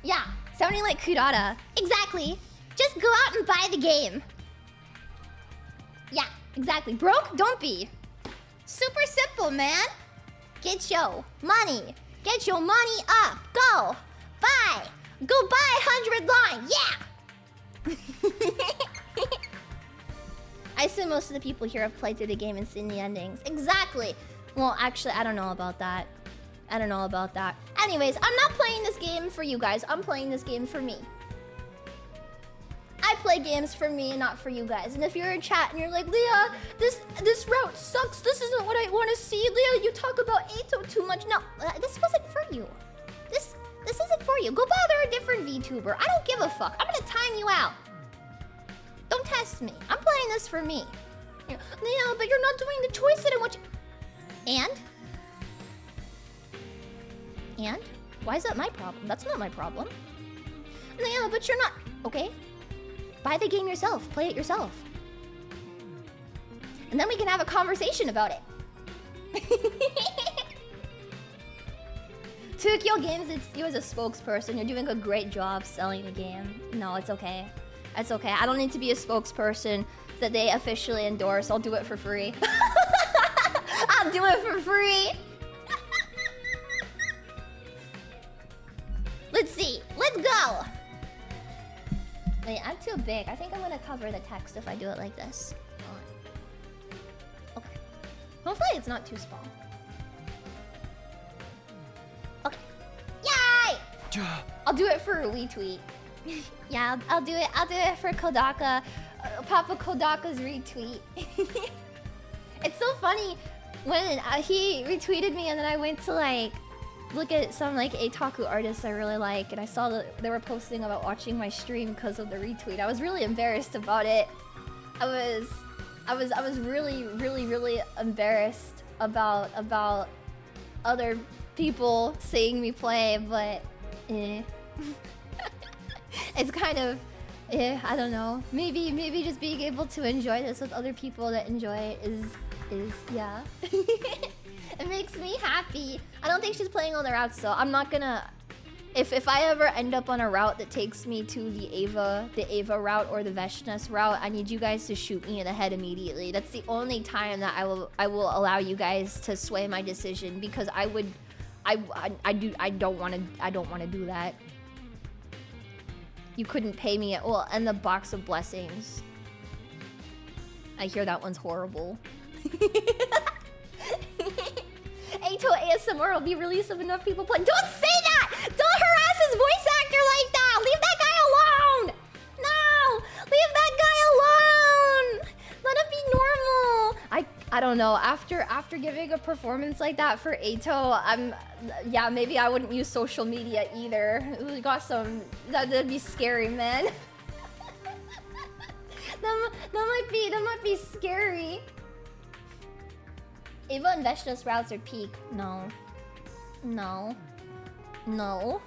Yeah, sounding like Kurata. Exactly. Just go out and buy the game. Yeah, exactly. Broke? Don't be. Super simple, man. Get your money. Get your money up. Go. Buy. Go buy 100 line. Yeah. I assume most of the people here have played through the game and seen the endings. Exactly. Well, actually, I don't know about that. Anyways, I'm not playing this game for you guys. I'm playing this game for me. I play games for me and not for you guys. And if you're in chat and you're like, Leah, this route sucks. This isn't what I want to see. Leah, you talk about Eito too much. No, this wasn't for you. This isn't for you. Go bother a different VTuber. I don't give a fuck. I'm gonna time you out. Don't test me. I'm playing this for me. Leah, but you're not doing the choice that I want you... And? Why is that my problem? That's not my problem. Yeah, but you're not... Okay. Buy the game yourself. Play it yourself. And then we can have a conversation about it. Tokyo Games, it's you as a spokesperson. You're doing a great job selling the game. No, it's okay. It's okay. I don't need to be a spokesperson that they officially endorse. I'll do it for free. I'll do it for free. Let's see. Let's go. Wait, I'm too big. I think I'm gonna cover the text if I do it like this. Okay. Hopefully it's not too small. Okay. Yay! I'll do it for a retweet. Yeah, I'll do it. I'll do it for Kodaka. Papa Kodaka's retweet. It's so funny when he retweeted me and then I went to like look at some like otaku artists I really like, and I saw that they were posting about watching my stream because of the retweet. I was really embarrassed about it. I was really embarrassed about other people seeing me play, but It's kind of, I don't know. Maybe just being able to enjoy this with other people that enjoy it is yeah. It makes me happy. I don't think she's playing all the routes, so I'm not gonna. If I ever end up on a route that takes me to the Ava route or the Veshnas route, I need you guys to shoot me in the head immediately. That's the only time that I will allow you guys to sway my decision, because I don't want to do that. You couldn't pay me at all. And the box of blessings. I hear that one's horrible. Ato ASMR will be released if enough people play. Don't say that! Don't harass his voice actor like that! Leave that guy alone! No! Leave that guy alone! Let it be normal! I don't know. After giving a performance like that for Ato, yeah, maybe I wouldn't use social media either. We got some. That'd be scary, man. that might be scary. Ava and Veshna's routes are peak. No. No. No.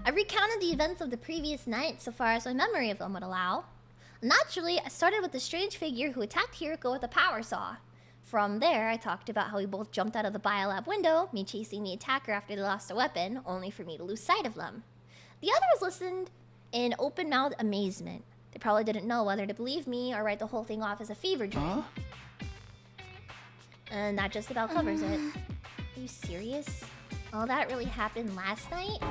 I recounted the events of the previous night so far as my memory of them would allow. Naturally, I started with the strange figure who attacked Hiroko with a power saw. From there, I talked about how we both jumped out of the biolab window, me chasing the attacker after they lost a weapon, only for me to lose sight of them. The others listened in open-mouthed amazement. They probably didn't know whether to believe me or write the whole thing off as a fever dream. Huh? And that just about covers it. Are you serious? All that really happened last night?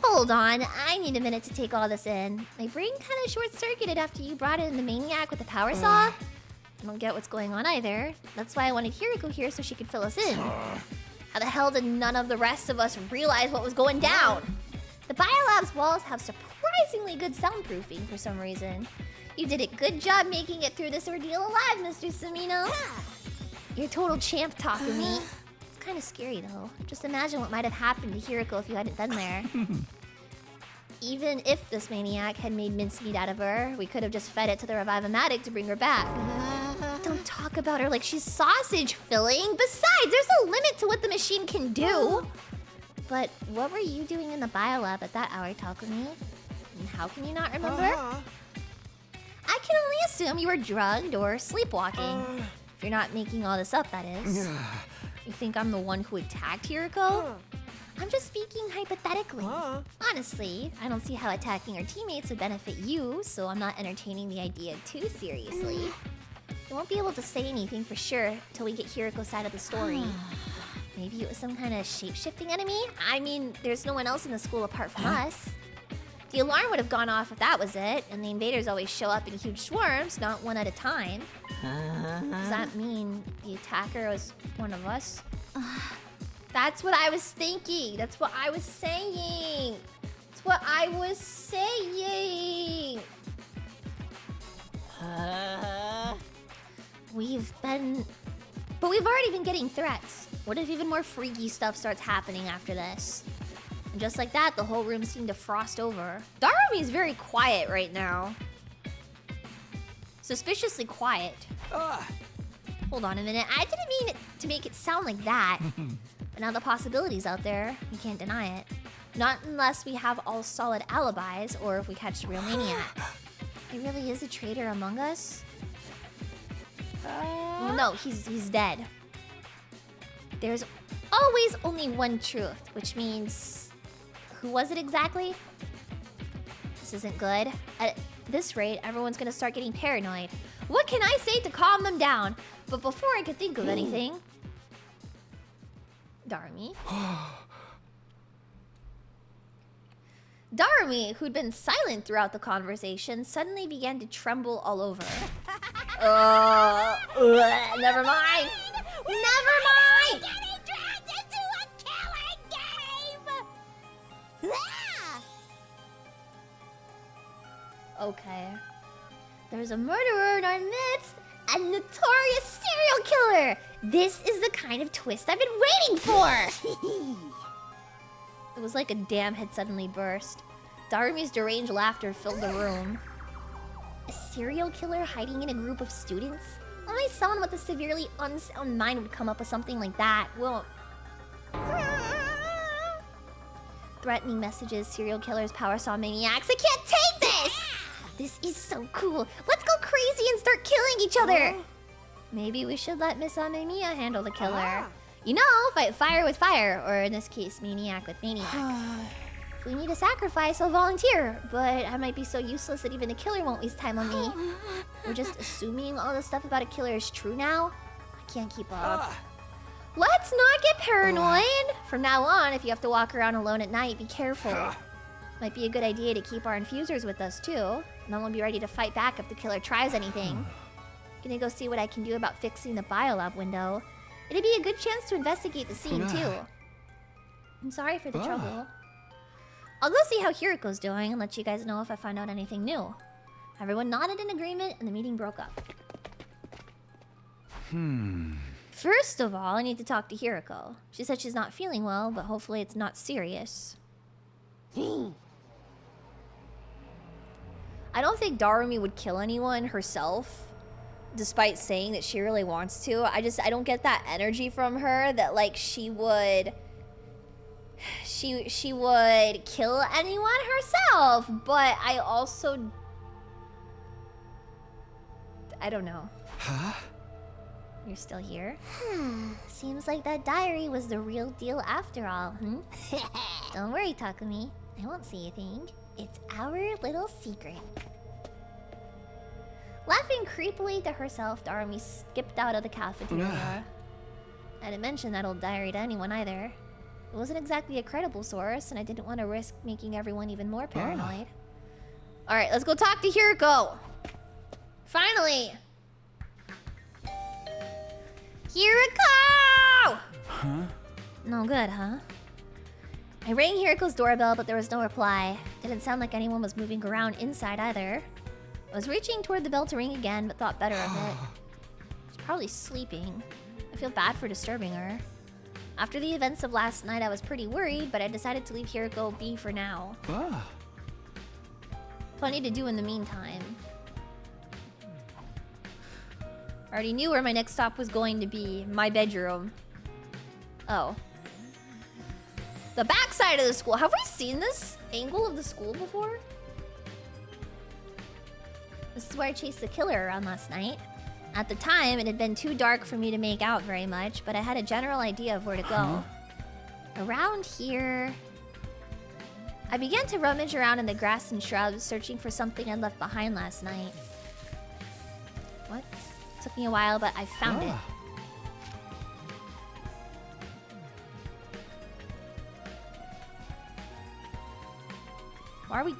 Hold on, I need a minute to take all this in. My brain kind of short-circuited after you brought in the maniac with the power saw. I don't get what's going on either. That's why I wanted Hiroko here so she could fill us in. How the hell did none of the rest of us realize what was going down? The biolab's walls have surprisingly good soundproofing for some reason. You did a good job making it through this ordeal alive, Mr. Sumino. You're a total champ, Takumi. It's kind of scary, though. Just imagine what might have happened to Hiroko if you hadn't been there. Even if this maniac had made mincemeat out of her, we could have just fed it to the Revive-O-Matic to bring her back. Don't talk about her like she's sausage filling. Besides, there's a limit to what the machine can do. But what were you doing in the biolab at that hour, Takumi? And how can you not remember? I can only assume you were drugged or sleepwalking. If you're not making all this up, that is. You think I'm the one who attacked Hiroko? I'm just speaking hypothetically. Honestly, I don't see how attacking our teammates would benefit you, so I'm not entertaining the idea too seriously. You won't be able to say anything for sure till we get Hiroko's side of the story. Maybe it was some kind of shape-shifting enemy? I mean, there's no one else in the school apart from us. The alarm would have gone off if that was it, and the invaders always show up in huge swarms, not one at a time. Does that mean the attacker was one of us? That's what I was thinking. That's what I was saying. That's what I was saying. But we've already been getting threats. What if even more freaky stuff starts happening after this? And just like that, the whole room seemed to frost over. Darumi's very quiet right now. Suspiciously quiet. Hold on a minute. I didn't mean to make it sound like that. But now the possibility's out there. We can't deny it. Not unless we have all solid alibis or if we catch the real maniac. He really is a traitor among us? Well, no, he's dead. There's always only one truth, which means... Who was it exactly? This isn't good. At this rate, everyone's gonna start getting paranoid. What can I say to calm them down? But before I could think of anything... Darumi. Darumi, who'd been silent throughout the conversation, suddenly began to tremble all over. Never mind. Never mind. Getting dragged into a killing game. Okay. There's a murderer in our midst, a notorious serial killer. This is the kind of twist I've been waiting for. It was like a dam had suddenly burst. Darumi's deranged laughter filled the room. A serial killer hiding in a group of students? Only someone with a severely unsound mind would come up with something like that. Well... threatening messages, serial killers, power saw maniacs. I can't take this! This is so cool. Let's go crazy and start killing each other. Maybe we should let Miss Amemiya handle the killer. You know, fight fire with fire, or in this case, maniac with maniac. If we need a sacrifice, I'll volunteer, but I might be so useless that even the killer won't waste time on me. We're just assuming all the stuff about a killer is true now. I can't keep up. Let's not get paranoid. From now on, if you have to walk around alone at night, be careful. Might be a good idea to keep our infusers with us too. And then we'll be ready to fight back if the killer tries anything. Gonna go see what I can do about fixing the biolab window. It'd be a good chance to investigate the scene too. I'm sorry for the trouble. I'll go see how Hiriko's doing and let you guys know if I find out anything new. Everyone nodded in agreement and the meeting broke up. First of all, I need to talk to Hiriko. She said she's not feeling well, but hopefully it's not serious. I don't think Darumi would kill anyone herself, despite saying that she really wants to. I don't get that energy from her that like she would kill anyone herself, but I don't know. You're still here? Seems like that diary was the real deal after all, Don't worry, Takumi. I won't say a thing. It's our little secret. Laughing creepily to herself, Darumi skipped out of the cafeteria. I didn't mention that old diary to anyone either. It wasn't exactly a credible source, and I didn't want to risk making everyone even more paranoid. Alright, let's go talk to Hiriko! Finally! Hiriko! No good, huh? I rang Hiriko's doorbell, but there was no reply. Didn't sound like anyone was moving around inside either. I was reaching toward the bell to ring again, but thought better of it. She's probably sleeping. I feel bad for disturbing her. After the events of last night, I was pretty worried, but I decided to leave Hiriko be for now. Plenty to do in the meantime. I already knew where my next stop was going to be. My bedroom. Oh. The backside of the school. Have we seen this angle of the school before? This is where I chased the killer around last night. At the time, it had been too dark for me to make out very much, but I had a general idea of where to go. Around here... I began to rummage around in the grass and shrubs, searching for something I'd left behind last night. What? It took me a while, but I found it. Why are we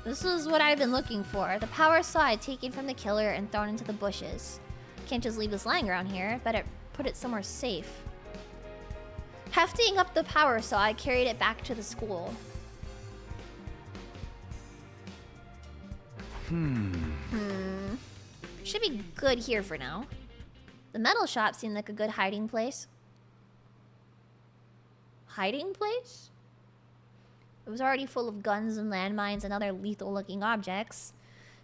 This is what I've been looking for. The power saw I'd taken from the killer and thrown into the bushes. Can't just leave this lying around here. Better put it somewhere safe. Hefting up the power saw, I carried it back to the school. Should be good here for now. The metal shop seemed like a good hiding place. Hiding place? It was already full of guns and landmines and other lethal-looking objects.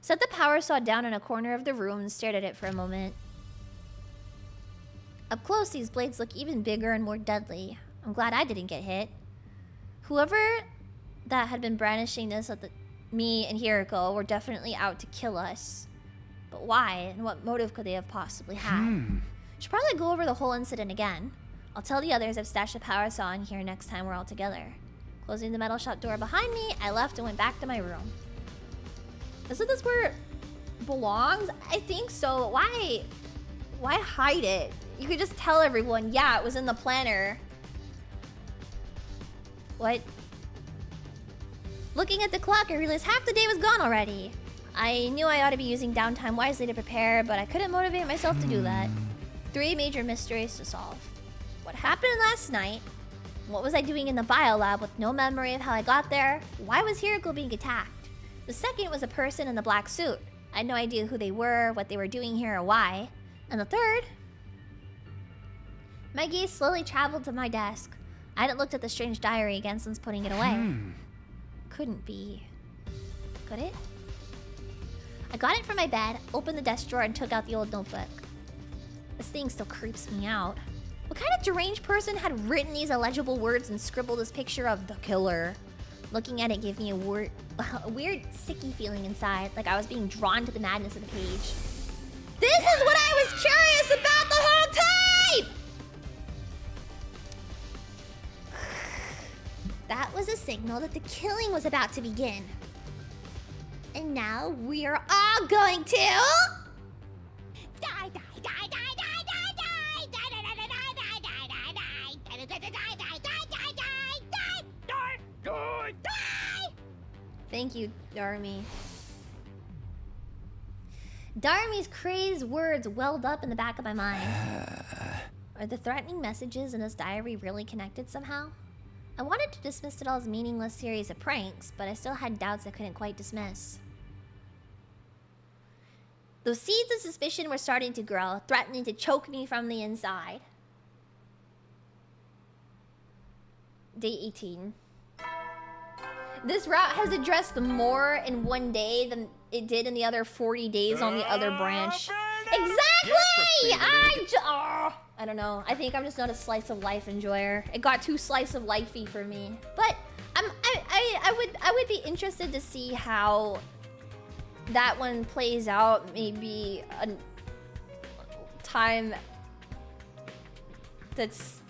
Set the power saw down in a corner of the room and stared at it for a moment. Up close, these blades look even bigger and more deadly. I'm glad I didn't get hit. Whoever that had been brandishing this at me and Hiriko were definitely out to kill us. But why? And what motive could they have possibly had? Should probably go over the whole incident again. I'll tell the others I've stashed a power saw in here next time we're all together. Closing the metal shop door behind me, I left and went back to my room. Isn't this where it belongs? I think so. Why hide it? You could just tell everyone, yeah, it was in the planner. What? Looking at the clock, I realized half the day was gone already. I knew I ought to be using downtime wisely to prepare, but I couldn't motivate myself to do that. 3 major mysteries to solve. What happened last night? What was I doing in the biolab with no memory of how I got there? Why was Hiriko being attacked? The second was a person in the black suit. I had no idea who they were, what they were doing here, or why. And the third? My gaze slowly traveled to my desk. I hadn't looked at the strange diary again since putting it away. Couldn't be. Could it? I got it from my bed, opened the desk drawer, and took out the old notebook. This thing still creeps me out. What kind of deranged person had written these illegible words and scribbled this picture of the killer? Looking at it gave me a weird sicky feeling inside, like I was being drawn to the madness of the page. This is what I was curious about the whole time! That was a signal that the killing was about to begin. And now we are all going to... Die, die, die, die, die, die, die, die, die, die, die, die, die, die, die, die, die. Thank you, Darmy. Darmy's crazed words welled up in the back of my mind. Are the threatening messages in this diary really connected somehow? I wanted to dismiss it all as meaningless series of pranks, but I still had doubts I couldn't quite dismiss. Those seeds of suspicion were starting to grow, threatening to choke me from the inside. Day 18. This route has addressed more in one day than it did in the other 40 days on the other branch. Exactly! I don't know. I think I'm just not a slice of life enjoyer. It got too slice of lifey for me. But I would be interested to see how that one plays out. Maybe a time that's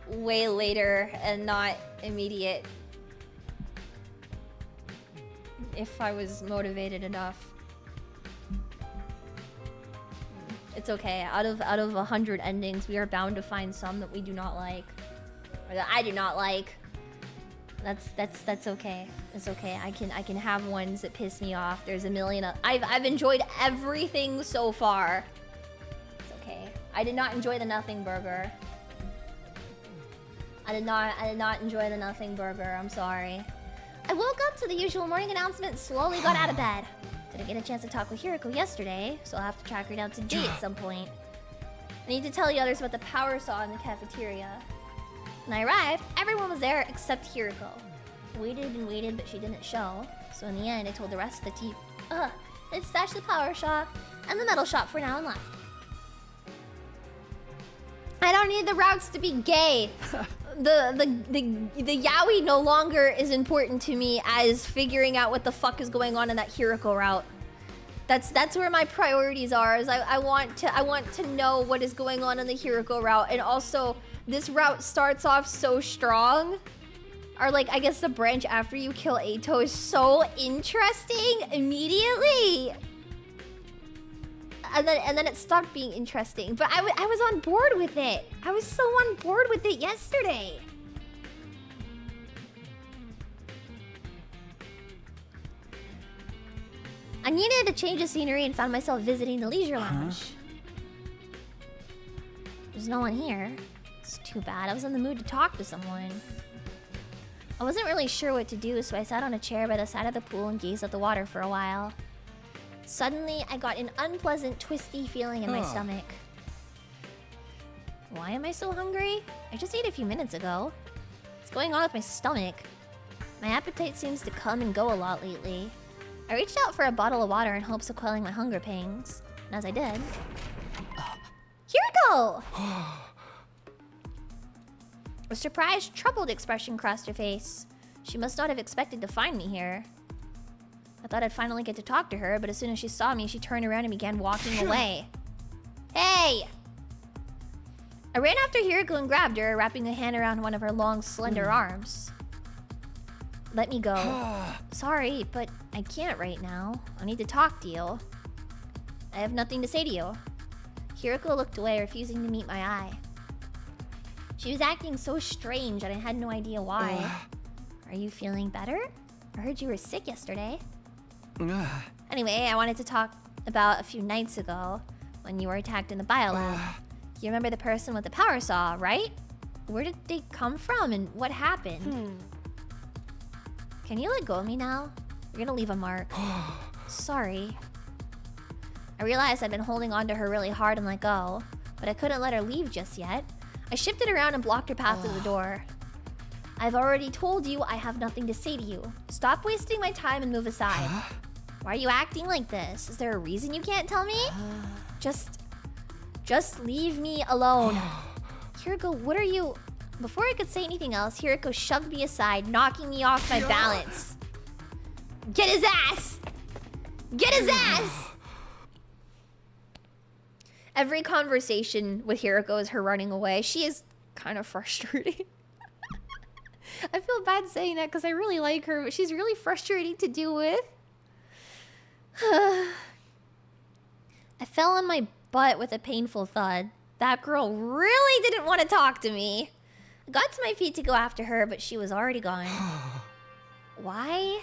way later and not immediate. If I was motivated enough. It's okay. Out of 100 endings, we are bound to find some that we do not like, or that I do not like. That's okay. It's okay. I can have ones that piss me off. There's a million. I've enjoyed everything so far. It's okay. I did not enjoy the nothing burger. I did not enjoy the nothing burger. I'm sorry. I woke up to the usual morning announcement and slowly got out of bed. Didn't get a chance to talk with Hiriko yesterday, so I'll have to track her down today at some point. I need to tell the others about the power saw in the cafeteria. When I arrived, everyone was there except Hiriko. I waited and waited, but she didn't show. So in the end, I told the rest of the team, let's stash the power shop and the metal shop for now and left. I don't need the routes to be gay. The yaoi no longer is important to me as figuring out what the fuck is going on in that Hiriko route. That's where my priorities are. Is I want to know what is going on in the Hiriko route, and also this route starts off so strong. Or like, I guess the branch after you kill Eito is so interesting immediately. And then it stopped being interesting. But I was on board with it. I was so on board with it yesterday. I needed to change the scenery and found myself visiting the leisure lounge. There's no one here. It's too bad. I was in the mood to talk to someone. I wasn't really sure what to do, so I sat on a chair by the side of the pool and gazed at the water for a while. Suddenly, I got an unpleasant, twisty feeling in my stomach. Why am I so hungry? I just ate a few minutes ago. What's going on with my stomach? My appetite seems to come and go a lot lately. I reached out for a bottle of water in hopes of quelling my hunger pangs. And as I did... Hiriko! A surprised, troubled expression crossed her face. She must not have expected to find me here. I thought I'd finally get to talk to her, but as soon as she saw me, she turned around and began walking away. Hey! I ran after Hiriko and grabbed her, wrapping a hand around one of her long, slender arms. Let me go. Sorry, but I can't right now. I need to talk to you. I have nothing to say to you. Hiriko looked away, refusing to meet my eye. She was acting so strange and I had no idea why. Are you feeling better? I heard you were sick yesterday. Anyway, I wanted to talk about a few nights ago when you were attacked in the biolab. You remember the person with the power saw, right? Where did they come from and what happened? Can you let go of me now? You're gonna leave a mark. Sorry. I realized I'd been holding on to her really hard and let go, but I couldn't let her leave just yet. I shifted around and blocked her path to the door. I've already told you I have nothing to say to you. Stop wasting my time and move aside. Why are you acting like this? Is there a reason you can't tell me? Just leave me alone. Hiriko, what are you... Before I could say anything else, Hiriko shoved me aside, knocking me off my balance. Get his ass! Get his ass! Every conversation with Hiriko is her running away. She is kind of frustrating. I feel bad saying that because I really like her, but she's really frustrating to deal with. I fell on my butt with a painful thud. That girl really didn't want to talk to me. I got to my feet to go after her, but she was already gone. Why?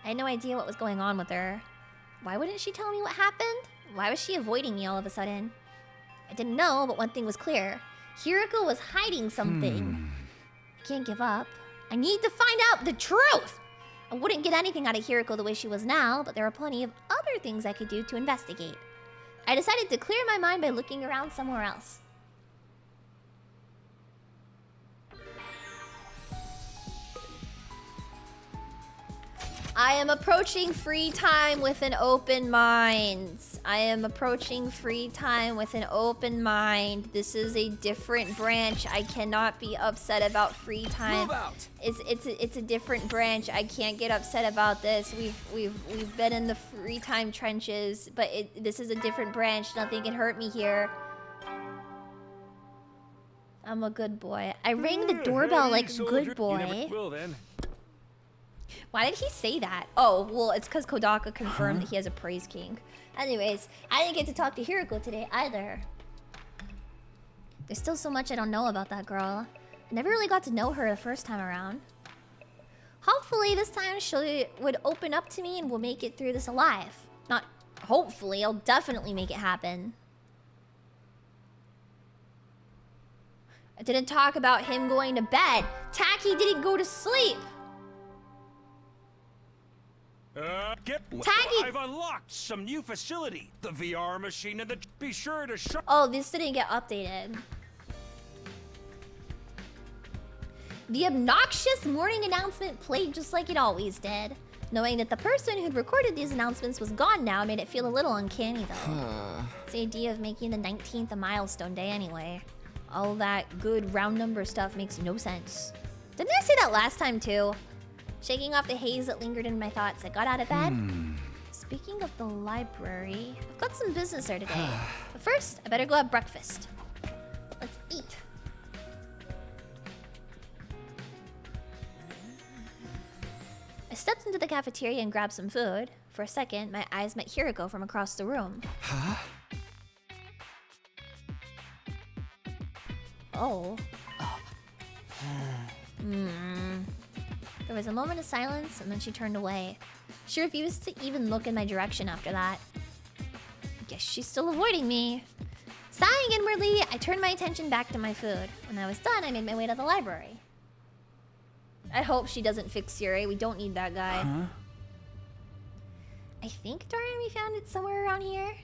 I had no idea what was going on with her. Why wouldn't she tell me what happened? Why was she avoiding me all of a sudden? I didn't know, but one thing was clear. Hiriko was hiding something. I can't give up. I need to find out the truth! I wouldn't get anything out of Hiriko the way she was now, but there are plenty of other things I could do to investigate. I decided to clear my mind by looking around somewhere else. I am approaching free time with an open mind. I am approaching free time with an open mind. This is a different branch. I cannot be upset about free time. Move out. It's a different branch. I can't get upset about this. We've been in the free time trenches, but this is a different branch. Nothing can hurt me here. I'm a good boy. I rang the doorbell like a good boy. You never will, then. Why did he say that? Oh, well, it's because Kodaka confirmed that he has a praise king. Anyways, I didn't get to talk to Hiriko today either. There's still so much I don't know about that girl. I never really got to know her the first time around. Hopefully this time she would open up to me and we'll make it through this alive. Not hopefully, I'll definitely make it happen. I didn't talk about him going to bed. Taki didn't go to sleep. Taki! I've unlocked some new facility. The VR machine and the... Be sure to show... Oh, this didn't get updated. The obnoxious morning announcement played just like it always did. Knowing that the person who'd recorded these announcements was gone now made it feel a little uncanny, though. It's the idea of making the 19th a milestone day anyway. All that good round number stuff makes no sense. Didn't I say that last time, too? Shaking off the haze that lingered in my thoughts, I got out of bed. Speaking of the library, I've got some business there today. But first, I better go have breakfast. Let's eat. I stepped into the cafeteria and grabbed some food. For a second, my eyes met Hiriko from across the room. Oh. There was a moment of silence, and then she turned away. She refused to even look in my direction after that. I guess she's still avoiding me. Sighing inwardly, I turned my attention back to my food. When I was done, I made my way to the library. I hope she doesn't fix Yuri. We don't need that guy. I think Darumi found it somewhere around here.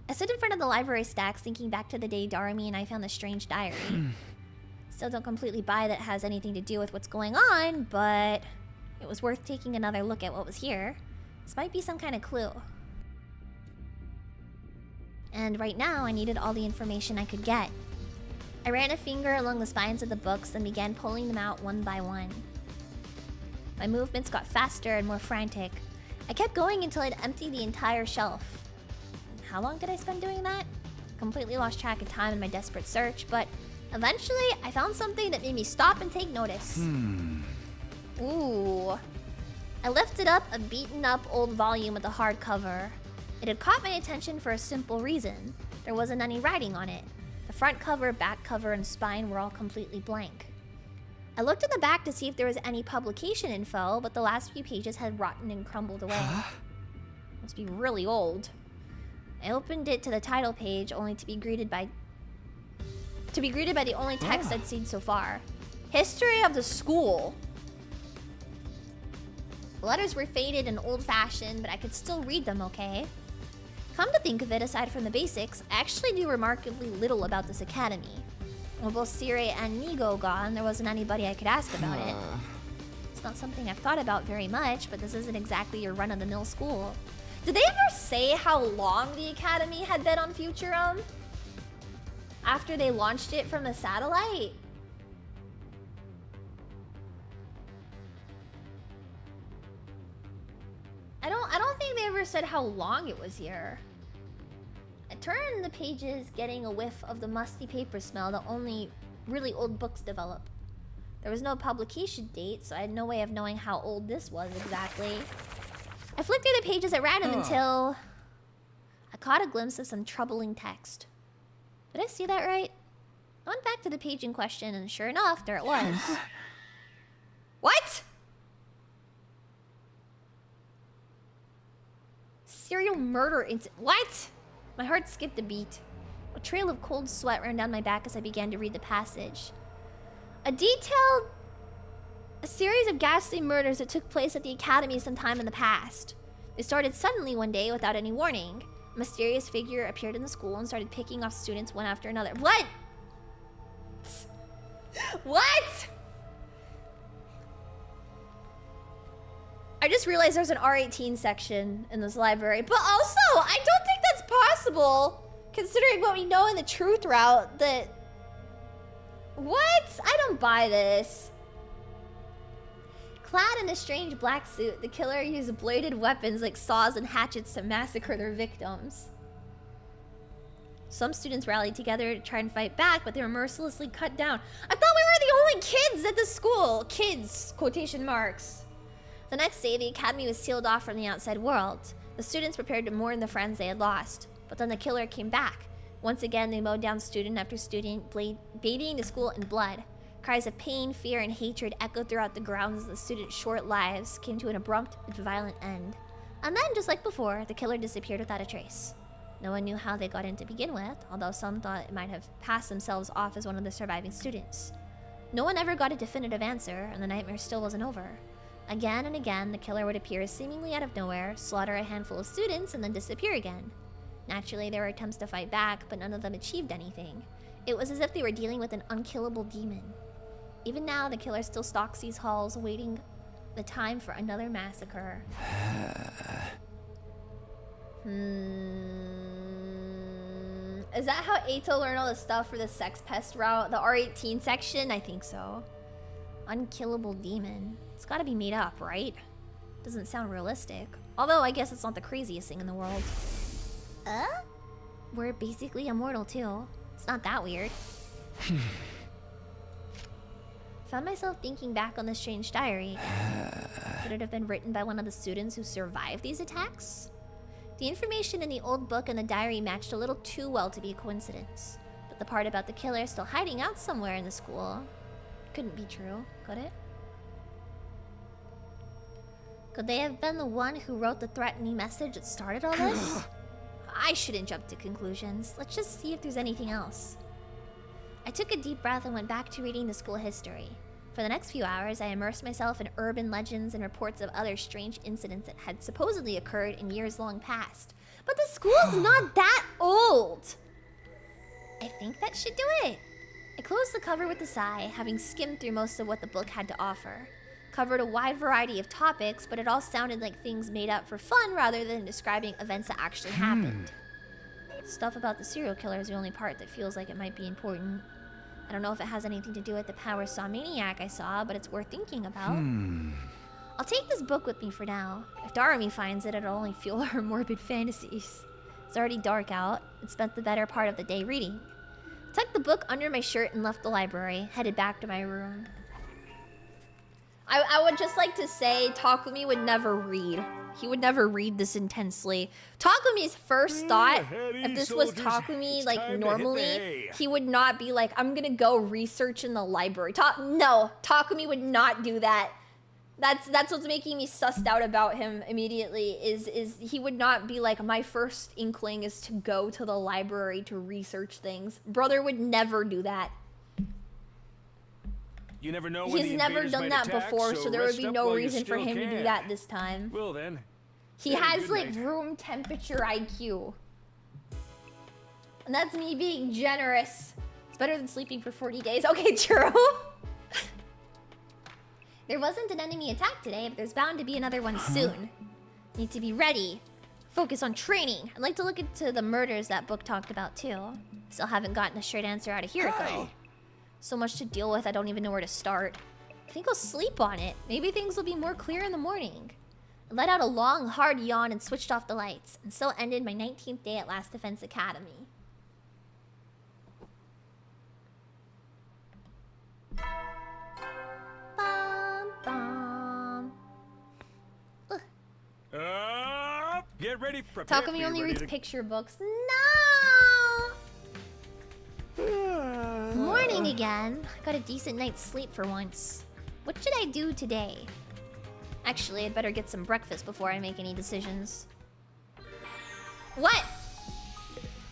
I stood in front of the library stacks, thinking back to the day Darumi and I found the strange diary. Still don't completely buy that it has anything to do with what's going on, but it was worth taking another look at what was here. This might be some kind of clue. And right now, I needed all the information I could get. I ran a finger along the spines of the books and began pulling them out one by one. My movements got faster and more frantic. I kept going until I'd emptied the entire shelf. How long did I spend doing that? Completely lost track of time in my desperate search, but eventually, I found something that made me stop and take notice. Ooh. I lifted up a beaten-up old volume with a hardcover. It had caught my attention for a simple reason. There wasn't any writing on it. The front cover, back cover, and spine were all completely blank. I looked at the back to see if there was any publication info, but the last few pages had rotten and crumbled away. Must be really old. I opened it to the title page, only to be greeted by the only text I'd seen so far. History of the school. The letters were faded and old-fashioned, but I could still read them okay. Come to think of it, aside from the basics, I actually knew remarkably little about this academy. With both Sire and Nigo gone, there wasn't anybody I could ask about it. It's not something I've thought about very much, but this isn't exactly your run-of-the-mill school. Did they ever say how long the academy had been on Futurum? After they launched it from the satellite? think they ever said how long it was here. I turned the pages, getting a whiff of the musty paper smell that only really old books develop. There was no publication date, so I had no way of knowing how old this was exactly. I flicked through the pages at random until I caught a glimpse of some troubling text. Did I see that right? I went back to the page in question, and sure enough, there it was. What? Serial murder incident. What? My heart skipped a beat. A trail of cold sweat ran down my back as I began to read the passage. A series of ghastly murders that took place at the academy sometime in the past. They started suddenly one day without any warning. A mysterious figure appeared in the school and started picking off students one after another. What? What? I just realized there's an R18 section in this library, but also, I don't think that's possible, considering what we know in the truth route, that... What? I don't buy this. Clad in a strange black suit, the killer used bladed weapons like saws and hatchets to massacre their victims. Some students rallied together to try and fight back, but they were mercilessly cut down. I thought we were the only kids at the school. Kids, quotation marks. The next day, the academy was sealed off from the outside world. The students prepared to mourn the friends they had lost. But then the killer came back. Once again, they mowed down student after student, bathing the school in blood. Cries of pain, fear, and hatred echoed throughout the grounds as the students' short lives came to an abrupt and violent end. And then, just like before, the killer disappeared without a trace. No one knew how they got in to begin with, although some thought it might have passed themselves off as one of the surviving students. No one ever got a definitive answer, and the nightmare still wasn't over. Again and again, the killer would appear seemingly out of nowhere, slaughter a handful of students, and then disappear again. Naturally, there were attempts to fight back, but none of them achieved anything. It was as if they were dealing with an unkillable demon. Even now, the killer still stalks these halls, waiting the time for another massacre. Is that how Eito learned all the stuff for the sex pest route? The R18 section? I think so. Unkillable demon. It's gotta be made up, right? Doesn't sound realistic. Although, I guess it's not the craziest thing in the world. We're basically immortal, too. It's not that weird. Found myself thinking back on the strange diary. Could it have been written by one of the students who survived these attacks? The information in the old book and the diary matched a little too well to be a coincidence. But the part about the killer still hiding out somewhere in the school couldn't be true, could it? Could they have been the one who wrote the threatening message that started all this? I shouldn't jump to conclusions. Let's just see if there's anything else. I took a deep breath and went back to reading the school history. For the next few hours, I immersed myself in urban legends and reports of other strange incidents that had supposedly occurred in years long past. But the school's not that old! I think that should do it. I closed the cover with a sigh, having skimmed through most of what the book had to offer. Covered a wide variety of topics, but it all sounded like things made up for fun rather than describing events that actually happened. Stuff about the serial killer is the only part that feels like it might be important. I don't know if it has anything to do with the power saw maniac I saw, but it's worth thinking about. I'll take this book with me for now. If Darumi finds it, it'll only fuel her morbid fantasies. It's already dark out, and spent the better part of the day reading. Tucked the book under my shirt and left the library, headed back to my room. I would just like to say Takumi would never read. He would never read this intensely. Takumi's first thought, if this was Takumi, like, normally, he would not be like, I'm gonna go research in the library. No, Takumi would not do that. That's what's making me sussed out about him immediately, is he would not be like, my first inkling is to go to the library to research things. Brother would never do that. You never know when He's never done that before, so there would be no reason for him to do that this time. Well then. He has like room temperature IQ. And that's me being generous. It's better than sleeping for 40 days. Okay, true. There wasn't an enemy attack today, but there's bound to be another one soon. Need to be ready. Focus on training. I'd like to look into the murders that book talked about too. Still haven't gotten a straight answer out of Hiriko. So much to deal with, I don't even know where to start. I think I'll sleep on it. Maybe things will be more clear in the morning. let out a long, hard yawn and switched off the lights. And so ended my 19th day at Last Defense Academy. Bum, bum. Get ready, prepare. Takumi only reads picture books. No! Morning again. Got a decent night's sleep for once. What should I do today? Actually, I'd better get some breakfast before I make any decisions. What?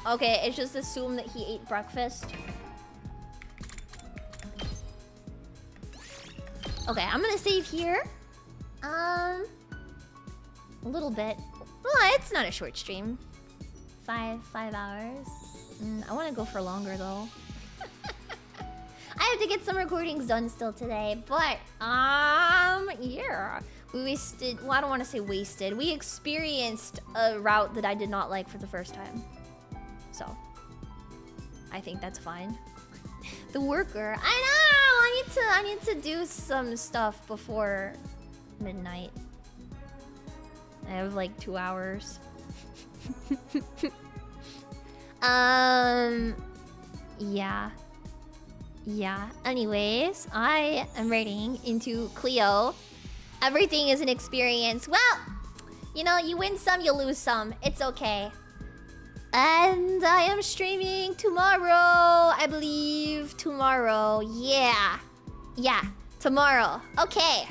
Okay, it's just assumed that he ate breakfast. Okay, I'm gonna save here. A little bit. Well, it's not a short stream. 5 hours. I want to go for longer though. I have to get some recordings done still today, but yeah. We wasted, well, I don't want to say wasted. We experienced a route that I did not like for the first time. So, I think that's fine. The worker. I know! I need to do some stuff before midnight. I have like 2 hours. Yeah. Anyways, I am raiding into Cleo. Everything is an experience. Well, you know, you win some, you lose some. It's okay. And I am streaming tomorrow, I believe. Tomorrow, yeah. Yeah, tomorrow. Okay.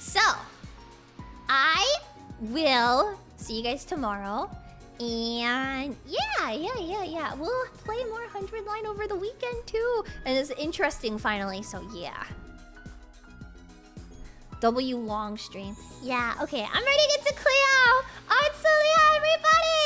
So, I will see you guys tomorrow. And yeah. We'll play more 100 line over the weekend too. And it's interesting finally, so yeah. W long stream. Yeah, okay, I'm ready to get to Cleo. Oh, it's Celia, everybody!